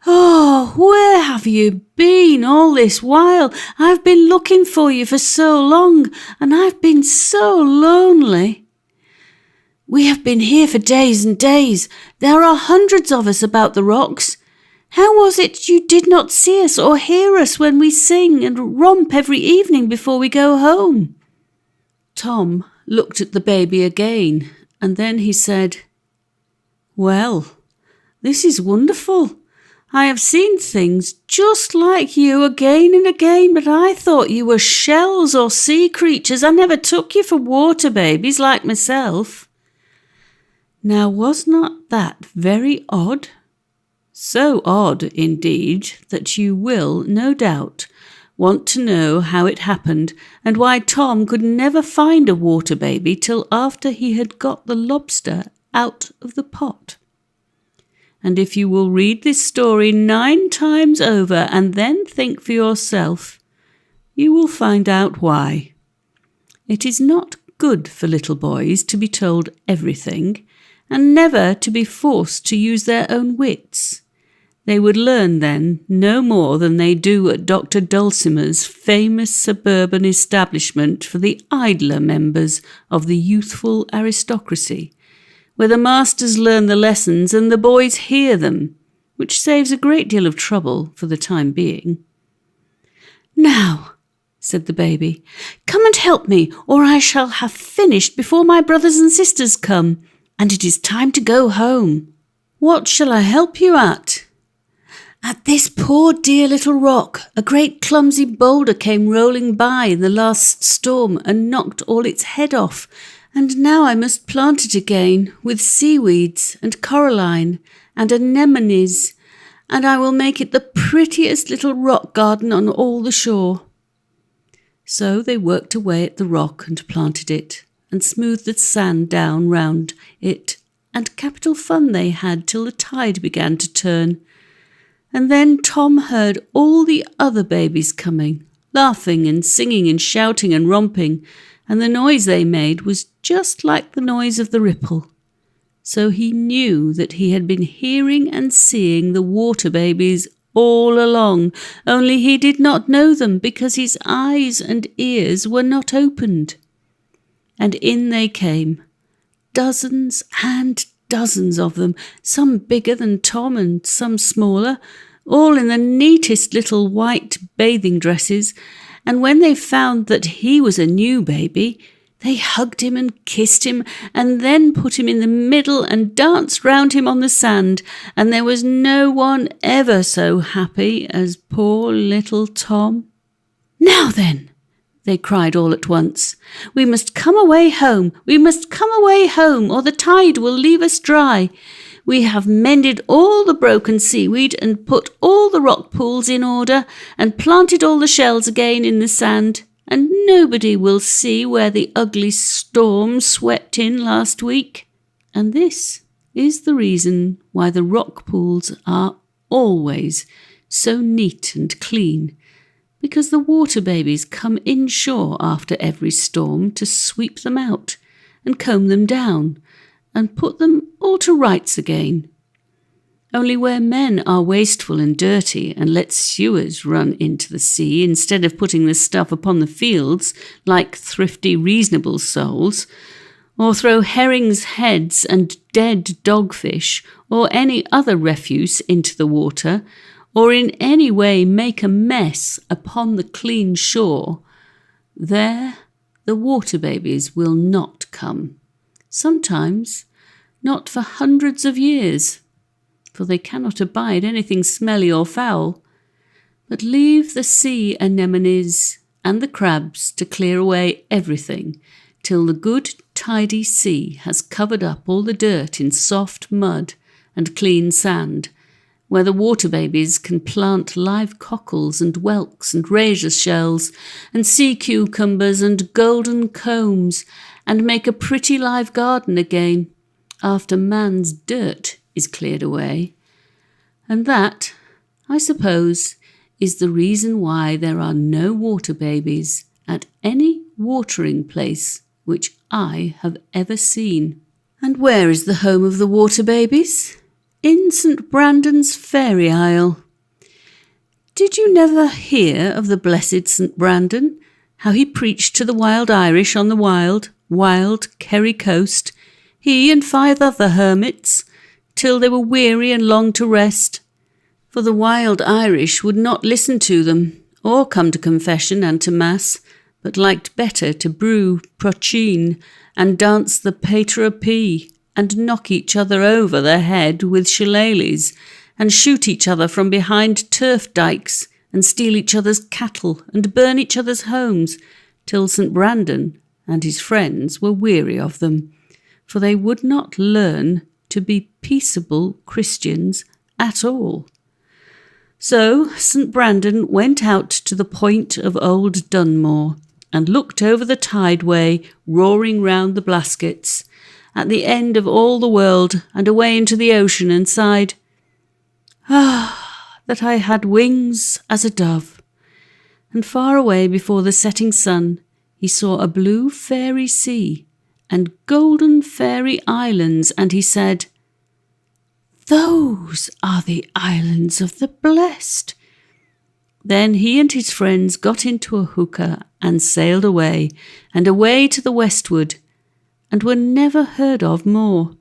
"Oh, where have you been all this while? I've been looking for you for so long, and I've been so lonely." "We have been here for days and days. There are hundreds of us about the rocks. How was it you did not see us or hear us when we sing and romp every evening before we go home?" Tom looked at the baby again, and then he said, "Well, this is wonderful. I have seen things just like you again and again, but I thought you were shells or sea creatures. I never took you for water babies like myself." Now, was not that very odd? So odd, indeed, that you will, no doubt, want to know how it happened and why Tom could never find a water baby till after he had got the lobster out of the pot. And if you will read this story 9 times over and then think for yourself, you will find out why. It is not good for little boys to be told everything, and never to be forced to use their own wits. They would learn then no more than they do at Dr. Dulcimer's famous suburban establishment for the idler members of the youthful aristocracy, where the masters learn the lessons and the boys hear them, which saves a great deal of trouble for the time being. "Now," said the baby, "come and help me, or I shall have finished before my brothers and sisters come, and it is time to go home." "What shall I help you at?" "At this poor dear little rock. A great clumsy boulder came rolling by in the last storm and knocked all its head off, and now I must plant it again with seaweeds and coralline and anemones, and I will make it the prettiest little rock garden on all the shore." So they worked away at the rock and planted it, and smoothed the sand down round it, and capital fun they had till the tide began to turn. And then Tom heard all the other babies coming, laughing and singing and shouting and romping, and the noise they made was just like the noise of the ripple. So he knew that he had been hearing and seeing the water babies all along, only he did not know them because his eyes and ears were not opened. And in they came, dozens and dozens of them, some bigger than Tom and some smaller, all in the neatest little white bathing dresses, and when they found that he was a new baby, they hugged him and kissed him, and then put him in the middle and danced round him on the sand, and there was no one ever so happy as poor little Tom. "Now then," they cried all at once, "we must come away home, we must come away home, or the tide will leave us dry. We have mended all the broken seaweed and put all the rock pools in order and planted all the shells again in the sand, and nobody will see where the ugly storm swept in last week." And this is the reason why the rock pools are always so neat and clean, because the water babies come inshore after every storm to sweep them out and comb them down and put them all to rights again. Only where men are wasteful and dirty and let sewers run into the sea instead of putting the stuff upon the fields like thrifty, reasonable souls, or throw herrings' heads and dead dogfish or any other refuse into the water, or in any way make a mess upon the clean shore, there the water babies will not come. Sometimes not for hundreds of years, for they cannot abide anything smelly or foul, but leave the sea anemones and the crabs to clear away everything till the good tidy sea has covered up all the dirt in soft mud and clean sand, where the water babies can plant live cockles and whelks and razor shells and sea cucumbers and golden combs and make a pretty live garden again after man's dirt is cleared away. And that, I suppose, is the reason why there are no water babies at any watering place which I have ever seen. And where is the home of the water babies? in St. Brandan's Fairy Isle. Did you never hear of the blessed St. Brandan, how he preached to the wild Irish on the wild Kerry coast, he and 5 other hermits, till they were weary and longed to rest? For the wild Irish would not listen to them, or come to confession and to mass, but liked better to brew poitín and dance the Pater a Pee, and knock each other over the head with shillelaghs, and shoot each other from behind turf dykes, and steal each other's cattle, and burn each other's homes, till St. Brandan and his friends were weary of them, for they would not learn to be peaceable Christians at all. So St. Brandan went out to the point of old Dunmore, and looked over the tideway roaring round the Blaskets, at the end of all the world, and away into the ocean, and sighed, "Ah, that I had wings as a dove." And far away before the setting sun, he saw a blue fairy sea, and golden fairy islands, and he said, "Those are the islands of the blessed." Then he and his friends got into a hooker and sailed away, and away to the westward, and were never heard of more.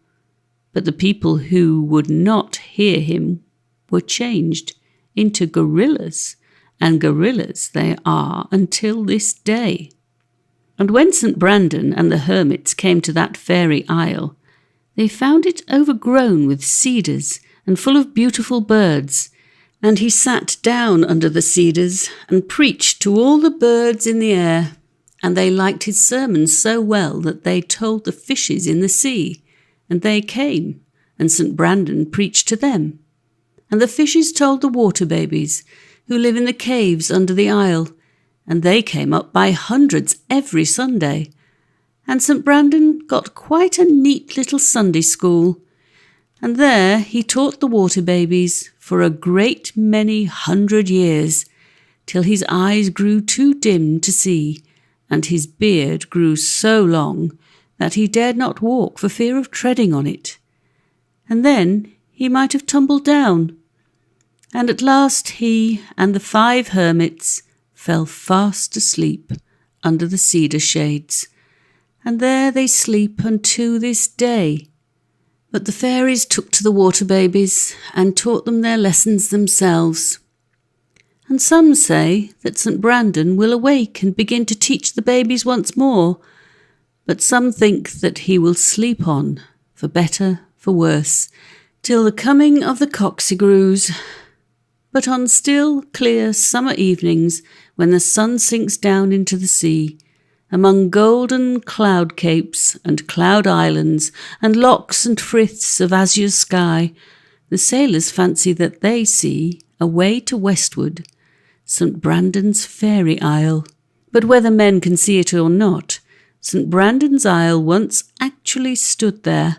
But the people who would not hear him were changed into gorillas, and gorillas they are until this day. And when St. Brandan and the hermits came to that fairy isle, they found it overgrown with cedars and full of beautiful birds, and he sat down under the cedars and preached to all the birds in the air, and they liked his sermons so well that they told the fishes in the sea, and they came, and St. Brandan preached to them. And the fishes told the water babies, who live in the caves under the isle, and they came up by hundreds every Sunday. And St. Brandan got quite a neat little Sunday school, and there he taught the water babies for a great many 100 years, till his eyes grew too dim to see, and his beard grew so long that he dared not walk for fear of treading on it. And then he might have tumbled down. And at last he and the 5 hermits fell fast asleep under the cedar shades, and there they sleep unto this day. But the fairies took to the water babies and taught them their lessons themselves. And some say that St. Brandan will awake and begin to teach the babies once more, but some think that he will sleep on, for better, for worse, till the coming of the cocksigrews. But on still, clear summer evenings, when the sun sinks down into the sea, among golden cloud capes and cloud islands and locks and friths of azure sky, the sailors fancy that they see, away to westward, St. Brandan's Fairy Isle. But whether men can see it or not, St. Brandan's Isle once actually stood there,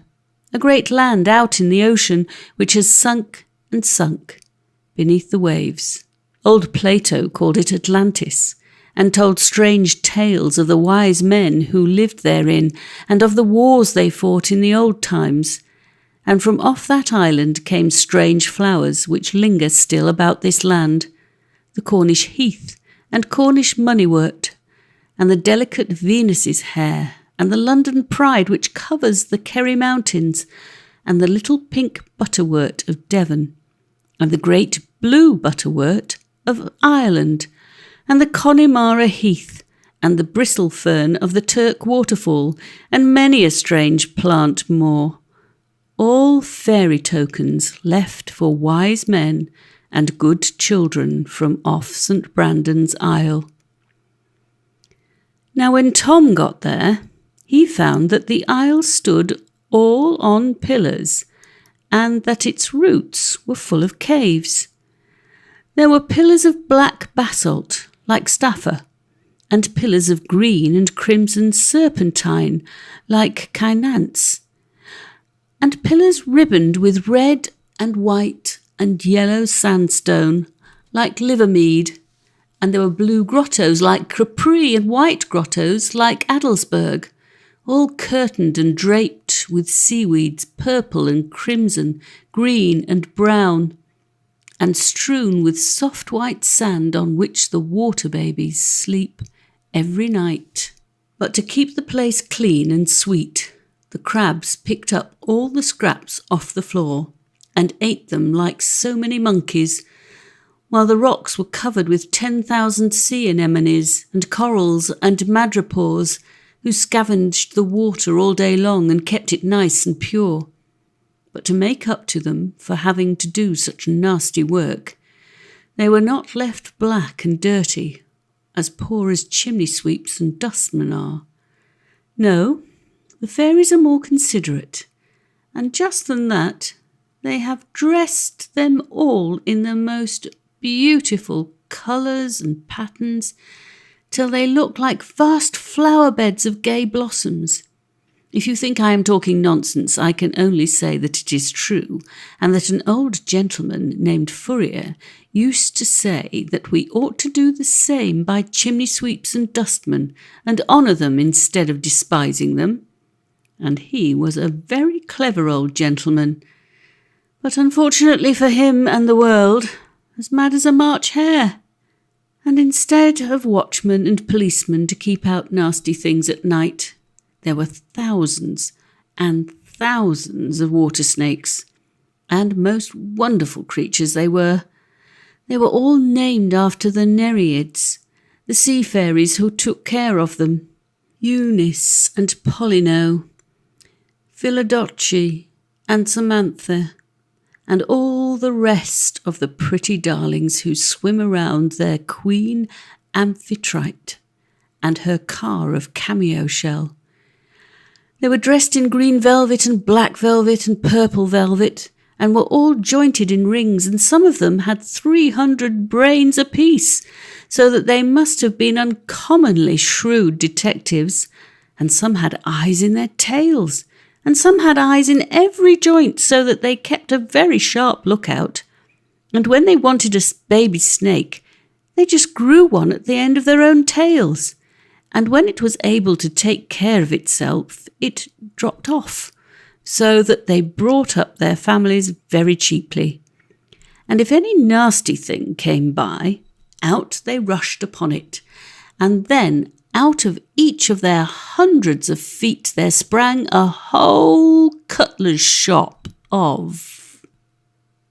a great land out in the ocean which has sunk and sunk beneath the waves. Old Plato called it Atlantis, and told strange tales of the wise men who lived therein, and of the wars they fought in the old times. And from off that island came strange flowers which linger still about this land, the Cornish heath and Cornish moneywort, and the delicate Venus's hair, and the London pride which covers the Kerry mountains, and the little pink butterwort of Devon, and the great blue butterwort of Ireland, and the Connemara heath, and the bristle fern of the Turk waterfall, and many a strange plant more, all fairy tokens left for wise men and good children from off St. Brandan's Isle. Now when Tom got there, he found that the isle stood all on pillars, and that its roots were full of caves. There were pillars of black basalt, like Staffa, and pillars of green and crimson serpentine, like Kynance, and pillars ribboned with red and white and yellow sandstone, like Livermead, and there were blue grottos like Capri and white grottos like Adelsberg, all curtained and draped with seaweeds, purple and crimson, green and brown, and strewn with soft white sand on which the water babies sleep every night. But to keep the place clean and sweet, the crabs picked up all the scraps off the floor and ate them like so many monkeys, while the rocks were covered with 10,000 sea anemones and corals and madrepores who scavenged the water all day long and kept it nice and pure. But to make up to them for having to do such nasty work, they were not left black and dirty, as poor as chimney sweeps and dustmen are. No, the fairies are more considerate, and just than that, they have dressed them all in the most beautiful colours and patterns, till they look like vast flower beds of gay blossoms. If you think I am talking nonsense, I can only say that it is true, and that an old gentleman named Fourier used to say that we ought to do the same by chimney sweeps and dustmen, and honour them instead of despising them. And he was a very clever old gentleman, but unfortunately for him and the world, as mad as a March hare. And instead of watchmen and policemen to keep out nasty things at night, there were thousands and thousands of water snakes, and most wonderful creatures they were. They were all named after the Nereids, the sea fairies who took care of them, Eunice and Polyno, Philodoce and Samantha, and all the rest of the pretty darlings who swim around their queen Amphitrite and her car of cameo shell. They were dressed in green velvet and black velvet and purple velvet, and were all jointed in rings, and some of them had 300 brains apiece, so that they must have been uncommonly shrewd detectives, and some had eyes in their tails, and some had eyes in every joint, so that they kept a very sharp lookout. And when they wanted a baby snake, they just grew one at the end of their own tails, and when it was able to take care of itself, it dropped off, so that they brought up their families very cheaply. And if any nasty thing came by, out they rushed upon it, and then out of each of their hundreds of feet there sprang a whole cutler's shop of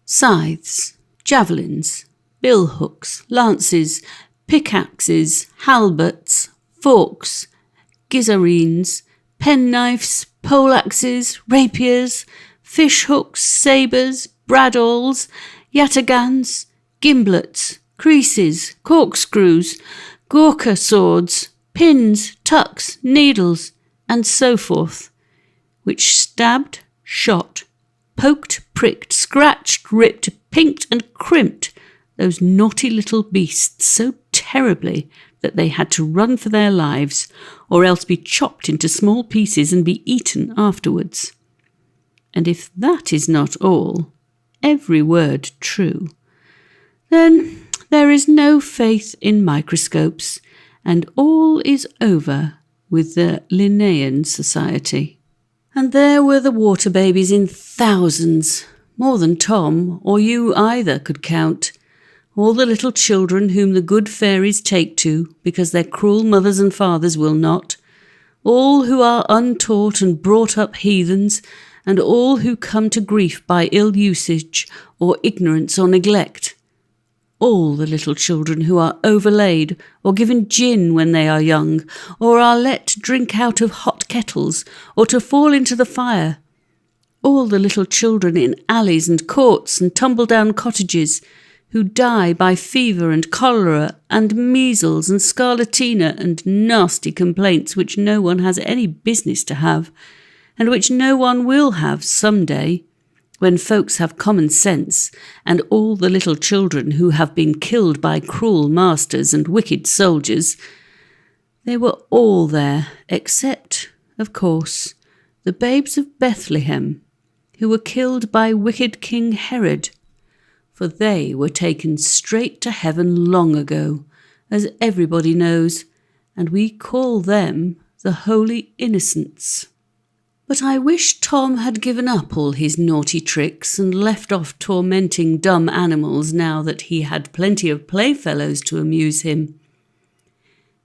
scythes, javelins, billhooks, lances, pickaxes, halberts, forks, gizzarines, penknives, poleaxes, rapiers, fish-hooks, sabres, bradawls, yataghans, gimblets, creases, corkscrews, gurkha swords, pins, tucks, needles, and so forth, which stabbed, shot, poked, pricked, scratched, ripped, pinked, and crimped those naughty little beasts so terribly that they had to run for their lives, or else be chopped into small pieces and be eaten afterwards. And if that is not all, every word true, then there is no faith in microscopes, and all is over with the Linnaean Society. And there were the water babies in thousands, more than Tom or you either could count, all the little children whom the good fairies take to because their cruel mothers and fathers will not, all who are untaught and brought up heathens, and all who come to grief by ill usage or ignorance or neglect, all the little children who are overlaid or given gin when they are young, or are let to drink out of hot kettles or to fall into the fire, all the little children in alleys and courts and tumble-down cottages who die by fever and cholera and measles and scarlatina and nasty complaints which no one has any business to have, and which no one will have some day, when folks have common sense, and all the little children who have been killed by cruel masters and wicked soldiers. They were all there, except, of course, the babes of Bethlehem, who were killed by wicked King Herod, for they were taken straight to heaven long ago, as everybody knows, and we call them the holy innocents. But I wish Tom had given up all his naughty tricks and left off tormenting dumb animals now that he had plenty of playfellows to amuse him.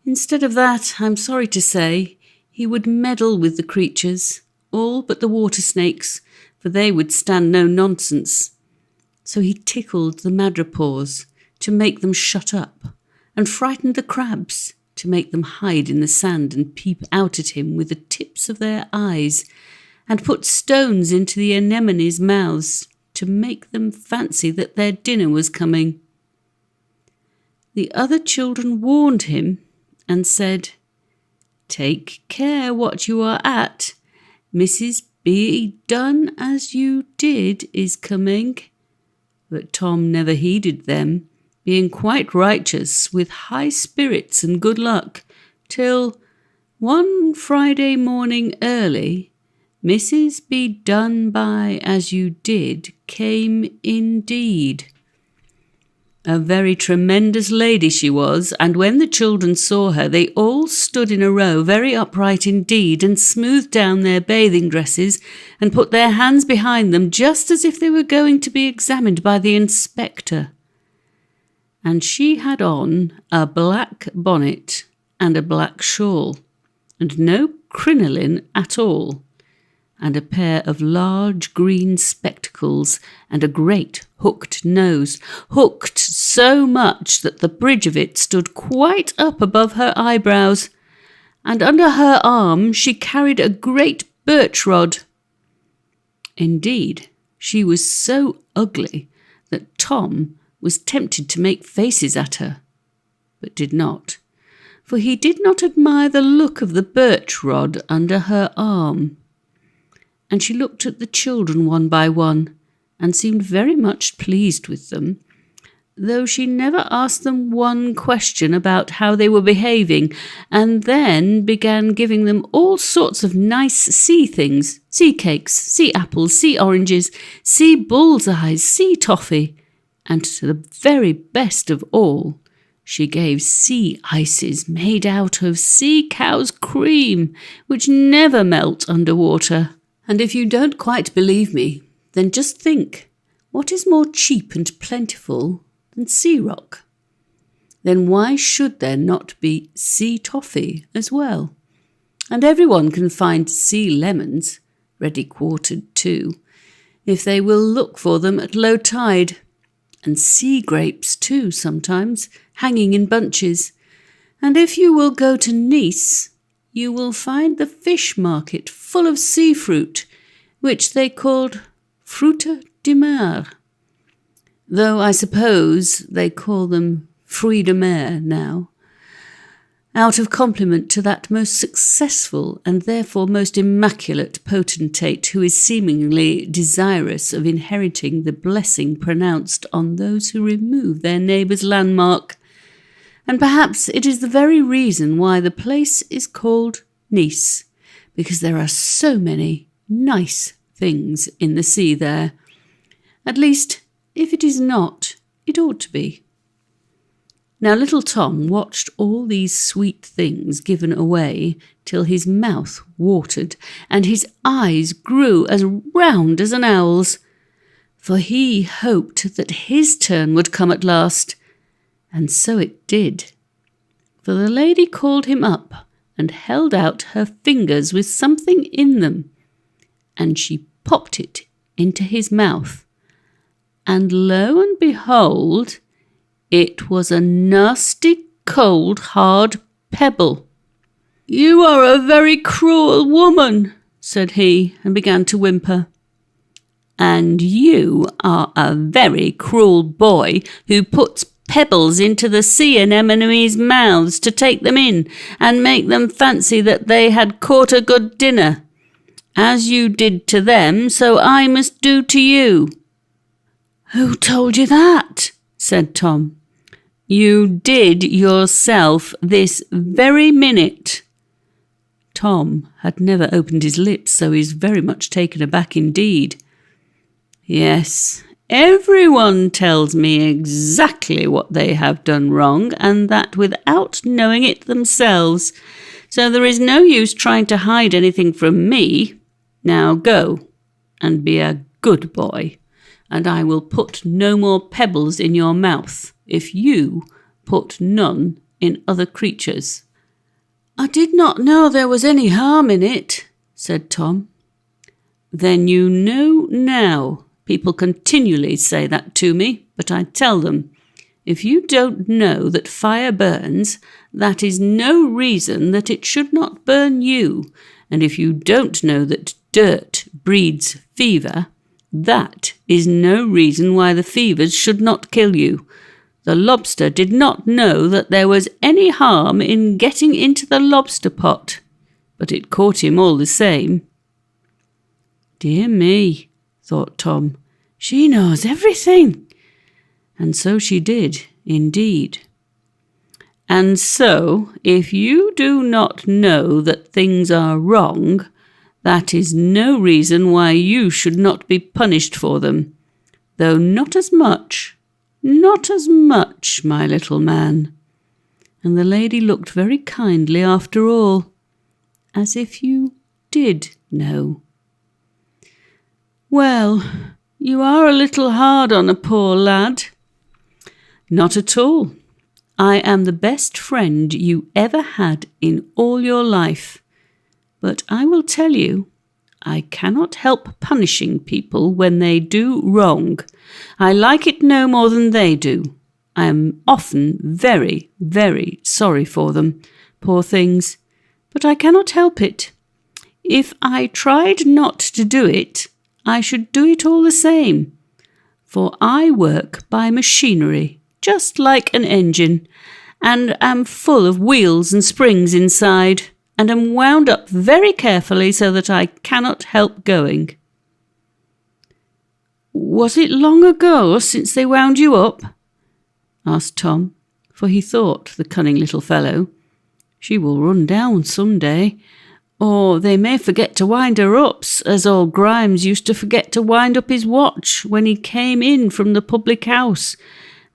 Instead of that, I'm sorry to say, he would meddle with the creatures, all but the water snakes, for they would stand no nonsense. So he tickled the madrepores to make them shut up, and frightened the crabs to make them hide in the sand and peep out at him with the tips of their eyes, and put stones into the anemones' mouths to make them fancy that their dinner was coming. The other children warned him and said, "Take care what you are at. Mrs. Be done as you did is coming." But Tom never heeded them, being quite righteous, with high spirits and good luck, till one Friday morning early, Mrs. Be done by as you did came indeed. A very tremendous lady she was, and when the children saw her, they all stood in a row, very upright indeed, and smoothed down their bathing dresses, and put their hands behind them, just as if they were going to be examined by the inspector. And she had on a black bonnet and a black shawl, and no crinoline at all, and a pair of large green spectacles, and a great hooked nose, hooked so much that the bridge of it stood quite up above her eyebrows, and under her arm she carried a great birch rod. Indeed, she was so ugly that Tom was tempted to make faces at her, but did not, for he did not admire the look of the birch rod under her arm. And she looked at the children one by one, and seemed very much pleased with them, though she never asked them one question about how they were behaving, and then began giving them all sorts of nice sea things, sea cakes, sea apples, sea oranges, sea bull's-eyes, sea toffee, and to the very best of all, she gave sea ices made out of sea cow's cream, which never melt under water. And if you don't quite believe me, then just think, what is more cheap and plentiful than sea rock? Then why should there not be sea toffee as well? And everyone can find sea lemons, ready quartered too, if they will look for them at low tide, and sea grapes too sometimes, hanging in bunches. And if you will go to Nice, you will find the fish market full of sea fruit, which they called fruits de mer, though I suppose they call them fruits de mer now, out of compliment to that most successful and therefore most immaculate potentate who is seemingly desirous of inheriting the blessing pronounced on those who remove their neighbour's landmark. And perhaps it is the very reason why the place is called Nice, because there are so many nice things in the sea there. At least, if it is not, it ought to be. Now little Tom watched all these sweet things given away till his mouth watered and his eyes grew as round as an owl's, for he hoped that his turn would come at last, and so it did. For the lady called him up and held out her fingers with something in them, and she popped it into his mouth, and lo and behold, it was a nasty, cold, hard pebble. "You are a very cruel woman," said he, and began to whimper. "And you are a very cruel boy who puts pebbles into the sea anemones' mouths to take them in and make them fancy that they had caught a good dinner. As you did to them, so I must do to you." "Who told you that?" said Tom. "You did yourself this very minute." Tom had never opened his lips, so he was very much taken aback indeed. "Yes, everyone tells me exactly what they have done wrong, and that without knowing it themselves. So there is no use trying to hide anything from me. Now go and be a good boy, and I will put no more pebbles in your mouth if you put none in other creatures." "I did not know there was any harm in it," said Tom. "Then you know now. People continually say that to me, but I tell them, if you don't know that fire burns, that is no reason that it should not burn you. And if you don't know that dirt breeds fever, that is no reason why the fevers should not kill you. The lobster did not know that there was any harm in getting into the lobster pot, but it caught him all the same." "Dear me," thought Tom, "she knows everything." And so she did, indeed. And so, if you do not know that things are wrong, that is no reason why you should not be punished for them, though not as much, my little man. And the lady looked very kindly after all, as if you did know. "Well, you are a little hard on a poor lad." "Not at all. I am the best friend you ever had in all your life. But I will tell you, I cannot help punishing people when they do wrong. I like it no more than they do. I am often very, very sorry for them, poor things, but I cannot help it. If I tried not to do it, I should do it all the same, for I work by machinery, just like an engine, and am full of wheels and springs inside, and am wound up very carefully so that I cannot help going." "Was it long ago since they wound you up?" asked Tom, for he thought, the cunning little fellow, "She will run down some day, or they may forget to wind her up, as old Grimes used to forget to wind up his watch when he came in from the public house,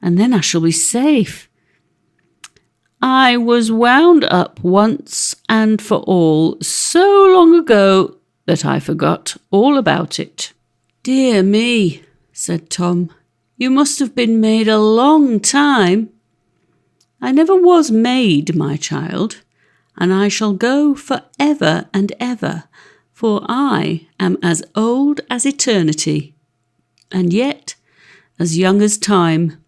and then I shall be safe." "I was wound up once and for all so long ago that I forgot all about it." "Dear me," said Tom, "you must have been made a long time." "I never was made, my child, and I shall go for ever and ever, for I am as old as eternity, and yet as young as time."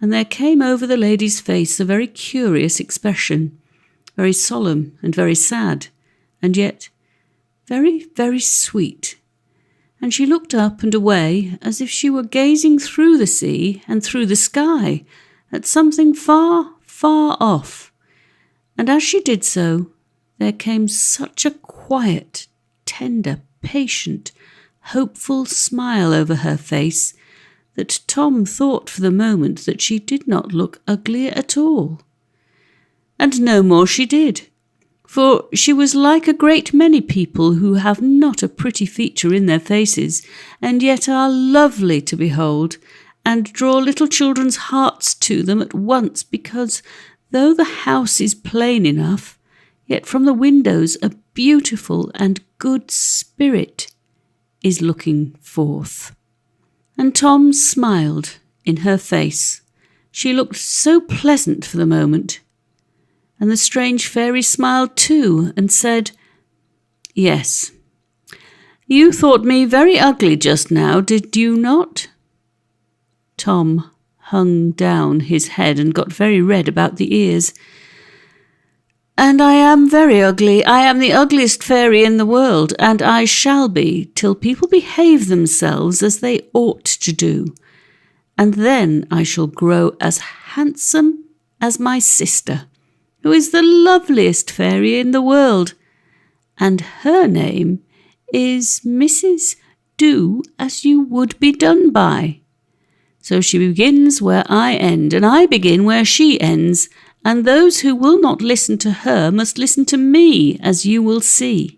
And there came over the lady's face a very curious expression, very solemn and very sad, and yet very, very sweet. And she looked up and away as if she were gazing through the sea and through the sky at something far, far off. And as she did so, there came such a quiet, tender, patient, hopeful smile over her face that Tom thought for the moment that she did not look ugly at all. And no more she did, for she was like a great many people who have not a pretty feature in their faces, and yet are lovely to behold, and draw little children's hearts to them at once, because though the house is plain enough, yet from the windows a beautiful and good spirit is looking forth. And Tom smiled in her face. She looked so pleasant for the moment. And the strange fairy smiled too, and said, "Yes, you thought me very ugly just now, did you not?" Tom hung down his head and got very red about the ears. "And I am very ugly. I am the ugliest fairy in the world, and I shall be till people behave themselves as they ought to do. And then I shall grow as handsome as my sister, who is the loveliest fairy in the world, and her name is Mrs. Do As You Would Be Done By. So she begins where I end, and I begin where she ends, and those who will not listen to her must listen to me, as you will see.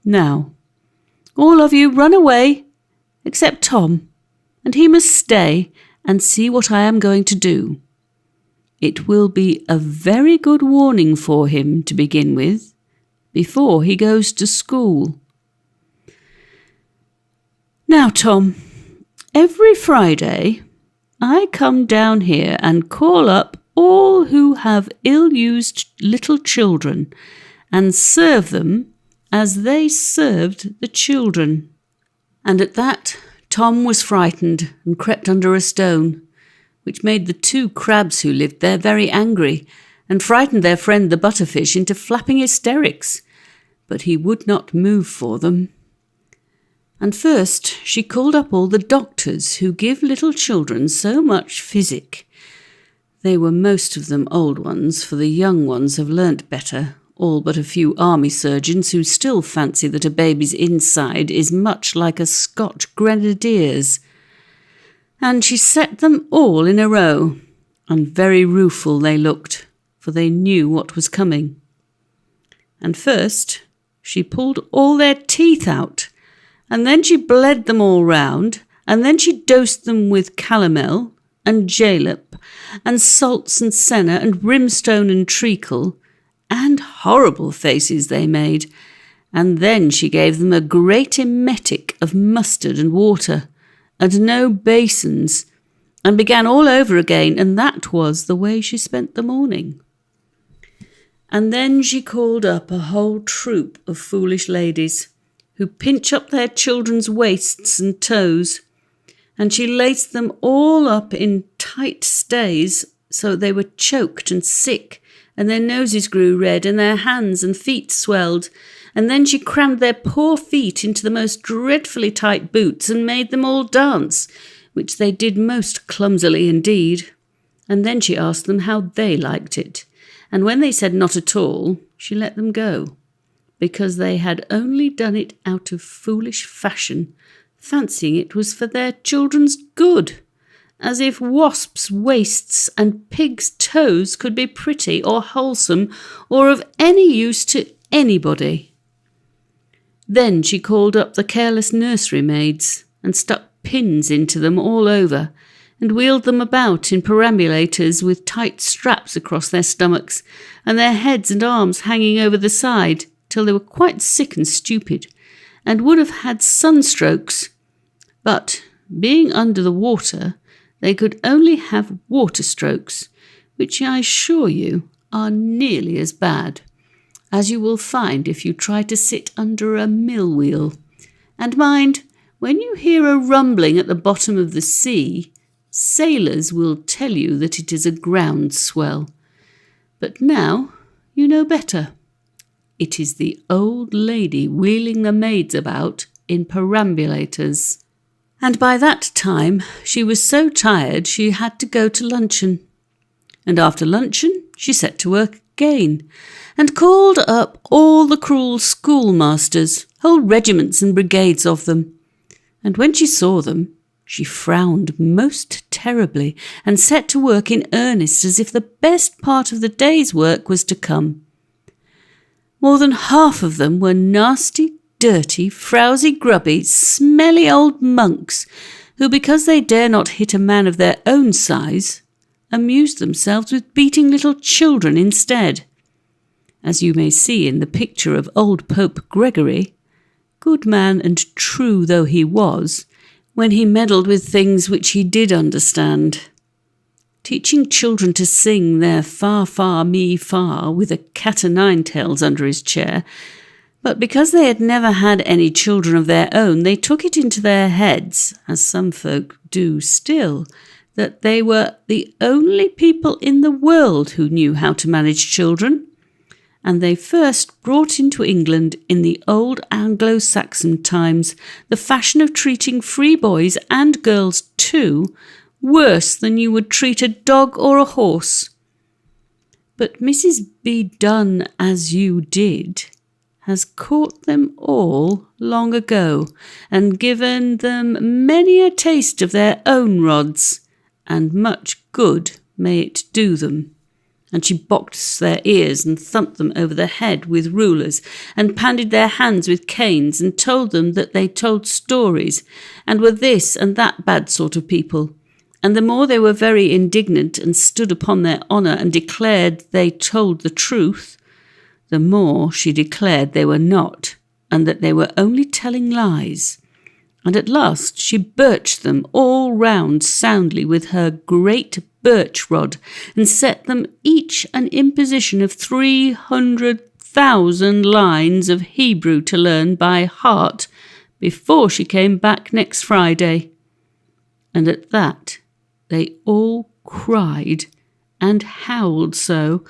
Now, all of you run away, except Tom, and he must stay and see what I am going to do." It will be a very good warning for him to begin with, before he goes to school. Now, Tom, every Friday I come down here and call up all who have ill-used little children and serve them as they served the children. And at that, Tom was frightened and crept under a stone, which made the 2 crabs who lived there very angry and frightened their friend the butterfish into flapping hysterics. But he would not move for them. And first she called up all the doctors who give little children so much physic. They were most of them old ones, for the young ones have learnt better, all but a few army surgeons who still fancy that a baby's inside is much like a Scotch grenadier's. And she set them all in a row, and very rueful they looked, for they knew what was coming. And first she pulled all their teeth out, and then she bled them all round, and then she dosed them with calomel and jalap and salts and senna and brimstone and treacle, and horrible faces they made, and then she gave them a great emetic of mustard and water, and no basins, and began all over again, and that was the way she spent the morning. And then she called up a whole troop of foolish ladies, who pinch up their children's waists and toes, and she laced them all up in tight stays so they were choked and sick, and their noses grew red, and their hands and feet swelled, and then she crammed their poor feet into the most dreadfully tight boots and made them all dance, which they did most clumsily indeed. And then she asked them how they liked it, and when they said not at all, she let them go, because they had only done it out of foolish fashion, fancying it was for their children's good, as if wasps' waists and pigs' toes could be pretty or wholesome or of any use to anybody. Then she called up the careless nursery maids and stuck pins into them all over, and wheeled them about in perambulators with tight straps across their stomachs, and their heads and arms hanging over the side, till they were quite sick and stupid, and would have had sunstrokes. But, being under the water, they could only have water strokes, which I assure you are nearly as bad, as you will find if you try to sit under a mill wheel. And mind, when you hear a rumbling at the bottom of the sea, sailors will tell you that it is a ground swell. But now you know better. It is the old lady wheeling the maids about in perambulators. And by that time she was so tired she had to go to luncheon. And after luncheon she set to work again, and called up all the cruel schoolmasters, whole regiments and brigades of them. And when she saw them, she frowned most terribly, and set to work in earnest as if the best part of the day's work was to come. More than half of them were nasty, dirty, frowsy, grubby, smelly old monks, who, because they dare not hit a man of their own size, amused themselves with beating little children instead. As you may see in the picture of old Pope Gregory, good man and true though he was, when he meddled with things which he did understand. Teaching children to sing their far, far, me far with a cat-o'-nine-tails under his chair, but because they had never had any children of their own, they took it into their heads, as some folk do still, that they were the only people in the world who knew how to manage children, and they first brought into England in the old Anglo-Saxon times the fashion of treating free boys and girls too worse than you would treat a dog or a horse. But Mrs. B. Done as you did has caught them all long ago, and given them many a taste of their own rods, and much good may it do them. And she boxed their ears and thumped them over the head with rulers, and pounded their hands with canes, and told them that they told stories, and were this and that bad sort of people, And the more they were very indignant and stood upon their honour and declared they told the truth, the more she declared they were not, and that they were only telling lies. And at last she birched them all round soundly with her great birch rod, and set them each an imposition of 300,000 lines of Hebrew to learn by heart before she came back next Friday. And at that they all cried and howled so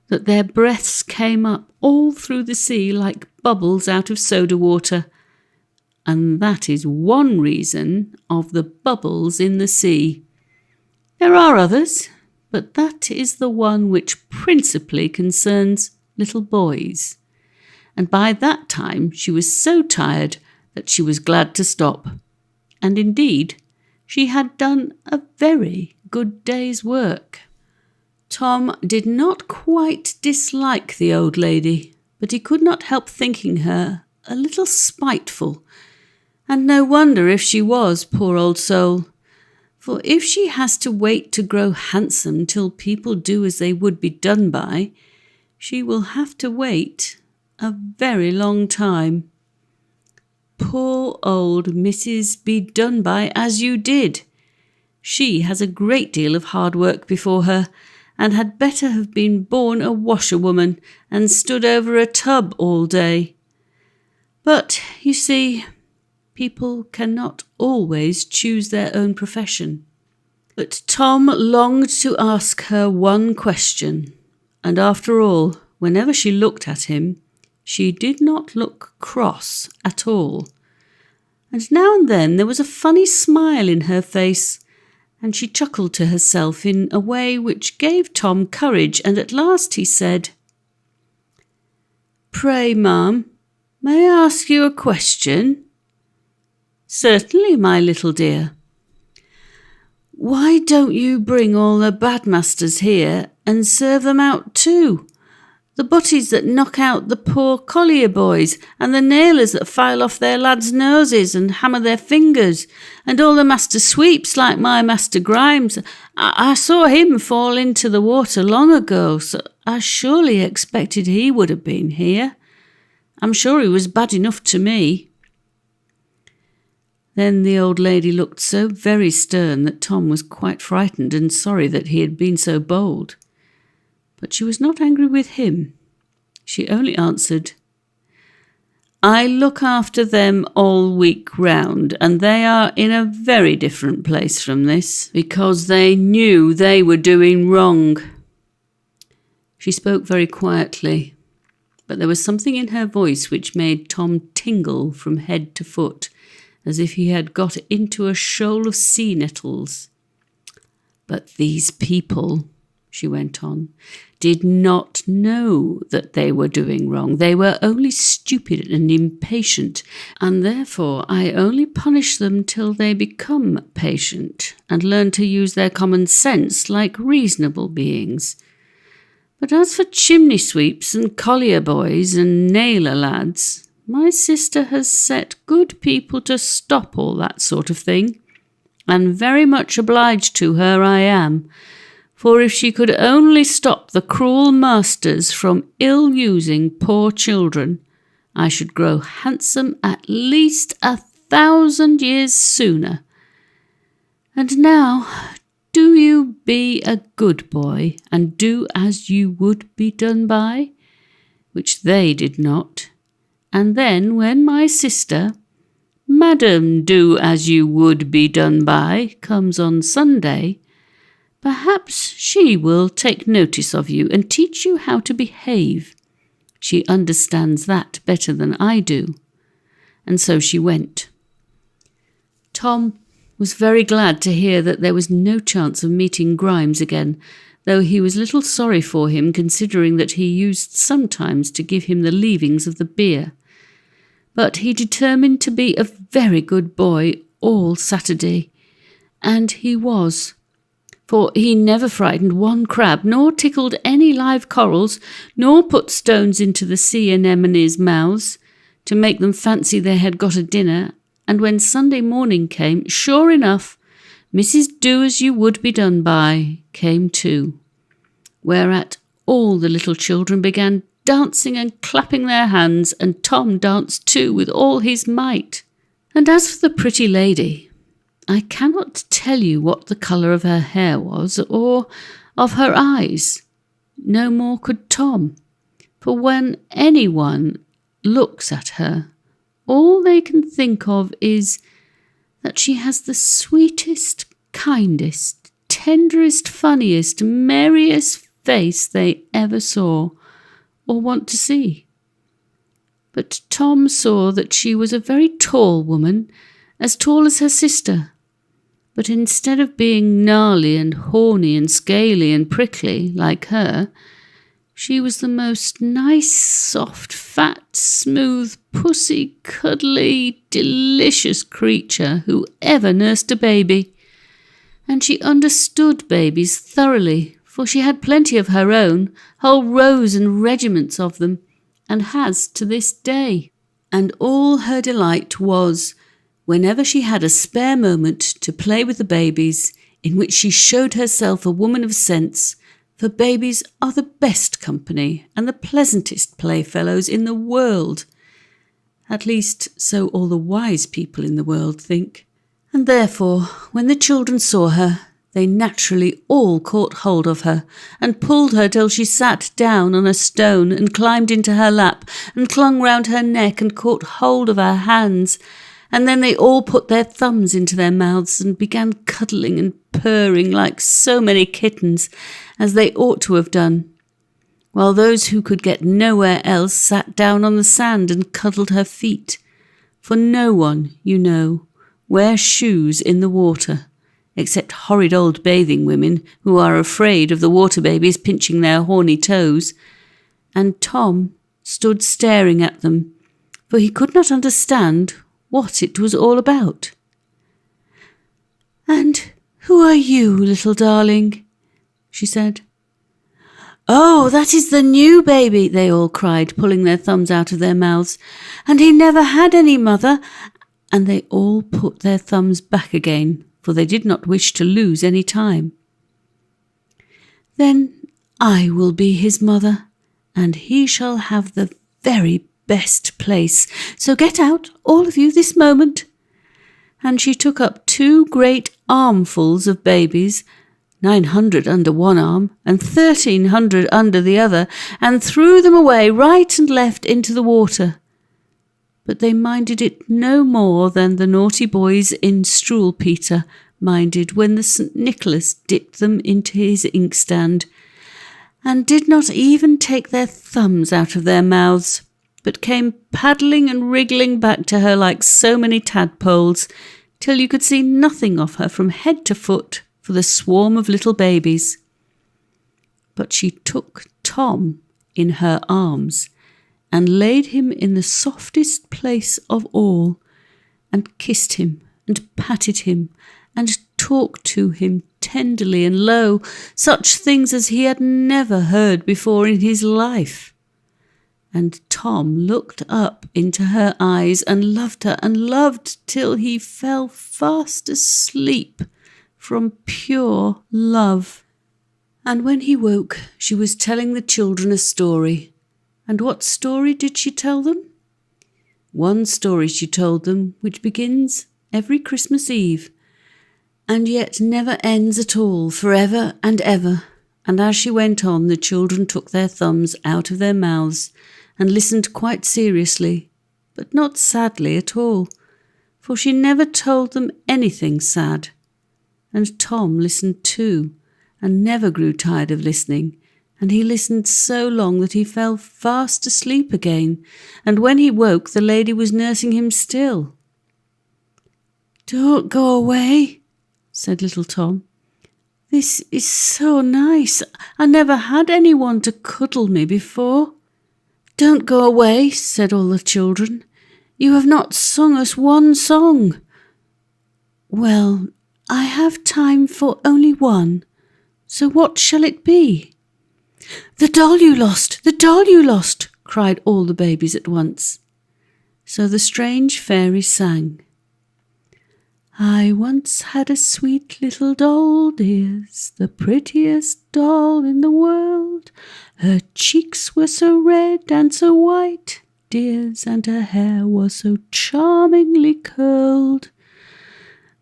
that their breaths came up all through the sea like bubbles out of soda water. And that is one reason of the bubbles in the sea. There are others, but that is the one which principally concerns little boys. And by that time she was so tired that she was glad to stop. And indeed, she had done a very good day's work. Tom did not quite dislike the old lady, but he could not help thinking her a little spiteful. And no wonder if she was, poor old soul. For if she has to wait to grow handsome till people do as they would be done by, she will have to wait a very long time. Poor old Mrs. Be Done By As You Did. She has a great deal of hard work before her, and had better have been born a washerwoman and stood over a tub all day. But, you see, people cannot always choose their own profession. But Tom longed to ask her one question, and after all, whenever she looked at him, she did not look cross at all. And now and then there was a funny smile in her face, and she chuckled to herself in a way which gave Tom courage, and at last he said, "Pray, ma'am, may I ask you a question?" "Certainly, my little dear." "Why don't you bring all the badmasters here and serve them out too? The butties that knock out the poor collier boys, and the nailers that file off their lads' noses and hammer their fingers, and all the master sweeps like my Master Grimes. I saw him fall into the water long ago, so I surely expected he would have been here. I'm sure he was bad enough to me." Then the old lady looked so very stern that Tom was quite frightened and sorry that he had been so bold. But she was not angry with him. She only answered, "I look after them all week round, and they are in a very different place from this, because they knew they were doing wrong." She spoke very quietly, but there was something in her voice which made Tom tingle from head to foot, as if he had got into a shoal of sea nettles. "But these people," she went on, "did not know that they were doing wrong. They were only stupid and impatient, and therefore I only punish them till they become patient and learn to use their common sense like reasonable beings. But as for chimney sweeps and collier boys and nailer lads, my sister has set good people to stop all that sort of thing, and very much obliged to her I am. For if she could only stop the cruel masters from ill-using poor children, I should grow handsome at least 1,000 years sooner. And now, do you be a good boy, and do as you would be done by," which they did not. And then when my sister, "Madam, do as you would be done by," comes on Sunday, perhaps she will take notice of you and teach you how to behave. She understands that better than I do. And so she went. Tom was very glad to hear that there was no chance of meeting Grimes again, though he was little sorry for him, considering that he used sometimes to give him the leavings of the beer. But he determined to be a very good boy all Saturday, and he was. For he never frightened one crab, nor tickled any live corals, nor put stones into the sea anemones' mouths to make them fancy they had got a dinner. And when Sunday morning came, sure enough, Mrs. Do-as-you-would-be-done-by came too, whereat all the little children began dancing and clapping their hands, and Tom danced too with all his might. And as for the pretty lady, I cannot tell you what the colour of her hair was, or of her eyes. No more could Tom, for when anyone looks at her, all they can think of is that she has the sweetest, kindest, tenderest, funniest, merriest face they ever saw or want to see. But Tom saw that she was a very tall woman, as tall as her sister. But instead of being gnarly and horny and scaly and prickly like her, she was the most nice, soft, fat, smooth, pussy, cuddly, delicious creature who ever nursed a baby. And she understood babies thoroughly, for she had plenty of her own, whole rows and regiments of them, and has to this day. And all her delight was, whenever she had a spare moment, to play with the babies, in which she showed herself a woman of sense, for babies are the best company and the pleasantest playfellows in the world. At least, so all the wise people in the world think. And therefore, when the children saw her, they naturally all caught hold of her, and pulled her till she sat down on a stone, and climbed into her lap, and clung round her neck, and caught hold of her hands. And then they all put their thumbs into their mouths and began cuddling and purring like so many kittens, as they ought to have done, while those who could get nowhere else sat down on the sand and cuddled her feet. For no one, you know, wears shoes in the water, except horrid old bathing women who are afraid of the water babies pinching their horny toes. And Tom stood staring at them, for he could not understand what it was all about. "And who are you, little darling?" she said. "Oh, that is the new baby," they all cried, pulling their thumbs out of their mouths. "And he never had any mother." And they all put their thumbs back again, for they did not wish to lose any time. "Then I will be his mother, and he shall have the very best place. So get out, all of you, this moment." And she took up 2 great armfuls of babies, 900 under one arm and 1,300 under the other, and threw them away right and left into the water. But they minded it no more than the naughty boys in Struwelpeter minded when the St. Nicholas dipped them into his inkstand, and did not even take their thumbs out of their mouths, but came paddling and wriggling back to her like so many tadpoles, till you could see nothing of her from head to foot for the swarm of little babies. But she took Tom in her arms, and laid him in the softest place of all, and kissed him, and patted him, and talked to him tenderly and low, such things as he had never heard before in his life. And Tom looked up into her eyes, and loved till he fell fast asleep from pure love. And when he woke, she was telling the children a story. And what story did she tell them? One story she told them, which begins every Christmas Eve, and yet never ends at all, forever and ever. And as she went on, the children took their thumbs out of their mouths and listened quite seriously, but not sadly at all, for she never told them anything sad. And Tom listened too, and never grew tired of listening, and he listened so long that he fell fast asleep again, and when he woke the lady was nursing him still. "Don't go away," said little Tom. "This is so nice. I never had anyone to cuddle me before." "Don't go away," said all the children. "You have not sung us one song." "Well, I have time for only one, so what shall it be?" "The doll you lost, the doll you lost," cried all the babies at once. So the strange fairy sang. I once had a sweet little doll, dears, the prettiest doll in the world. Her cheeks were so red and so white, dears, and her hair was so charmingly curled.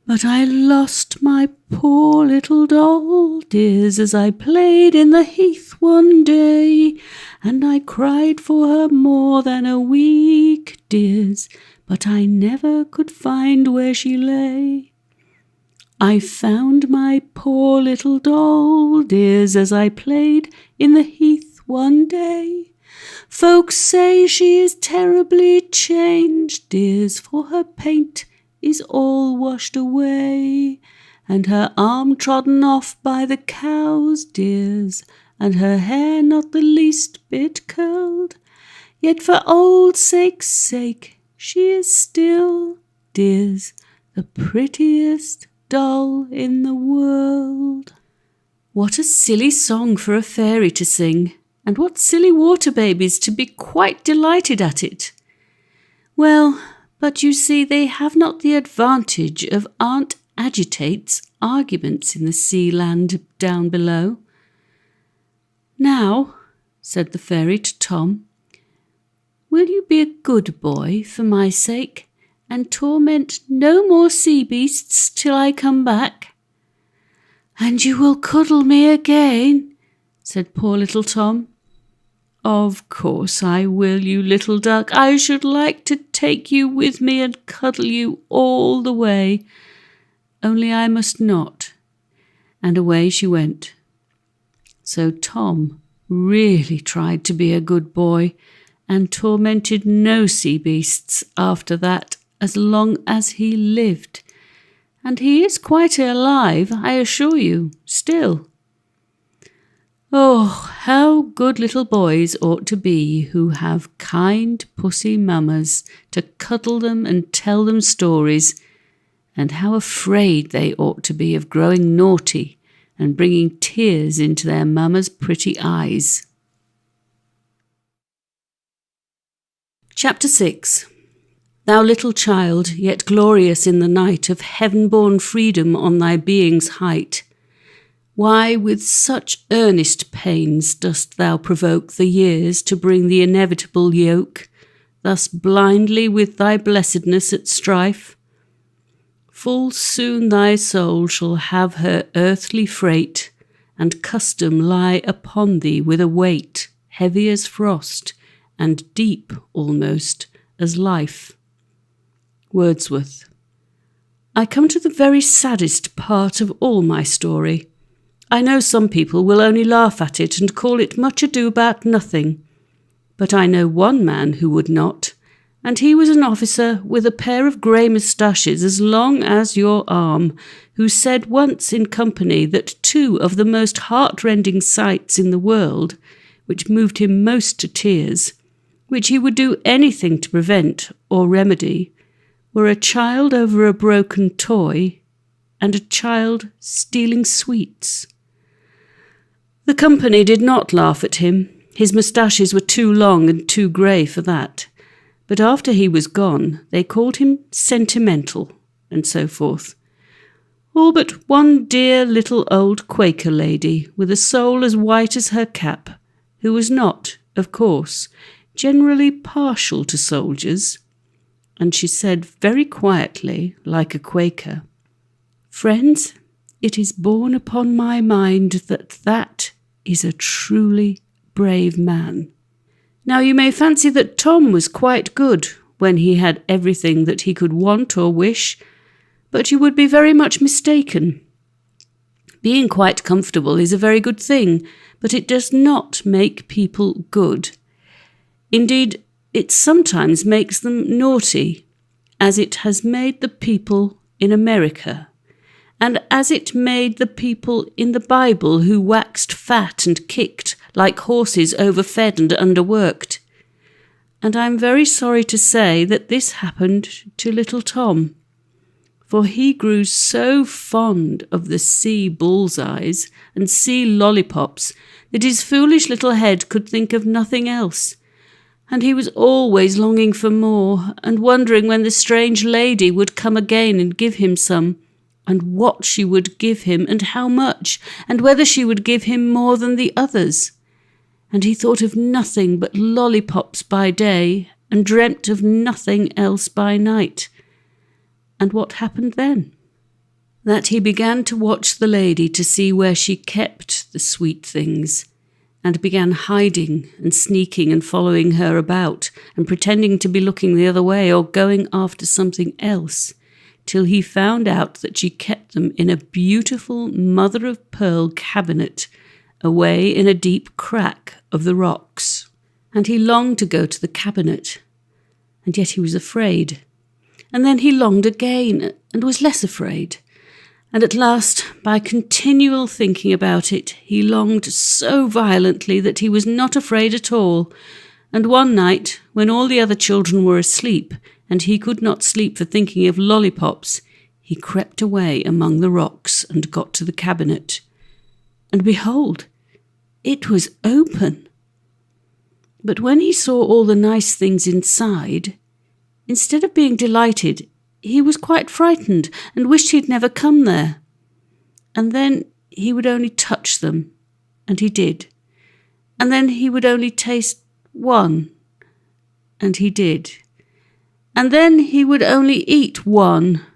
But I lost my poor little doll, dears, as I played in the heath one day, and I cried for her more than a week, dears, but I never could find where she lay. I found my poor little doll, dears, as I played in the heath one day. Folks say she is terribly changed, dears, for her paint is all washed away, and her arm trodden off by the cows, dears, and her hair not the least bit curled. Yet for old sake's sake, she is still, dears, the prettiest doll in the world. What a silly song for a fairy to sing, and what silly water babies to be quite delighted at it. Well, but you see, they have not the advantage of Aunt Agitate's arguments in the sea land down below. Now, said the fairy to Tom, will you be a good boy for my sake, and torment no more sea beasts till I come back? And you will cuddle me again, said poor little Tom. Of course I will, you little duck. I should like to take you with me and cuddle you all the way, only I must not. And away she went. So Tom really tried to be a good boy, and tormented no sea beasts after that as long as he lived. And he is quite alive, I assure you, still. Oh, how good little boys ought to be who have kind pussy mammas to cuddle them and tell them stories, and how afraid they ought to be of growing naughty and bringing tears into their mamma's pretty eyes. Chapter 6. Thou little child, yet glorious in the night of heaven-born freedom on thy being's height, why with such earnest pains dost thou provoke the years to bring the inevitable yoke, thus blindly with thy blessedness at strife? Full soon thy soul shall have her earthly freight, and custom lie upon thee with a weight heavy as frost, and deep almost as life. Wordsworth. I come to the very saddest part of all my story. I know some people will only laugh at it and call it much ado about nothing, but I know one man who would not, and he was an officer with a pair of grey moustaches as long as your arm, who said once in company that two of the most heart-rending sights in the world, which moved him most to tears, which he would do anything to prevent or remedy, were a child over a broken toy and a child stealing sweets. The company did not laugh at him. His moustaches were too long and too grey for that. But after he was gone, they called him sentimental, and so forth. All but one dear little old Quaker lady, with a soul as white as her cap, who was not, of course, generally partial to soldiers, and she said very quietly, like a Quaker, "Friends, it is borne upon my mind that is a truly brave man." Now you may fancy that Tom was quite good when he had everything that he could want or wish, but you would be very much mistaken. Being quite comfortable is a very good thing, but it does not make people good. Indeed, it sometimes makes them naughty, as it has made the people in America, and as it made the people in the Bible who waxed fat and kicked like horses overfed and underworked. And I am very sorry to say that this happened to little Tom, for he grew so fond of the sea bullseyes and sea lollipops that his foolish little head could think of nothing else, and he was always longing for more, and wondering when the strange lady would come again and give him some, and what she would give him, and how much, and whether she would give him more than the others. And he thought of nothing but lollipops by day, and dreamt of nothing else by night. And what happened then? That he began to watch the lady to see where she kept the sweet things, and began hiding and sneaking and following her about, and pretending to be looking the other way or going after something else, till he found out that she kept them in a beautiful mother-of-pearl cabinet away in a deep crack of the rocks. And he longed to go to the cabinet, and yet he was afraid. And then he longed again, and was less afraid. And at last, by continual thinking about it, he longed so violently that he was not afraid at all. And one night, when all the other children were asleep, and he could not sleep for thinking of lollipops, he crept away among the rocks and got to the cabinet. And behold, it was open. But when he saw all the nice things inside, instead of being delighted, he was quite frightened and wished he'd never come there. And then he would only touch them, and he did. And then he would only taste one, and he did. And then he would only eat one,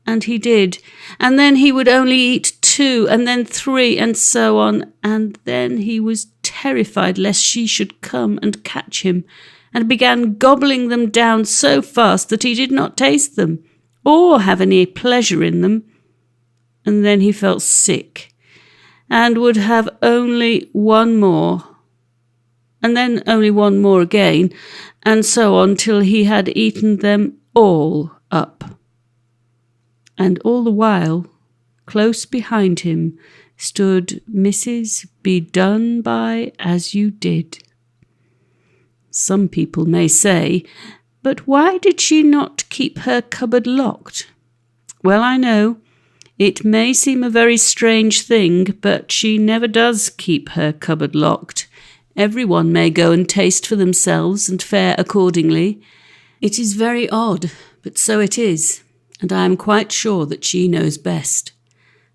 and he did. And then he would only eat two, and then three, and so on. And then he was terrified lest she should come and catch him, and began gobbling them down so fast that he did not taste them, or have any pleasure in them. And then he felt sick, and would have only one more, and then only one more again, and so on till he had eaten them all up. And all the while, close behind him, stood Mrs. Be Done By As You Did. Some people may say, but why did she not keep her cupboard locked? Well, I know, it may seem a very strange thing, but she never does keep her cupboard locked. Everyone may go and taste for themselves and fare accordingly. It is very odd, but so it is, and I am quite sure that she knows best.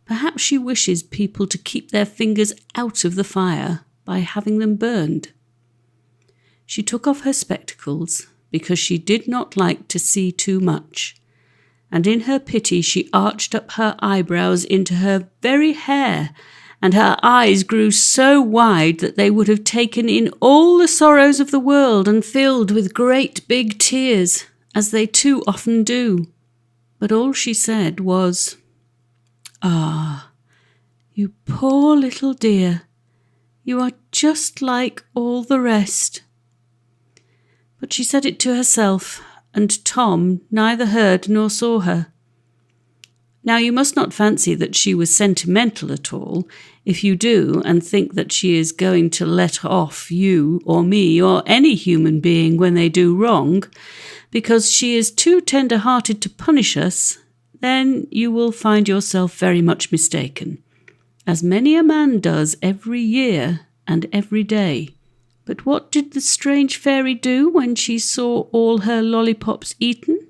Perhaps she wishes people to keep their fingers out of the fire by having them burned. She took off her spectacles because she did not like to see too much, and in her pity she arched up her eyebrows into her very hair, and her eyes grew so wide that they would have taken in all the sorrows of the world and filled with great big tears, as they too often do. But all she said was, "Ah, you poor little dear, you are just like all the rest." But she said it to herself, and Tom neither heard nor saw her. Now you must not fancy that she was sentimental at all. If you do, and think that she is going to let off you or me or any human being when they do wrong, because she is too tender-hearted to punish us, then you will find yourself very much mistaken, as many a man does every year and every day. But what did the strange fairy do when she saw all her lollipops eaten?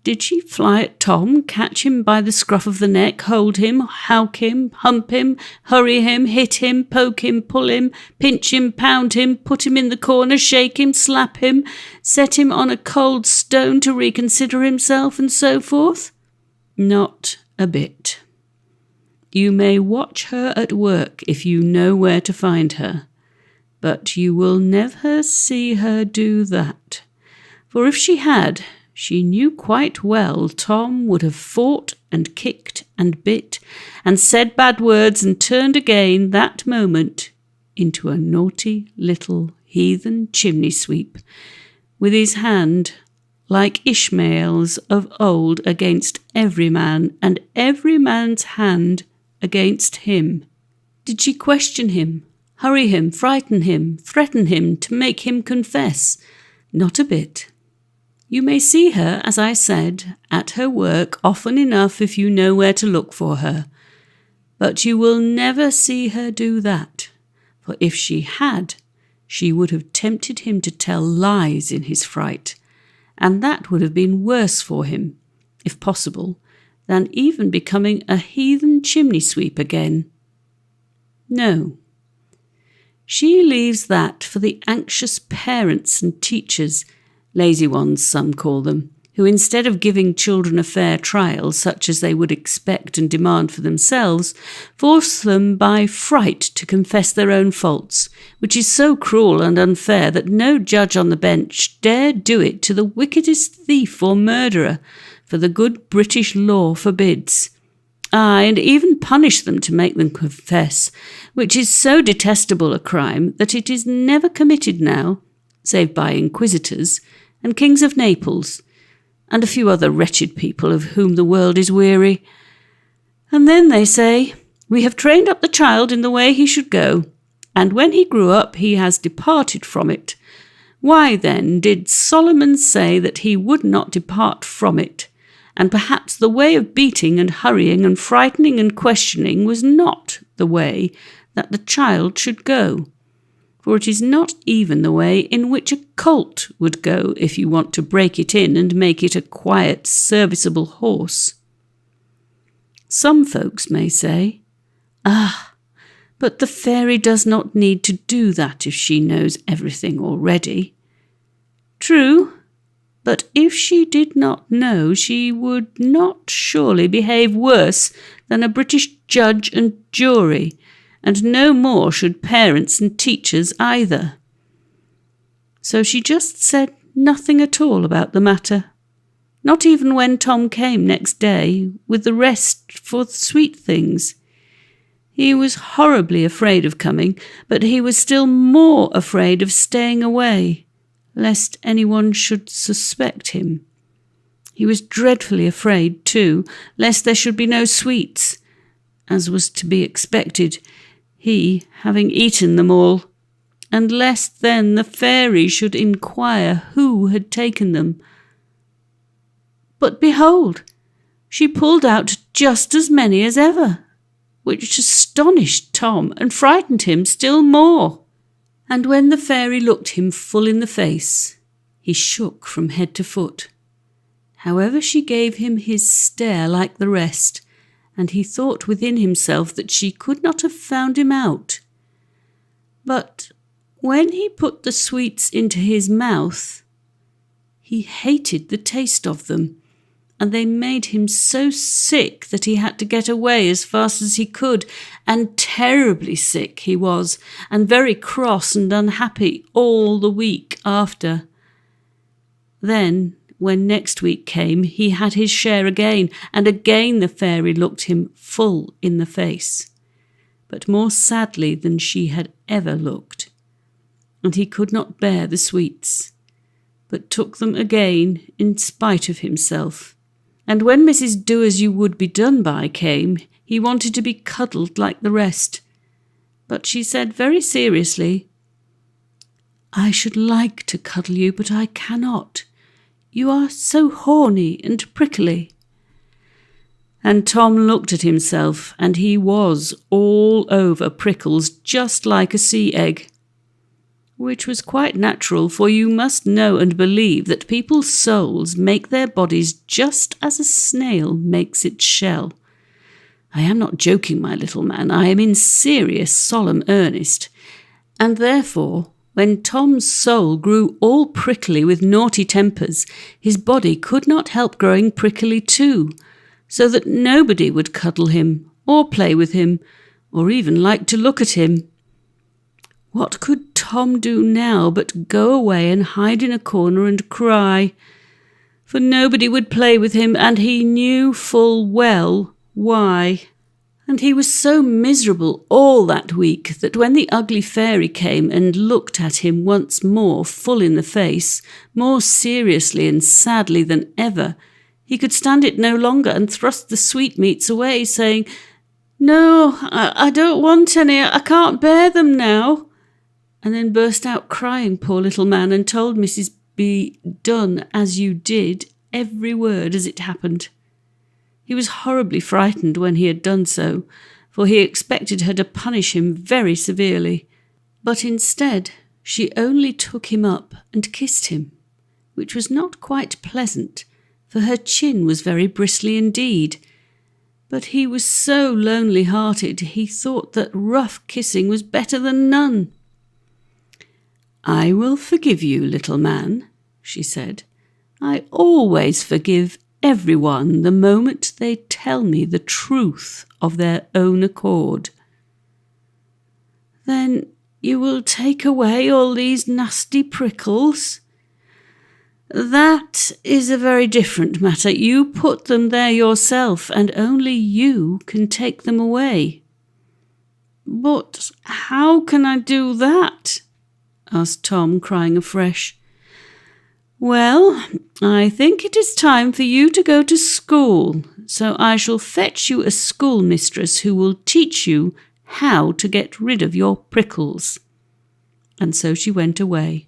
Did she fly at Tom, catch him by the scruff of the neck, hold him, howk him, hump him, hurry him, hit him, poke him, pull him, pinch him, pound him, put him in the corner, shake him, slap him, set him on a cold stone to reconsider himself, and so forth? Not a bit. You may watch her at work if you know where to find her, but you will never see her do that. For if she had, she knew quite well Tom would have fought and kicked and bit and said bad words and turned again that moment into a naughty little heathen chimney-sweep, with his hand, like Ishmael's of old, against every man, and every man's hand against him. Did she question him, hurry him, frighten him, threaten him to make him confess? Not a bit. You may see her, as I said, at her work often enough if you know where to look for her, but you will never see her do that, for if she had, she would have tempted him to tell lies in his fright, and that would have been worse for him, if possible, than even becoming a heathen chimney-sweep again. No. She leaves that for the anxious parents and teachers, lazy ones some call them, who instead of giving children a fair trial such as they would expect and demand for themselves, force them by fright to confess their own faults, which is so cruel and unfair that no judge on the bench dare do it to the wickedest thief or murderer, for the good British law forbids. Aye, and even punish them to make them confess, which is so detestable a crime that it is never committed now, save by inquisitors and kings of Naples, and a few other wretched people of whom the world is weary. And then they say, "We have trained up the child in the way he should go, and when he grew up he has departed from it. Why then did Solomon say that he would not depart from it? And perhaps the way of beating and hurrying and frightening and questioning was not the way that the child should go. For it is not even the way in which a colt would go if you want to break it in and make it a quiet, serviceable horse." Some folks may say, "Ah, but the fairy does not need to do that if she knows everything already." True, but if she did not know, she would not surely behave worse than a British judge and jury, and no more should parents and teachers either. So she just said nothing at all about the matter, not even when Tom came next day with the rest for the sweet things. He was horribly afraid of coming, but he was still more afraid of staying away, lest anyone should suspect him. He was dreadfully afraid, too, lest there should be no sweets, as was to be expected, he having eaten them all, and lest then the fairy should inquire who had taken them. But behold, she pulled out just as many as ever, which astonished Tom and frightened him still more. And when the fairy looked him full in the face, he shook from head to foot. However, she gave him his stare like the rest, and he thought within himself that she could not have found him out. But when he put the sweets into his mouth, he hated the taste of them, and they made him so sick that he had to get away as fast as he could, and terribly sick he was, and very cross and unhappy all the week after. Then, when next week came, he had his share again, and again the fairy looked him full in the face, but more sadly than she had ever looked, and he could not bear the sweets, but took them again in spite of himself. And when Mrs. Do-as-you-would-be-done-by came, he wanted to be cuddled like the rest, but she said very seriously, "I should like to cuddle you, but I cannot. You are so horny and prickly." And Tom looked at himself, and he was all over prickles, just like a sea egg, which was quite natural, for you must know and believe that people's souls make their bodies just as a snail makes its shell. I am not joking, my little man, I am in serious, solemn earnest, and therefore, when Tom's soul grew all prickly with naughty tempers, his body could not help growing prickly too, so that nobody would cuddle him, or play with him, or even like to look at him. What could Tom do now but go away and hide in a corner and cry? For nobody would play with him, and he knew full well why. And he was so miserable all that week that when the ugly fairy came and looked at him once more full in the face, more seriously and sadly than ever, he could stand it no longer and thrust the sweetmeats away, saying, "No, I don't want any, I can't bear them now," and then burst out crying, poor little man, and told Mrs. B. Done as you did every word as it happened. He was horribly frightened when he had done so, for he expected her to punish him very severely. But instead, she only took him up and kissed him, which was not quite pleasant, for her chin was very bristly indeed. But he was so lonely-hearted he thought that rough kissing was better than none. "I will forgive you, little man," she said. "I always forgive everyone the moment they tell me the truth of their own accord." "Then you will take away all these nasty prickles?" "That is a very different matter. You put them there yourself, and only you can take them away." "But how can I do that?" asked Tom, crying afresh. "Well, I think it is time for you to go to school, so I shall fetch you a schoolmistress who will teach you how to get rid of your prickles." And so she went away.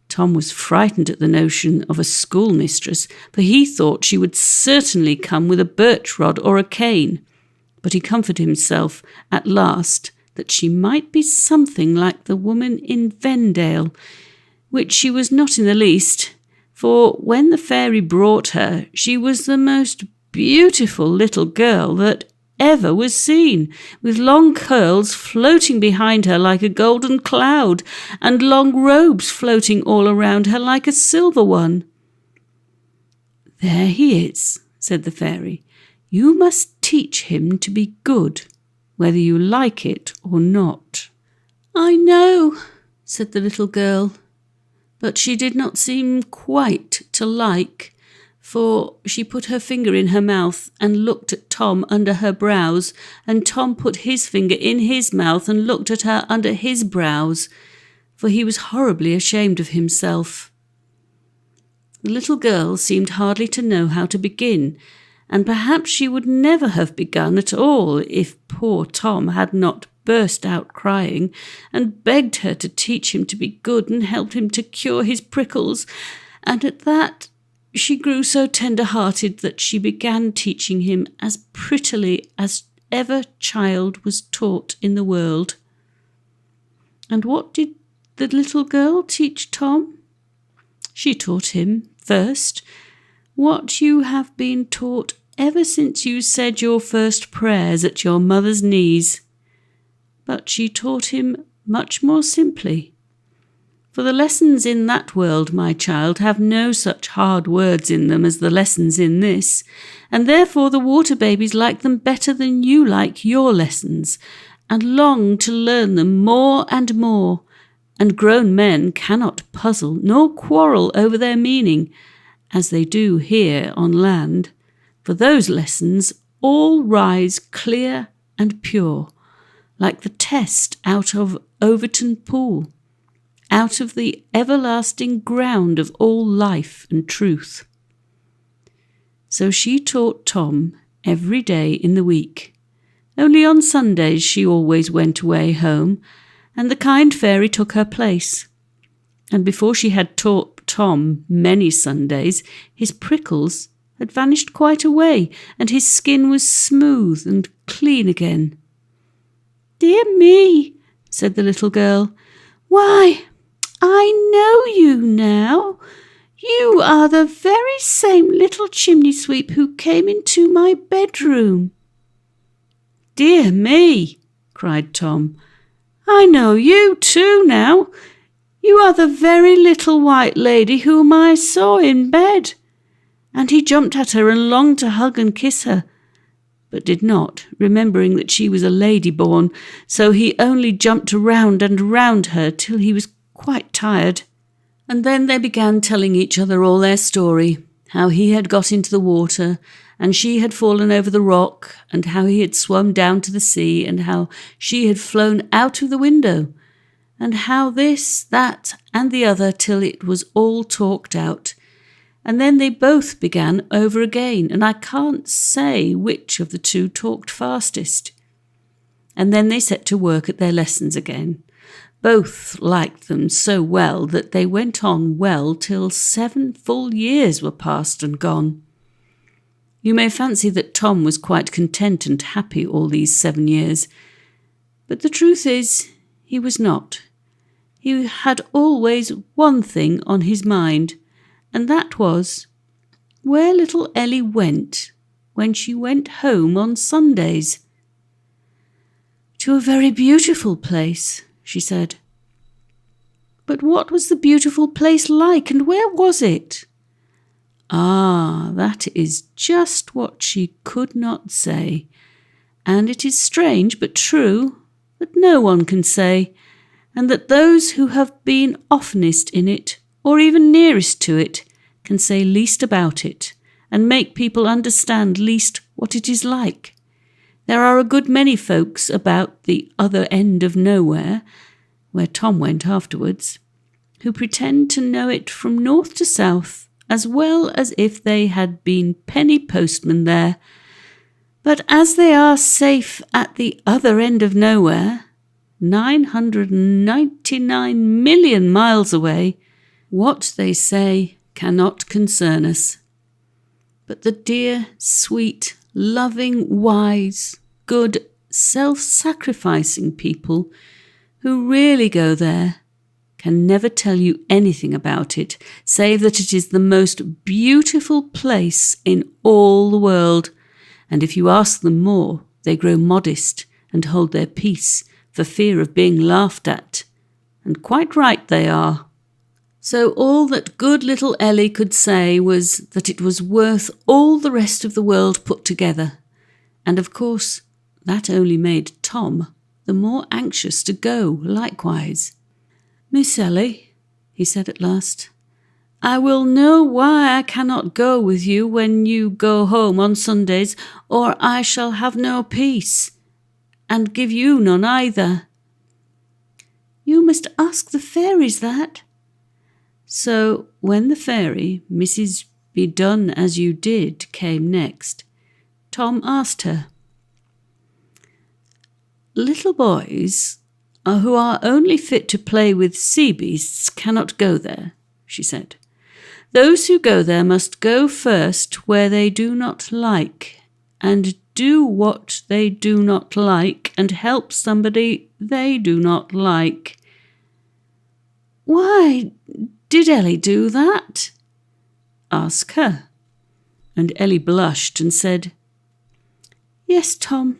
Tom was frightened at the notion of a schoolmistress, for he thought she would certainly come with a birch rod or a cane, but he comforted himself at last that she might be something like the woman in Vendale, which she was not in the least, for when the fairy brought her, she was the most beautiful little girl that ever was seen, with long curls floating behind her like a golden cloud, and long robes floating all around her like a silver one. "There he is," said the fairy. "You must teach him to be good, whether you like it or not." "I know," said the little girl, but she did not seem quite to like, for she put her finger in her mouth and looked at Tom under her brows, and Tom put his finger in his mouth and looked at her under his brows, for he was horribly ashamed of himself. The little girl seemed hardly to know how to begin, and perhaps she would never have begun at all if poor Tom had not burst out crying and begged her to teach him to be good and helped him to cure his prickles, and at that she grew so tender-hearted that she began teaching him as prettily as ever child was taught in the world. And what did the little girl teach Tom? She taught him, first, what you have been taught ever since you said your first prayers at your mother's knees. But she taught him much more simply. For the lessons in that world, my child, have no such hard words in them as the lessons in this, and therefore the water babies like them better than you like your lessons, and long to learn them more and more, and grown men cannot puzzle nor quarrel over their meaning, as they do here on land, for those lessons all rise clear and pure, like the test out of Overton Pool, out of the everlasting ground of all life and truth. So she taught Tom every day in the week. Only on Sundays she always went away home, and the kind fairy took her place. And before she had taught Tom many Sundays, his prickles had vanished quite away, and his skin was smooth and clean again. "Dear me," said the little girl, "why, I know you now. You are the very same little chimney sweep who came into my bedroom." "Dear me," cried Tom, "I know you too now. You are the very little white lady whom I saw in bed." And he jumped at her and longed to hug and kiss her, but did not, remembering that she was a lady born, so he only jumped round and round her till he was quite tired. And then they began telling each other all their story, how he had got into the water, and she had fallen over the rock, and how he had swum down to the sea, and how she had flown out of the window, and how this, that, and the other, till it was all talked out. And then they both began over again, and I can't say which of the two talked fastest. And then they set to work at their lessons again. Both liked them so well that they went on well till 7 full years were past and gone. You may fancy that Tom was quite content and happy all these 7 years, but the truth is he was not. he had always one thing on his mind, and that was where little Ellie went when she went home on Sundays. To a very beautiful place, she said. But what was the beautiful place like, and where was it? Ah, that is just what she could not say, and it is strange but true that no one can say, and that those who have been oftenest in it, or even nearest to it, can say least about it, and make people understand least what it is like. There are a good many folks about the other end of nowhere, where Tom went afterwards, who pretend to know it from north to south, as well as if they had been penny postmen there. But as they are safe at the other end of nowhere, 999 million miles away, what they say cannot concern us. But the dear, sweet, loving, wise, good, self-sacrificing people who really go there can never tell you anything about it, save that it is the most beautiful place in all the world, and if you ask them more, they grow modest and hold their peace for fear of being laughed at. And quite right they are. So all that good little Ellie could say was that it was worth all the rest of the world put together, and of course that only made Tom the more anxious to go likewise. "Miss Ellie," he said at last, "I will know why I cannot go with you when you go home on Sundays, or I shall have no peace, and give you none either." "You must ask the fairies that." So when the fairy, Mrs. Be-Done-as-you-did, came next, Tom asked her. "Little boys who are only fit to play with sea beasts cannot go there," she said. "Those who go there must go first where they do not like, and do what they do not like, and help somebody they do not like." "Why did Ellie do that?" "Ask her." And Ellie blushed and said, "Yes, Tom,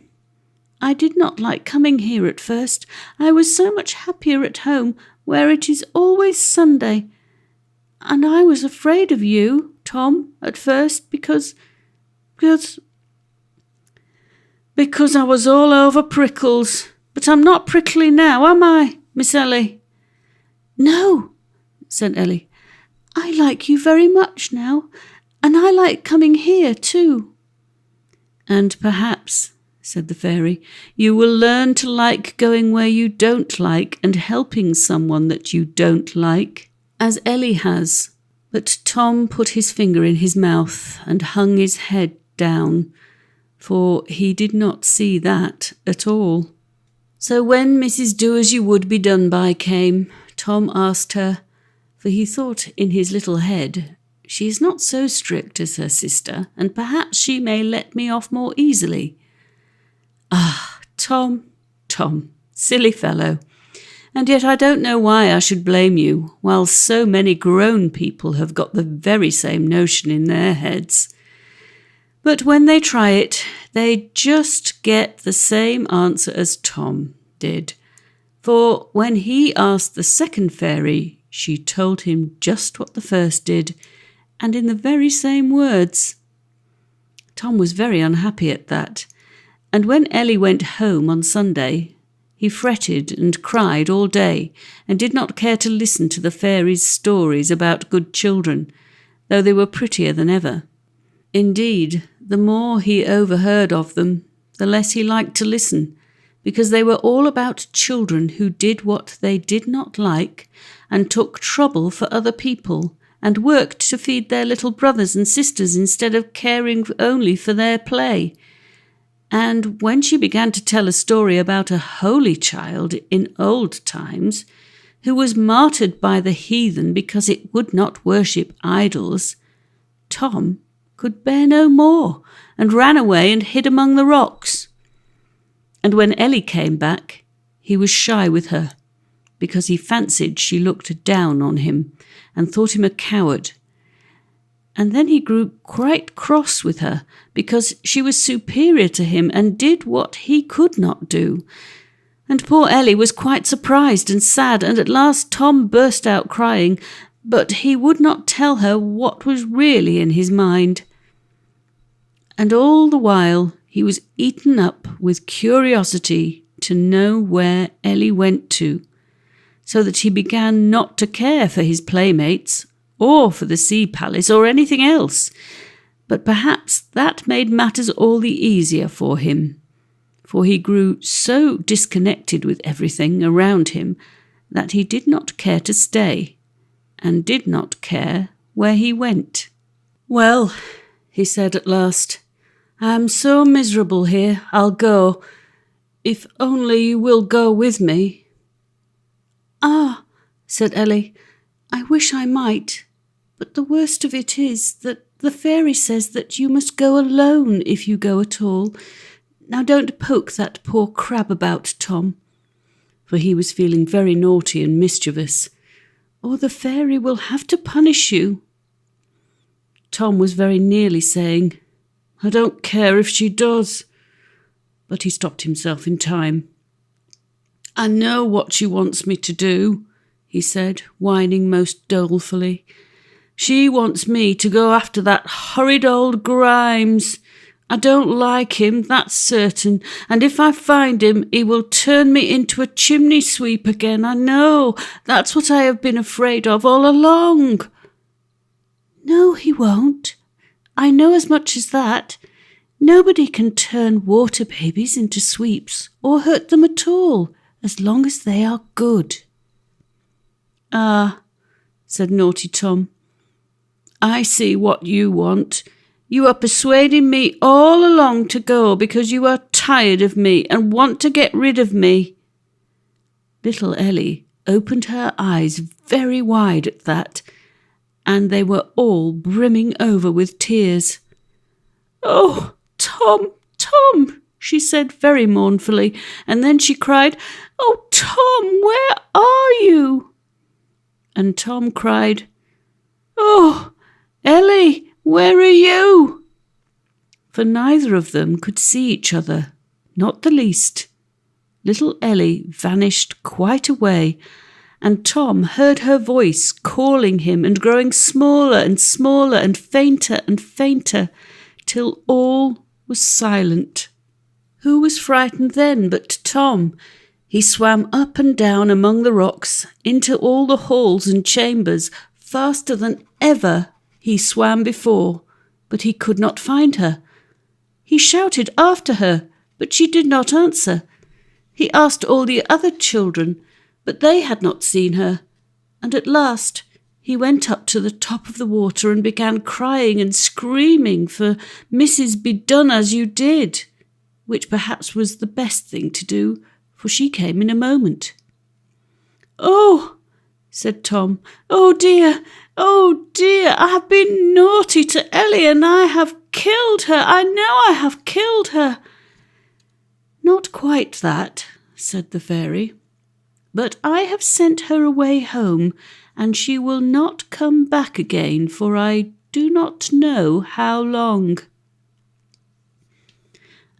I did not like coming here at first. I was so much happier at home, where it is always Sunday. And I was afraid of you, Tom, at first, because I was all over prickles. But I'm not prickly now, am I, Miss Ellie?" "No," said Ellie. "I like you very much now, and I like coming here too." "And perhaps," said the fairy, "you will learn to like going where you don't like and helping someone that you don't like, as Ellie has." But Tom put his finger in his mouth and hung his head down, for he did not see that at all. So when Mrs. Do-as-you-would-be-done-by came, Tom asked her, for he thought in his little head, "She is not so strict as her sister, and perhaps she may let me off more easily." Ah, Tom, silly fellow. And yet I don't know why I should blame you, while so many grown people have got the very same notion in their heads. But when they try it, they just get the same answer as Tom did. For when he asked the second fairy, she told him just what the first did, and in the very same words. Tom was very unhappy at that, and when Ellie went home on Sunday, he fretted and cried all day, and did not care to listen to the fairies' stories about good children, though they were prettier than ever. Indeed, the more he overheard of them, the less he liked to listen, because they were all about children who did what they did not like, and took trouble for other people, and worked to feed their little brothers and sisters instead of caring only for their play. And when she began to tell a story about a holy child in old times, who was martyred by the heathen because it would not worship idols, Tom could bear no more, and ran away and hid among the rocks. And when Ellie came back, he was shy with her, because he fancied she looked down on him and thought him a coward. And then he grew quite cross with her because she was superior to him and did what he could not do. And poor Ellie was quite surprised and sad, and at last Tom burst out crying, but he would not tell her what was really in his mind. And all the while he was eaten up with curiosity to know where Ellie went to, so that he began not to care for his playmates, or for the sea palace, or anything else. But perhaps that made matters all the easier for him, for he grew so disconnected with everything around him that he did not care to stay, and did not care where he went. "Well," he said at last, "I am so miserable here, I'll go, if only you will go with me." "Ah," said Ellie, "I wish I might, but the worst of it is that the fairy says that you must go alone if you go at all. Now don't poke that poor crab about, Tom," for he was feeling very naughty and mischievous, "or the fairy will have to punish you." Tom was very nearly saying, "I don't care if she does," but he stopped himself in time. "I know what she wants me to do," he said, whining most dolefully. "She wants me to go after that horrid old Grimes. I don't like him, that's certain, and if I find him, he will turn me into a chimney sweep again. I know, that's what I have been afraid of all along." "No, he won't. I know as much as that. Nobody can turn water babies into sweeps or hurt them at all, as long as they are good." "Ah," said naughty Tom, "I see what you want. You are persuading me all along to go because you are tired of me and want to get rid of me." Little Ellie opened her eyes very wide at that, and they were all brimming over with tears. "Oh, Tom, Tom," she said very mournfully, and then she cried, "Oh, Tom, where are you?" And Tom cried, "Oh, Ellie, where are you?" For neither of them could see each other, not the least. Little Ellie vanished quite away, and Tom heard her voice calling him and growing smaller and smaller and fainter, till all was silent. Who was frightened then but Tom? He swam up and down among the rocks, into all the halls and chambers, faster than ever he swam before, but he could not find her. He shouted after her, but she did not answer. He asked all the other children, but they had not seen her, and at last he went up to the top of the water and began crying and screaming for Mrs. Be-done-as-you-did, which perhaps was the best thing to do, for she came in a moment. "Oh," said Tom, "oh dear, I have been naughty to Ellie and I have killed her. I know I have killed her." "Not quite that," said the fairy, "but I have sent her away home, and she will not come back again for I do not know how long."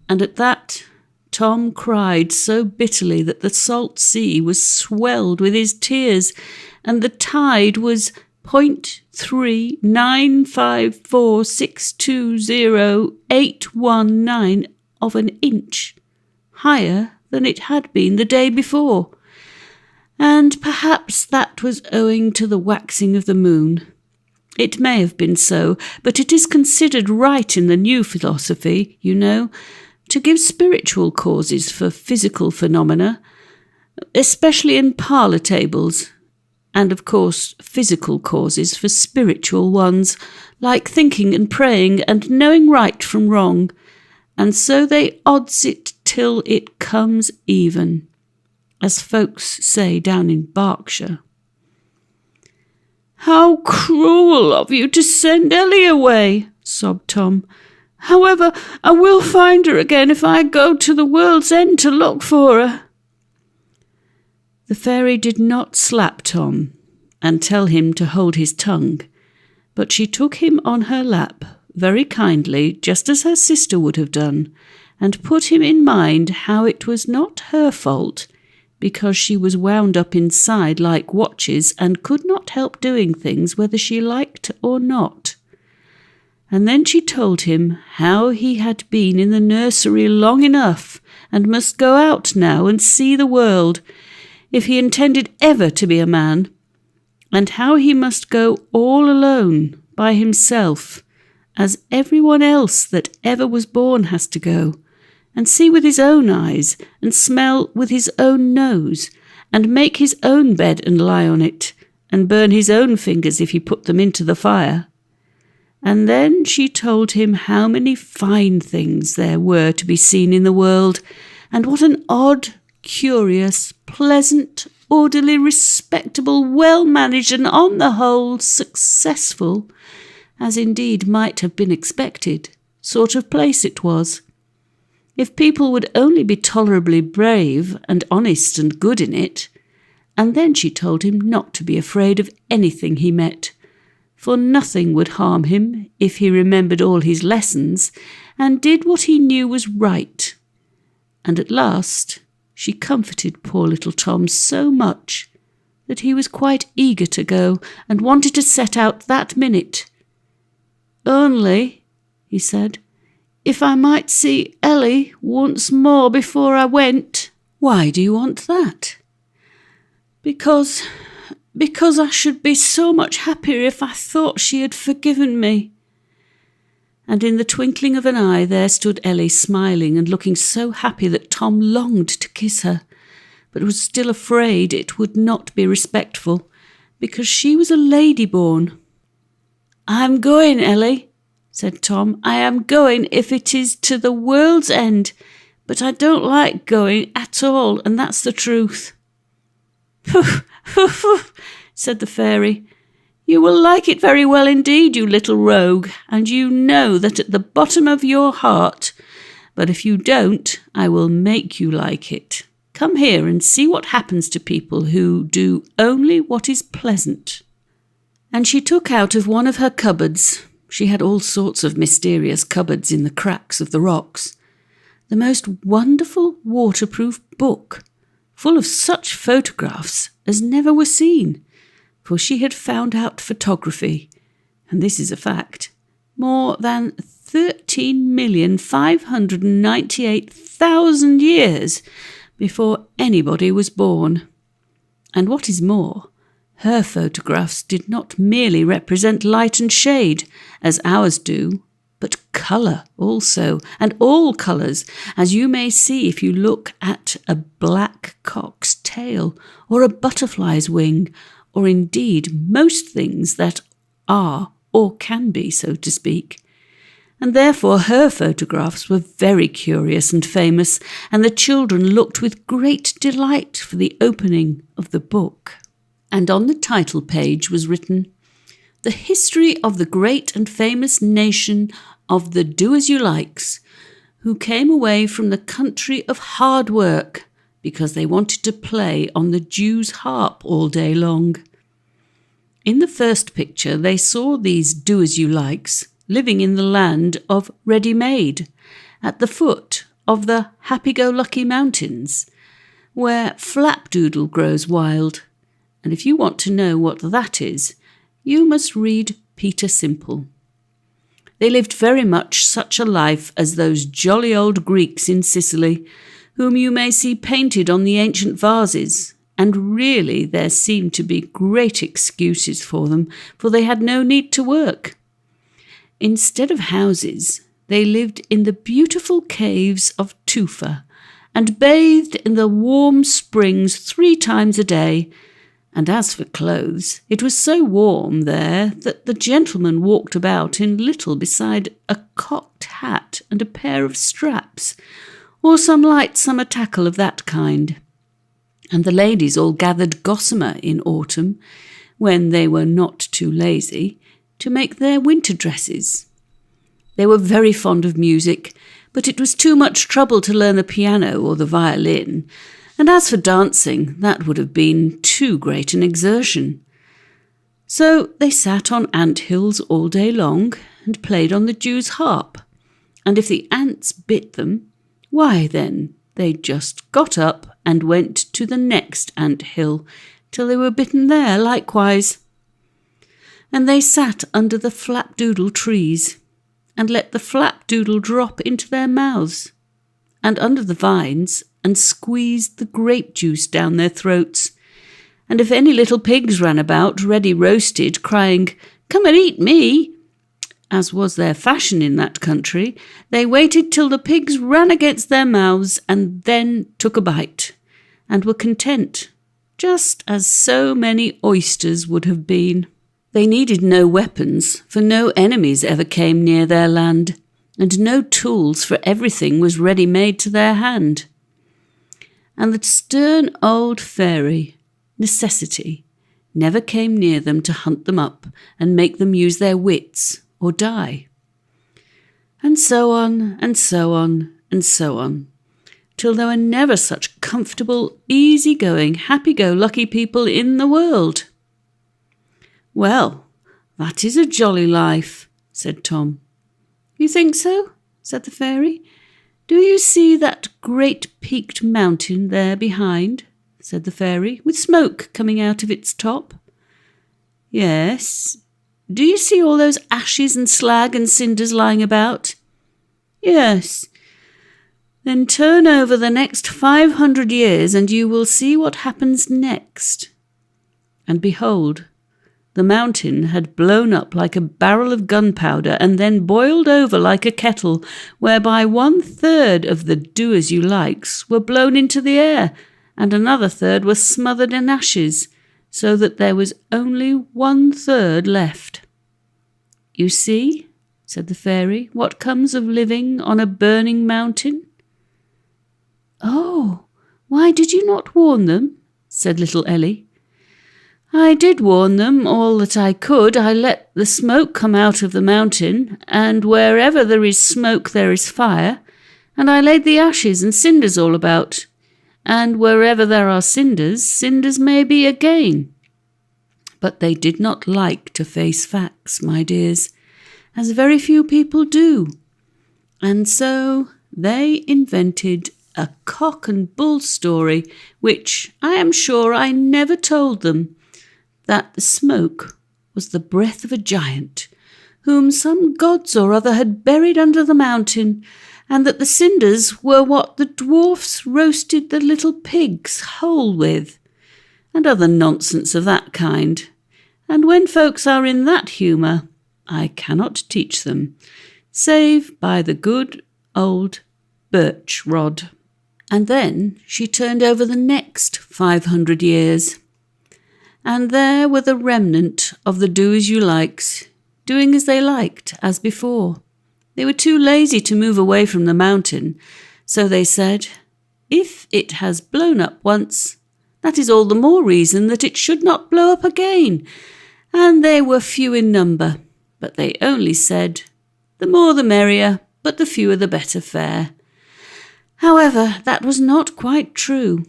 And at that Tom cried so bitterly that the salt sea was swelled with his tears, and the tide was 0.3954620,819 of an inch higher than it had been the day before. And perhaps that was owing to the waxing of the moon. It may have been so, but it is considered right in the new philosophy, you know, to give spiritual causes for physical phenomena, especially in parlour tables, and of course physical causes for spiritual ones, like thinking and praying and knowing right from wrong, and so they odds it till it comes even, as folks say down in Berkshire. "How cruel of you to send Ellie away," sobbed Tom. "However, I will find her again if I go to the world's end to look for her." The fairy did not slap Tom and tell him to hold his tongue, but she took him on her lap very kindly, just as her sister would have done, and put him in mind how it was not her fault, because she was wound up inside like watches and could not help doing things whether she liked or not. And then she told him how he had been in the nursery long enough and must go out now and see the world, if he intended ever to be a man, and how he must go all alone by himself, as everyone else that ever was born has to go, and see with his own eyes, and smell with his own nose, and make his own bed and lie on it, and burn his own fingers if he put them into the fire. And then she told him how many fine things there were to be seen in the world, and what an odd, curious, pleasant, orderly, respectable, well-managed, and on the whole successful, as indeed might have been expected, sort of place it was. If people would only be tolerably brave and honest and good in it. And then she told him not to be afraid of anything he met, for nothing would harm him if he remembered all his lessons and did what he knew was right. And at last she comforted poor little Tom so much that he was quite eager to go and wanted to set out that minute. "Only," he said, "if I might see Ellie once more before I went." "Why do you want that?" Because I should be so much happier if I thought she had forgiven me." And in the twinkling of an eye there stood Ellie, smiling and looking so happy that Tom longed to kiss her, but was still afraid it would not be respectful, because she was a lady born. "I am going, Ellie," said Tom. "I am going if it is to the world's end, but I don't like going at all, and that's the truth." "Pooh, pooh, pooh," said the fairy. "You will like it very well indeed, you little rogue, and you know that at the bottom of your heart, but if you don't, I will make you like it. Come here and see what happens to people who do only what is pleasant." And she took out of one of her cupboards, she had all sorts of mysterious cupboards in the cracks of the rocks, the most wonderful waterproof book, full of such photographs as never were seen, for she had found out photography, and this is a fact, more than 13,598,000 years before anybody was born. And what is more, her photographs did not merely represent light and shade, as ours do, but colour also, and all colours, as you may see if you look at a black cock's tail, or a butterfly's wing, or indeed most things that are or can be, so to speak. And therefore her photographs were very curious and famous, and the children looked with great delight for the opening of the book. And on the title page was written, "The history of the great and famous nation of the Do-as-you-likes, who came away from the country of hard work because they wanted to play on the Jew's harp all day long." In the first picture they saw these Do-as-you-likes living in the land of ready-made, at the foot of the happy-go-lucky mountains, where flapdoodle grows wild. And if you want to know what that is, you must read Peter Simple. They lived very much such a life as those jolly old Greeks in Sicily, whom you may see painted on the ancient vases, and really there seemed to be great excuses for them, for they had no need to work. Instead of houses, they lived in the beautiful caves of Tufa, and bathed in the warm springs 3 times a day. And as for clothes, it was so warm there that the gentlemen walked about in little beside a cocked hat and a pair of straps, or some light summer tackle of that kind. And the ladies all gathered gossamer in autumn, when they were not too lazy, to make their winter dresses. They were very fond of music, but it was too much trouble to learn the piano or the violin, And as for dancing, that would have been too great an exertion. So they sat on ant-hills all day long and played on the Jew's harp. And if the ants bit them, why then they just got up and went to the next ant-hill till they were bitten there likewise. And they sat under the flapdoodle trees and let the flapdoodle drop into their mouths, and under the vines, and squeezed the grape juice down their throats. And if any little pigs ran about, ready roasted, crying, "Come and eat me," as was their fashion in that country, they waited till the pigs ran against their mouths and then took a bite, and were content, just as so many oysters would have been. They needed no weapons, for no enemies ever came near their land, and no tools, for everything was ready-made to their hand. And the stern old fairy, Necessity, never came near them to hunt them up and make them use their wits or die. And so on, and so on, and so on, till there were never such comfortable, easy-going, happy-go-lucky people in the world. "Well, that is a jolly life," said Tom. "You think so?" said the fairy. "Do you see that great peaked mountain there behind?" said the fairy, "with smoke coming out of its top?" "Yes." "Do you see all those ashes and slag and cinders lying about?" "Yes." "Then turn over the next 500 years and you will see what happens next." And behold, the mountain had blown up like a barrel of gunpowder and then boiled over like a kettle, whereby 1/3 of the do-as-you-likes were blown into the air, and another third were smothered in ashes, so that there was only 1/3 left. "You see," said the fairy, "what comes of living on a burning mountain." "Oh, why did you not warn them?" said little Ellie. "I did warn them all that I could. I let the smoke come out of the mountain, and wherever there is smoke there is fire, and I laid the ashes and cinders all about, and wherever there are cinders, cinders may be again." But they did not like to face facts, my dears, as very few people do, and so they invented a cock and bull story, which I am sure I never told them, that the smoke was the breath of a giant, whom some gods or other had buried under the mountain, and that the cinders were what the dwarfs roasted the little pigs whole with, and other nonsense of that kind. And when folks are in that humour, I cannot teach them, save by the good old birch rod. And then she turned over the next 500 years, and there were the remnant of the do-as-you-likes, doing as they liked, as before. They were too lazy to move away from the mountain, so they said, "If it has blown up once, that is all the more reason that it should not blow up again." And they were few in number, but they only said, "The more the merrier, but the fewer the better fare." However, that was not quite true,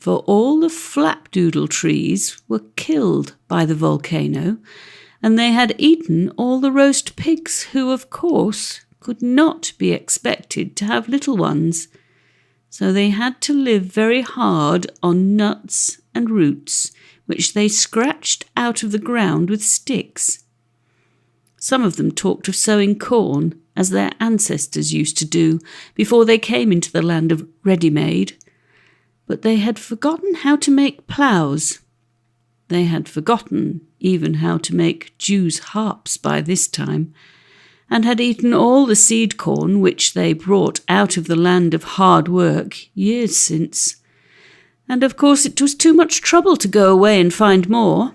for all the flapdoodle trees were killed by the volcano, and they had eaten all the roast pigs, who, of course, could not be expected to have little ones. So they had to live very hard on nuts and roots, which they scratched out of the ground with sticks. Some of them talked of sowing corn, as their ancestors used to do before they came into the land of ready-made, but they had forgotten how to make ploughs. They had forgotten even how to make Jews' harps by this time, and had eaten all the seed corn which they brought out of the land of hard work years since. And of course it was too much trouble to go away and find more.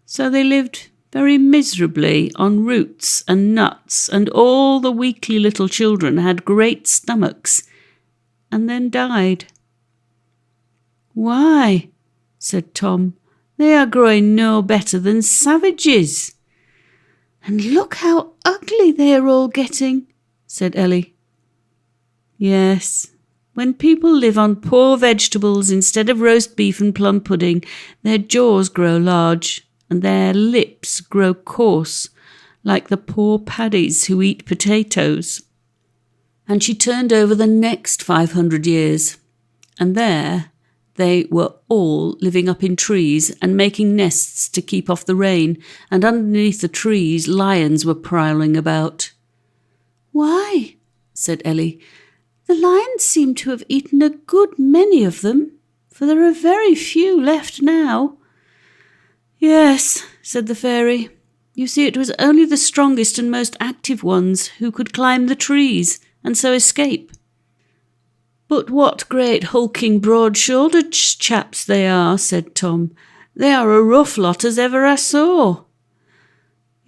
So they lived very miserably on roots and nuts, and all the weakly little children had great stomachs, and then died. "Why," said Tom, "they are growing no better than savages." "And look how ugly they are all getting," said Ellie. "Yes, When people live on poor vegetables instead of roast beef and plum pudding, their jaws grow large and their lips grow coarse, like the poor paddies who eat potatoes. And she turned over the next 500 years, and there they were all living up in trees and making nests to keep off the rain, and underneath the trees lions were prowling about. "Why," said Ellie, "the lions seem to have eaten a good many of them, for there are very few left now." "Yes," said the fairy. "You see, it was only the strongest and most active ones who could climb the trees and so escape." "But what great hulking broad-shouldered chaps they are," said Tom. "They are a rough lot as ever I saw."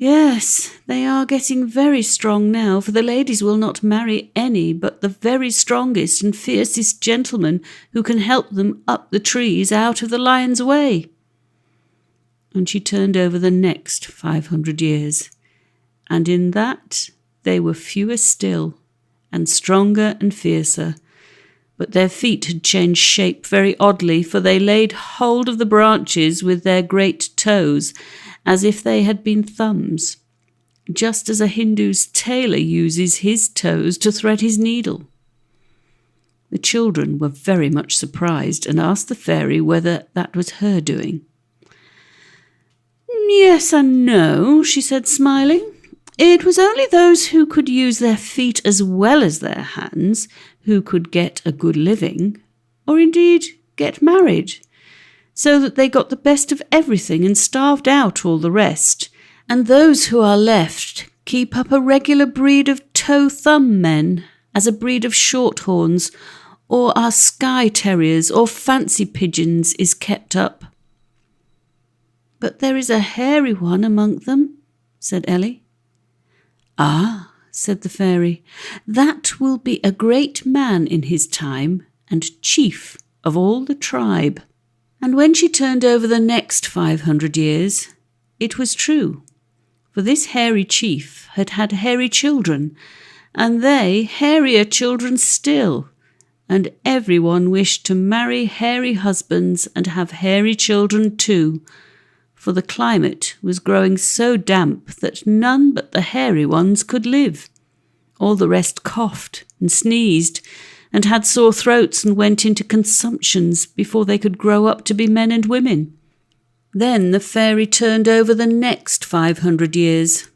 "Yes, they are getting very strong now, for the ladies will not marry any but the very strongest and fiercest gentlemen who can help them up the trees out of the lion's way." And she turned over the next 500 years, and in that they were fewer still, and stronger and fiercer, but their feet had changed shape very oddly, for they laid hold of the branches with their great toes, as if they had been thumbs, just as a Hindu's tailor uses his toes to thread his needle. The children were very much surprised and asked the fairy whether that was her doing. "Yes and no," she said, smiling. "It was only those who could use their feet as well as their hands who could get a good living, or indeed get married, so that they got the best of everything and starved out all the rest, and those who are left keep up a regular breed of toe-thumb men, as a breed of shorthorns, or our Skye terriers or fancy pigeons is kept up." "But there is a hairy one among them," said Ellie. "Ah," said the fairy, "that will be a great man in his time, and chief of all the tribe." And when she turned over the next 500 years, it was true, for this hairy chief had had hairy children, and they hairier children still, and everyone wished to marry hairy husbands and have hairy children too, for the climate was growing so damp that none but the hairy ones could live. All the rest coughed and sneezed and had sore throats and went into consumptions before they could grow up to be men and women. Then the fairy turned over the next 500 years,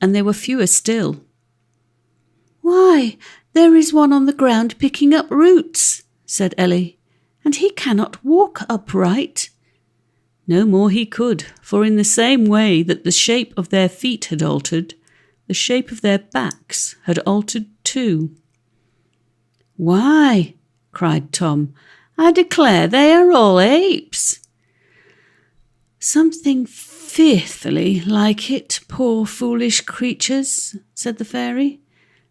and there were fewer still. "Why, there is one on the ground picking up roots," said Ellie, "and he cannot walk upright." No more he could, for in the same way that the shape of their feet had altered, the shape of their backs had altered too. "Why," cried Tom, "I declare they are all apes." "Something fearfully like it, poor foolish creatures," said the fairy.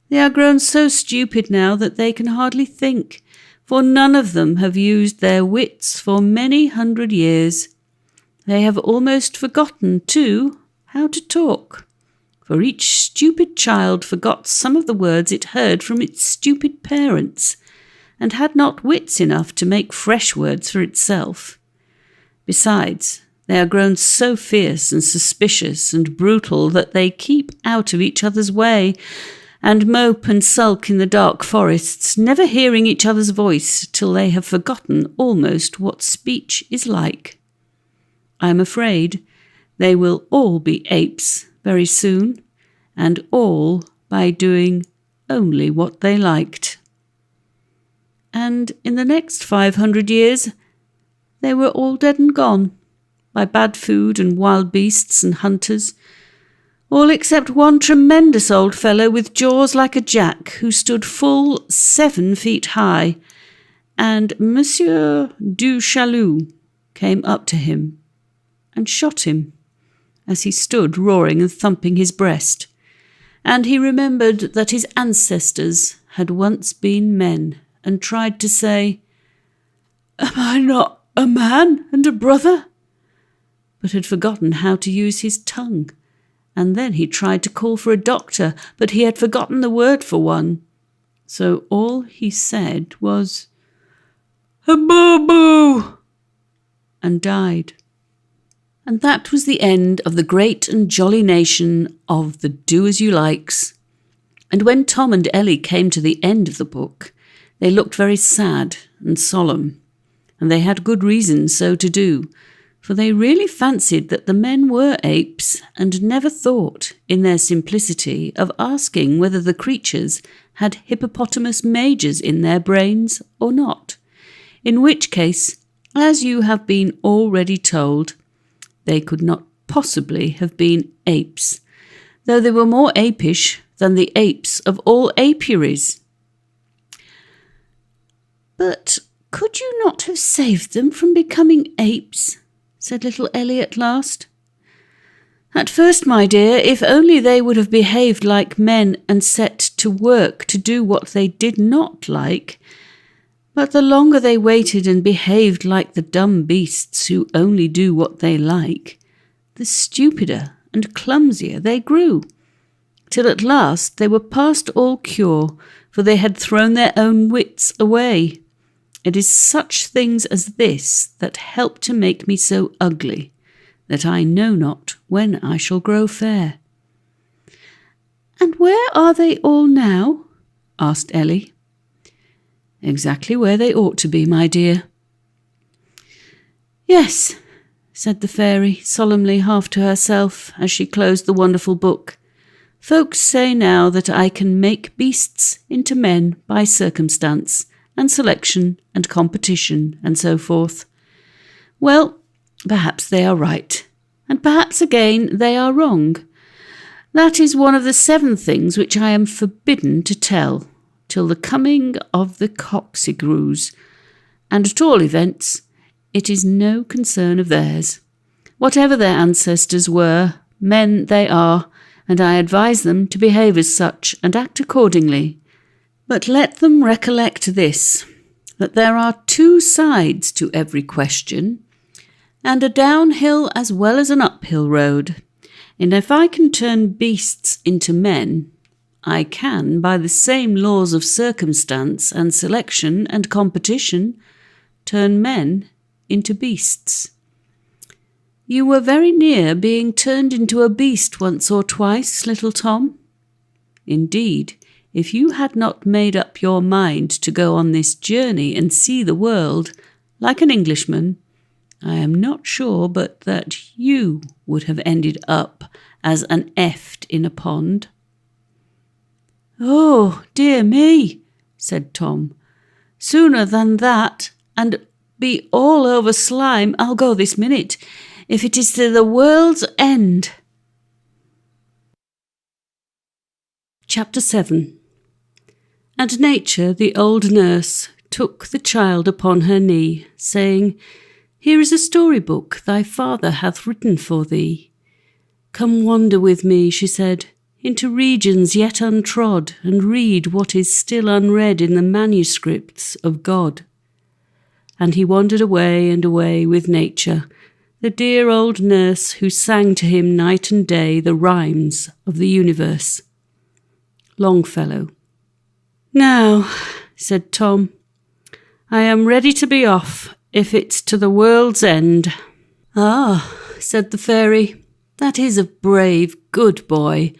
"They are grown so stupid now that they can hardly think, for none of them have used their wits for many 100 years. They have almost forgotten, too, how to talk, for each stupid child forgot some of the words it heard from its stupid parents, and had not wits enough to make fresh words for itself. Besides, they are grown so fierce and suspicious and brutal that they keep out of each other's way, and mope and sulk in the dark forests, never hearing each other's voice till they have forgotten almost what speech is like. I am afraid they will all be apes very soon, and all by doing only what they liked. And in the next 500 years, they were all dead and gone, by bad food and wild beasts and hunters, all except one tremendous old fellow with jaws like a jack, who stood full 7 feet high, and Monsieur du Chaillu came up to him and shot him, as he stood roaring and thumping his breast, and he remembered that his ancestors had once been men, and tried to say, "Am I not a man and a brother?" but had forgotten how to use his tongue, and then he tried to call for a doctor, but he had forgotten the word for one, So all he said was, "A boo-boo," and died. And that was the end of the great and jolly nation of the do-as-you-likes. And when Tom and Ellie came to the end of the book, they looked very sad and solemn, and they had good reason so to do, for they really fancied that the men were apes, and never thought, in their simplicity, of asking whether the creatures had hippopotamus majors in their brains or not, in which case, as you have been already told, they could not possibly have been apes, though they were more apish than the apes of all apiaries. "But could you not have saved them from becoming apes?" said little Ellie at last. "At first, my dear, if only they would have behaved like men and set to work to do what they did not like. But the longer they waited and behaved like the dumb beasts who only do what they like, the stupider and clumsier they grew, till at last they were past all cure, for they had thrown their own wits away. It is such things as this that help to make me so ugly, that I know not when I shall grow fair." "And where are they all now?" asked Ellie. "Exactly where they ought to be, my dear." "Yes," said the fairy, solemnly, half to herself, as she closed the wonderful book. "Folks say now that I can make beasts into men by circumstance and selection and competition and so forth. Well, perhaps they are right, and perhaps again they are wrong. That is one of the 7 things which I am forbidden to tell till the coming of the Coxigrews, and at all events it is no concern of theirs. Whatever their ancestors were, men they are, and I advise them to behave as such and act accordingly. But let them recollect this, that there are 2 sides to every question, and a downhill as well as an uphill road, and if I can turn beasts into men, I can, by the same laws of circumstance and selection and competition, turn men into beasts. You were very near being turned into a beast once or twice, little Tom. Indeed, if you had not made up your mind to go on this journey and see the world, like an Englishman, I am not sure but that you would have ended up as an eft in a pond." "Oh, dear me," said Tom. "Sooner than that, and be all over slime, I'll go this minute, if it is to the world's end." Chapter 7. And Nature, the old nurse, took the child upon her knee, saying, "Here is a story-book thy father hath written for thee. Come wander with me," she said, "into regions yet untrod, and read what is still unread in the manuscripts of God." And he wandered away and away with Nature, the dear old nurse who sang to him night and day the rhymes of the universe. Longfellow. "Now," said Tom, "I am ready to be off, if it's to the world's end." "Ah," said the fairy, "that is a brave, good boy,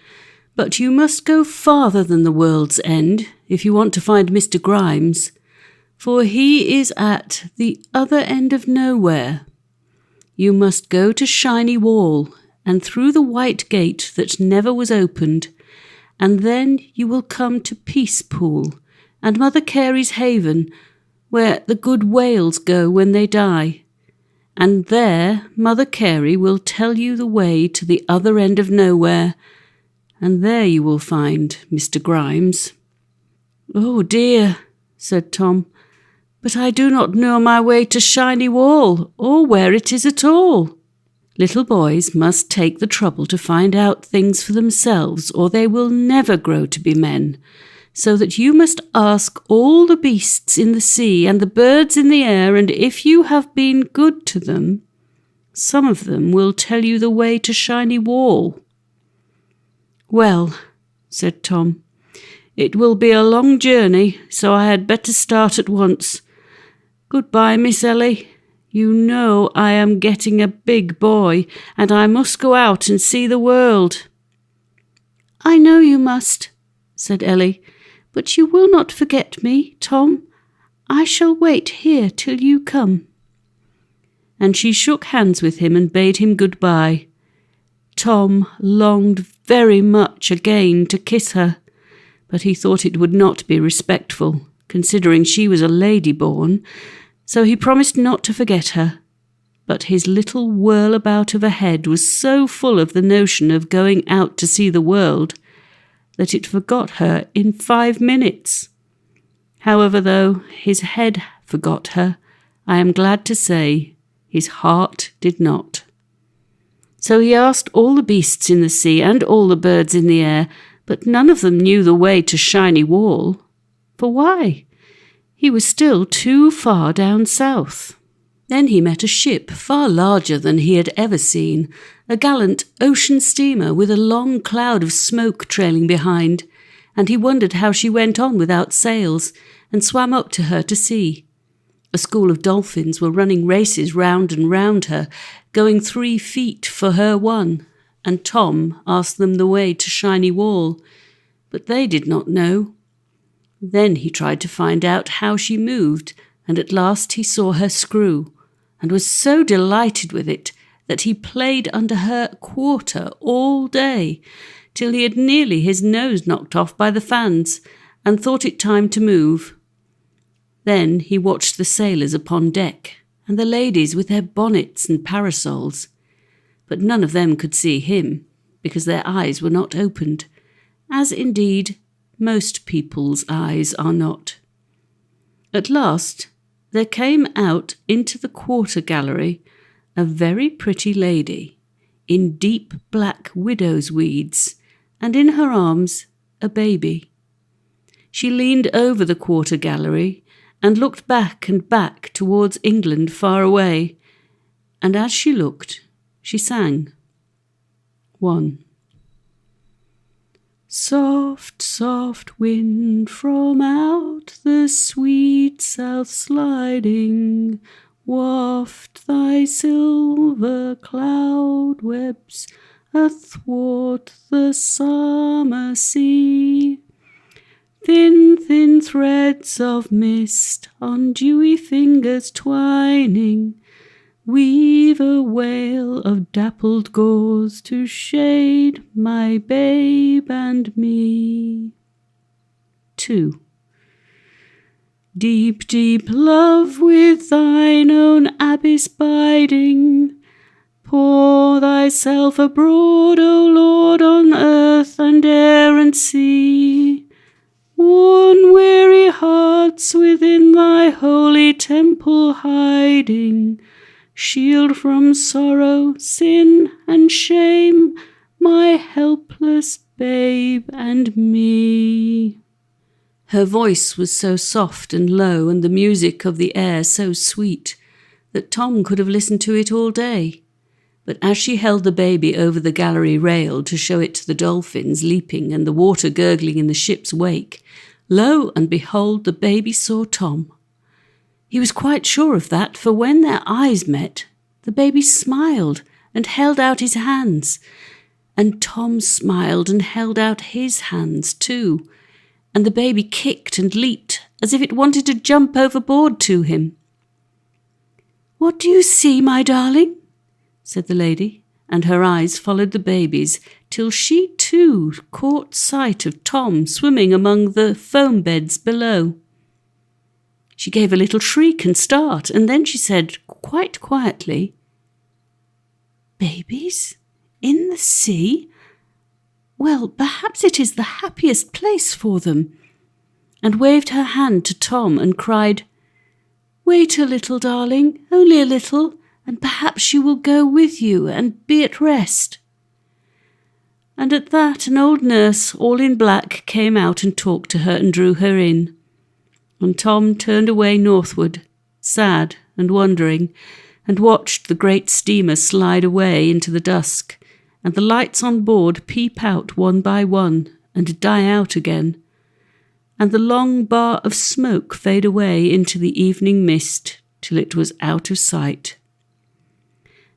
but you must go farther than the world's end if you want to find Mr. Grimes, for he is at the other end of nowhere. You must go to Shiny Wall, and through the white gate that never was opened, and then you will come to Peace Pool and Mother Carey's Haven, where the good whales go when they die. And there Mother Carey will tell you the way to the other end of nowhere, and there you will find Mr. Grimes." "Oh dear," said Tom, "but I do not know my way to Shiny Wall, or where it is at all." Little boys must take the trouble to find out things for themselves, or they will never grow to be men, so that you must ask all the beasts in the sea and the birds in the air, and if you have been good to them, some of them will tell you the way to Shiny Wall." "Well," said Tom, It will be a long journey, so I had better start at once. Goodbye, Miss Ellie. You know I am getting a big boy, and I must go out and see the world." "I know you must," said Ellie, "but you will not forget me, Tom. I shall wait here till you come." And she shook hands with him and bade him goodbye. Tom longed very much again to kiss her, but he thought it would not be respectful, considering she was a lady born, so he promised not to forget her. But his little whirl-about of a head was so full of the notion of going out to see the world that it forgot her in 5 minutes. However, though his head forgot her, I am glad to say his heart did not. So he asked all the beasts in the sea and all the birds in the air, but none of them knew the way to Shiny Wall. For why? He was still too far down south. Then he met a ship far larger than he had ever seen, a gallant ocean steamer with a long cloud of smoke trailing behind, and he wondered how she went on without sails, and swam up to her to see. A school of dolphins were running races round and round her, going 3 feet for her one, and Tom asked them the way to Shiny Wall, but they did not know. Then he tried to find out how she moved, and at last he saw her screw, and was so delighted with it that he played under her quarter all day, till he had nearly his nose knocked off by the fans, and thought it time to move. Then he watched the sailors upon deck, and the ladies with their bonnets and parasols, but none of them could see him, because their eyes were not opened, as indeed most people's eyes are not. At last there came out into the quarter gallery a very pretty lady, in deep black widow's weeds, and in her arms a baby. She leaned over the quarter gallery and looked back and back towards England far away, and as she looked, she sang. 1. Soft, soft wind from out the sweet south sliding, waft thy silver cloud webs athwart the summer sea. Thin, thin threads of mist on dewy fingers twining, weave a veil of dappled gauze to shade my babe and me. 2. Deep, deep love with thine own abyss biding, pour thyself abroad, O Lord, on earth and air and sea. Worn weary hearts within thy holy temple hiding, shield from sorrow, sin, and shame my helpless babe and me. Her voice was so soft and low, and the music of the air so sweet, that Tom could have listened to it all day. But as she held the baby over the gallery rail to show it to the dolphins leaping and the water gurgling in the ship's wake, lo and behold, the baby saw Tom. He was quite sure of that, for when their eyes met, the baby smiled and held out his hands, and Tom smiled and held out his hands too, and the baby kicked and leaped as if it wanted to jump overboard to him. "What do you see, my darling?" said the lady, and her eyes followed the baby's till she too caught sight of Tom swimming among the foam beds below. She gave a little shriek and start, and then she said quite quietly, "Babies? In the sea? Well, perhaps it is the happiest place for them," and waved her hand to Tom and cried, "Wait a little, darling, only a little, and perhaps she will go with you and be at rest." And at that an old nurse, all in black, came out and talked to her and drew her in. And Tom turned away northward, sad and wondering, and watched the great steamer slide away into the dusk, and the lights on board peep out one by one and die out again, and the long bar of smoke fade away into the evening mist till it was out of sight.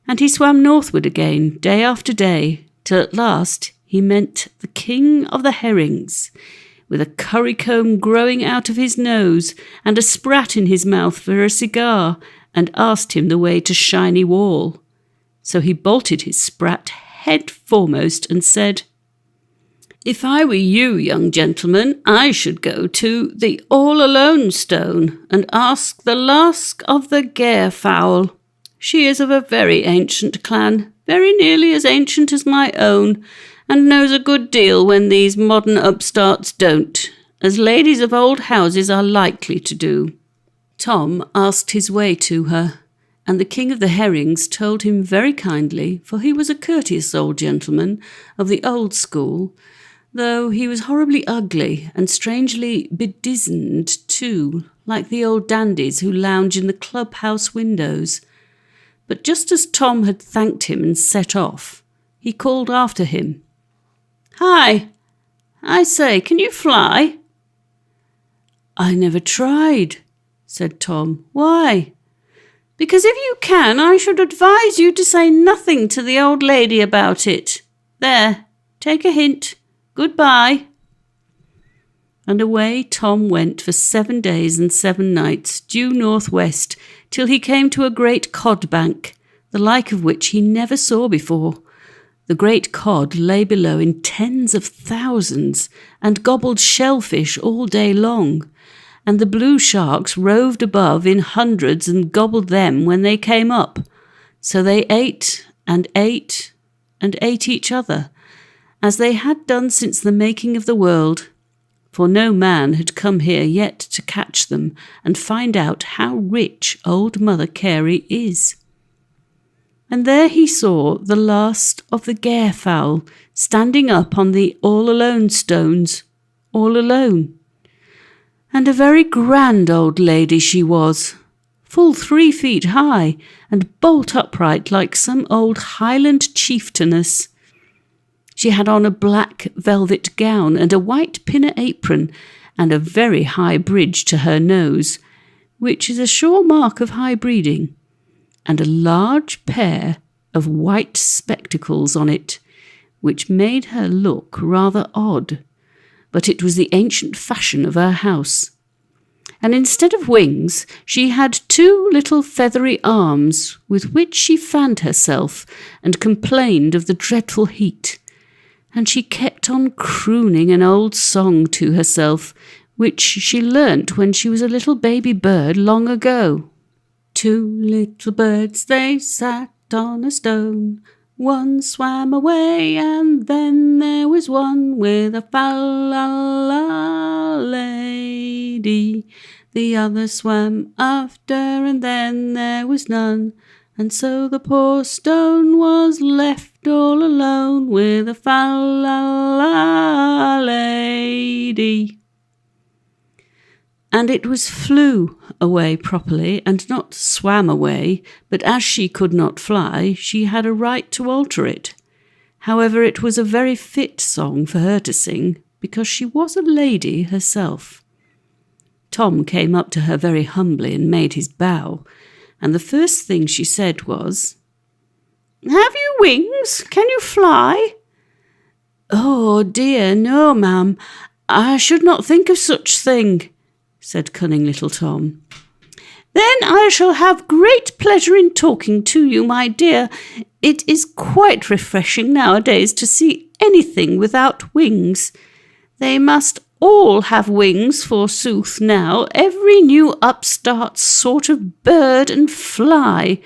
And he swam northward again, day after day, till at last he met the King of the Herrings, with a currycomb growing out of his nose and a sprat in his mouth for a cigar, and asked him the way to Shiny Wall. So he bolted his sprat head foremost and said, "If I were you, young gentleman, I should go to the All-Alone Stone and ask the Lask of the Gairfowl. She is of a very ancient clan, very nearly as ancient as my own, and knows a good deal when these modern upstarts don't, as ladies of old houses are likely to do." Tom asked his way to her, and the King of the Herrings told him very kindly, for he was a courteous old gentleman of the old school, though he was horribly ugly and strangely bedizened too, like the old dandies who lounge in the clubhouse windows. But just as Tom had thanked him and set off, he called after him, "Hi, I say, can you fly?" "I never tried," said Tom. "Why?" "Because if you can, I should advise you to say nothing to the old lady about it. There, take a hint. Goodbye." And away Tom went for 7 days and 7 nights, due northwest, till he came to a great cod bank, the like of which he never saw before. The great cod lay below in tens of thousands, and gobbled shellfish all day long, and the blue sharks roved above in hundreds and gobbled them when they came up. So they ate and ate and ate each other, as they had done since the making of the world, for no man had come here yet to catch them and find out how rich old Mother Carey is. And there he saw the last of the Gairfowl standing up on the All-Alone stones, all alone. And a very grand old lady she was, full 3 feet high, and bolt upright like some old Highland chieftainess. She had on a black velvet gown and a white pinner apron, and a very high bridge to her nose, which is a sure mark of high breeding, and a large pair of white spectacles on it, which made her look rather odd. But it was the ancient fashion of her house. And instead of wings, she had 2 little feathery arms, with which she fanned herself and complained of the dreadful heat. And she kept on crooning an old song to herself, which she learnt when she was a little baby bird long ago. 2 little birds, they sat on a stone. One swam away, and then there was one with a fa-la-la lady. The other swam after, and then there was none. And so the poor stone was left all alone with a fa-la-la lady. And it was flew away properly, and not swam away, but as she could not fly, she had a right to alter it. However, it was a very fit song for her to sing, because she was a lady herself. Tom came up to her very humbly and made his bow, and the first thing she said was, "Have you wings? Can you fly?" "Oh dear, no, ma'am. I should not think of such thing," said cunning little Tom. "Then I shall have great pleasure in talking to you, my dear. It is quite refreshing nowadays to see anything without wings. They must all have wings, forsooth, now, every new upstart sort of bird and fly.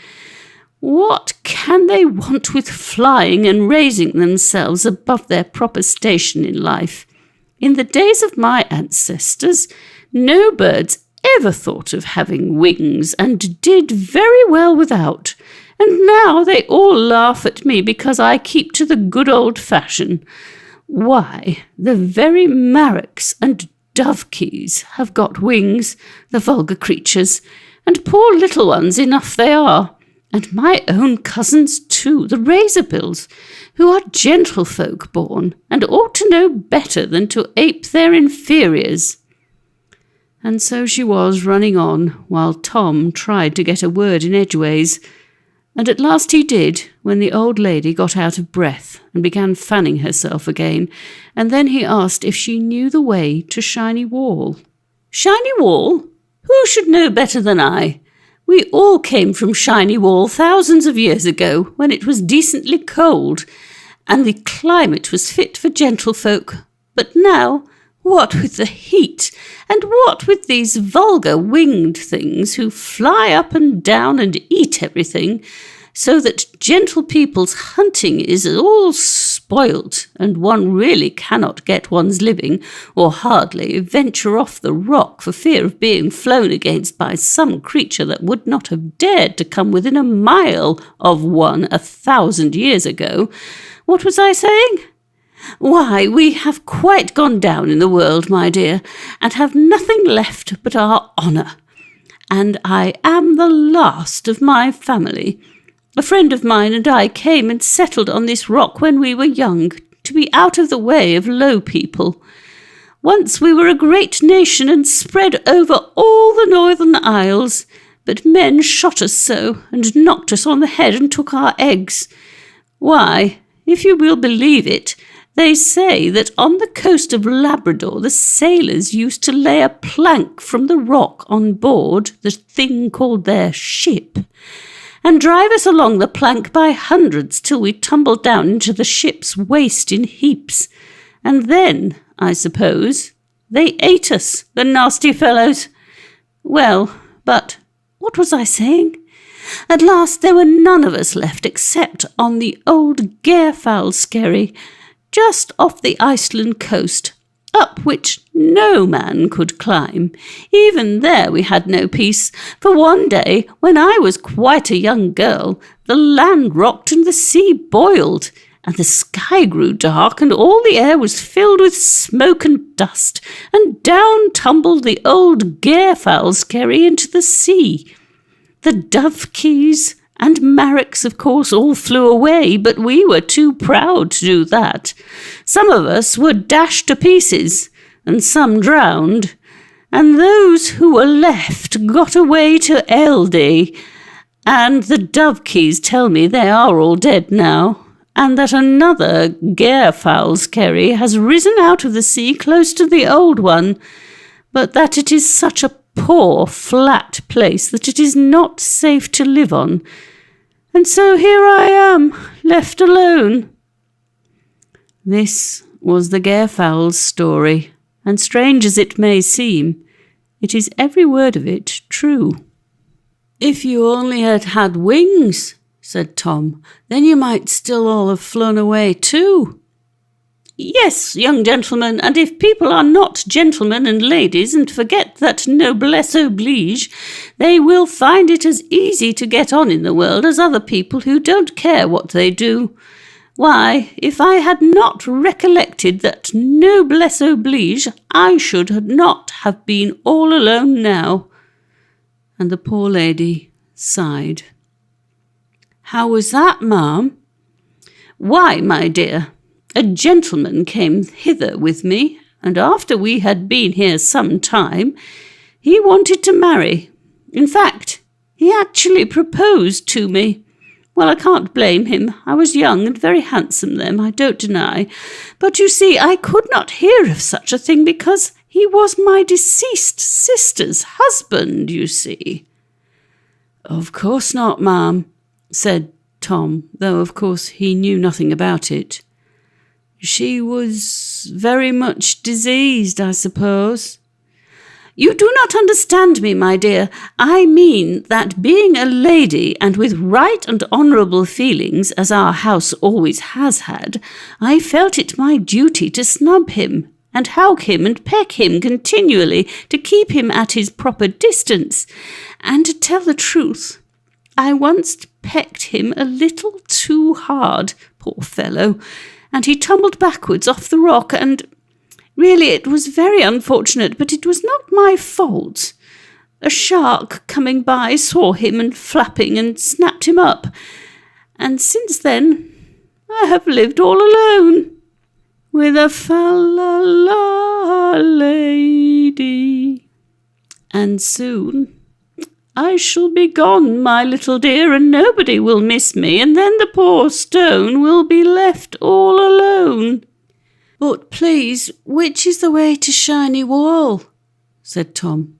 What can they want with flying and raising themselves above their proper station in life? In the days of my ancestors, no birds ever thought of having wings, and did very well without. And now they all laugh at me because I keep to the good old fashion. Why, the very marrocks and dovekies have got wings, the vulgar creatures, and poor little ones enough they are. And my own cousins too, the razorbills, who are gentlefolk born, and ought to know better than to ape their inferiors." And so she was running on, while Tom tried to get a word in edgeways, and at last he did, when the old lady got out of breath and began fanning herself again, and then he asked if she knew the way to Shiny Wall. Shiny Wall? Who should know better than I? We all came from Shiny Wall thousands of years ago, when it was decently cold, and the climate was fit for gentlefolk. But now, what with the heat, and what with these vulgar winged things who fly up and down and eat everything, so that gentle people's hunting is all spoilt, and one really cannot get one's living, or hardly venture off the rock for fear of being flown against by some creature that would not have dared to come within a mile of one 1,000 years ago. What was I saying? Why, we have quite gone down in the world, my dear, and have nothing left but our honour. And I am the last of my family. A friend of mine and I came and settled on this rock when we were young, to be out of the way of low people. Once we were a great nation and spread over all the Northern Isles, but men shot us so, and knocked us on the head and took our eggs. Why, if you will believe it, they say that on the coast of Labrador the sailors used to lay a plank from the rock on board the thing called their ship, and drive us along the plank by hundreds till we tumbled down into the ship's waist in heaps. And then, I suppose, they ate us, the nasty fellows. Well, but what was I saying? At last there were none of us left except on the old Gairfowl Skerry, just off the Iceland coast, up which no man could climb. Even there we had no peace, for one day, when I was quite a young girl, the land rocked and the sea boiled, and the sky grew dark, and all the air was filled with smoke and dust, and down tumbled the old Gairfowl Skerry into the sea. The dovekies and marrocks, of course, all flew away, but we were too proud to do that. Some of us were dashed to pieces, and some drowned, and those who were left got away to Eldey, and the dovekies tell me they are all dead now, and that another Gairfowl Skerry has risen out of the sea close to the old one, but that it is such a poor, flat place that it is not safe to live on. And so here I am, left alone. This was the Gairfowl's story, and strange as it may seem, it is every word of it true. If you only had had wings, said Tom, then you might still all have flown away too. Yes, young gentleman, and if people are not gentlemen and ladies and forget that noblesse oblige, they will find it as easy to get on in the world as other people who don't care what they do. Why, if I had not recollected that noblesse oblige, I should not have been all alone now. And the poor lady sighed. How was that, ma'am? Why, my dear, a gentleman came hither with me, and after we had been here some time, he wanted to marry. In fact, he actually proposed to me. Well, I can't blame him. I was young and very handsome then, I don't deny. But you see, I could not hear of such a thing because he was my deceased sister's husband, you see. Of course not, ma'am, said Tom, though of course he knew nothing about it. She was very much diseased, I suppose. You do not understand me, my dear. I mean that being a lady, and with right and honourable feelings, as our house always has had, I felt it my duty to snub him, and howk him and peck him continually, to keep him at his proper distance. And to tell the truth, I once pecked him a little too hard, poor fellow, and he tumbled backwards off the rock, and really it was very unfortunate, but it was not my fault. A shark coming by saw him and flapping and snapped him up, and since then I have lived all alone with a fa-la-la lady. and soon I shall be gone, my little dear, and nobody will miss me, and then the poor stone will be left all alone." "But please, which is the way to Shiny Wall?" said Tom.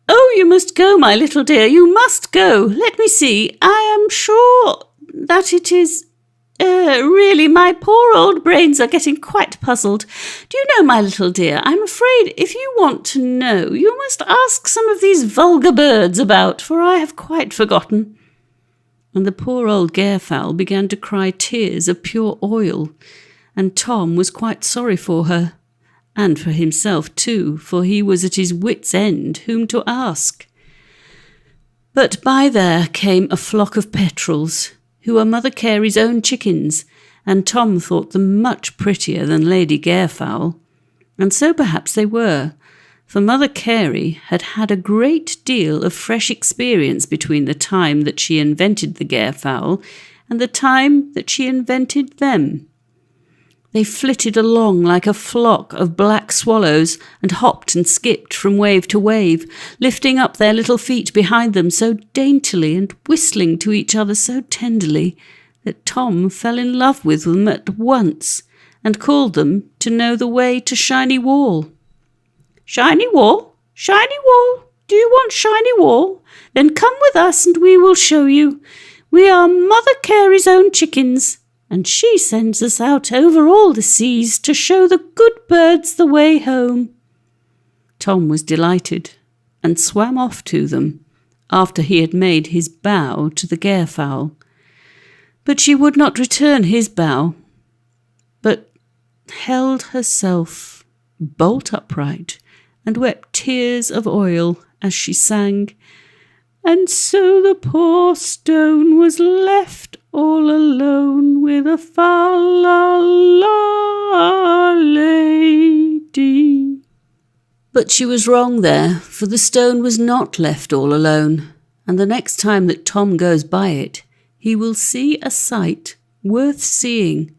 "Oh, you must go, my little dear, you must go. Let me see, I am sure that it is... really, my poor old brains are getting quite puzzled. Do you know, my little dear, I'm afraid if you want to know, you must ask some of these vulgar birds about, for I have quite forgotten." And the poor old gairfowl began to cry tears of pure oil, and Tom was quite sorry for her, and for himself too, for he was at his wits' end whom to ask. But by there came a flock of petrels, who were Mother Carey's own chickens, and Tom thought them much prettier than Lady Gairfowl. And so perhaps they were, for Mother Carey had had a great deal of fresh experience between the time that she invented the gairfowl and the time that she invented them. They flitted along like a flock of black swallows, and hopped and skipped from wave to wave, lifting up their little feet behind them so daintily and whistling to each other so tenderly that Tom fell in love with them at once and called them to know the way to Shiny Wall. "Shiny Wall? Shiny Wall? Do you want Shiny Wall? Then come with us and we will show you. We are Mother Carey's own chickens, and she sends us out over all the seas to show the good birds the way home." Tom was delighted, and swam off to them, after he had made his bow to the gairfowl. But she would not return his bow, but held herself bolt upright, and wept tears of oil as she sang, "And so the poor stone was left all alone with a fa-la-la lady." But she was wrong there, for the stone was not left all alone, and the next time that Tom goes by it, he will see a sight worth seeing.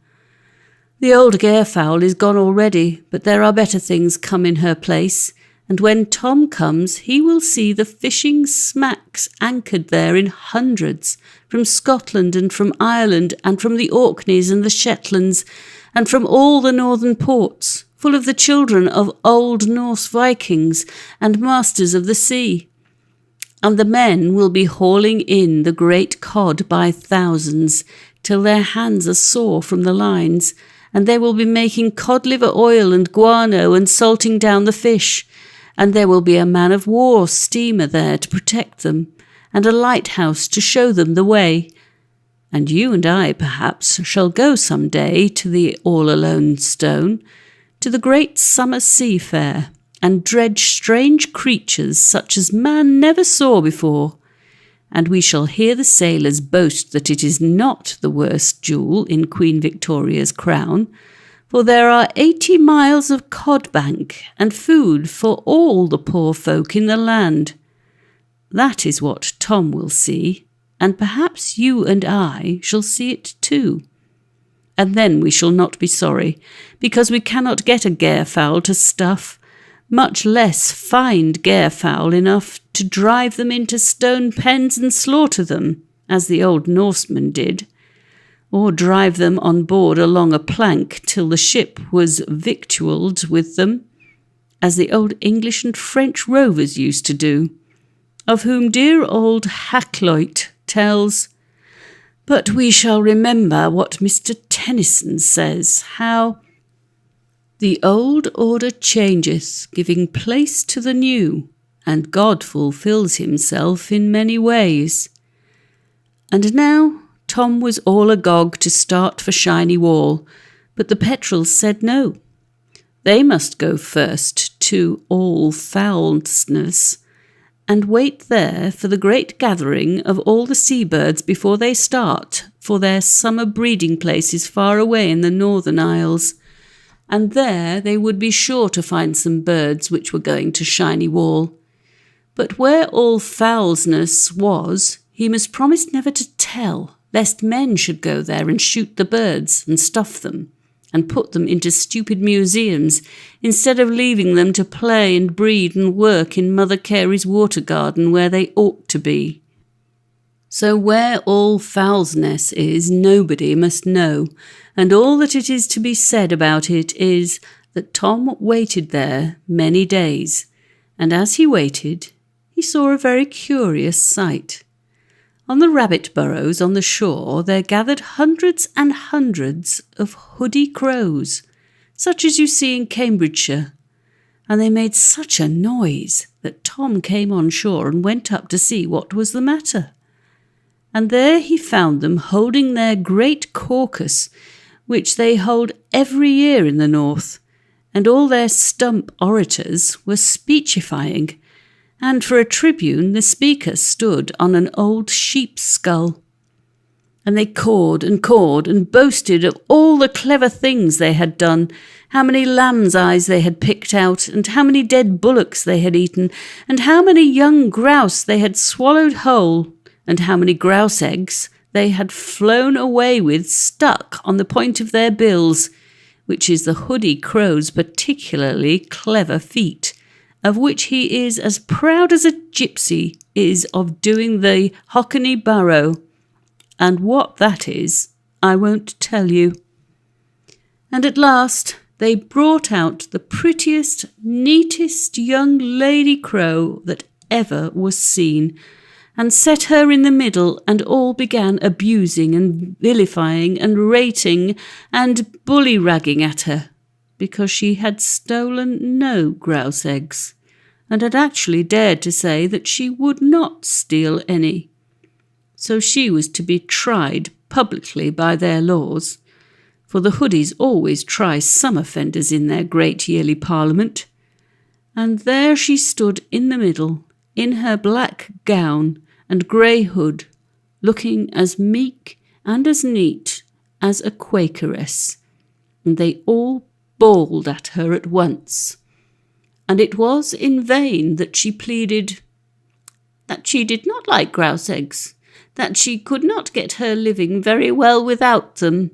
The old gairfowl is gone already, but there are better things come in her place, and when Tom comes he will see the fishing smacks anchored there in hundreds, from Scotland and from Ireland and from the Orkneys and the Shetlands, and from all the northern ports, full of the children of old Norse Vikings and masters of the sea. And the men will be hauling in the great cod by thousands, till their hands are sore from the lines, and they will be making cod-liver oil and guano and salting down the fish, and there will be a man-of-war steamer there to protect them, and a lighthouse to show them the way. And you and I, perhaps, shall go some day to the all-alone stone, to the great summer sea fair, and dredge strange creatures such as man never saw before, and we shall hear the sailors boast that it is not the worst jewel in Queen Victoria's crown, for there are 80 miles of codbank and food for all the poor folk in the land. That is what Tom will see, and perhaps you and I shall see it too. And then we shall not be sorry, because we cannot get a gairfowl to stuff, much less find gairfowl enough to drive them into stone pens and slaughter them, as the old Norsemen did, or drive them on board along a plank till the ship was victualled with them, as the old English and French rovers used to do, of whom dear old Hakluyt tells. But we shall remember what Mr. Tennyson says, how the old order changeth, giving place to the new, and God fulfills himself in many ways. And now Tom was all agog to start for Shiny Wall, but the petrels said no. They must go first to All Foulsness, and wait there for the great gathering of all the seabirds before they start for their summer breeding places far away in the Northern Isles, and there they would be sure to find some birds which were going to Shiny Wall. But where All Foulsness was, he must promise never to tell, lest men should go there and shoot the birds and stuff them, and put them into stupid museums instead of leaving them to play and breed and work in Mother Carey's water garden where they ought to be. So where All Fowls' Nest is, nobody must know, and all that it is to be said about it is that Tom waited there many days, and as he waited, he saw a very curious sight. On the rabbit burrows on the shore there gathered hundreds and hundreds of hoodie crows, such as you see in Cambridgeshire, and they made such a noise that Tom came on shore and went up to see what was the matter. And there he found them holding their great caucus, which they hold every year in the north, and all their stump orators were speechifying, and for a tribune the speaker stood on an old sheep's skull. And they cawed and boasted of all the clever things they had done, how many lamb's eyes they had picked out, and how many dead bullocks they had eaten, and how many young grouse they had swallowed whole, and how many grouse eggs they had flown away with stuck on the point of their bills, which is the hoodie crow's particularly clever feat, of which he is as proud as a gypsy is of doing the Hockney Barrow, and what that is, I won't tell you. And at last they brought out the prettiest, neatest young lady crow that ever was seen, and set her in the middle, and all began abusing and vilifying and rating and bully-ragging at her, because she had stolen no grouse eggs, and had actually dared to say that she would not steal any. So she was to be tried publicly by their laws, for the hoodies always try some offenders in their great yearly parliament. And there she stood in the middle, in her black gown and grey hood, looking as meek and as neat as a Quakeress, and they all bawled at her at once. And it was in vain that she pleaded that she did not like grouse eggs, that she could not get her living very well without them,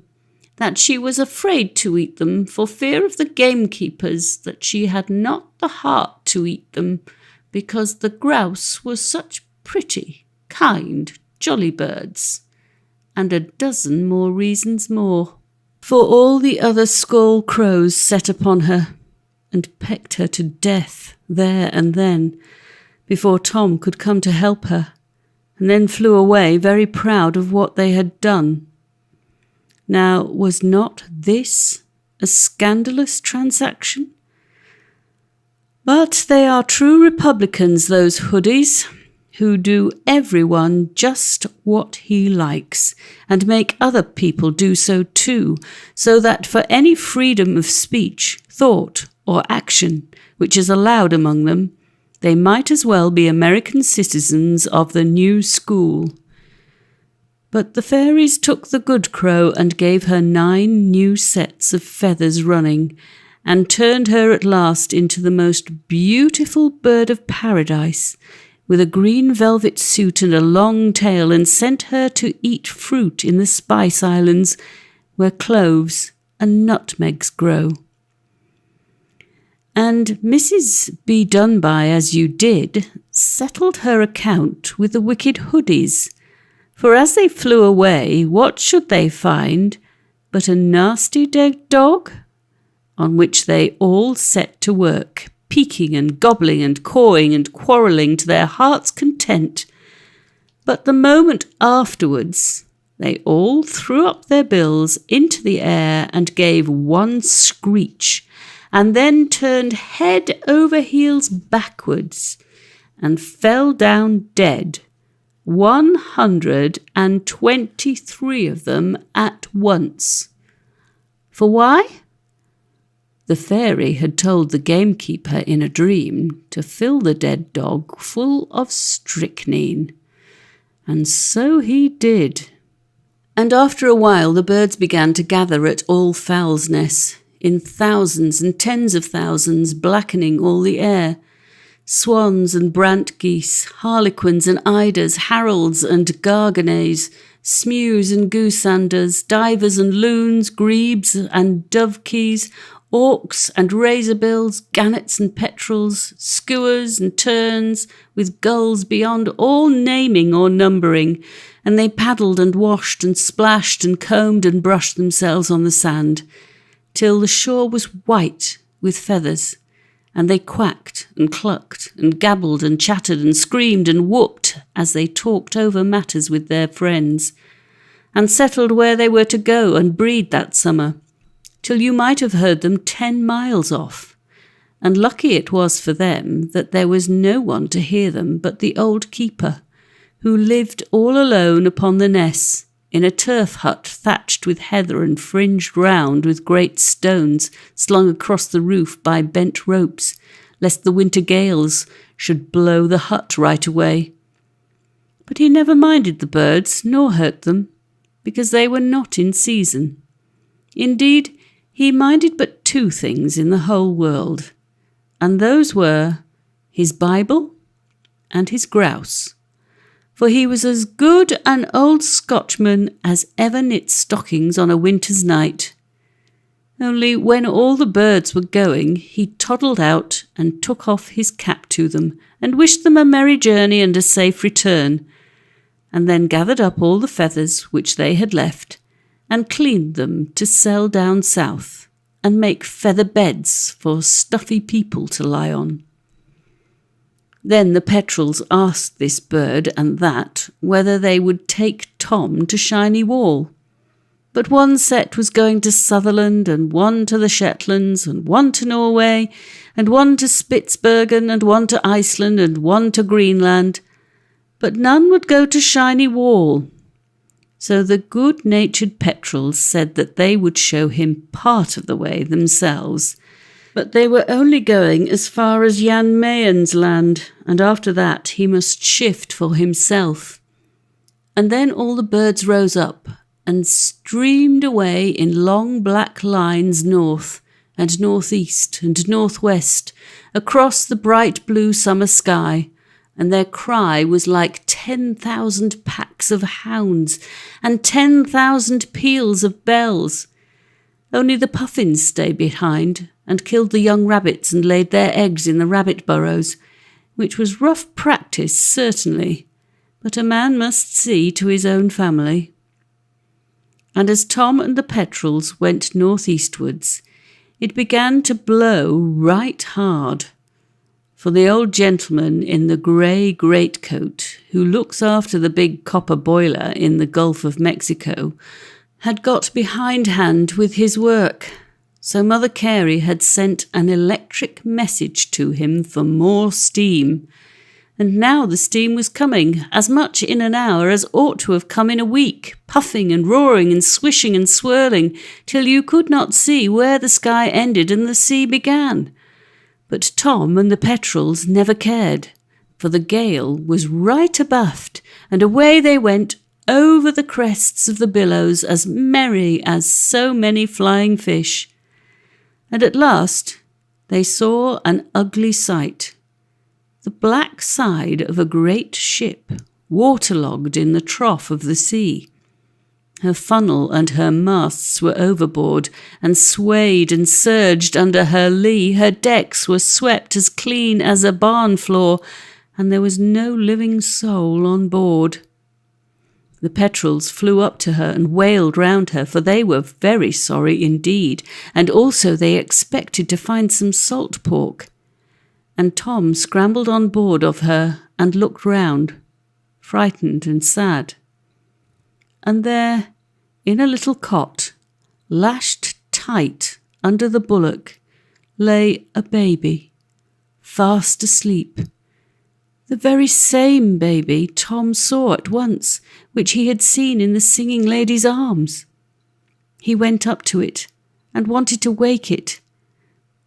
that she was afraid to eat them for fear of the gamekeepers, that she had not the heart to eat them, because the grouse were such pretty, kind, jolly birds, and a dozen more reasons more. For all the other scald crows set upon her, and pecked her to death there and then, before Tom could come to help her, and then flew away very proud of what they had done. Now, was not this a scandalous transaction? But they are true republicans, those hoodies, who do everyone just what he likes, and make other people do so too, so that for any freedom of speech, thought, or action which is allowed among them, they might as well be American citizens of the new school. But the fairies took the good crow and gave her 9 new sets of feathers running, and turned her at last into the most beautiful bird of paradise, with a green velvet suit and a long tail, and sent her to eat fruit in the Spice Islands, where cloves and nutmegs grow. And Mrs. B. Dunby, as you did, settled her account with the wicked hoodies, for as they flew away, what should they find but a nasty dead dog, on which they all set to work, peeking and gobbling and cawing and quarrelling to their heart's content. But the moment afterwards, they all threw up their bills into the air and gave one screech, and then turned head over heels backwards, and fell down dead, 123 of them at once. For why? The fairy had told the gamekeeper in a dream to fill the dead dog full of strychnine, and so he did. And after a while the birds began to gather at All Fowls' Nest, in thousands and tens of thousands, blackening all the air, swans and brant geese, harlequins and eiders, harolds and garganets, smews and goosanders, divers and loons, grebes and dovekies, auks and razorbills, gannets and petrels, skuas and terns, with gulls beyond all naming or numbering, and they paddled and washed and splashed and combed and brushed themselves on the sand, till the shore was white with feathers, and they quacked and clucked and gabbled and chattered and screamed and whooped as they talked over matters with their friends, and settled where they were to go and breed that summer, till you might have heard them 10 miles off. And lucky it was for them that there was no one to hear them but the old keeper, who lived all alone upon the Ness, in a turf hut thatched with heather and fringed round with great stones slung across the roof by bent ropes, lest the winter gales should blow the hut right away. But he never minded the birds, nor hurt them, because they were not in season. Indeed, he minded but 2 things in the whole world, and those were his Bible and his grouse. For he was as good an old Scotchman as ever knit stockings on a winter's night. Only when all the birds were going, he toddled out and took off his cap to them, and wished them a merry journey and a safe return, and then gathered up all the feathers which they had left, and cleaned them to sell down south, and make feather beds for stuffy people to lie on. Then the petrels asked this bird and that whether they would take Tom to Shiny Wall. But one set was going to Sutherland, and one to the Shetlands, and one to Norway, and one to Spitzbergen, and one to Iceland, and one to Greenland. But none would go to Shiny Wall. So the good-natured petrels said that they would show him part of the way themselves, but they were only going as far as Jan Mayen's land, and after that he must shift for himself. And then all the birds rose up and streamed away in long black lines north and northeast and northwest across the bright blue summer sky, and their cry was like 10,000 packs of hounds and 10,000 peals of bells. Only the puffins stayed behind and killed the young rabbits and laid their eggs in the rabbit burrows, which was rough practice, certainly, but a man must see to his own family. And as Tom and the petrels went northeastwards, it began to blow right hard, for the old gentleman in the grey greatcoat, who looks after the big copper boiler in the Gulf of Mexico, had got behindhand with his work. So Mother Carey had sent an electric message to him for more steam, and now the steam was coming, as much in an hour as ought to have come in a week, puffing and roaring and swishing and swirling, till you could not see where the sky ended and the sea began. But Tom and the petrels never cared, for the gale was right abaft, and away they went over the crests of the billows as merry as so many flying fish. And at last they saw an ugly sight. The black side of a great ship, waterlogged in the trough of the sea. Her funnel and her masts were overboard, and swayed and surged under her lee. Her decks were swept as clean as a barn floor, and there was no living soul on board. The petrels flew up to her and wailed round her, for they were very sorry indeed, and also they expected to find some salt pork. And Tom scrambled on board of her and looked round, frightened and sad. And there, in a little cot, lashed tight under the bulwark, lay a baby, fast asleep. The very same baby Tom saw at once, which he had seen in the singing lady's arms. He went up to it and wanted to wake it,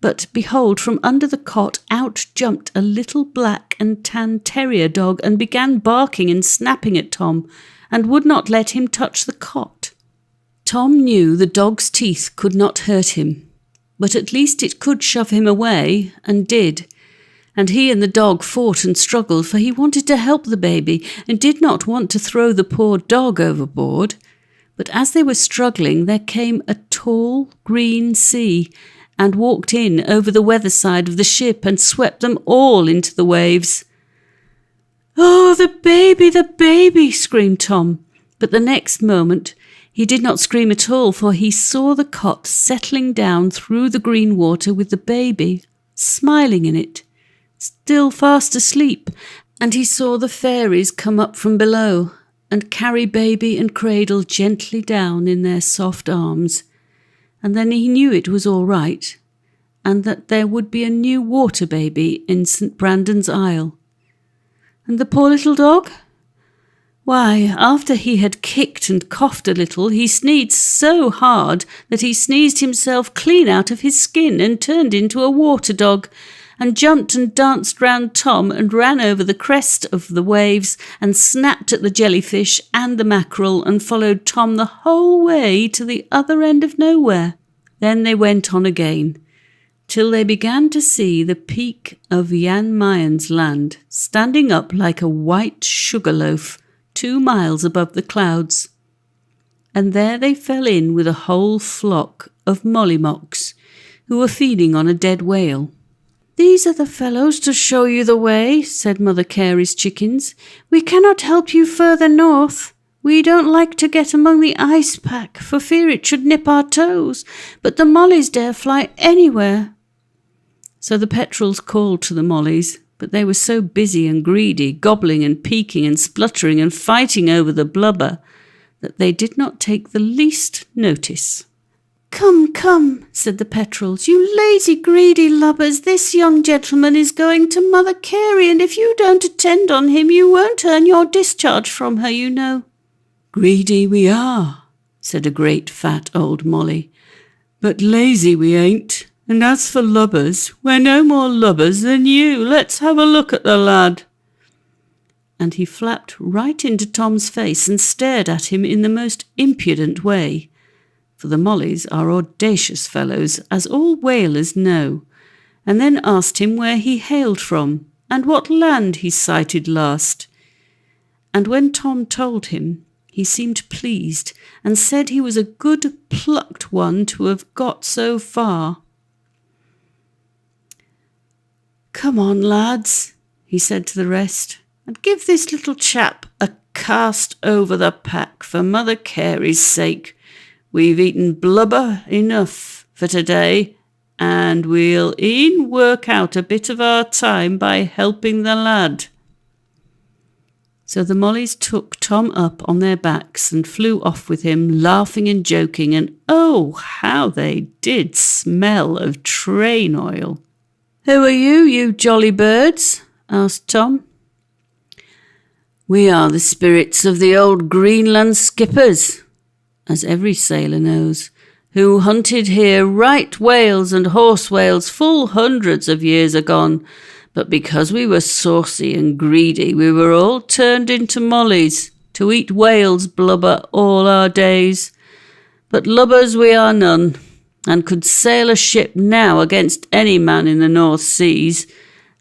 but behold, from under the cot out jumped a little black and tan terrier dog and began barking and snapping at Tom, and would not let him touch the cot. Tom knew the dog's teeth could not hurt him, but at least it could shove him away, and did, and he and the dog fought and struggled, for he wanted to help the baby and did not want to throw the poor dog overboard. But as they were struggling, there came a tall green sea and walked in over the weather side of the ship and swept them all into the waves. "Oh, the baby," screamed Tom. But the next moment he did not scream at all, for he saw the cot settling down through the green water with the baby smiling in it, still fast asleep, and he saw the fairies come up from below and carry baby and cradle gently down in their soft arms. And then he knew it was all right, and that there would be a new water baby in St. Brandon's Isle. And the poor little dog? Why, after he had kicked and coughed a little, he sneezed so hard that he sneezed himself clean out of his skin and turned into a water dog, and jumped and danced round Tom and ran over the crest of the waves and snapped at the jellyfish and the mackerel and followed Tom the whole way to the other end of nowhere. Then they went on again, till they began to see the peak of Jan Mayen's land standing up like a white sugar loaf 2 miles above the clouds. And there they fell in with a whole flock of mollymocks who were feeding on a dead whale. "These are the fellows to show you the way," said Mother Carey's chickens. "We cannot help you further north. We don't like to get among the ice pack for fear it should nip our toes, but the mollies dare fly anywhere." So the petrels called to the mollies, but they were so busy and greedy, gobbling and peeking and spluttering and fighting over the blubber, that they did not take the least notice. "Come, come," said the petrels, "you lazy, greedy lubbers, this young gentleman is going to Mother Carey, and if you don't attend on him, you won't earn your discharge from her, you know." "Greedy we are," said a great fat old molly, "but lazy we ain't. And as for lubbers, we're no more lubbers than you. Let's have a look at the lad." And he flapped right into Tom's face and stared at him in the most impudent way, for the mollies are audacious fellows, as all whalers know, and then asked him where he hailed from and what land he sighted last. And when Tom told him, he seemed pleased and said he was a good plucked one to have got so far. "Come on, lads," he said to the rest, "and give this little chap a cast over the pack for Mother Carey's sake. We've eaten blubber enough for today, and we'll e'en work out a bit of our time by helping the lad." So the mollies took Tom up on their backs and flew off with him, laughing and joking, and oh, how they did smell of train oil. "Who are you, you jolly birds?" asked Tom. "We are the spirits of the old Greenland skippers, as every sailor knows, who hunted here right whales and horse whales full hundreds of years agone, but because we were saucy and greedy, we were all turned into mollies to eat whales' blubber all our days. But lubbers we are none, and could sail a ship now against any man in the North Seas,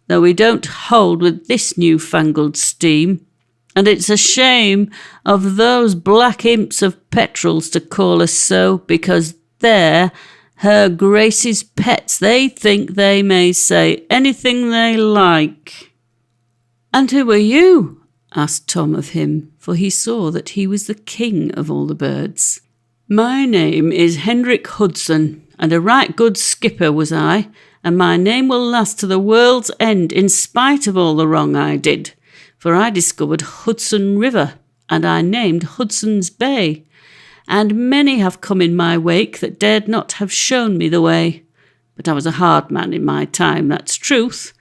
though we don't hold with this new-fangled steam. And it's a shame of those black imps of petrels to call us so, because they're Her Grace's pets. They think they may say anything they like." "And who are you?" asked Tom of him, for he saw that he was the king of all the birds. "My name is Hendrik Hudson, and a right good skipper was I, and my name will last to the world's end in spite of all the wrong I did. For I discovered Hudson River, and I named Hudson's Bay, and many have come in my wake that dared not have shown me the way. But I was a hard man in my time, that's truth,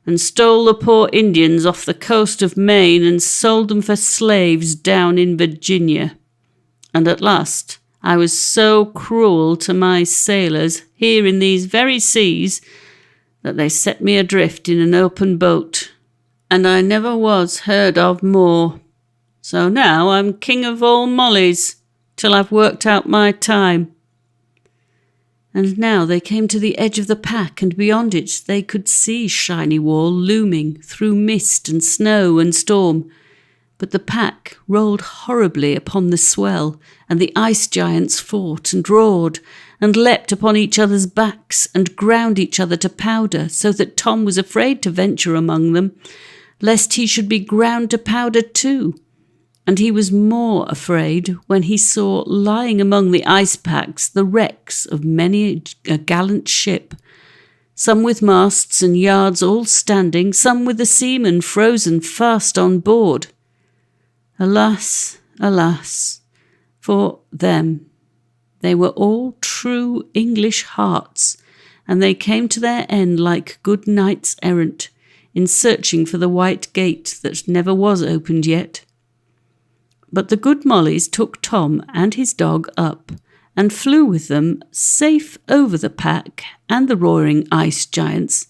and stole the poor Indians off the coast of Maine and sold them for slaves down in Virginia. And at last I was so cruel to my sailors here in these very seas that they set me adrift in an open boat, and I never was heard of more. So now I'm king of all mollies, till I've worked out my time." And now they came to the edge of the pack, and beyond it they could see Shiny Wall looming through mist and snow and storm. But the pack rolled horribly upon the swell, and the ice giants fought and roared, and leapt upon each other's backs, and ground each other to powder, so that Tom was afraid to venture among them, lest he should be ground to powder too. And he was more afraid when he saw lying among the ice packs the wrecks of many a gallant ship, some with masts and yards all standing, some with the seamen frozen fast on board. Alas, alas, for them. They were all true English hearts, and they came to their end like good knights errant, in searching for the white gate that never was opened yet. But the good Mollies took Tom and his dog up, and flew with them safe over the pack and the roaring ice giants,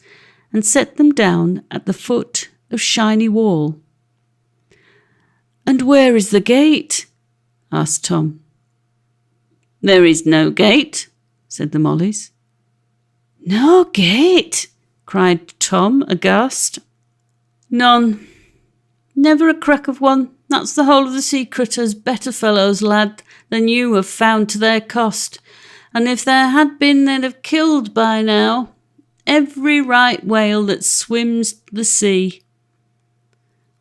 and set them down at the foot of Shiny Wall. "And where is the gate?" asked Tom. "There is no gate," said the Mollies. "No gate?" cried Tom, aghast. "None. Never a crack of one. That's the whole of the secret, as better fellows, lad, than you have found to their cost. And if there had been, they'd have killed by now every right whale that swims the sea."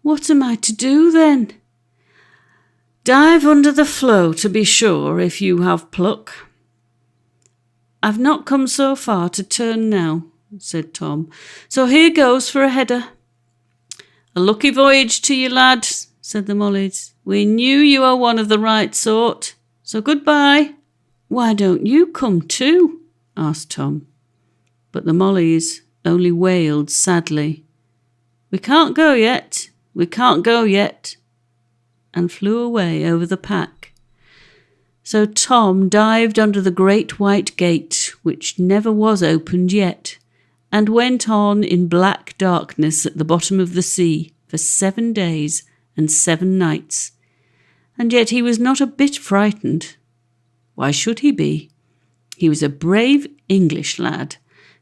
"What am I to do then?" "Dive under the floe, to be sure, if you have pluck." "I've not come so far to turn now," said Tom, "so here goes for a header." "A lucky voyage to you, lad," said the Mollies. "We knew you were one of the right sort, so goodbye." "Why don't you come too?" asked Tom. But the Mollies only wailed sadly, "We can't go yet, we can't go yet," and flew away over the pack. So Tom dived under the great white gate, which never was opened yet, and went on in black darkness at the bottom of the sea for 7 days and 7 nights. And yet he was not a bit frightened. Why should he be? He was a brave English lad,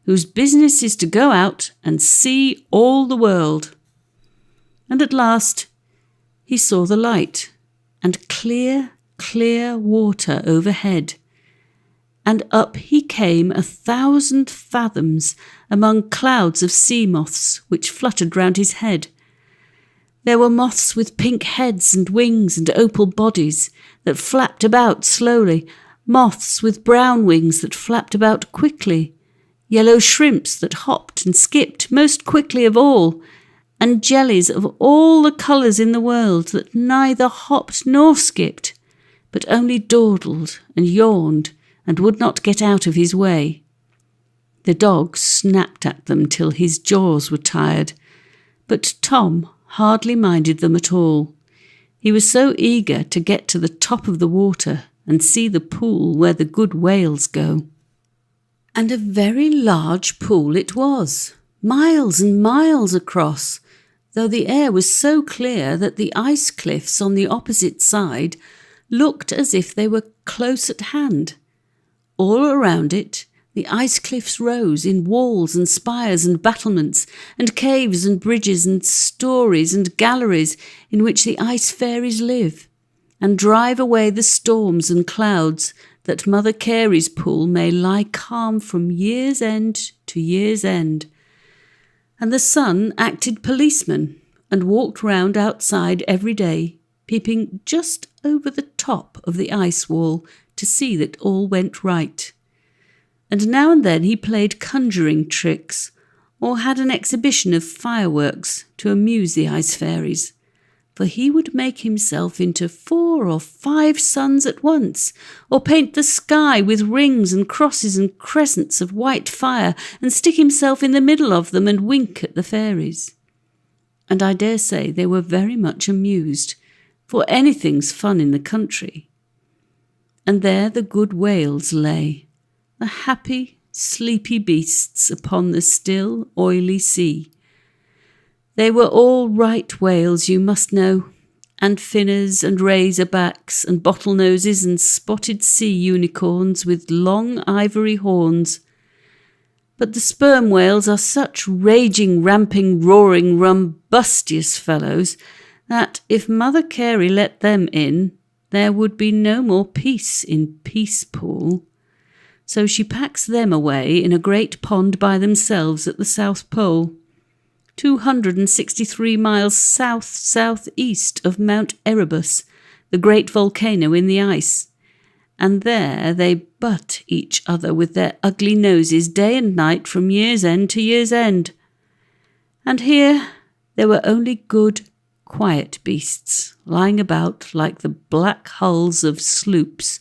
whose business is to go out and see all the world. And at last he saw the light, and clear, clear water overhead, and up he came 1,000 fathoms among clouds of sea moths which fluttered round his head. There were moths with pink heads and wings and opal bodies that flapped about slowly, moths with brown wings that flapped about quickly, yellow shrimps that hopped and skipped most quickly of all, and jellies of all the colours in the world that neither hopped nor skipped, but only dawdled and yawned and would not get out of his way. The dog snapped at them till his jaws were tired, but Tom hardly minded them at all. He was so eager to get to the top of the water and see the pool where the good whales go. And a very large pool it was, miles and miles across, though the air was so clear that the ice cliffs on the opposite side looked as if they were close at hand. All around it, the ice cliffs rose in walls and spires and battlements, and caves and bridges and stories and galleries in which the ice fairies live, and drive away the storms and clouds, that Mother Carey's pool may lie calm from year's end to year's end. And the sun acted policeman, and walked round outside every day, peeping just over the top of the ice wall to see that all went right. And now and then he played conjuring tricks, or had an exhibition of fireworks to amuse the ice fairies, for he would make himself into 4 or 5 suns at once, or paint the sky with rings and crosses and crescents of white fire, and stick himself in the middle of them and wink at the fairies. And I dare say they were very much amused, for anything's fun in the country. And there the good whales lay, the happy, sleepy beasts upon the still, oily sea. They were all right whales, you must know, and finners and razorbacks and bottlenoses and spotted sea unicorns with long ivory horns. But the sperm whales are such raging, ramping, roaring, rumbustious fellows that if Mother Carey let them in, there would be no more peace in Peacepool. So she packs them away in a great pond by themselves at the South Pole, 263 miles south-southeast of Mount Erebus, the great volcano in the ice. And there they butt each other with their ugly noses day and night from year's end to year's end. And here there were only good, quiet beasts lying about like the black hulls of sloops,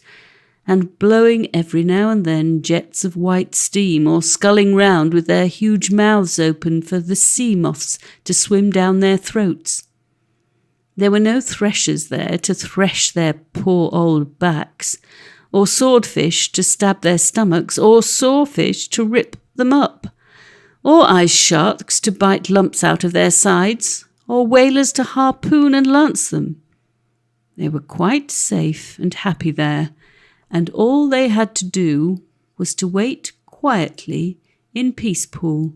and blowing every now and then jets of white steam, or sculling round with their huge mouths open for the sea moths to swim down their throats. There were no threshers there to thresh their poor old backs, or swordfish to stab their stomachs, or sawfish to rip them up, or ice sharks to bite lumps out of their sides, or whalers to harpoon and lance them. They were quite safe and happy there, and all they had to do was to wait quietly in Peacepool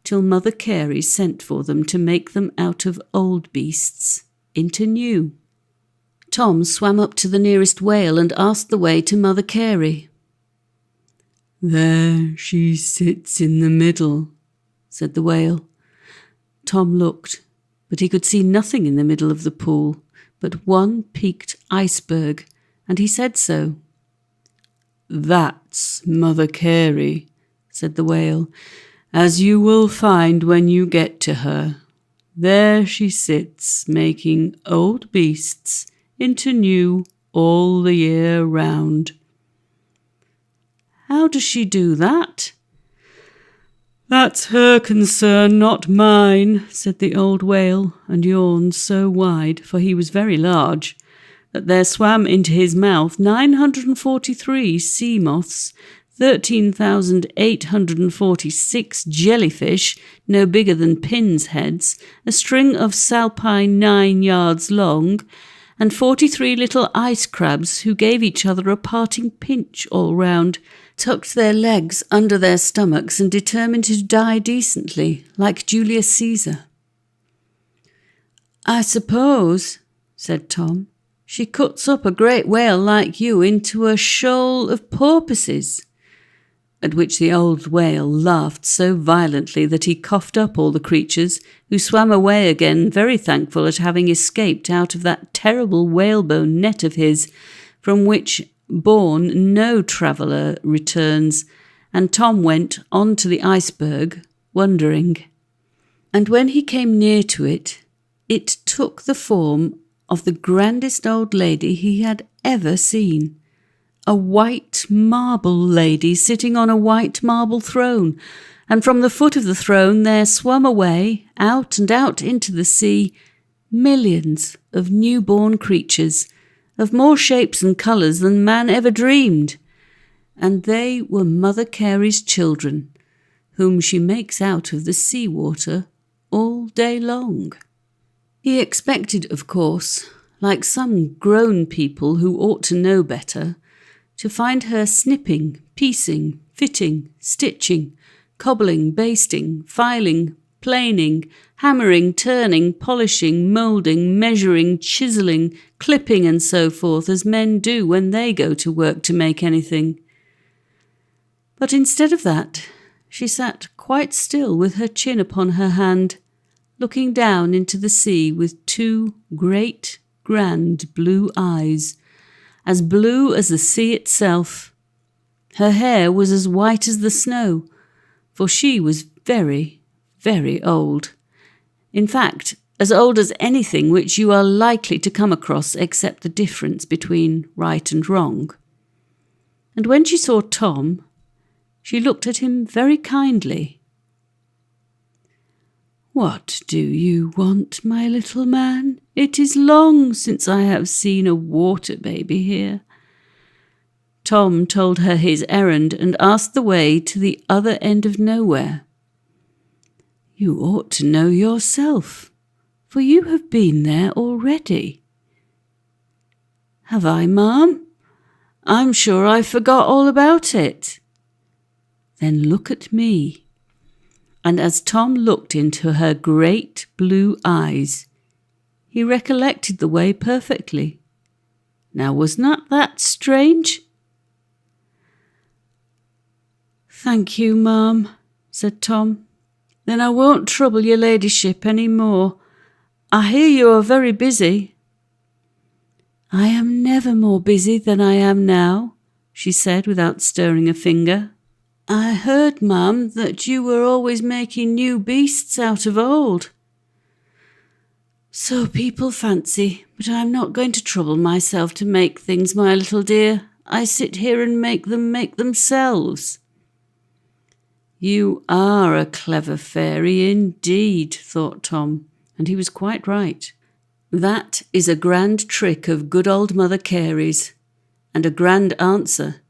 till Mother Carey sent for them to make them out of old beasts into new. Tom swam up to the nearest whale and asked the way to Mother Carey. "There she sits in the middle," said the whale. Tom looked, but he could see nothing in the middle of the pool but one peaked iceberg, and he said so. "That's Mother Carey," said the whale, "as you will find when you get to her. There she sits, making old beasts into new all the year round." "How does she do that?" "That's her concern, not mine," said the old whale, and yawned so wide, for he was very large, that there swam into his mouth 943 sea moths, 13,846 jellyfish, no bigger than pins' heads, a string of salpine 9 yards long, and 43 little ice crabs who gave each other a parting pinch all round, tucked their legs under their stomachs and determined to die decently, like Julius Caesar. "I suppose," said Tom, "she cuts up a great whale like you into a shoal of porpoises," at which the old whale laughed so violently that he coughed up all the creatures, who swam away again, very thankful at having escaped out of that terrible whalebone net of his, from which born no traveller returns, and Tom went on to the iceberg, wondering. And when he came near to it, it took the form of the grandest old lady he had ever seen, a white marble lady sitting on a white marble throne, and from the foot of the throne there swum away, out and out into the sea, millions of newborn creatures, of more shapes and colours than man ever dreamed, and they were Mother Carey's children, whom she makes out of the sea water all day long. He expected, of course, like some grown people who ought to know better, to find her snipping, piecing, fitting, stitching, cobbling, basting, filing, planing, hammering, turning, polishing, moulding, measuring, chiselling, clipping, and so forth, as men do when they go to work to make anything. But instead of that, she sat quite still with her chin upon her hand, looking down into the sea with two great, grand blue eyes, as blue as the sea itself. Her hair was as white as the snow, for she was very, very old. In fact, as old as anything which you are likely to come across except the difference between right and wrong. And when she saw Tom, she looked at him very kindly. "What do you want, my little man? It is long since I have seen a water baby here." Tom told her his errand and asked the way to the other end of nowhere. "You ought to know yourself, for you have been there already," Have I, ma'am? I'm sure I forgot all about it." "Then look at me." And as Tom looked into her great blue eyes, he recollected the way perfectly. Now was not that strange? "Thank you, ma'am," said Tom. "Then I won't trouble your ladyship any more. I hear you are very busy." "I am never more busy than I am now," she said without stirring a finger. "I heard, ma'am, that you were always making new beasts out of old." "So people fancy, but I am not going to trouble myself to make things, my little dear. I sit here and make them make themselves." "You are a clever fairy indeed," thought Tom, and he was quite right. That is a grand trick of good old Mother Carey's, and a grand answer,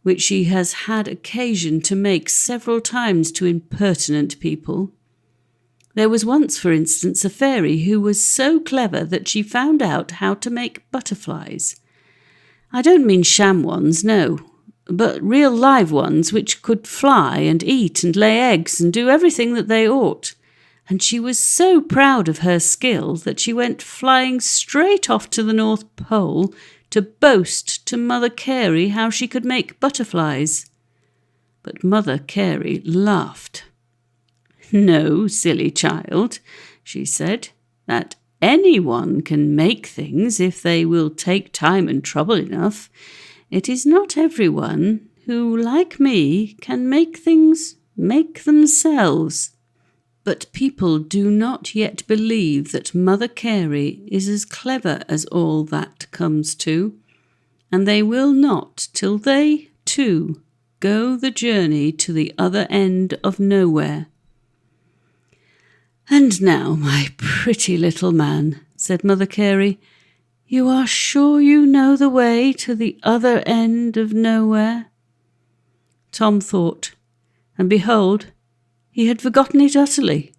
which she has had occasion to make several times to impertinent people. There was once, for instance, a fairy who was so clever that she found out how to make butterflies. I don't mean sham ones, no, but real live ones which could fly and eat and lay eggs and do everything that they ought. And she was so proud of her skill that she went flying straight off to the North Pole to boast to Mother Carey how she could make butterflies. But Mother Carey laughed. "No, silly child," she said, "that anyone can make things if they will take time and trouble enough. It is not everyone who, like me, can make things make themselves." But people do not yet believe that Mother Carey is as clever as all that comes to, and they will not till they, too, go the journey to the other end of nowhere. "And now, my pretty little man," said Mother Carey, "you are sure you know the way to the other end of nowhere?" Tom thought, and behold, he had forgotten it utterly.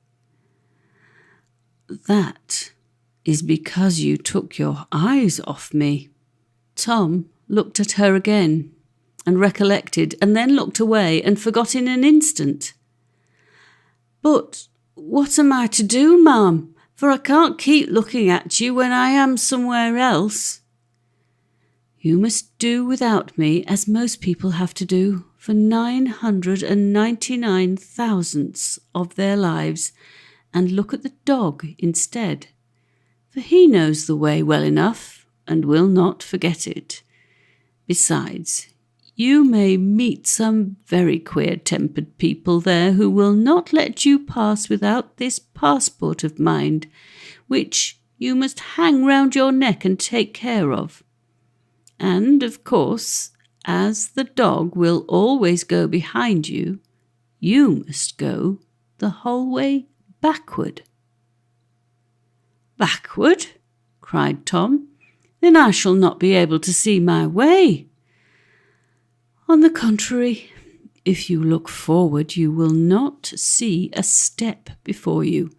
"That is because you took your eyes off me." Tom looked at her again, and recollected, and then looked away, and forgot in an instant. "But what am I to do, ma'am? For I can't keep looking at you when I am somewhere else." "You must do without me as most people have to do for 999 thousandths of their lives, and look at the dog instead, for he knows the way well enough and will not forget it. Besides, you may meet some very queer-tempered people there who will not let you pass without this passport of mine, which you must hang round your neck and take care of. And, of course, as the dog will always go behind you, you must go the whole way backward." "Backward?" cried Tom. "Then I shall not be able to see my way." "On the contrary, if you look forward, you will not see a step before you,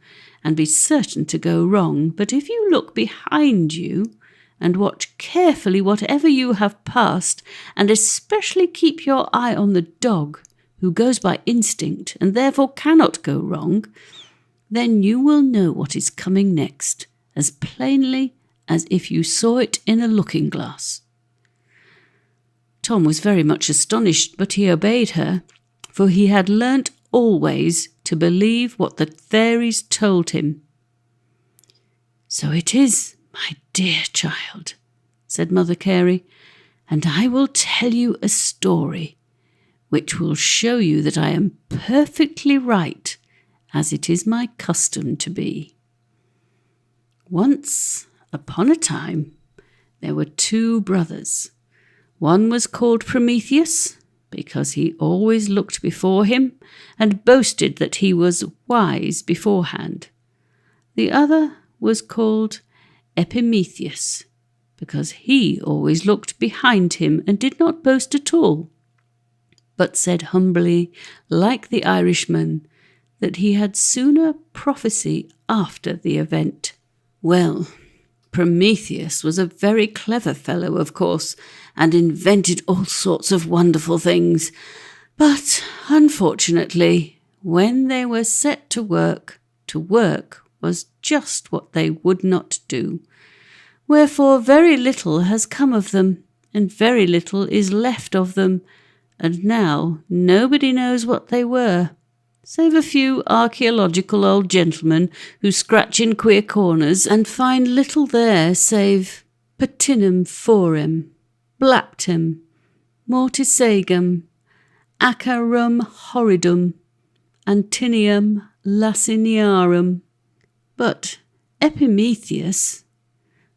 and be certain to go wrong. But if you look behind you, and watch carefully whatever you have passed, and especially keep your eye on the dog, who goes by instinct and therefore cannot go wrong, then you will know what is coming next, as plainly as if you saw it in a looking-glass." Tom was very much astonished, but he obeyed her, for he had learnt always to believe what the fairies told him. "So it is, my dear child," said Mother Carey, "and I will tell you a story, which will show you that I am perfectly right, as it is my custom to be. Once upon a time, there were two brothers. One was called Prometheus, because he always looked before him and boasted that he was wise beforehand. The other was called Epimetheus, because he always looked behind him and did not boast at all, but said humbly, like the Irishman, that he had sooner prophesy after the event. Well, Prometheus was a very clever fellow, of course, and invented all sorts of wonderful things. But, unfortunately, when they were set to work was just what they would not do. Wherefore very little has come of them, and very little is left of them, and now nobody knows what they were, save a few archaeological old gentlemen who scratch in queer corners and find little there save patinum forum, blaptem, mortisagum, acarum horridum, antinium laciniarum. But Epimetheus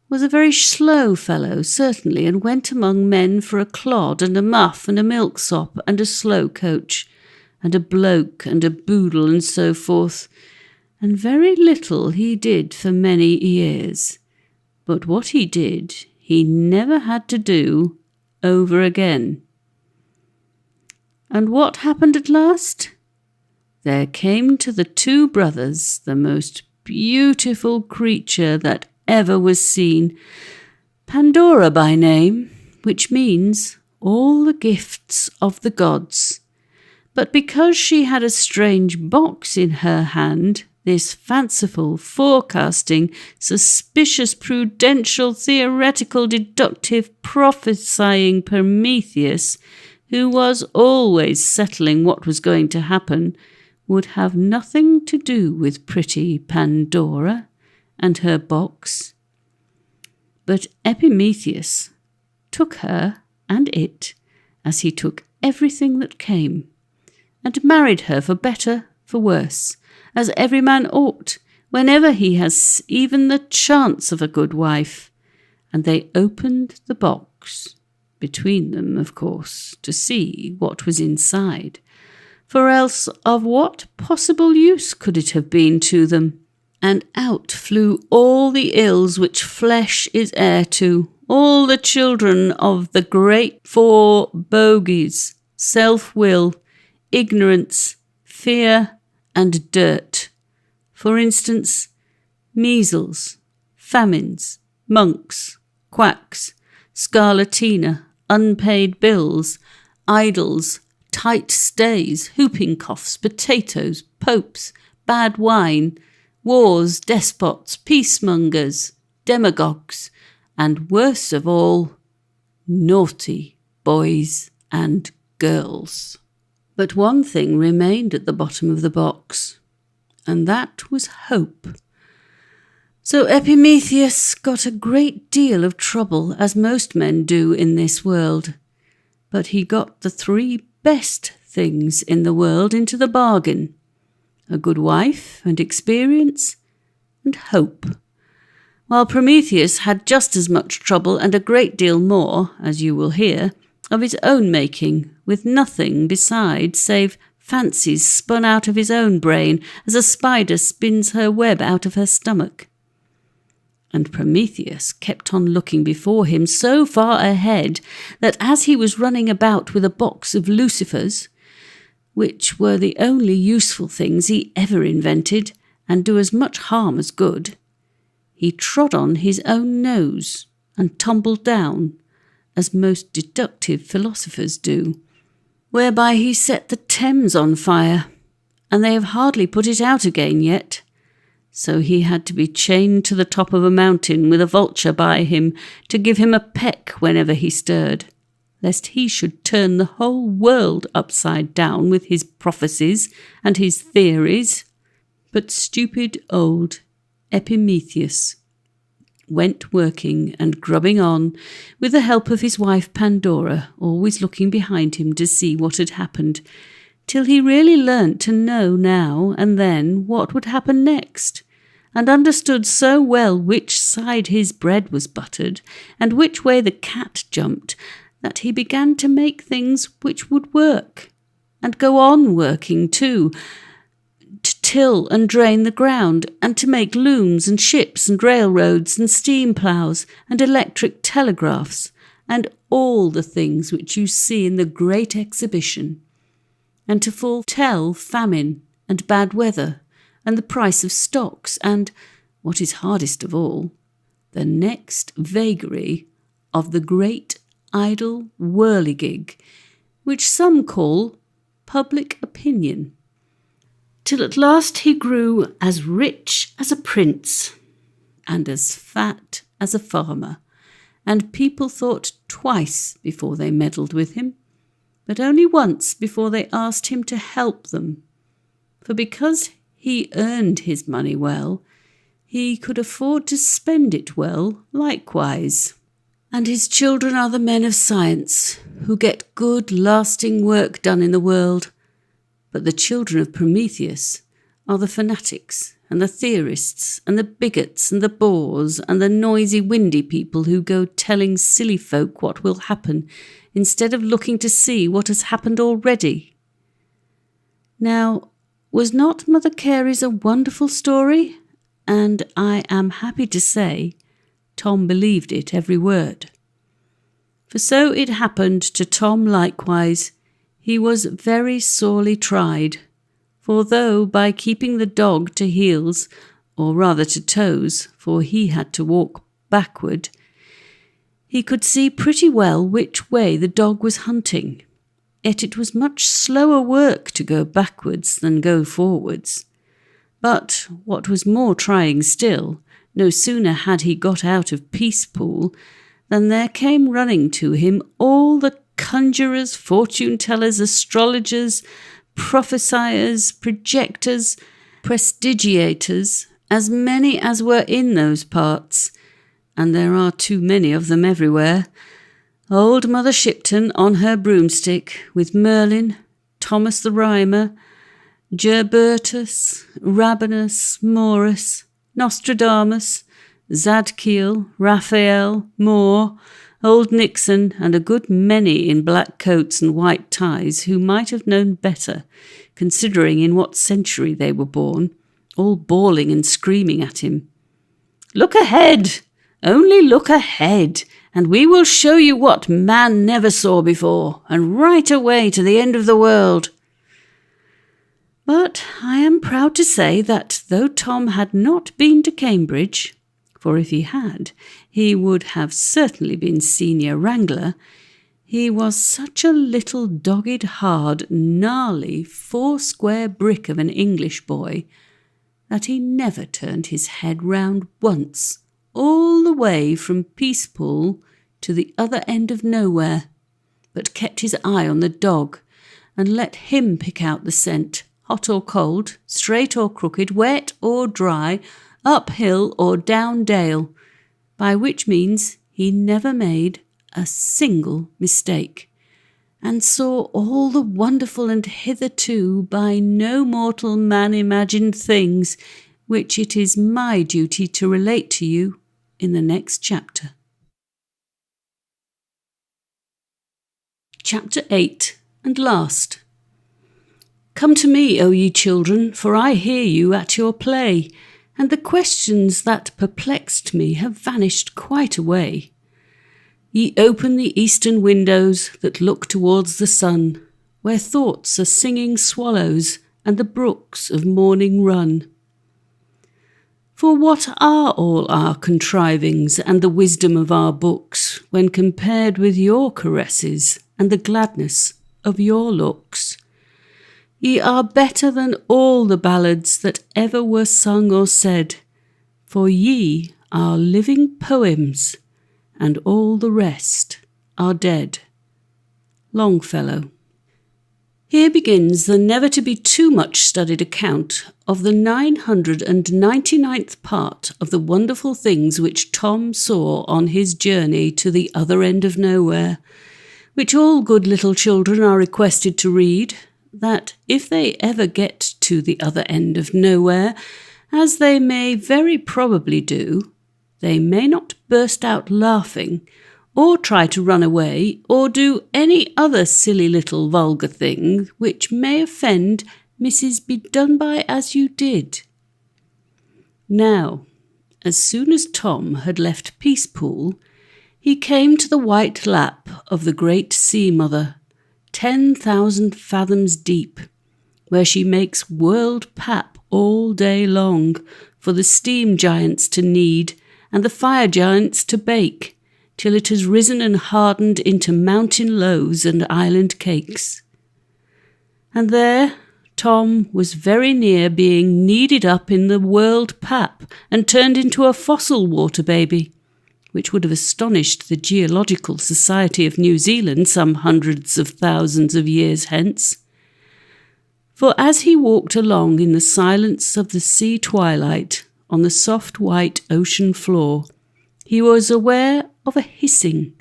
was a very slow fellow, certainly, and went among men for a clod and a muff and a milksop and a slow coach and a bloke and a boodle and so forth, and very little he did for many years. But what he did, he never had to do over again. And what happened at last? There came to the two brothers the most beautiful creature that ever was seen, Pandora by name, which means all the gifts of the gods. But because she had a strange box in her hand, this fanciful, forecasting, suspicious, prudential, theoretical, deductive, prophesying Prometheus, who was always settling what was going to happen, would have nothing to do with pretty Pandora and her box. But Epimetheus took her and it, as he took everything that came, and married her for better, for worse, as every man ought, whenever he has even the chance of a good wife. And they opened the box, between them, of course, to see what was inside, for else of what possible use could it have been to them? And out flew all the ills which flesh is heir to, all the children of the great four bogies, self-will, ignorance, fear, and dirt. For instance, measles, famines, monks, quacks, scarlatina, unpaid bills, idols, tight stays, whooping coughs, potatoes, popes, bad wine, wars, despots, peacemongers, demagogues, and worst of all, naughty boys and girls. But one thing remained at the bottom of the box, and that was hope. So Epimetheus got a great deal of trouble, as most men do in this world, but he got the three best things in the world into the bargain: a good wife and experience and hope, while Prometheus had just as much trouble and a great deal more, as you will hear, of his own making, with nothing beside save fancies spun out of his own brain, as a spider spins her web out of her stomach. And Prometheus kept on looking before him so far ahead that as he was running about with a box of lucifers, which were the only useful things he ever invented and do as much harm as good, he trod on his own nose and tumbled down, as most deductive philosophers do, whereby he set the Thames on fire, and they have hardly put it out again yet. So he had to be chained to the top of a mountain with a vulture by him to give him a peck whenever he stirred, lest he should turn the whole world upside down with his prophecies and his theories. But stupid old Epimetheus went working and grubbing on, with the help of his wife Pandora, always looking behind him to see what had happened, till he really learnt to know now and then what would happen next, and understood so well which side his bread was buttered, and which way the cat jumped, that he began to make things which would work, and go on working too, to till and drain the ground, and to make looms and ships and railroads and steam ploughs and electric telegraphs, and all the things which you see in the great exhibition, and to foretell famine and bad weather, and the price of stocks, and, what is hardest of all, the next vagary of the great idle whirligig, which some call public opinion, till at last he grew as rich as a prince and as fat as a farmer, and people thought twice before they meddled with him, but only once before they asked him to help them. For because he earned his money well, he could afford to spend it well likewise. And his children are the men of science, who get good, lasting work done in the world. But the children of Prometheus are the fanatics, and the theorists, and the bigots, and the bores, and the noisy, windy people who go telling silly folk what will happen, instead of looking to see what has happened already. Now, was not Mother Carey's a wonderful story? And I am happy to say Tom believed it every word. For so it happened to Tom likewise. He was very sorely tried, for though by keeping the dog to heels, or rather to toes, for he had to walk backward, he could see pretty well which way the dog was hunting, yet it was much slower work to go backwards than go forwards. But what was more trying still, no sooner had he got out of Peacepool than there came running to him all the conjurers, fortune-tellers, astrologers, prophesiers, projectors, prestigiators, as many as were in those parts, and there are too many of them everywhere. Old Mother Shipton on her broomstick, with Merlin, Thomas the Rhymer, Gerbertus, Rabanus, Morus, Nostradamus, Zadkiel, Raphael, Moore, old Nixon, and a good many in black coats and white ties who might have known better, considering in what century they were born, all bawling and screaming at him. "Look ahead! Only look ahead, and we will show you what man never saw before, and right away to the end of the world." But I am proud to say that though Tom had not been to Cambridge, for if he had, he would have certainly been senior wrangler, he was such a little dogged, hard, gnarly, foursquare brick of an English boy that he never turned his head round once, all the way from Peacepool to the other end of nowhere, but kept his eye on the dog and let him pick out the scent, hot or cold, straight or crooked, wet or dry, uphill or down dale, by which means he never made a single mistake, and saw all the wonderful and hitherto by no mortal man imagined things which it is my duty to relate to you in the next chapter. Chapter 8, and last. Come to me, O ye children, for I hear you at your play, and the questions that perplexed me have vanished quite away. Ye open the eastern windows that look towards the sun, where thoughts are singing swallows and the brooks of morning run. For what are all our contrivings and the wisdom of our books when compared with your caresses and the gladness of your looks? Ye are better than all the ballads that ever were sung or said, for ye are living poems, and all the rest are dead. Longfellow. Here begins the never to be too much studied account of the 999th part of the wonderful things which Tom saw on his journey to the other end of nowhere, which all good little children are requested to read, that if they ever get to the other end of nowhere, as they may very probably do, they may not burst out laughing, or try to run away, or do any other silly little vulgar thing which may offend Mrs. Be-done-by-as-you-did. Now, as soon as Tom had left Peacepool, he came to the white lap of the great sea-mother, 10,000 fathoms deep, where she makes world pap all day long for the steam giants to knead and the fire giants to bake, till it has risen and hardened into mountain loaves and island cakes. And there Tom was very near being kneaded up in the world pap and turned into a fossil water baby, which would have astonished the Geological Society of New Zealand some hundreds of thousands of years hence. For as he walked along in the silence of the sea twilight on the soft white ocean floor, he was aware of a hissing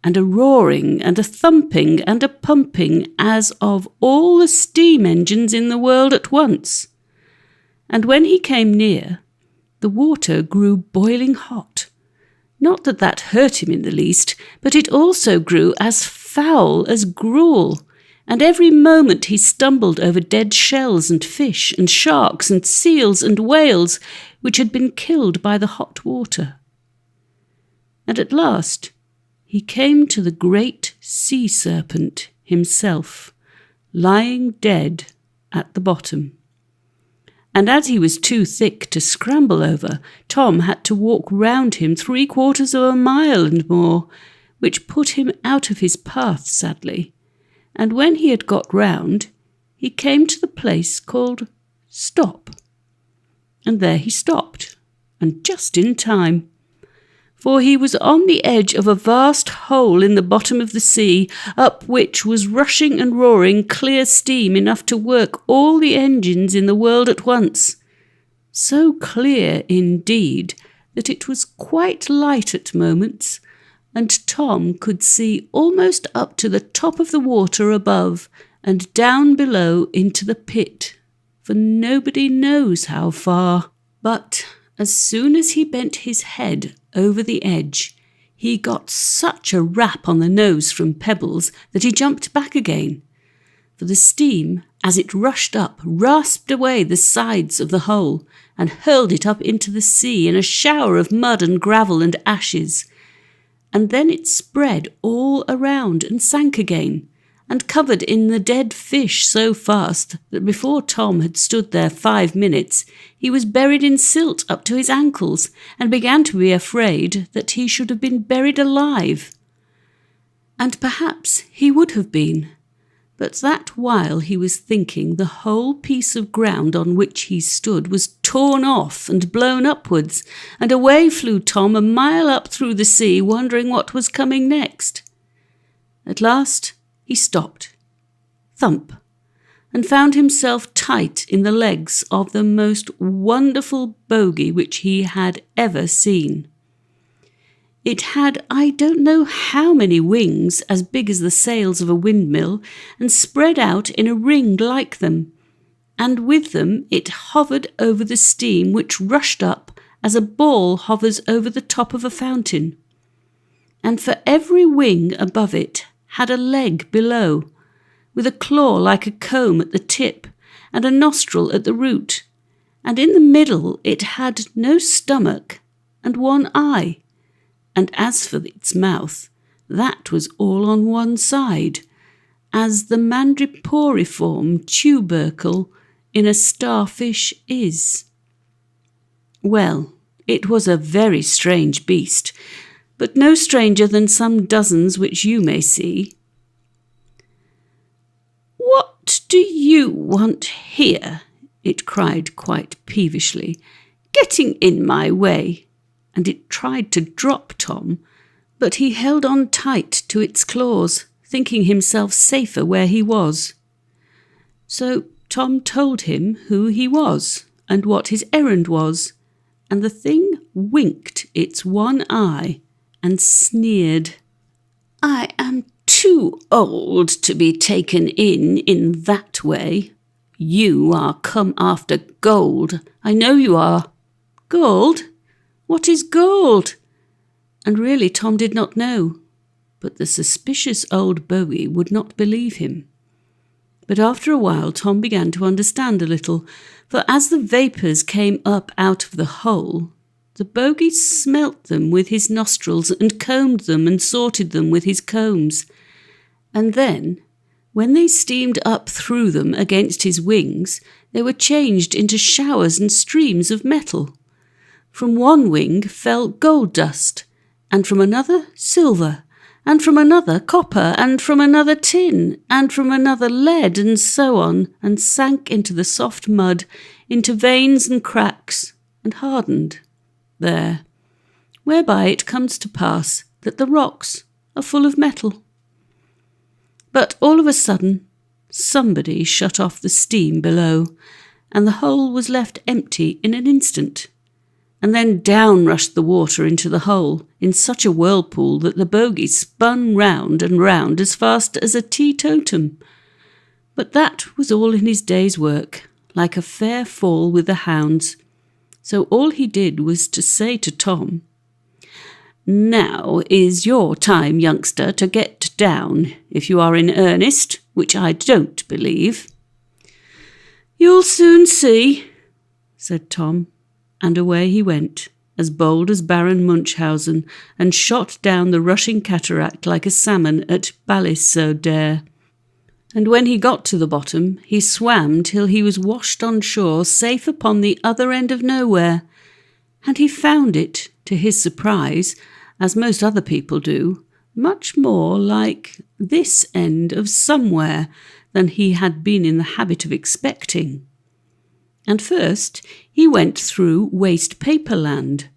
and a roaring and a thumping and a pumping as of all the steam engines in the world at once. And when he came near, the water grew boiling hot. Not that that hurt him in the least, but it also grew as foul as gruel, and every moment he stumbled over dead shells and fish and sharks and seals and whales which had been killed by the hot water. And at last he came to the great sea serpent himself, lying dead at the bottom. And as he was too thick to scramble over, Tom had to walk round him 3/4 of a mile and more, which put him out of his path sadly. And when he had got round, he came to the place called Stop. And there he stopped, and just in time. For he was on the edge of a vast hole in the bottom of the sea, up which was rushing and roaring clear steam enough to work all the engines in the world at once. So clear, indeed, that it was quite light at moments, and Tom could see almost up to the top of the water above and down below into the pit, for nobody knows how far. But as soon as he bent his head over the edge, he got such a rap on the nose from pebbles that he jumped back again, for the steam, as it rushed up, rasped away the sides of the hole and hurled it up into the sea in a shower of mud and gravel and ashes. And then it spread all around and sank again, and covered in the dead fish so fast that before Tom had stood there 5 minutes, he was buried in silt up to his ankles, and began to be afraid that he should have been buried alive. And perhaps he would have been, but that while he was thinking, the whole piece of ground on which he stood was torn off and blown upwards, and away flew Tom a mile up through the sea, wondering what was coming next. At last he stopped, thump, and found himself tight in the legs of the most wonderful bogey which he had ever seen. It had I don't know how many wings as big as the sails of a windmill, and spread out in a ring like them, and with them it hovered over the steam which rushed up as a ball hovers over the top of a fountain. And for every wing above it had a leg below, with a claw like a comb at the tip, and a nostril at the root, and in the middle it had no stomach and one eye. And as for its mouth, that was all on one side, as the mandriporiform tubercle in a starfish is. Well, it was a very strange beast, but no stranger than some dozens which you may see. "What do you want here?" it cried quite peevishly, "getting in my way." And it tried to drop Tom, but he held on tight to its claws, thinking himself safer where he was. So Tom told him who he was and what his errand was, and the thing winked its one eye and sneered. "I am too old to be taken in that way. You are come after gold. I know you are." "Gold? What is gold?" And really Tom did not know, but the suspicious old bogey would not believe him. But after a while Tom began to understand a little, for as the vapours came up out of the hole, the bogey smelt them with his nostrils and combed them and sorted them with his combs. And then, when they steamed up through them against his wings, they were changed into showers and streams of metal. From one wing fell gold dust, and from another silver, and from another copper, and from another tin, and from another lead, and so on, and sank into the soft mud, into veins and cracks, and hardened there, whereby it comes to pass that the rocks are full of metal. But all of a sudden, somebody shut off the steam below, and the hole was left empty in an instant. And then down rushed the water into the hole in such a whirlpool that the bogey spun round and round as fast as a teetotum. But that was all in his day's work, like a fair fall with the hounds. So all he did was to say to Tom, "Now is your time, youngster, to get down, if you are in earnest, which I don't believe." "You'll soon see," said Tom, and away he went, as bold as Baron Munchausen, and shot down the rushing cataract like a salmon at Ballisodare. And when he got to the bottom, he swam till he was washed on shore, safe upon the other end of nowhere. And he found it, to his surprise, as most other people do, much more like this end of somewhere than he had been in the habit of expecting. And first he went through waste paper land,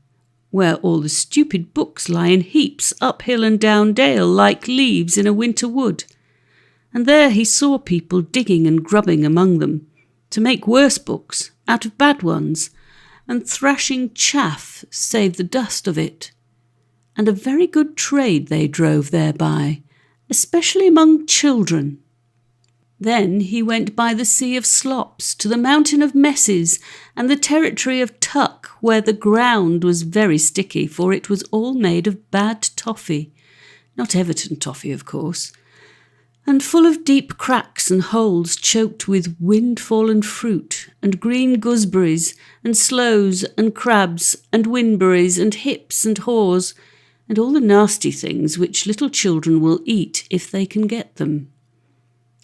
where all the stupid books lie in heaps up hill and down dale like leaves in a winter wood. And there he saw people digging and grubbing among them, to make worse books out of bad ones, and thrashing chaff save the dust of it. And a very good trade they drove thereby, especially among children. Then he went by the Sea of Slops to the Mountain of Messes and the territory of Tuck, where the ground was very sticky, for it was all made of bad toffee, not Everton toffee, of course, and full of deep cracks and holes choked with wind-fallen fruit, and green gooseberries, and sloes, and crabs, and windberries, and hips, and haws, and all the nasty things which little children will eat if they can get them.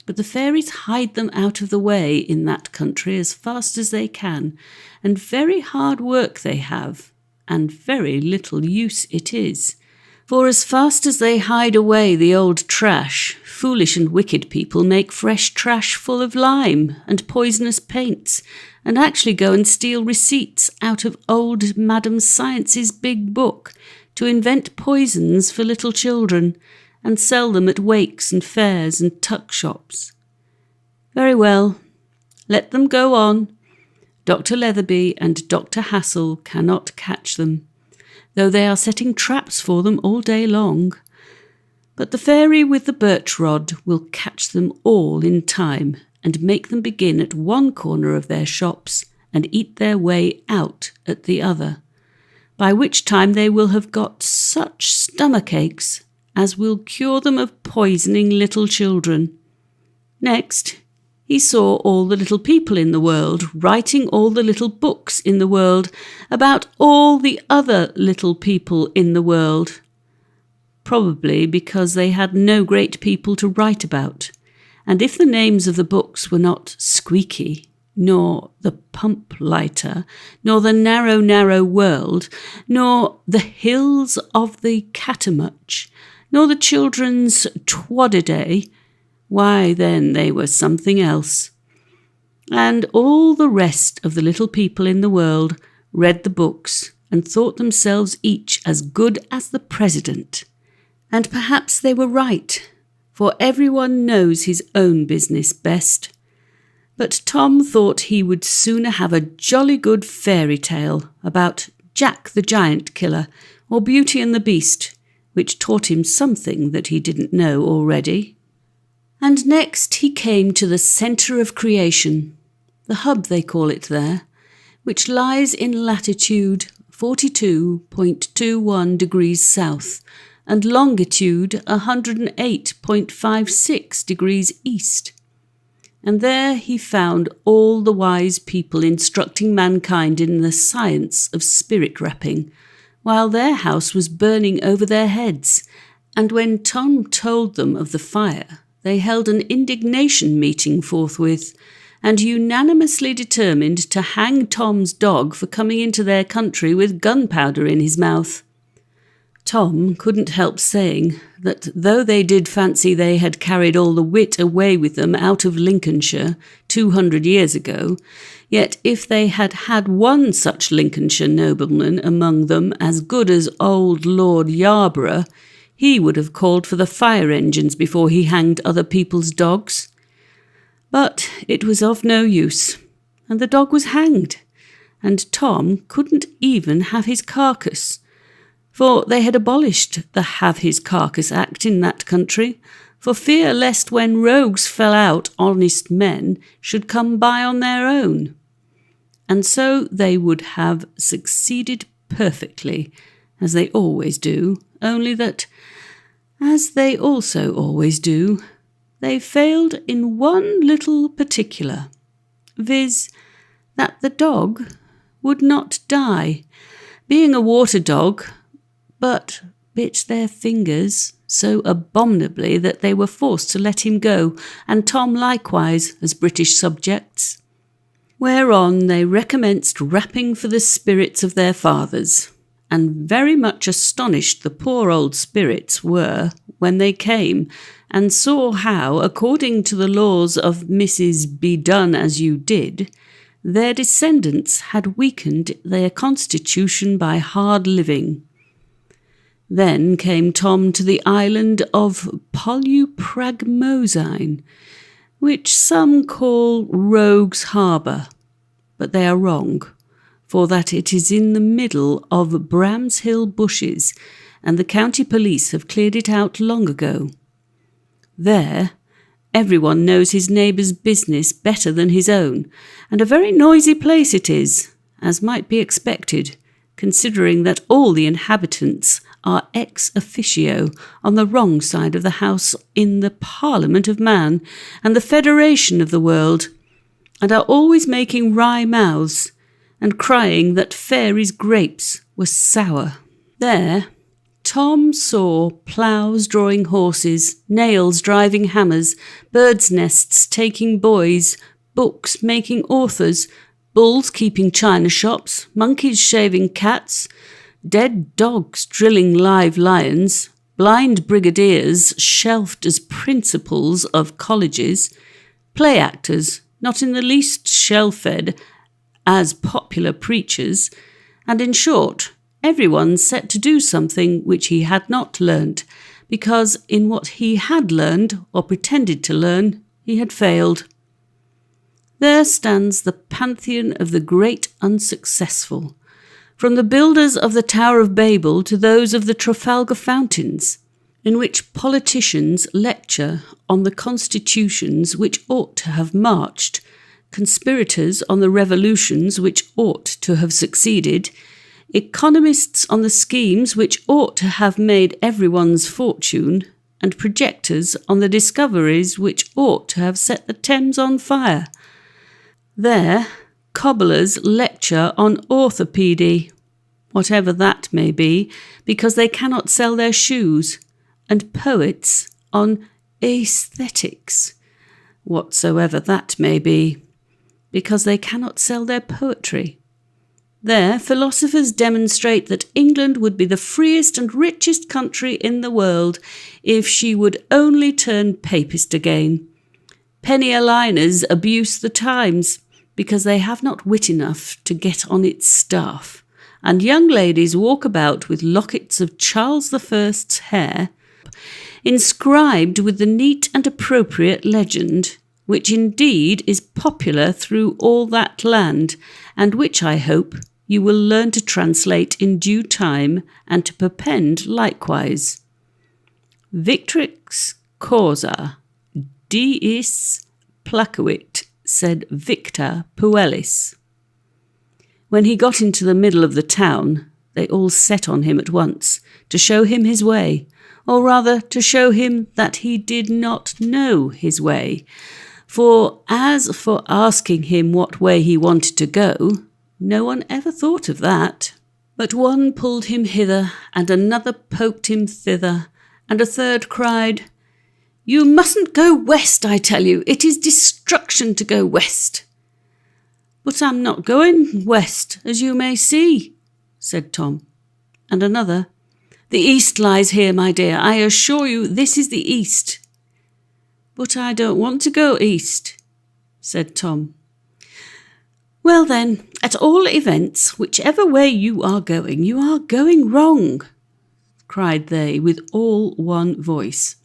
But the fairies hide them out of the way in that country as fast as they can, and very hard work they have, and very little use it is. For as fast as they hide away the old trash, foolish and wicked people make fresh trash full of lime and poisonous paints, and actually go and steal receipts out of old Madam Science's big book to invent poisons for little children, and sell them at wakes and fairs and tuck shops. Very well, let them go on. Dr. Leatherby and Dr. Hassel cannot catch them, though they are setting traps for them all day long. But the fairy with the birch rod will catch them all in time, and make them begin at one corner of their shops and eat their way out at the other, by which time they will have got such stomach aches as will cure them of poisoning little children. Next, he saw all the little people in the world writing all the little books in the world about all the other little people in the world, probably because they had no great people to write about, and if the names of the books were not Squeaky, nor the Pump Lighter, nor the Narrow, Narrow World, nor the Hills of the Catamuch, nor the Children's Twaddiday, why then they were something else. And all the rest of the little people in the world read the books and thought themselves each as good as the president. And perhaps they were right, for everyone knows his own business best. But Tom thought he would sooner have a jolly good fairy tale about Jack the Giant Killer or Beauty and the Beast, which taught him something that he didn't know already. And next he came to the centre of creation, the hub they call it there, which lies in latitude 42.21 degrees south and longitude 108.56 degrees east. And there he found all the wise people instructing mankind in the science of spirit rapping, while their house was burning over their heads, and when Tom told them of the fire, they held an indignation meeting forthwith, and unanimously determined to hang Tom's dog for coming into their country with gunpowder in his mouth. Tom couldn't help saying that though they did fancy they had carried all the wit away with them out of Lincolnshire 200 years ago, yet if they had had one such Lincolnshire nobleman among them as good as old Lord Yarborough, he would have called for the fire engines before he hanged other people's dogs. But it was of no use, and the dog was hanged, and Tom couldn't even have his carcass, for they had abolished the Have His Carcass Act in that country, for fear lest when rogues fell out honest men should come by on their own. And so they would have succeeded perfectly, as they always do, only that, as they also always do, they failed in one little particular, viz., that the dog would not die, being a water dog, but bit their fingers so abominably that they were forced to let him go, and Tom likewise, as British subjects. Whereon they recommenced rapping for the spirits of their fathers, and very much astonished the poor old spirits were when they came, and saw how, according to the laws of Mrs. Be Done As You Did, their descendants had weakened their constitution by hard living. Then came Tom to the island of Polupragmosine, which some call Rogue's Harbour, but they are wrong, for that it is in the middle of Bramshill bushes, and the county police have cleared it out long ago. There, everyone knows his neighbour's business better than his own, and a very noisy place it is, as might be expected, considering that all the inhabitants are ex officio on the wrong side of the house in the Parliament of Man and the Federation of the world, and are always making wry mouths and crying that fairies' grapes were sour. There, Tom saw ploughs drawing horses, nails driving hammers, birds' nests taking boys, books making authors, bulls keeping china shops, monkeys shaving cats, dead dogs drilling live lions, blind brigadiers shelved as principals of colleges, play actors not in the least shell-fed as popular preachers, and in short, everyone set to do something which he had not learnt, because in what he had learned, or pretended to learn, he had failed. There stands the pantheon of the great unsuccessful, from the builders of the Tower of Babel to those of the Trafalgar Fountains, in which politicians lecture on the constitutions which ought to have marched, conspirators on the revolutions which ought to have succeeded, economists on the schemes which ought to have made everyone's fortune, and projectors on the discoveries which ought to have set the Thames on fire. There, cobblers lecture on orthopedy, whatever that may be, because they cannot sell their shoes, and poets on aesthetics, whatsoever that may be, because they cannot sell their poetry. There, philosophers demonstrate that England would be the freest and richest country in the world if she would only turn papist again. Penny-a-liners abuse the Times because they have not wit enough to get on its staff, and young ladies walk about with lockets of Charles I's hair, inscribed with the neat and appropriate legend, which indeed is popular through all that land, and which, I hope, you will learn to translate in due time and to perpend likewise. Victrix causa diis placuit, said Victor Puellis. When he got into the middle of the town, they all set on him at once, to show him his way, or rather to show him that he did not know his way. For as for asking him what way he wanted to go, no one ever thought of that. But one pulled him hither, and another poked him thither, and a third cried, You mustn't go west, I tell you. It is destruction to go west. But I'm not going west, as you may see, said Tom. And another, The east lies here, my dear. I assure you this is the east. But I don't want to go east, said Tom. Well then, at all events, whichever way you are going wrong, cried they with all one voice,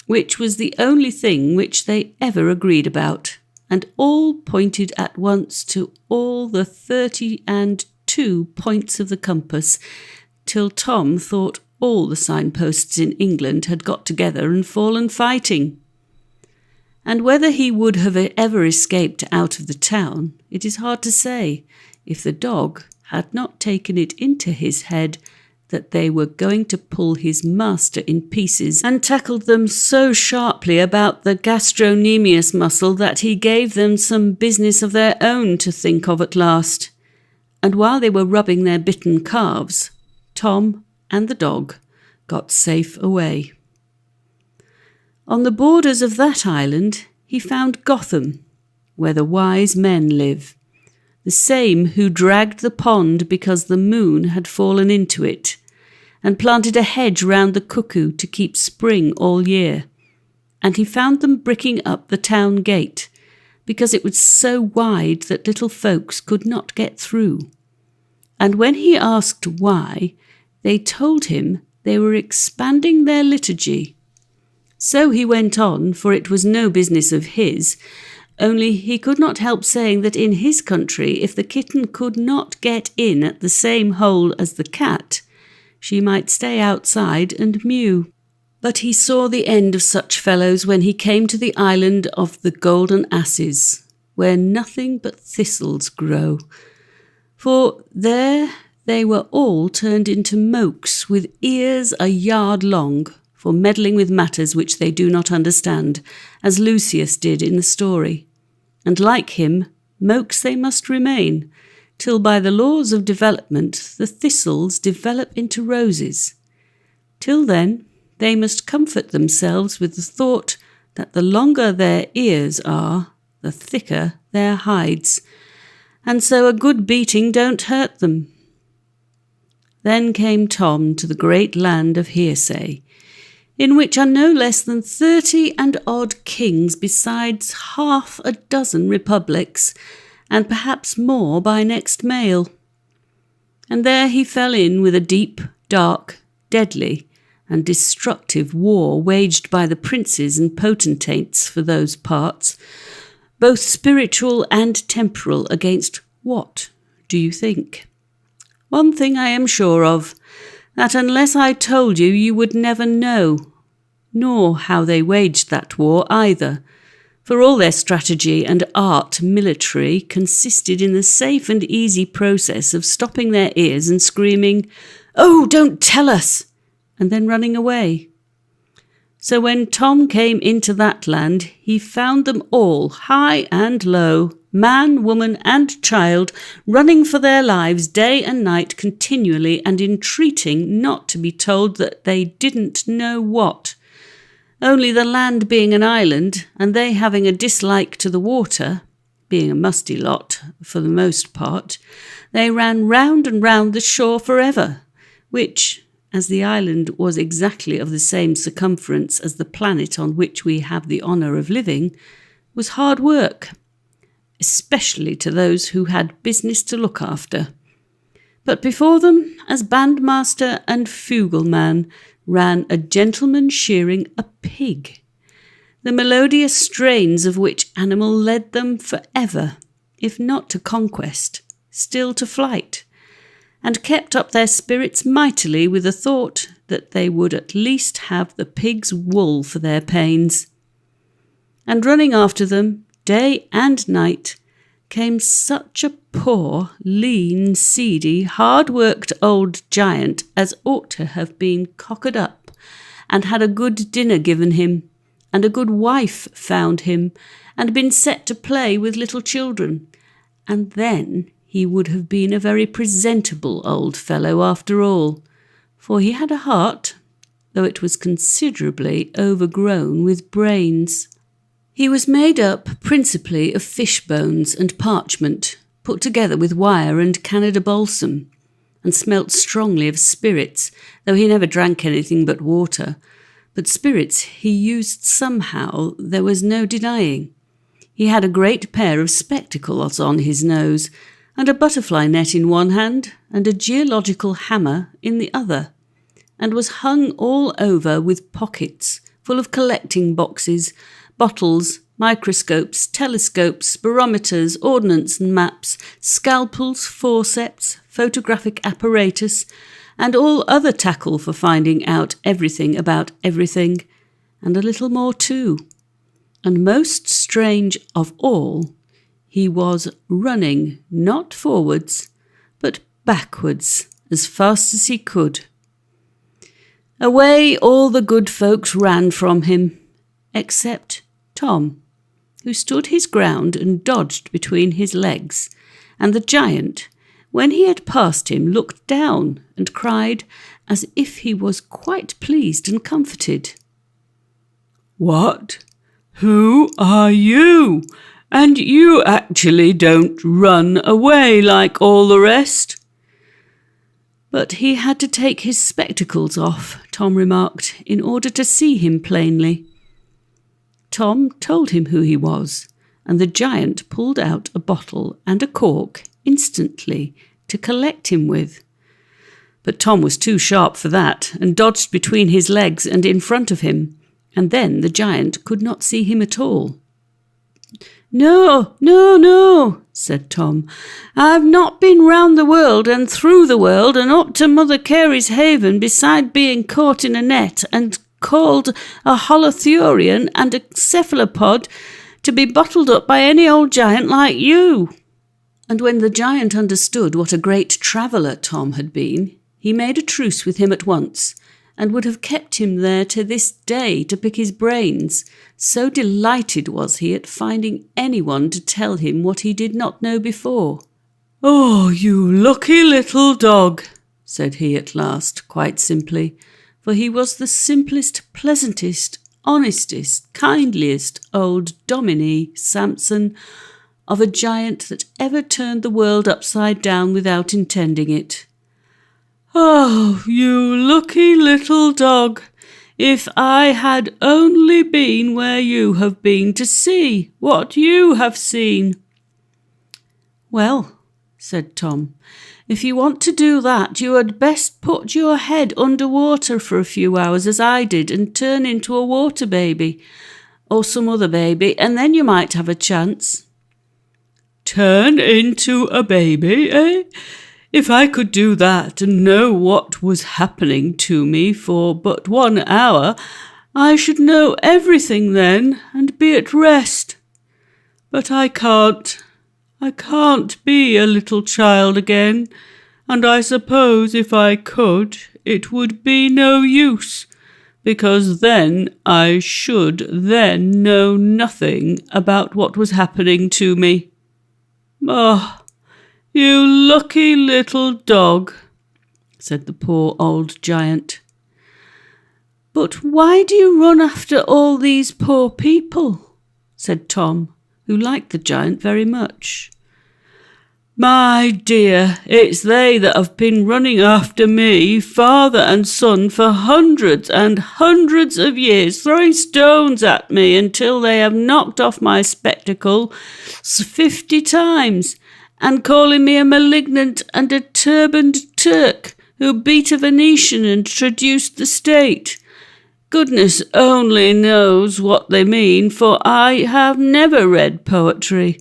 which was the only thing which they ever agreed about, and all pointed at once to all the 32 points of the compass, till Tom thought all the signposts in England had got together and fallen fighting. And whether he would have ever escaped out of the town, it is hard to say, if the dog had not taken it into his head that they were going to pull his master in pieces, and tackled them so sharply about the gastrocnemius muscle that he gave them some business of their own to think of at last. And while they were rubbing their bitten calves, Tom and the dog got safe away. On the borders of that island he found Gotham, where the wise men live, the same who dragged the pond because the moon had fallen into it, and planted a hedge round the cuckoo to keep spring all year. And he found them bricking up the town gate, because it was so wide that little folks could not get through. And when he asked why, they told him they were expanding their liturgy. So he went on, for it was no business of his, only he could not help saying that in his country, if the kitten could not get in at the same hole as the cat, she might stay outside and mew. But he saw the end of such fellows when he came to the island of the Golden Asses, where nothing but thistles grow. For there they were all turned into mokes with ears a yard long, for meddling with matters which they do not understand, as Lucius did in the story. And like him, mokes they must remain, till by the laws of development the thistles develop into roses. Till then, they must comfort themselves with the thought that the longer their ears are, the thicker their hides, and so a good beating don't hurt them. Then came Tom to the great land of hearsay, in which are no less than 30 and odd kings, besides 6 republics, and perhaps more by next mail. And there he fell in with a deep, dark, deadly, and destructive war waged by the princes and potentates for those parts, both spiritual and temporal, against what, do you think? One thing I am sure of, that unless I told you, you would never know, nor how they waged that war either, for all their strategy and art military consisted in the safe and easy process of stopping their ears and screaming, "Oh, don't tell us!" and then running away. So when Tom came into that land, he found them all, high and low, man, woman, and child, running for their lives day and night continually, and entreating not to be told that they didn't know what. Only the land being an island, and they having a dislike to the water, being a musty lot for the most part, they ran round and round the shore forever, which, as the island was exactly of the same circumference as the planet on which we have the honour of living, was hard work, especially to those who had business to look after. But before them, as bandmaster and fugleman, ran a gentleman shearing a pig, the melodious strains of which animal led them for ever, if not to conquest, still to flight, and kept up their spirits mightily with the thought that they would at least have the pig's wool for their pains. And running after them, day and night, came such a poor, lean, seedy, hard-worked old giant as ought to have been cockered up, and had a good dinner given him, and a good wife found him, and been set to play with little children, and then he would have been a very presentable old fellow after all, for he had a heart, though it was considerably overgrown with brains. He was made up principally of fish bones and parchment, put together with wire and Canada balsam, and smelt strongly of spirits, though he never drank anything but water. But spirits he used somehow, there was no denying. He had a great pair of spectacles on his nose, and a butterfly net in one hand, and a geological hammer in the other, and was hung all over with pockets, full of collecting boxes, bottles, microscopes, telescopes, barometers, ordnance and maps, scalpels, forceps, photographic apparatus, and all other tackle for finding out everything about everything, and a little more too. And most strange of all, he was running not forwards, but backwards as fast as he could. Away all the good folks ran from him, except Tom, who stood his ground and dodged between his legs, and the giant, when he had passed him, looked down and cried as if he was quite pleased and comforted. "What? Who are you? And you actually don't run away like all the rest?" But he had to take his spectacles off, Tom remarked, in order to see him plainly. Tom told him who he was, and the giant pulled out a bottle and a cork instantly to collect him with. But Tom was too sharp for that, and dodged between his legs and in front of him, and then the giant could not see him at all. No, said Tom. "I've not been round the world and through the world and up to Mother Carey's haven beside being caught in a net and called a holothurian and a cephalopod to be bottled up by any old giant like you." And when the giant understood what a great traveller Tom had been, he made a truce with him at once, and would have kept him there to this day to pick his brains, so delighted was he at finding anyone to tell him what he did not know before. "Oh, you lucky little dog," said he at last, quite simply, for he was the simplest, pleasantest, honestest, kindliest old Dominie Sampson of a giant that ever turned the world upside down without intending it. "Oh, you lucky little dog, if I had only been where you have been to see what you have seen." "Well," said Tom, "if you want to do that, you had best put your head under water for a few hours as I did and turn into a water baby, or some other baby, and then you might have a chance." "Turn into a baby, eh? If I could do that and know what was happening to me for but 1 hour, I should know everything then and be at rest. But I can't. I can't be a little child again, and I suppose if I could, it would be no use, because then I should then know nothing about what was happening to me. Oh, you lucky little dog," said the poor old giant. "But why do you run after all these poor people?" said Tom, who liked the giant very much. "My dear, it's they that have been running after me, father and son, for hundreds and hundreds of years, throwing stones at me until they have knocked off my spectacles 50 times, and calling me a malignant and a turbaned Turk who beat a Venetian and traduced the state. Goodness only knows what they mean, for I have never read poetry,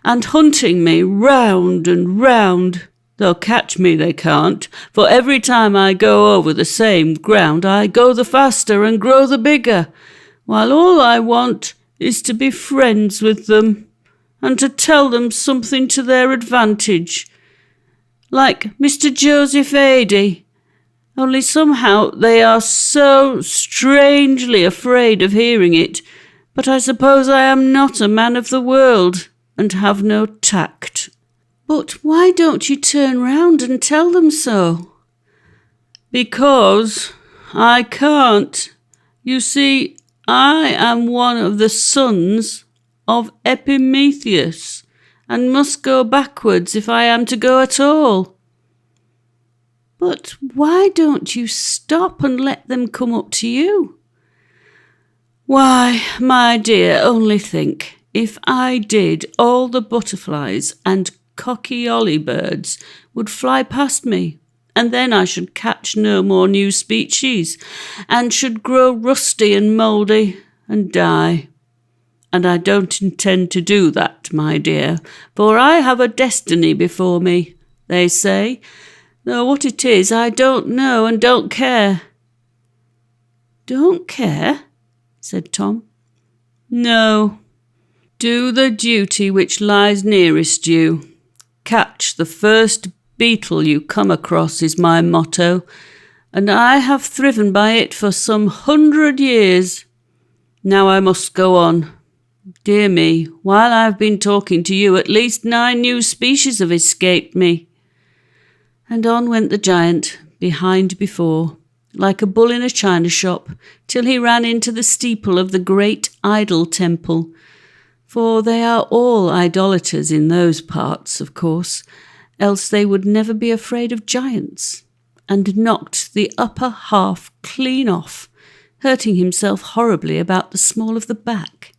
and hunting me round and round. They'll catch me, they can't, for every time I go over the same ground I go the faster and grow the bigger, while all I want is to be friends with them, and to tell them something to their advantage, like Mr. Joseph Ady, only somehow they are so strangely afraid of hearing it, but I suppose I am not a man of the world, and have no tact." "But why don't you turn round and tell them so?" "Because I can't. You see, I am one of the sons of Epimetheus, and must go backwards if I am to go at all." "But why don't you stop and let them come up to you?" "Why, my dear, only think. If I did, all the butterflies and cocky birds would fly past me, and then I should catch no more new species, and should grow rusty and mouldy and die. And I don't intend to do that, my dear, for I have a destiny before me, they say, though what it is I don't know and don't care." "Don't care?" said Tom. "No. Do the duty which lies nearest you. Catch the first beetle you come across is my motto, and I have thriven by it for some 100 years. Now I must go on. Dear me, while I've been talking to you, at least 9 new species have escaped me." And on went the giant, behind before, like a bull in a china shop, till he ran into the steeple of the great idol temple, for they are all idolaters in those parts, of course, else they would never be afraid of giants, and knocked the upper half clean off, hurting himself horribly about the small of the back.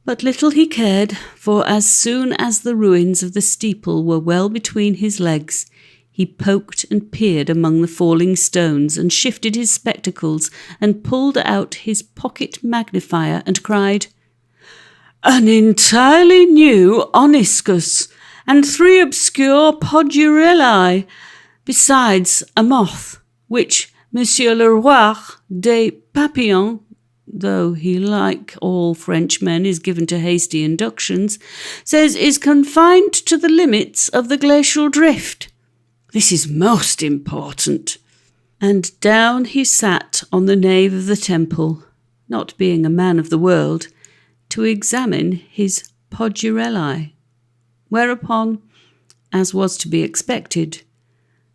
But little he cared, for as soon as the ruins of the steeple were well between his legs, he poked and peered among the falling stones, and shifted his spectacles, and pulled out his pocket magnifier, and cried, "An entirely new oniscus, and 3 obscure podurellae, besides a moth, which Monsieur le Roi des Papillons, though he, like all Frenchmen, is given to hasty inductions, says is confined to the limits of the glacial drift. This is most important." And down he sat on the nave of the temple, not being a man of the world, to examine his podurellae, whereupon, as was to be expected,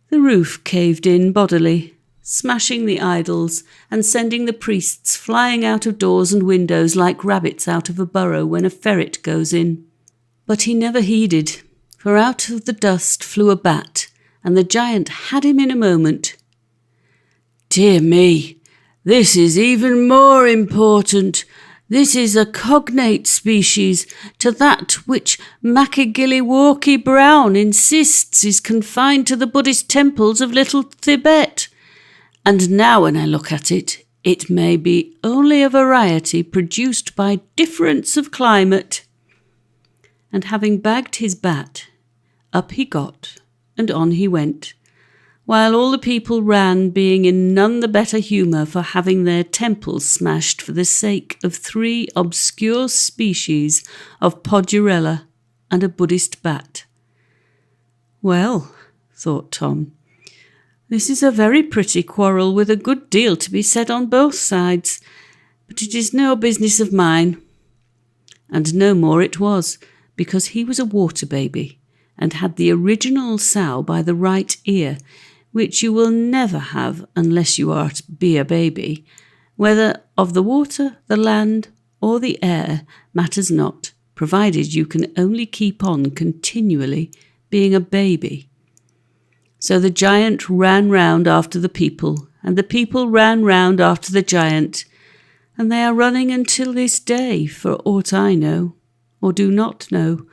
the roof caved in bodily, smashing the idols and sending the priests flying out of doors and windows like rabbits out of a burrow when a ferret goes in. But he never heeded, for out of the dust flew a bat, and the giant had him in a moment. "Dear me, this is even more important. This is a cognate species to that which Makegilliwaukie Brown insists is confined to the Buddhist temples of Little Tibet. And now when I look at it, it may be only a variety produced by difference of climate." And having bagged his bat, up he got, and on he went, while all the people ran, being in none the better humour for having their temples smashed for the sake of 3 obscure species of podurella and a Buddhist bat. "Well," thought Tom, "this is a very pretty quarrel, with a good deal to be said on both sides, but it is no business of mine." And no more it was, because he was a water baby, and had the original sow by the right ear, which you will never have unless you are to be a baby. Whether of the water, the land, or the air matters not, provided you can only keep on continually being a baby. So the giant ran round after the people, and the people ran round after the giant, and they are running until this day, for aught I know, or do not know,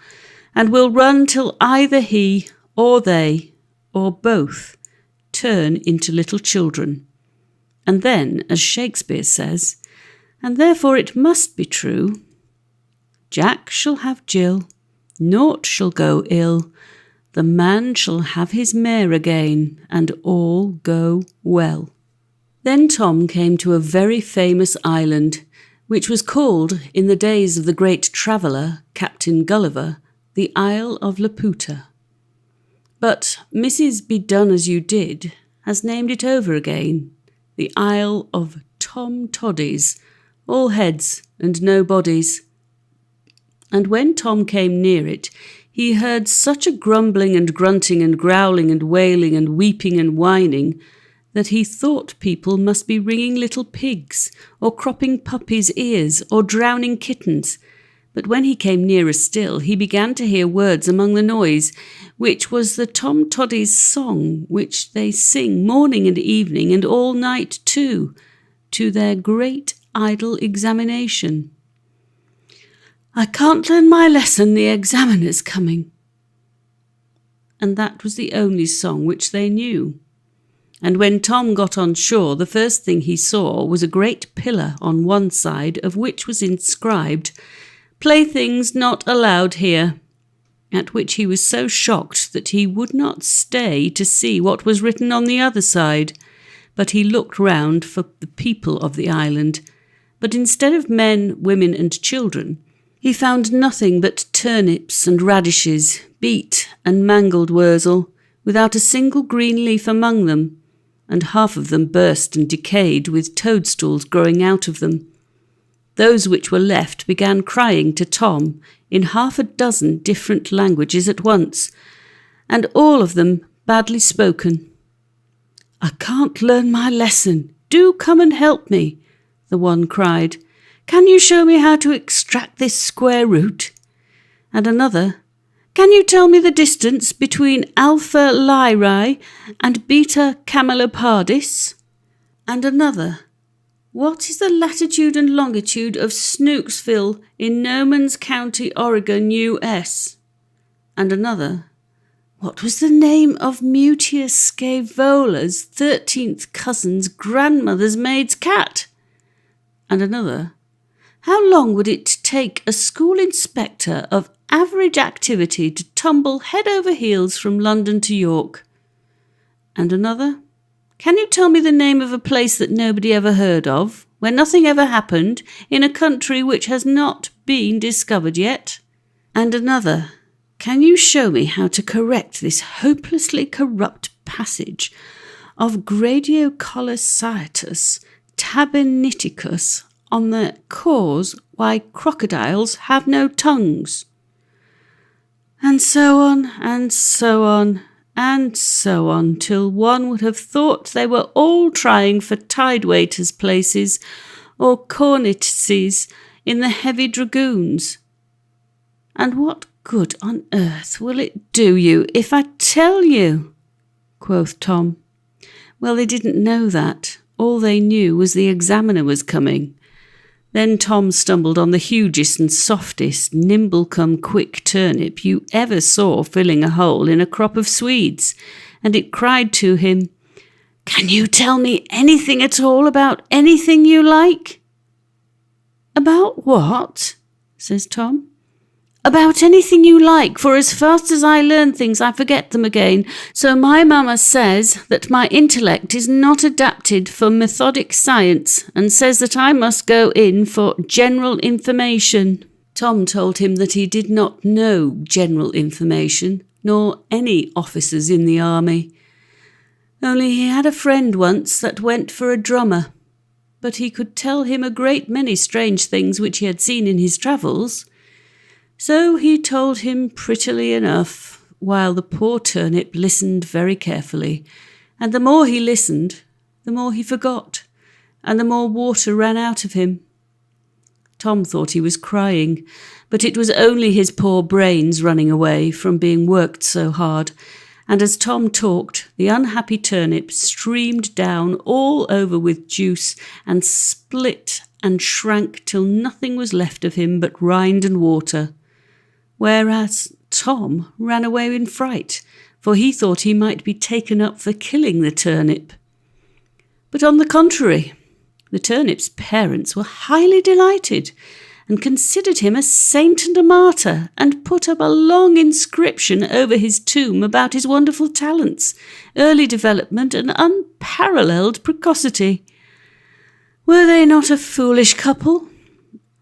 and will run till either he, or they, or both, turn into little children. And then, as Shakespeare says, and therefore it must be true, "Jack shall have Jill, naught shall go ill, the man shall have his mare again, and all go well." Then Tom came to a very famous island, which was called, in the days of the great traveller, Captain Gulliver, the Isle of Laputa. But Mrs. Be-Done-as-you-did has named it over again, the Isle of Tom Toddies, all heads and no bodies. And when Tom came near it, he heard such a grumbling and grunting and growling and wailing and weeping and whining that he thought people must be ringing little pigs, or cropping puppies' ears, or drowning kittens. But when he came nearer still, he began to hear words among the noise, which was the Tom Toddy's song, which they sing morning and evening, and all night too, to their great idle examination. "I can't learn my lesson, the examiner's coming." And that was the only song which they knew. And when Tom got on shore, the first thing he saw was a great pillar on one side of which was inscribed, "Playthings not allowed here," at which he was so shocked that he would not stay to see what was written on the other side, but he looked round for the people of the island, but instead of men, women and children, he found nothing but turnips and radishes, beet and mangold wurzel, without a single green leaf among them, and half of them burst and decayed, with toadstools growing out of them. Those which were left began crying to Tom in 6 different languages at once, and all of them badly spoken. "I can't learn my lesson. Do come and help me," the one cried. "Can you show me how to extract this square root?" And another, "Can you tell me the distance between Alpha Lyrae and Beta Camelopardis?" And another, "What is the latitude and longitude of Snooksville in Nomans County, Oregon, U.S.? And another, "What was the name of Mutius Scavola's 13th cousin's grandmother's maid's cat?" And another, "How long would it take a school inspector of average activity to tumble head over heels from London to York?" And another, "Can you tell me the name of a place that nobody ever heard of, where nothing ever happened, in a country which has not been discovered yet?" And another, "Can you show me how to correct this hopelessly corrupt passage of Gradiocolosciatus Taberniticus on the cause why crocodiles have no tongues?" And so on, and so on, and so on, till one would have thought they were all trying for tide-waiters' places or cornetcies in the heavy dragoons. "And what good on earth will it do you if I tell you?" quoth Tom. Well, they didn't know that. All they knew was the examiner was coming. Then Tom stumbled on the hugest and softest, nimble-come-quick turnip you ever saw filling a hole in a crop of Swedes, and it cried to him, "Can you tell me anything at all about anything you like?" "About what?" says Tom. "About anything you like, for as fast as I learn things I forget them again. So my mamma says that my intellect is not adapted for methodic science, and says that I must go in for general information." Tom told him that he did not know general information, nor any officers in the army. Only he had a friend once that went for a drummer, but he could tell him a great many strange things which he had seen in his travels. So he told him prettily enough, while the poor turnip listened very carefully, and the more he listened, the more he forgot, and the more water ran out of him. Tom thought he was crying, but it was only his poor brains running away from being worked so hard, and as Tom talked, the unhappy turnip streamed down all over with juice, and split and shrank till nothing was left of him but rind and water. Whereas Tom ran away in fright, for he thought he might be taken up for killing the turnip. But on the contrary, the turnip's parents were highly delighted, and considered him a saint and a martyr, and put up a long inscription over his tomb about his wonderful talents, early development, and unparalleled precocity. Were they not a foolish couple?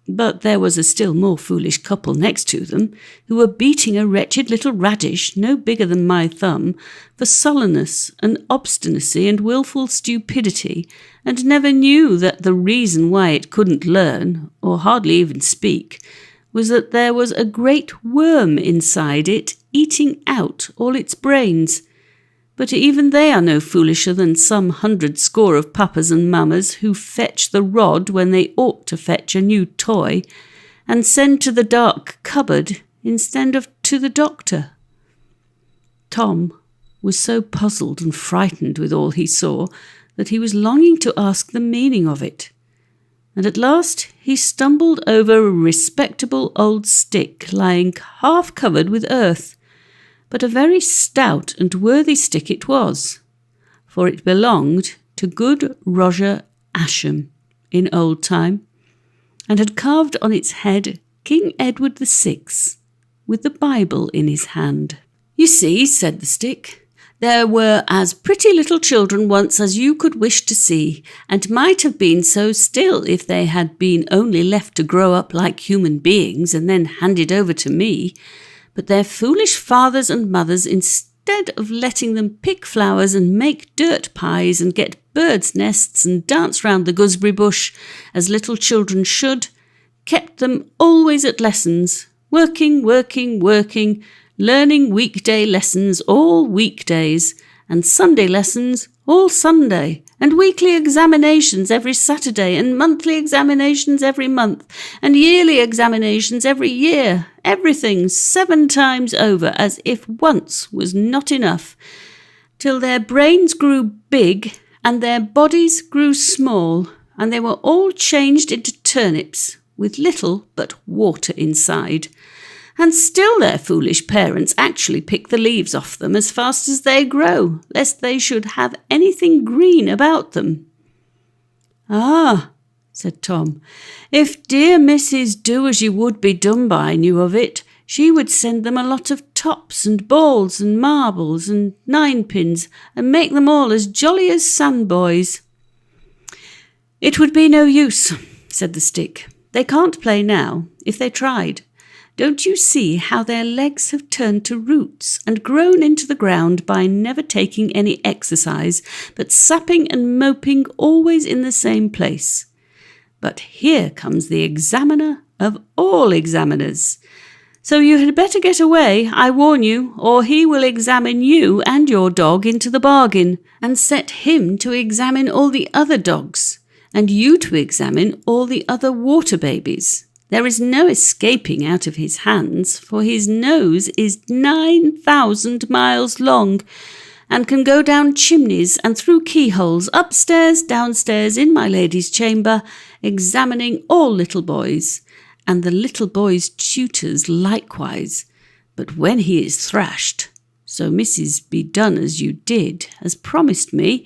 But there was a still more foolish couple next to them, who were beating a wretched little radish, no bigger than my thumb, for sullenness and obstinacy and wilful stupidity, and never knew that the reason why it couldn't learn, or hardly even speak, was that there was a great worm inside it, eating out all its brains. But even they are no foolisher than some 100 score of papas and mammas who fetch the rod when they ought to fetch a new toy, and send to the dark cupboard instead of to the doctor. Tom was so puzzled and frightened with all he saw that he was longing to ask the meaning of it, and at last he stumbled over a respectable old stick lying half covered with earth. But a very stout and worthy stick it was, for it belonged to good Roger Ascham in old time, and had carved on its head King Edward VI, with the Bible in his hand. "You see," said the stick, "there were as pretty little children once as you could wish to see, and might have been so still if they had been only left to grow up like human beings and then handed over to me. But their foolish fathers and mothers, instead of letting them pick flowers and make dirt pies and get birds' nests and dance round the gooseberry bush, as little children should, kept them always at lessons, working, learning weekday lessons all weekdays, and Sunday lessons all Sunday, and weekly examinations every Saturday, and monthly examinations every month, and yearly examinations every year, everything 7 times over, as if once was not enough, till their brains grew big and their bodies grew small, and they were all changed into turnips, with little but water inside. And still their foolish parents actually pick the leaves off them as fast as they grow, lest they should have anything green about them." "Ah," said Tom, "if dear Mrs. Do-as-you-would-be-done-by knew of it, she would send them a lot of tops and balls and marbles and ninepins, and make them all as jolly as sandboys." "It would be no use," said the stick. "They can't play now, if they tried. Don't you see how their legs have turned to roots and grown into the ground by never taking any exercise, but sapping and moping always in the same place? But here comes the examiner of all examiners. So you had better get away, I warn you, or he will examine you and your dog into the bargain, and set him to examine all the other dogs, and you to examine all the other water babies. There is no escaping out of his hands, for his nose is 9,000 miles long, and can go down chimneys and through keyholes, upstairs, downstairs, in my lady's chamber, examining all little boys, and the little boys' tutors likewise. But when he is thrashed, so Mrs. Be-done-as-you-did has promised me,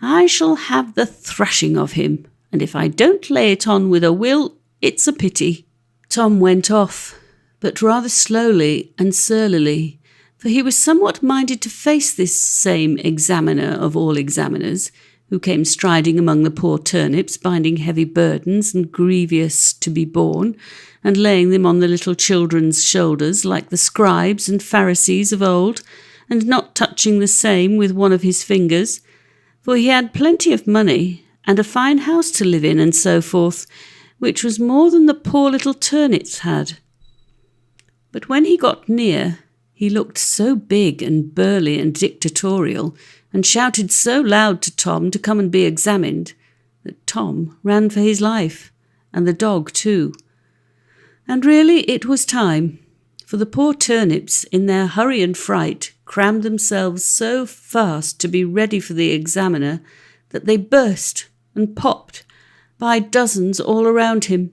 I shall have the thrashing of him, and if I don't lay it on with a will, it's a pity." Tom went off, but rather slowly and surlily, for he was somewhat minded to face this same examiner of all examiners, who came striding among the poor turnips, binding heavy burdens and grievous to be borne, and laying them on the little children's shoulders like the scribes and Pharisees of old, and not touching the same with one of his fingers, for he had plenty of money and a fine house to live in, and so forth, which was more than the poor little turnips had. But when he got near, he looked so big and burly and dictatorial, and shouted so loud to Tom to come and be examined, that Tom ran for his life, and the dog too. And really it was time, for the poor turnips, in their hurry and fright, crammed themselves so fast to be ready for the examiner that they burst and popped by dozens all around him,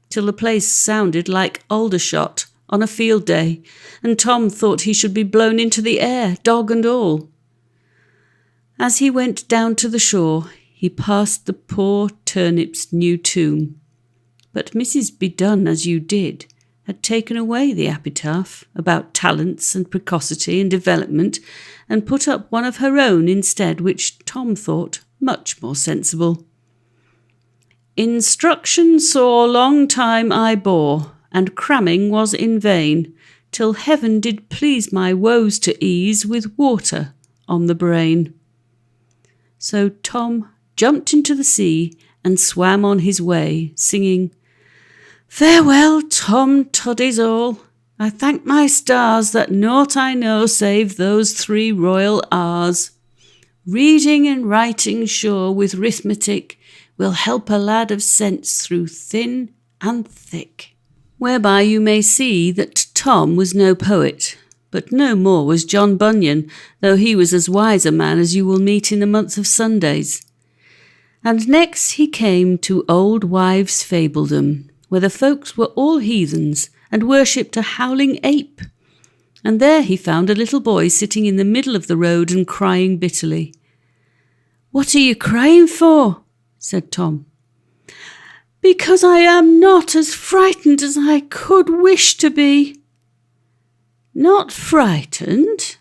till the place sounded like Aldershot on a field day, and Tom thought he should be blown into the air, dog and all. As he went down to the shore, he passed the poor turnip's new tomb, but Mrs. Be-done-as-you-did had taken away the epitaph about talents and precocity and development, and put up one of her own instead, which Tom thought much more sensible. "Instruction sore long time I bore, and cramming was in vain, till heaven did please my woes to ease with water on the brain." So Tom jumped into the sea and swam on his way, singing, "Farewell, Tom Toddy's all, I thank my stars that naught I know save those 3 royal R's. Reading and writing sure with arithmetic will help a lad of sense through thin and thick. Whereby you may see that Tom was no poet, but no more was John Bunyan, though he was as wise a man as you will meet in a month of Sundays. And next he came to old wives' fabledom, where the folks were all heathens, and worshipped a howling ape. And there he found a little boy sitting in the middle of the road and crying bitterly. "What are you crying for?" said Tom. "Because I am not as frightened as I could wish to be." "Not frightened?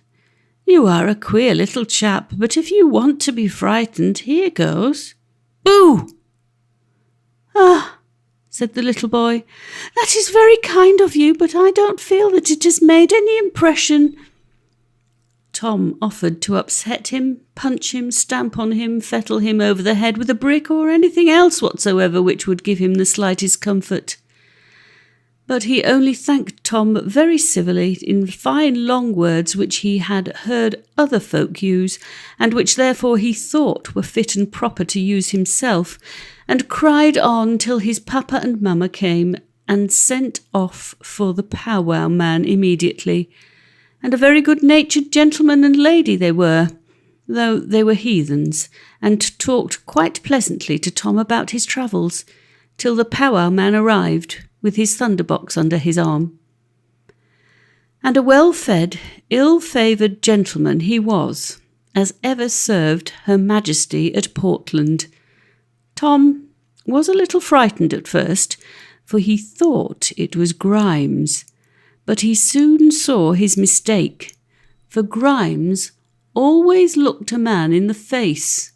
You are a queer little chap, but if you want to be frightened, here goes. Boo!" "Ah," said the little boy, "that is very kind of you, but I don't feel that it has made any impression." Tom offered to upset him, punch him, stamp on him, fettle him over the head with a brick, or anything else whatsoever which would give him the slightest comfort. But he only thanked Tom very civilly in fine long words which he had heard other folk use, and which therefore he thought were fit and proper to use himself, and cried on till his papa and mamma came and sent off for the powwow man immediately. And a very good-natured gentleman and lady they were, though they were heathens, and talked quite pleasantly to Tom about his travels, till the powwow man arrived, with his thunderbox under his arm. And a well-fed, ill-favoured gentleman he was, as ever served Her Majesty at Portland. Tom was a little frightened at first, for he thought it was Grimes, but he soon saw his mistake, for Grimes always looked a man in the face,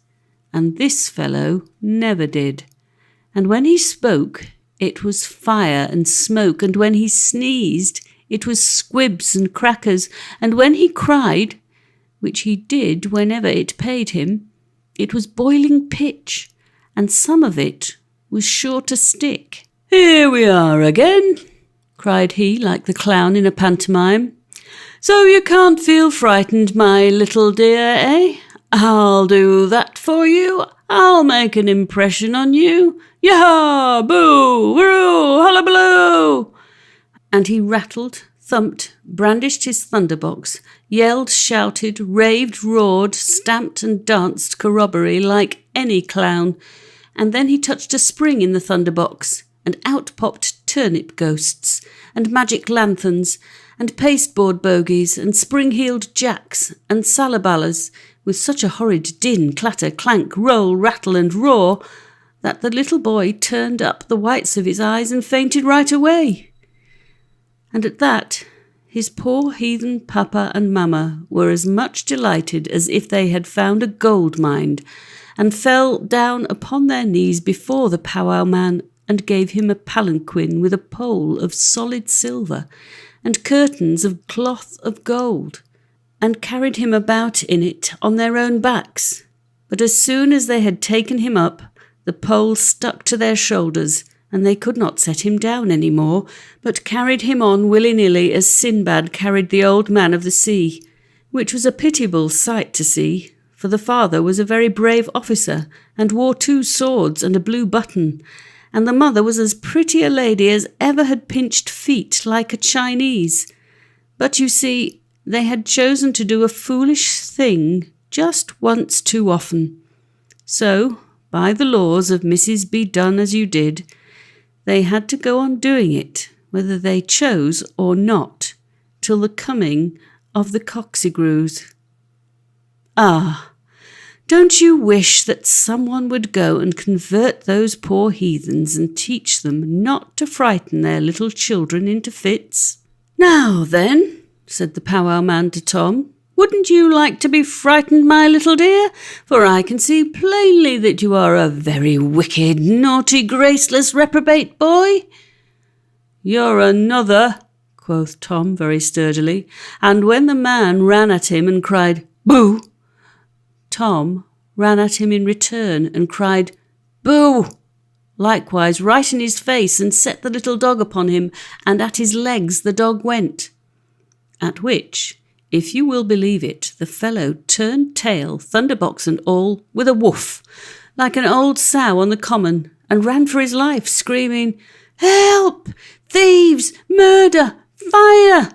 and this fellow never did. And when he spoke, it was fire and smoke, and when he sneezed, it was squibs and crackers, and when he cried, which he did whenever it paid him, it was boiling pitch, and some of it was sure to stick. "Here we are again," cried he like the clown in a pantomime. "So you can't feel frightened, my little dear, eh? I'll do that for you. I'll make an impression on you. Yah! Boo! Woo! Hullabaloo!" And he rattled, thumped, brandished his thunderbox, yelled, shouted, raved, roared, stamped and danced corroboree like any clown, and then he touched a spring in the thunderbox, and out popped turnip ghosts, and magic lanthorns, and pasteboard bogies, and spring-heeled jacks, and salaballas, with such a horrid din, clatter, clank, roll, rattle, and roar, that the little boy turned up the whites of his eyes and fainted right away. And at that, his poor heathen papa and mamma were as much delighted as if they had found a gold mine, and fell down upon their knees before the powwow man and gave him a palanquin with a pole of solid silver and curtains of cloth of gold, and carried him about in it on their own backs. But as soon as they had taken him up, the pole stuck to their shoulders, and they could not set him down any more, but carried him on willy-nilly as Sinbad carried the Old Man of the Sea, which was a pitiable sight to see, for the father was a very brave officer, and wore 2 swords and a blue button, and the mother was as pretty a lady as ever had pinched feet like a Chinese. But you see, they had chosen to do a foolish thing just once too often. So, by the laws of Mrs. Be Done As You Did, they had to go on doing it, whether they chose or not, till the coming of the Coxigrews. Ah, don't you wish that someone would go and convert those poor heathens and teach them not to frighten their little children into fits? "Now then," said the powwow man to Tom, "wouldn't you like to be frightened, my little dear? For I can see plainly that you are a very wicked, naughty, graceless, reprobate boy." "You're another," quoth Tom very sturdily, and when the man ran at him and cried, "Boo!" Tom ran at him in return and cried, "Boo!" likewise right in his face, and set the little dog upon him, and at his legs the dog went. At which, if you will believe it, the fellow turned tail, thunderbox and all, with a woof, like an old sow on the common, and ran for his life, screaming, "Help! Thieves! Murder! Fire!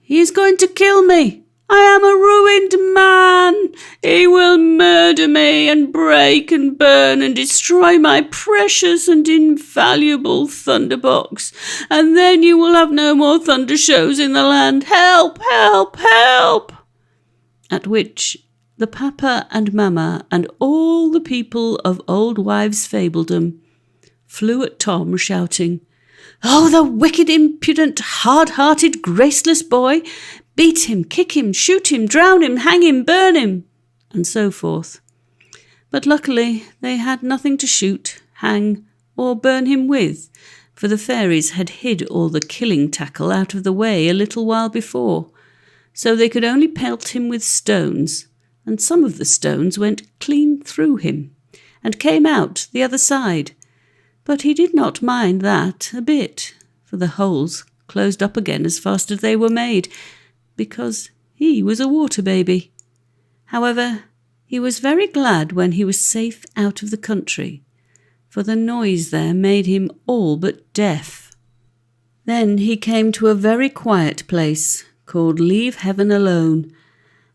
He is going to kill me! I am a ruined man! He will murder me and break and burn and destroy my precious and invaluable thunderbox, and then you will have no more thunder shows in the land. Help! Help! Help!" At which the papa and mamma and all the people of old wives' fabledom flew at Tom, shouting, "Oh, the wicked, impudent, hard-hearted, graceless boy! Beat him, kick him, shoot him, drown him, hang him, burn him," and so forth. But luckily they had nothing to shoot, hang, or burn him with, for the fairies had hid all the killing tackle out of the way a little while before, so they could only pelt him with stones, and some of the stones went clean through him, and came out the other side. But he did not mind that a bit, for the holes closed up again as fast as they were made, because he was a water baby. However, he was very glad when he was safe out of the country, for the noise there made him all but deaf. Then he came to a very quiet place called Leave Heaven Alone,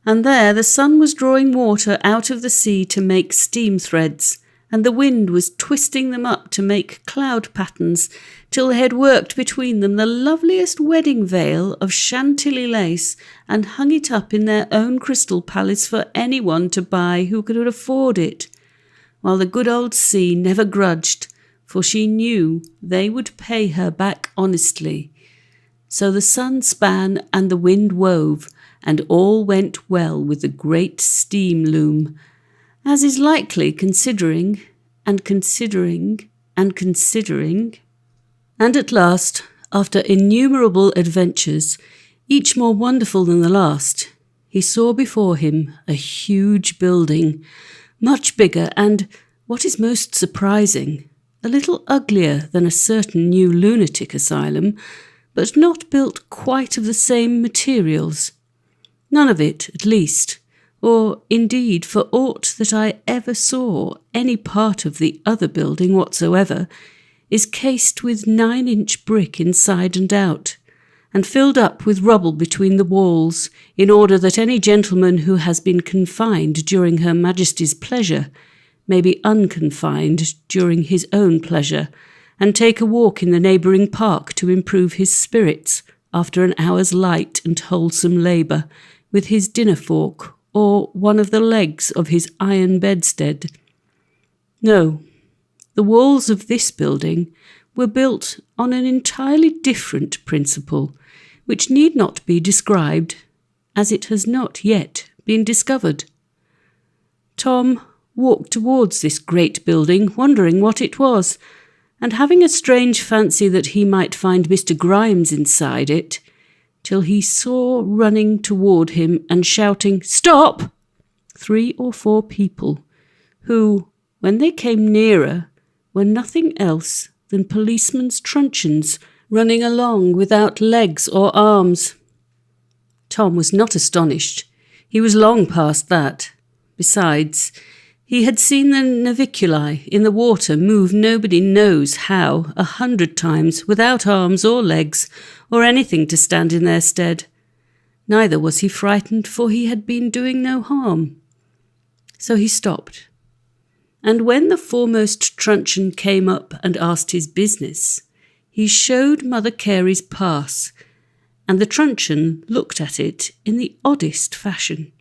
and there the sun was drawing water out of the sea to make steam threads, and the wind was twisting them up to make cloud patterns, till they had worked between them the loveliest wedding veil of Chantilly lace, and hung it up in their own crystal palace for anyone to buy who could afford it, while the good old sea never grudged, for she knew they would pay her back honestly. So the sun span and the wind wove, and all went well with the great steam loom, as is likely, considering, and considering, and considering. And at last, after innumerable adventures, each more wonderful than the last, he saw before him a huge building, much bigger and, what is most surprising, a little uglier than a certain new lunatic asylum, but not built quite of the same materials. None of it, at least, or indeed for aught that I ever saw any part of the other building whatsoever, is cased with 9-inch brick inside and out, and filled up with rubble between the walls, in order that any gentleman who has been confined during Her Majesty's pleasure may be unconfined during his own pleasure, and take a walk in the neighbouring park to improve his spirits after an hour's light and wholesome labour, with his dinner fork or one of the legs of his iron bedstead. No, the walls of this building were built on an entirely different principle, which need not be described, as it has not yet been discovered. Tom walked towards this great building, wondering what it was, and having a strange fancy that he might find Mr. Grimes inside it, till he saw running toward him and shouting, "Stop!" 3 or 4 people, who, when they came nearer, were nothing else than policemen's truncheons running along without legs or arms. Tom was not astonished. He was long past that. Besides, he had seen the naviculi in the water move nobody knows how 100 times without arms or legs or anything to stand in their stead. Neither was he frightened, for he had been doing no harm. So he stopped. And when the foremost truncheon came up and asked his business, he showed Mother Carey's pass, and the truncheon looked at it in the oddest fashion,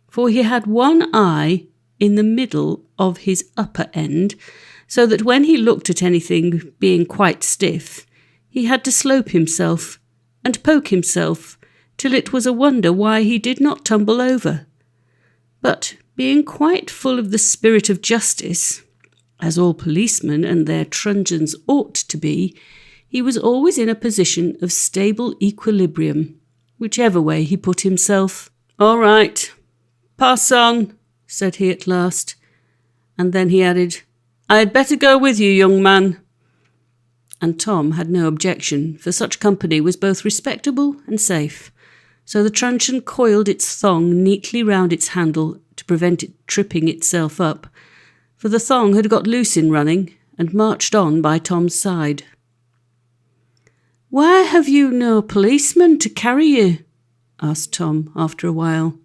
for he had one eye in the middle of his upper end, so that when he looked at anything being quite stiff, he had to slope himself and poke himself till it was a wonder why he did not tumble over. But being quite full of the spirit of justice, as all policemen and their truncheons ought to be, he was always in a position of stable equilibrium, whichever way he put himself. "All right, pass on," said he at last, and then he added, "I had better go with you, young man." And Tom had no objection, for such company was both respectable and safe. So the truncheon coiled its thong neatly round its handle to prevent it tripping itself up, for the thong had got loose in running, and marched on by Tom's side. "Why have you no policeman to carry you?" asked Tom after a while.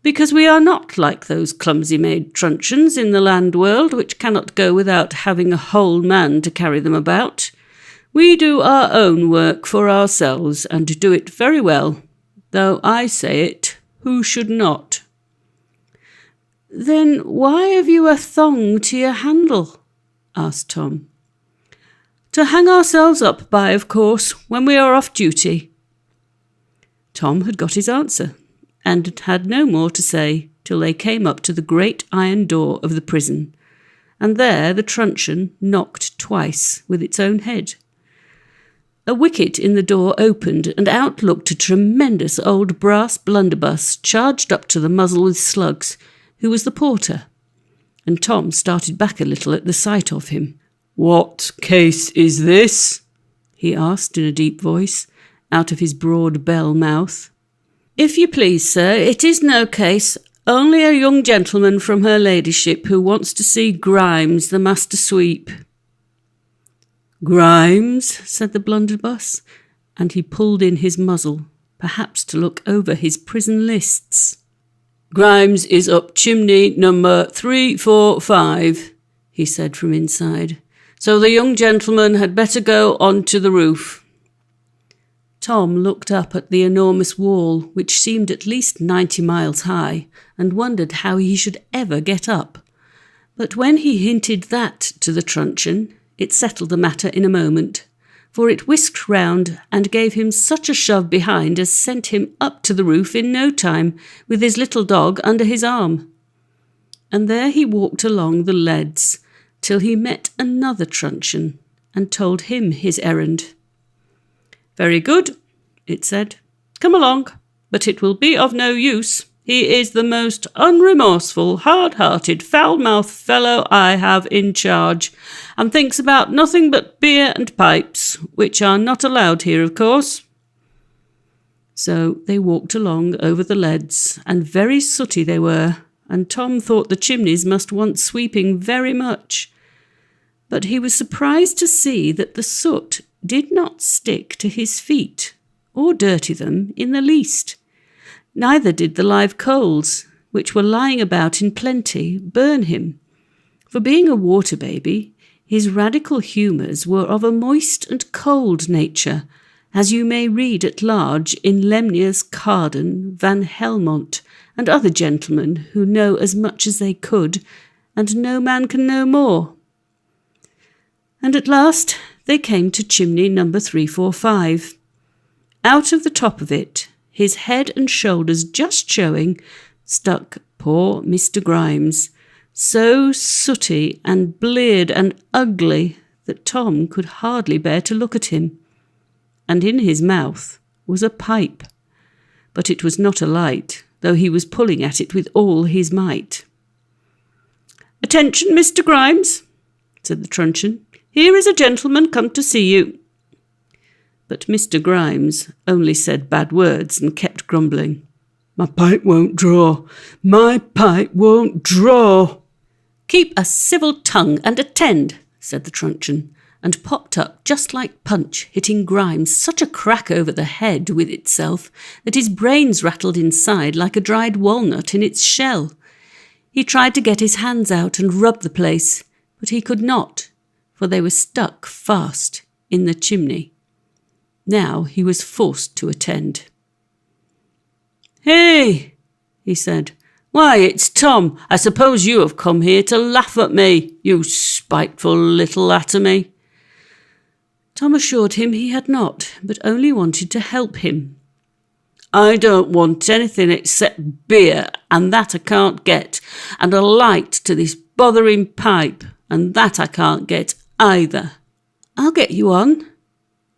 "Because we are not like those clumsy-made truncheons in the land world, which cannot go without having a whole man to carry them about. We do our own work for ourselves, and do it very well, though I say it, who should not?" "Then why have you a thong to your handle?" asked Tom. "To hang ourselves up by, of course, when we are off duty." Tom had got his answer, and had no more to say till they came up to the great iron door of the prison, and there the truncheon knocked twice with its own head. A wicket in the door opened, and out looked a tremendous old brass blunderbuss charged up to the muzzle with slugs, who was the porter, and Tom started back a little at the sight of him. "What case is this?" he asked in a deep voice, out of his broad bell mouth. "If you please, sir, it is no case, only a young gentleman from her ladyship who wants to see Grimes, the master sweep." "Grimes?" said the blunderbuss, and he pulled in his muzzle, perhaps to look over his prison lists. "Grimes is up chimney number 345, he said from inside. "So the young gentleman had better go on to the roof." Tom looked up at the enormous wall, which seemed at least 90 miles high, and wondered how he should ever get up. But when he hinted that to the truncheon, it settled the matter in a moment, for it whisked round and gave him such a shove behind as sent him up to the roof in no time, with his little dog under his arm. And there he walked along the leads, till he met another truncheon, and told him his errand. "Very good," it said. "Come along, but it will be of no use. He is the most unremorseful, hard-hearted, foul-mouthed fellow I have in charge, and thinks about nothing but beer and pipes, which are not allowed here, of course." So they walked along over the leads, and very sooty they were, and Tom thought the chimneys must want sweeping very much. But he was surprised to see that the soot did not stick to his feet, or dirty them in the least. Neither did the live coals, which were lying about in plenty, burn him. For being a water baby, his radical humours were of a moist and cold nature, as you may read at large in Lemnius, Cardan, Van Helmont, and other gentlemen who know as much as they could, and no man can know more. And at last they came to chimney number 345. Out of the top of it, his head and shoulders just showing, stuck poor Mr. Grimes, so sooty and bleared and ugly that Tom could hardly bear to look at him. And in his mouth was a pipe, but it was not alight, though he was pulling at it with all his might. "Attention, Mr. Grimes," said the truncheon. "Here is a gentleman come to see you." But Mr. Grimes only said bad words and kept grumbling. "My pipe won't draw. My pipe won't draw." "Keep a civil tongue and attend," said the truncheon, and popped up just like Punch, hitting Grimes such a crack over the head with itself that his brains rattled inside like a dried walnut in its shell. He tried to get his hands out and rub the place, but he could not, for they were stuck fast in the chimney. Now he was forced to attend. "Hey," he said. "Why, it's Tom. I suppose you have come here to laugh at me, you spiteful little atomy." Tom assured him he had not, but only wanted to help him. "I don't want anything except beer, and that I can't get, and a light to this bothering pipe, and that I can't get either." "I'll get you on,"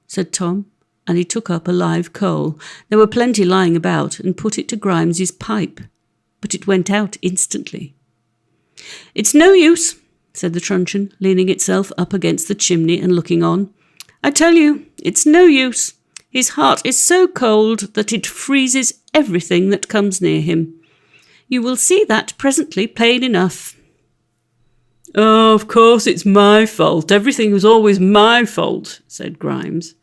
said Tom, and he took up a live coal. There were plenty lying about, and put it to Grimes's pipe, but it went out instantly. "It's no use," said the truncheon, leaning itself up against the chimney and looking on. "I tell you, it's no use. His heart is so cold that it freezes everything that comes near him. You will see that presently plain enough." "Oh, of course it's my fault. Everything was always my fault," said Grimes.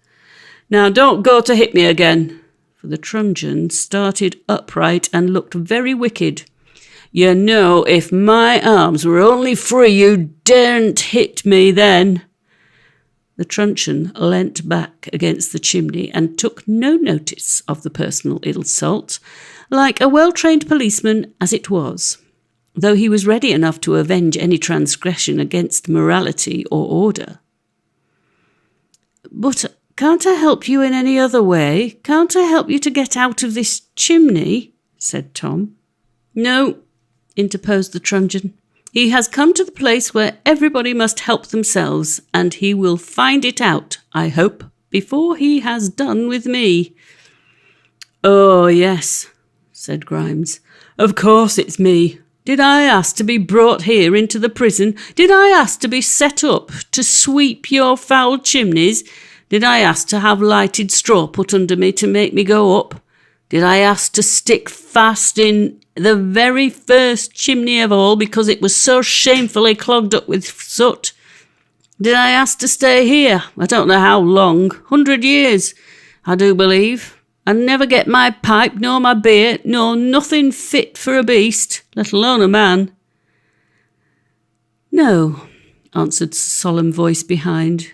"Now don't go to hit me again," for the truncheon started upright and looked very wicked. "You know, if my arms were only free, you daren't hit me then." The truncheon leant back against the chimney and took no notice of the personal insult, like a well-trained policeman as it was, though he was ready enough to avenge any transgression against morality or order. "But can't I help you in any other way? Can't I help you to get out of this chimney?" said Tom. "No," interposed the truncheon. "He has come to the place where everybody must help themselves, and he will find it out, I hope, before he has done with me." "Oh, yes," said Grimes. "Of course it's me. Did I ask to be brought here into the prison? Did I ask to be set up to sweep your foul chimneys? Did I ask to have lighted straw put under me to make me go up? Did I ask to stick fast in the very first chimney of all because it was so shamefully clogged up with soot? Did I ask to stay here, I don't know how long, 100 years, I do believe, and never get my pipe nor my beer, nor nothing fit for a beast, let alone a man?" "No," answered a solemn voice behind.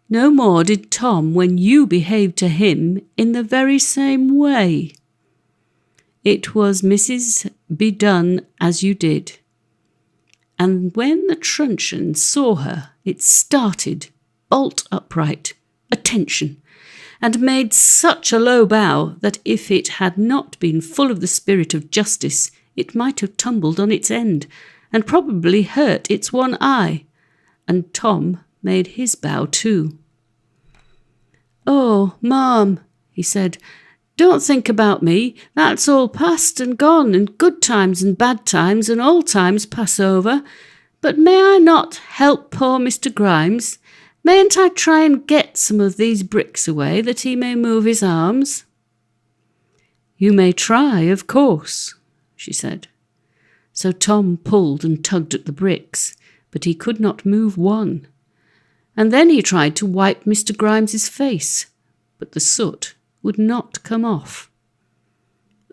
"No more did Tom when you behaved to him in the very same way. It was Mrs. Be done as you did." And when the truncheon saw her, it started, bolt upright, attention, and made such a low bow that if it had not been full of the spirit of justice, it might have tumbled on its end, and probably hurt its one eye, and Tom made his bow too. "Oh, Ma'am," he said, "don't think about me. That's all past and gone, and good times and bad times and all times pass over. But may I not help poor Mr. Grimes? Mayn't I try and get some of these bricks away that he may move his arms?" "You may try, of course," she said. So Tom pulled and tugged at the bricks, but he could not move one. And then he tried to wipe Mr. Grimes's face, but the soot would not come off.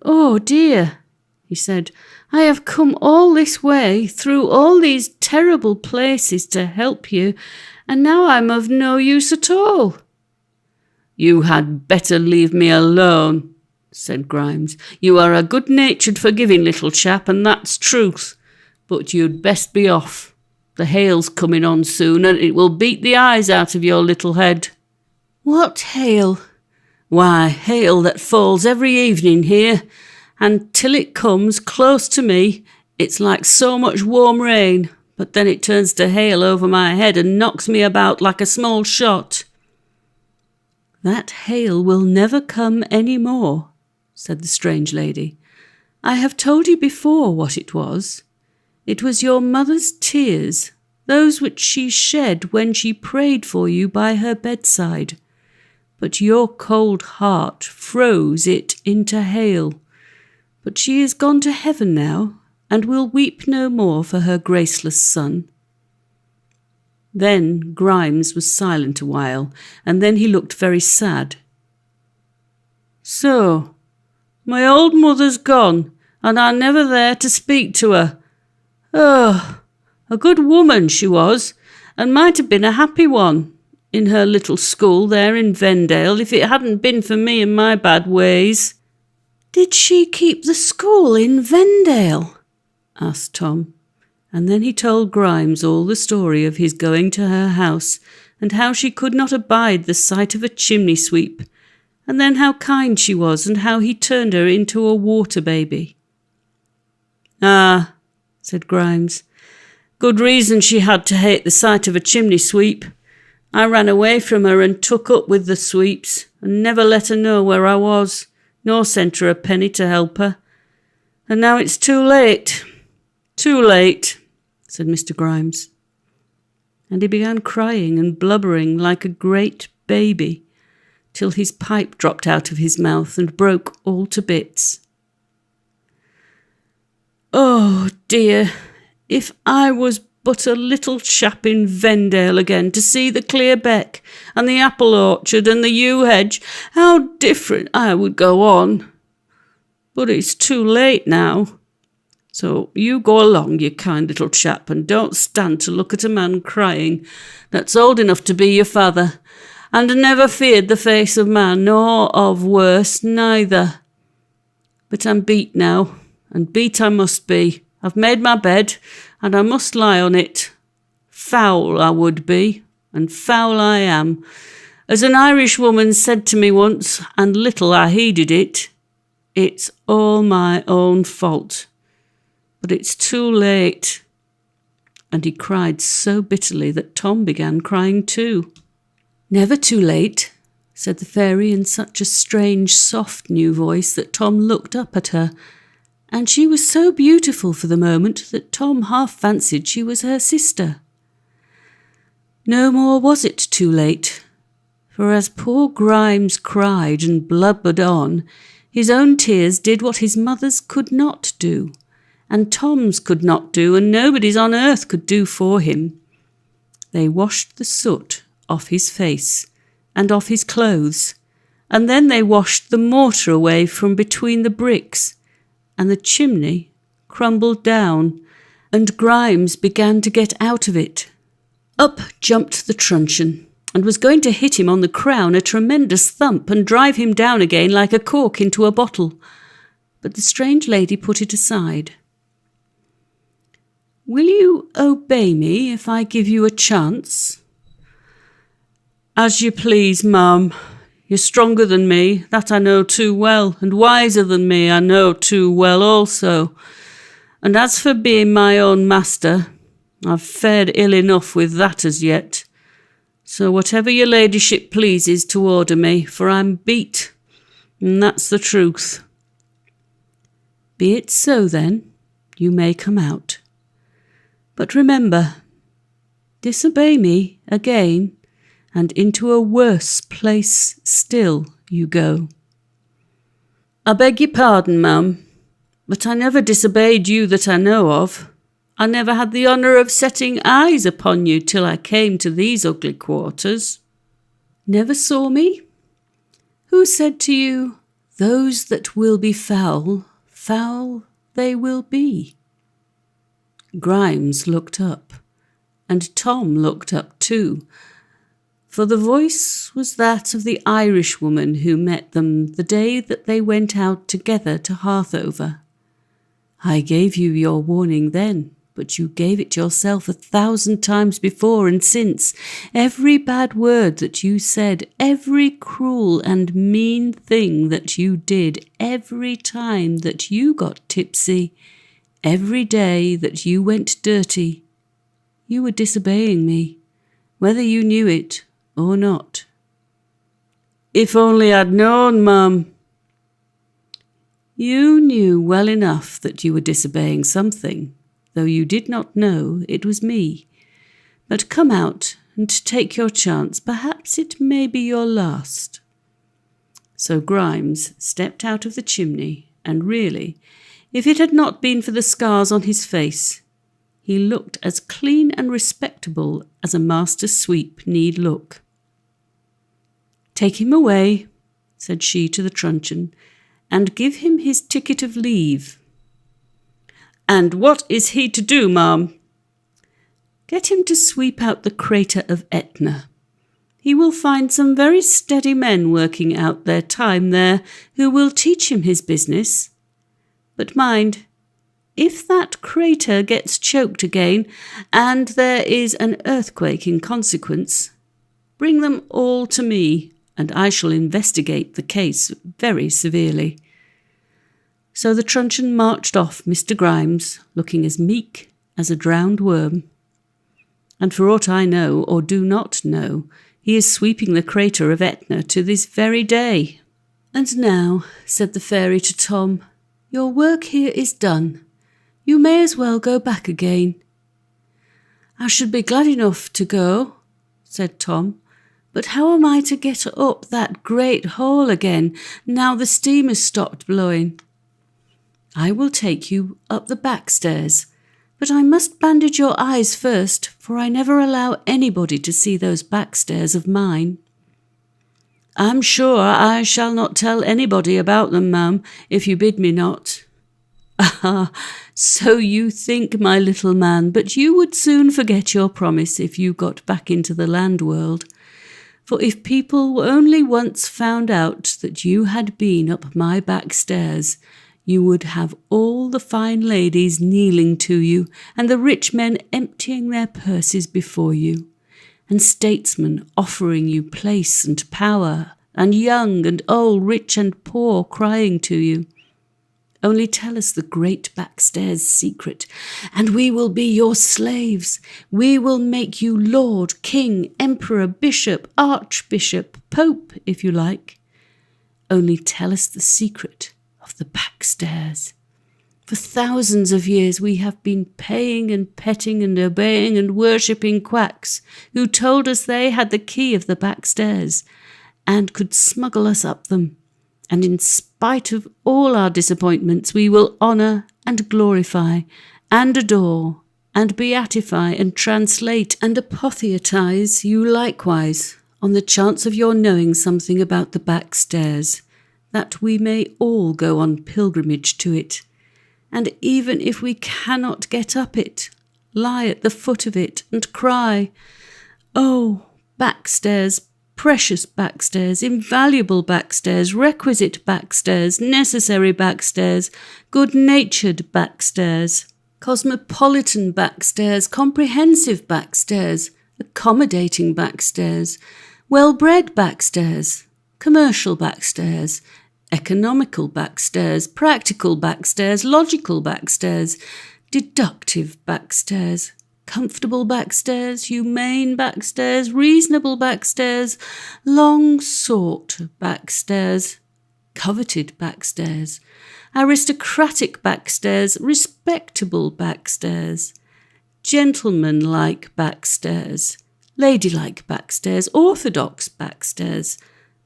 "Oh dear," he said, "I have come all this way, through all these terrible places to help you, and now I'm of no use at all." "You had better leave me alone," said Grimes. "You are a good-natured, forgiving little chap, and that's truth. But you'd best be off. The hail's coming on soon, and it will beat the eyes out of your little head." "What hail?" "Why, hail that falls every evening here, and till it comes close to me, it's like so much warm rain, but then it turns to hail over my head and knocks me about like a small shot." "That hail will never come any more," said the strange lady. "I have told you before what it was. It was your mother's tears, those which she shed when she prayed for you by her bedside. But your cold heart froze it into hail. But she is gone to heaven now, and will weep no more for her graceless son." Then Grimes was silent a while, and then he looked very sad. "So, my old mother's gone, and I'm never there to speak to her. Oh, a good woman she was, and might have been a happy one in her little school there in Vendale if it hadn't been for me and my bad ways." "Did she keep the school in Vendale?" asked Tom, and then he told Grimes all the story of his going to her house, and how she could not abide the sight of a chimney sweep, and then how kind she was, and how he turned her into a water baby. "Ah," said Grimes, "good reason she had to hate the sight of a chimney sweep. I ran away from her and took up with the sweeps, and never let her know where I was, nor sent her a penny to help her. And now it's too late, said Mr. Grimes. And he began crying and blubbering like a great baby, till his pipe dropped out of his mouth and broke all to bits. Oh dear, if I was but a little chap in Vendale again to see the clear beck and the apple orchard and the yew hedge, how different I would go on. But it's too late now. So you go along, you kind little chap, and don't stand to look at a man crying that's old enough to be your father, and never feared the face of man, nor of worse neither. But I'm beat now, and beat I must be. I've made my bed, and I must lie on it. Foul I would be, and foul I am. As an Irish woman said to me once, and little I heeded it, it's all my own fault. But it's too late. And he cried so bitterly that Tom began crying too. Never too late, said the fairy in such a strange, soft new voice that Tom looked up at her, and she was so beautiful for the moment that Tom half fancied she was her sister. No more was it too late, for as poor Grimes cried and blubbered on, his own tears did what his mother's could not do, and Tom's could not do, and nobody's on earth could do for him. They washed the soot off his face and off his clothes, and then they washed the mortar away from between the bricks, and the chimney crumbled down, and Grimes began to get out of it. Up jumped the truncheon, and was going to hit him on the crown a tremendous thump and drive him down again like a cork into a bottle. But the strange lady put it aside. Will you obey me if I give you a chance? As you please, ma'am. You're stronger than me, that I know too well, and wiser than me, I know too well also. And as for being my own master, I've fared ill enough with that as yet. So whatever your ladyship pleases to order me, for I'm beat, and that's the truth. Be it so then, you may come out. But remember, disobey me again, and into a worse place still you go. I beg your pardon, ma'am, but I never disobeyed you that I know of. I never had the honour of setting eyes upon you till I came to these ugly quarters. Never saw me? Who said to you, those that will be foul, foul they will be? Grimes looked up, and Tom looked up too, for the voice was that of the Irishwoman who met them the day that they went out together to Harthover. I gave you your warning then, but you gave it yourself 1,000 times before and since. Every bad word that you said, every cruel and mean thing that you did, every time that you got tipsy, every day that you went dirty, you were disobeying me, whether you knew it or not. If only I'd known, ma'am. You knew well enough that you were disobeying something, though you did not know it was me. But come out and take your chance. Perhaps it may be your last. So Grimes stepped out of the chimney, and really, if it had not been for the scars on his face, he looked as clean and respectable as a master sweep need look. Take him away, said she to the truncheon, and give him his ticket of leave. And what is he to do, ma'am? Get him to sweep out the crater of Etna. He will find some very steady men working out their time there who will teach him his business. But mind, if that crater gets choked again, and there is an earthquake in consequence, bring them all to me, and I shall investigate the case very severely. So the truncheon marched off Mr. Grimes, looking as meek as a drowned worm. And for aught I know, or do not know, he is sweeping the crater of Etna to this very day. And now, said the fairy to Tom, your work here is done. You may as well go back again. "I should be glad enough to go," said Tom, "but how am I to get up that great hall again now the steam has stopped blowing?" "I will take you up the back stairs, but I must bandage your eyes first, for I never allow anybody to see those back stairs of mine." "I'm sure I shall not tell anybody about them, ma'am, if you bid me not." "Ah, so you think, my little man, but you would soon forget your promise if you got back into the land world. For if people only once found out that you had been up my back stairs, you would have all the fine ladies kneeling to you, and the rich men emptying their purses before you, and statesmen offering you place and power, and young and old, rich and poor, crying to you, 'Only tell us the great backstairs secret, and we will be your slaves. We will make you lord, king, emperor, bishop, archbishop, pope, if you like. Only tell us the secret of the backstairs. For thousands of years we have been paying and petting and obeying and worshipping quacks who told us they had the key of the backstairs and could smuggle us up them. And in spite of all our disappointments, we will honour and glorify and adore and beatify and translate and apotheotize you likewise on the chance of your knowing something about the back stairs, that we may all go on pilgrimage to it. And even if we cannot get up it, lie at the foot of it and cry, "Oh, backstairs, precious backstairs, invaluable backstairs, requisite backstairs, necessary backstairs, good-natured backstairs, cosmopolitan backstairs, comprehensive backstairs, accommodating backstairs, well-bred backstairs, commercial backstairs, economical backstairs, practical backstairs, logical backstairs, deductive backstairs, comfortable backstairs, humane backstairs, reasonable backstairs, long-sought backstairs, coveted backstairs, aristocratic backstairs, respectable backstairs, gentlemanlike backstairs, ladylike backstairs, orthodox backstairs,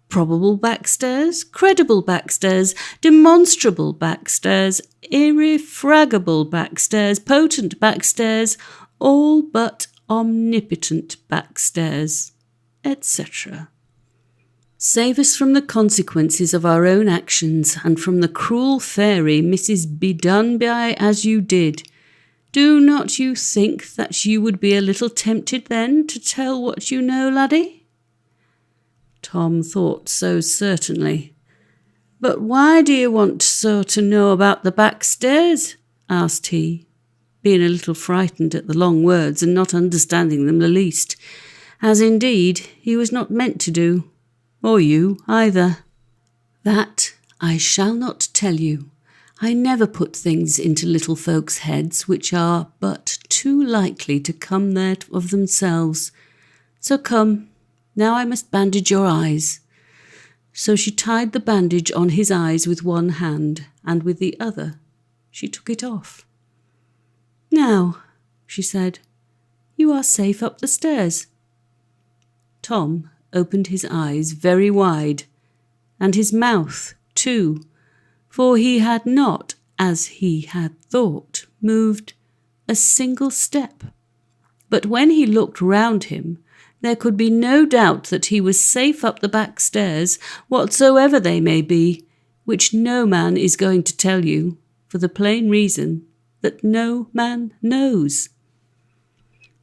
probable backstairs, credible backstairs, demonstrable backstairs, irrefragable backstairs, potent backstairs, all but omnipotent backstairs, etc. Save us from the consequences of our own actions and from the cruel fairy Mrs. Bedunby as you did. Do not you think that you would be a little tempted then to tell what you know, laddie?" Tom thought so, certainly. "But why do you want so to know about the backstairs?" asked he, being a little frightened at the long words and not understanding them the least, as indeed he was not meant to do, or you either. "That I shall not tell you. I never put things into little folks' heads which are but too likely to come there of themselves. So come, now I must bandage your eyes." So she tied the bandage on his eyes with one hand, and with the other she took it off. "Now," she said, "you are safe up the stairs." Tom opened his eyes very wide, and his mouth too, for he had not, as he had thought, moved a single step. But when he looked round him, there could be no doubt that he was safe up the back stairs, whatsoever they may be, which no man is going to tell you, for the plain reason that no man knows.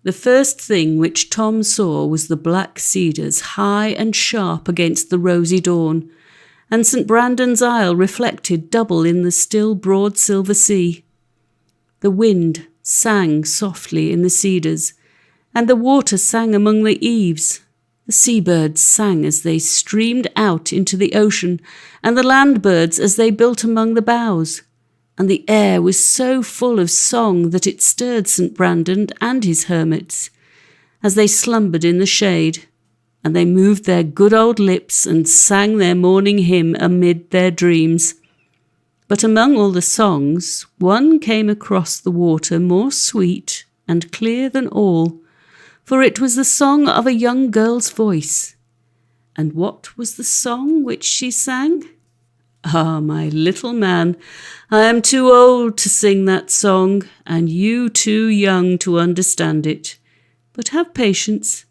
The first thing which Tom saw was the black cedars high and sharp against the rosy dawn, and St. Brandan's Isle reflected double in the still broad silver sea. The wind sang softly in the cedars, and the water sang among the eaves. The seabirds sang as they streamed out into the ocean, and the land birds as they built among the boughs. And the air was so full of song that it stirred St. Brandan and his hermits, as they slumbered in the shade, and they moved their good old lips and sang their morning hymn amid their dreams. But among all the songs, one came across the water more sweet and clear than all, for it was the song of a young girl's voice. And what was the song which she sang? Ah, my little man, I am too old to sing that song, and you too young to understand it. But have patience,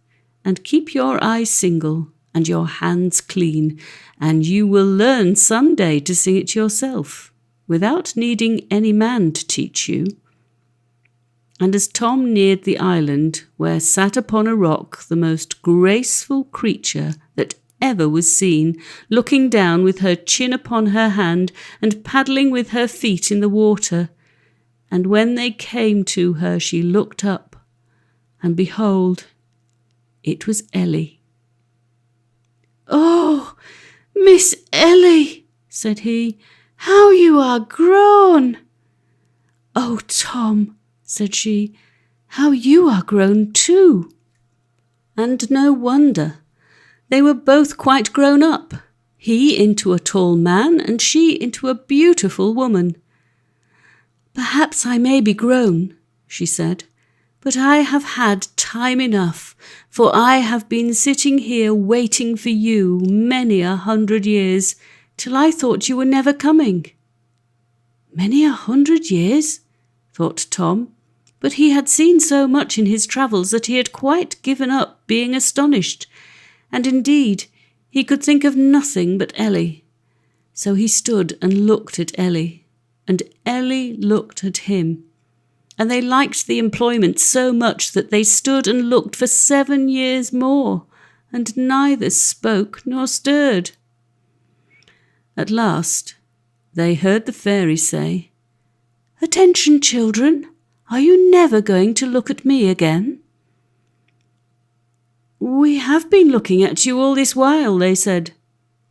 and keep your eyes single, and your hands clean, and you will learn some day to sing it yourself, without needing any man to teach you. And as Tom neared the island, where sat upon a rock the most graceful creature that ever was seen, looking down with her chin upon her hand and paddling with her feet in the water, and when they came to her she looked up, and behold, it was Ellie. "Oh, Miss Ellie," said he, "how you are grown!" "Oh, Tom," said she, "how you are grown too!" And no wonder. They were both quite grown up, he into a tall man and she into a beautiful woman. "Perhaps I may be grown," she said, "but I have had time enough, for I have been sitting here waiting for you many 100 years, till I thought you were never coming." "Many 100 years?" thought Tom, but he had seen so much in his travels that he had quite given up being astonished, and indeed he could think of nothing but Ellie. So he stood and looked at Ellie, and Ellie looked at him, and they liked the employment so much that they stood and looked for 7 years more, and neither spoke nor stirred. At last they heard the fairy say, "Attention, children, are you never going to look at me again?" "We have been looking at you all this while," they said,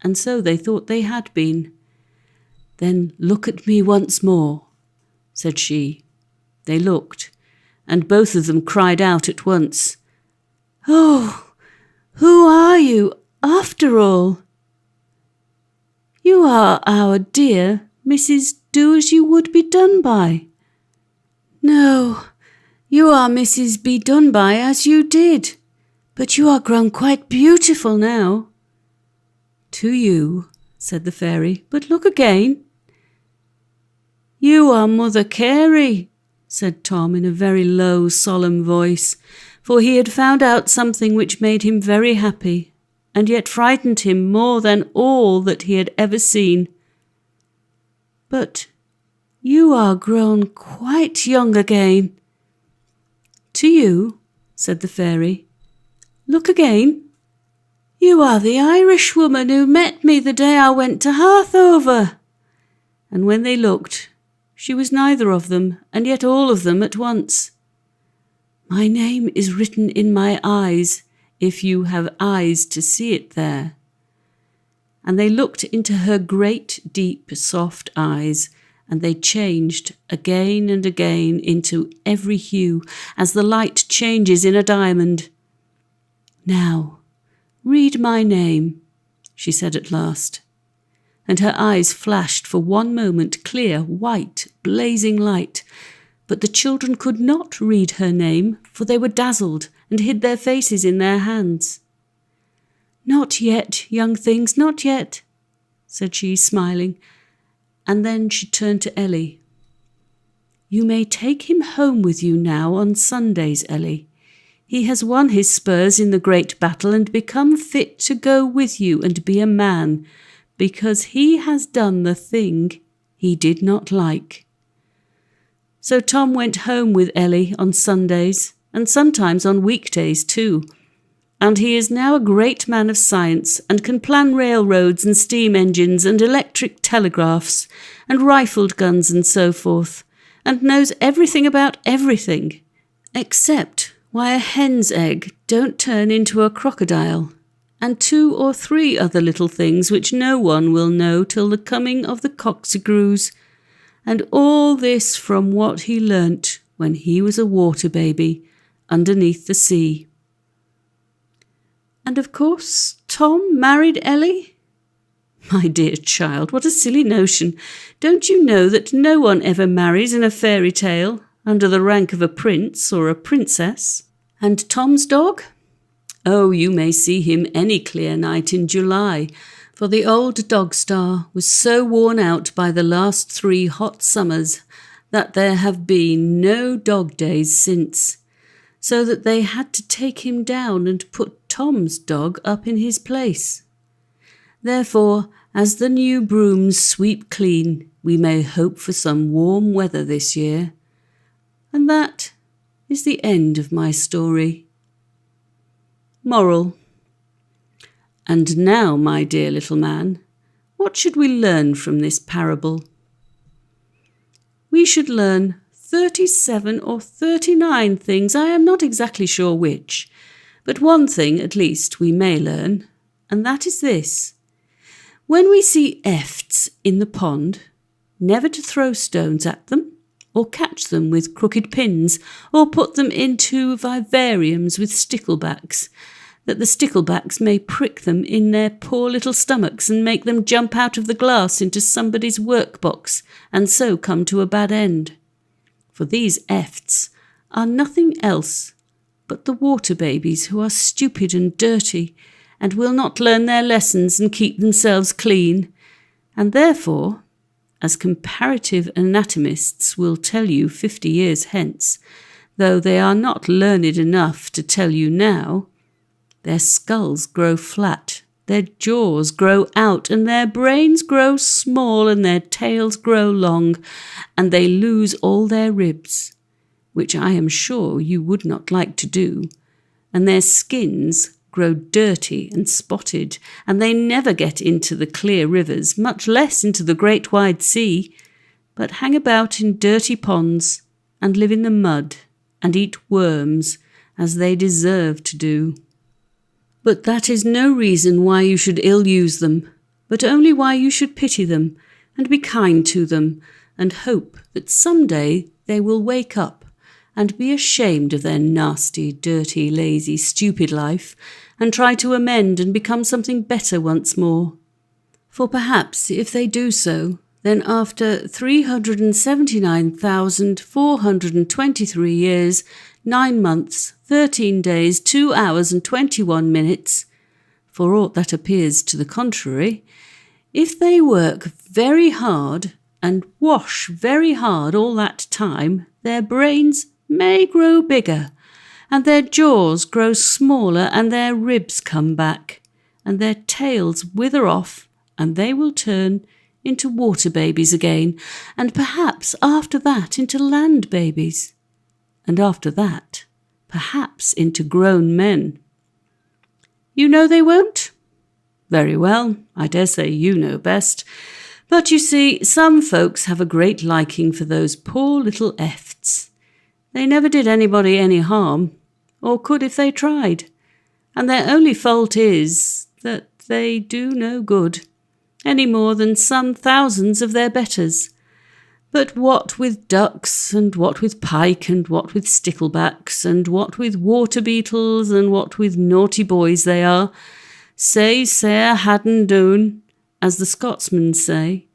and so they thought they had been. "Then look at me once more," said she. They looked, and both of them cried out at once, "Oh, who are you, after all?" "You are our dear Mrs. Do-as-you-would-be-done-by." "No, you are Mrs. Be-done-by as you did, but you are grown quite beautiful now." "To you," said the fairy, "but look again." "You are Mother Carey," said Tom in a very low, solemn voice, for he had found out something which made him very happy, and yet frightened him more than all that he had ever seen. "But you are grown quite young again." "To you," said the fairy. "Look again." "You are the Irish woman who met me the day I went to Harthover." And when they looked, she was neither of them, and yet all of them at once. "My name is written in my eyes, if you have eyes to see it there." And they looked into her great, deep, soft eyes, and they changed again and again into every hue, as the light changes in a diamond. "Now, read my name," she said at last, and her eyes flashed for one moment clear, white, blazing light, but the children could not read her name, for they were dazzled and hid their faces in their hands. "Not yet, young things, not yet," said she, smiling, and then she turned to Ellie. "You may take him home with you now on Sundays, Ellie. He has won his spurs in the great battle and become fit to go with you and be a man, because he has done the thing he did not like." So Tom went home with Ellie on Sundays, and sometimes on weekdays too, and he is now a great man of science and can plan railroads and steam engines and electric telegraphs and rifled guns and so forth, and knows everything about everything, except why a hen's egg don't turn into a crocodile, and 2 or 3 other little things which no one will know till the coming of the cocksigrews, and all this from what he learnt when he was a water baby underneath the sea. And of course Tom married Ellie? My dear child, what a silly notion. Don't you know that no one ever marries in a fairy tale under the rank of a prince or a princess? And Tom's dog? Oh, you may see him any clear night in July, for the old dog star was so worn out by the last 3 hot summers that there have been no dog days since, so that they had to take him down and put Tom's dog up in his place. Therefore, as the new brooms sweep clean, we may hope for some warm weather this year. And that is the end of my story. Moral. And now, my dear little man, what should we learn from this parable? We should learn 37 or 39 things, I am not exactly sure which, but one thing at least we may learn, and that is this. When we see efts in the pond, never to throw stones at them, or catch them with crooked pins, or put them into vivariums with sticklebacks, that the sticklebacks may prick them in their poor little stomachs and make them jump out of the glass into somebody's workbox, and so come to a bad end. For these efts are nothing else but the water babies who are stupid and dirty, and will not learn their lessons and keep themselves clean, and therefore, as comparative anatomists will tell you 50 years hence, though they are not learned enough to tell you now, their skulls grow flat, their jaws grow out, and their brains grow small, and their tails grow long, and they lose all their ribs, which I am sure you would not like to do, and their skins grow dirty and spotted, and they never get into the clear rivers, much less into the great wide sea, but hang about in dirty ponds, and live in the mud, and eat worms, as they deserve to do. But that is no reason why you should ill-use them, but only why you should pity them, and be kind to them, and hope that some day they will wake up, and be ashamed of their nasty, dirty, lazy, stupid life, and try to amend and become something better once more. For perhaps if they do so, then after 379,423 years, 9 months, 13 days, 2 hours and 21 minutes, for aught that appears to the contrary, if they work very hard and wash very hard all that time, their brains may grow bigger, and their jaws grow smaller, and their ribs come back, and their tails wither off, and they will turn into water babies again, and perhaps after that into land babies, and after that perhaps into grown men. You know they won't? Very well, I dare say you know best. But you see, some folks have a great liking for those poor little efts. They never did anybody any harm, or could if they tried, and their only fault is that they do no good, any more than some thousands of their betters. But what with ducks, and what with pike, and what with sticklebacks, and what with water beetles, and what with naughty boys they are, say sair hadden doon, as the Scotsmen say,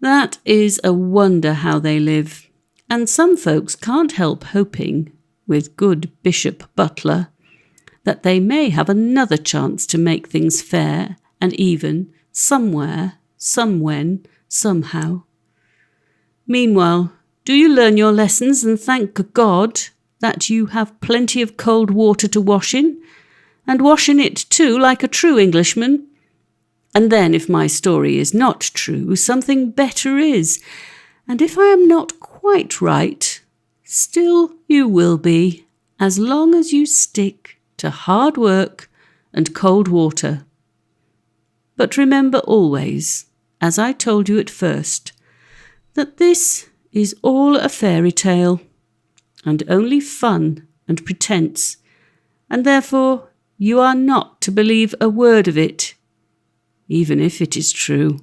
that is a wonder how they live. And some folks can't help hoping, with good Bishop Butler, that they may have another chance to make things fair and even somewhere, somewhen, somehow. Meanwhile, do you learn your lessons and thank God that you have plenty of cold water to wash in, and wash in it too like a true Englishman? And then, if my story is not true, something better is, and if I am not quite right, still you will be, as long as you stick to hard work and cold water. But remember always, as I told you at first, that this is all a fairy tale, and only fun and pretence, and therefore you are not to believe a word of it, even if it is true.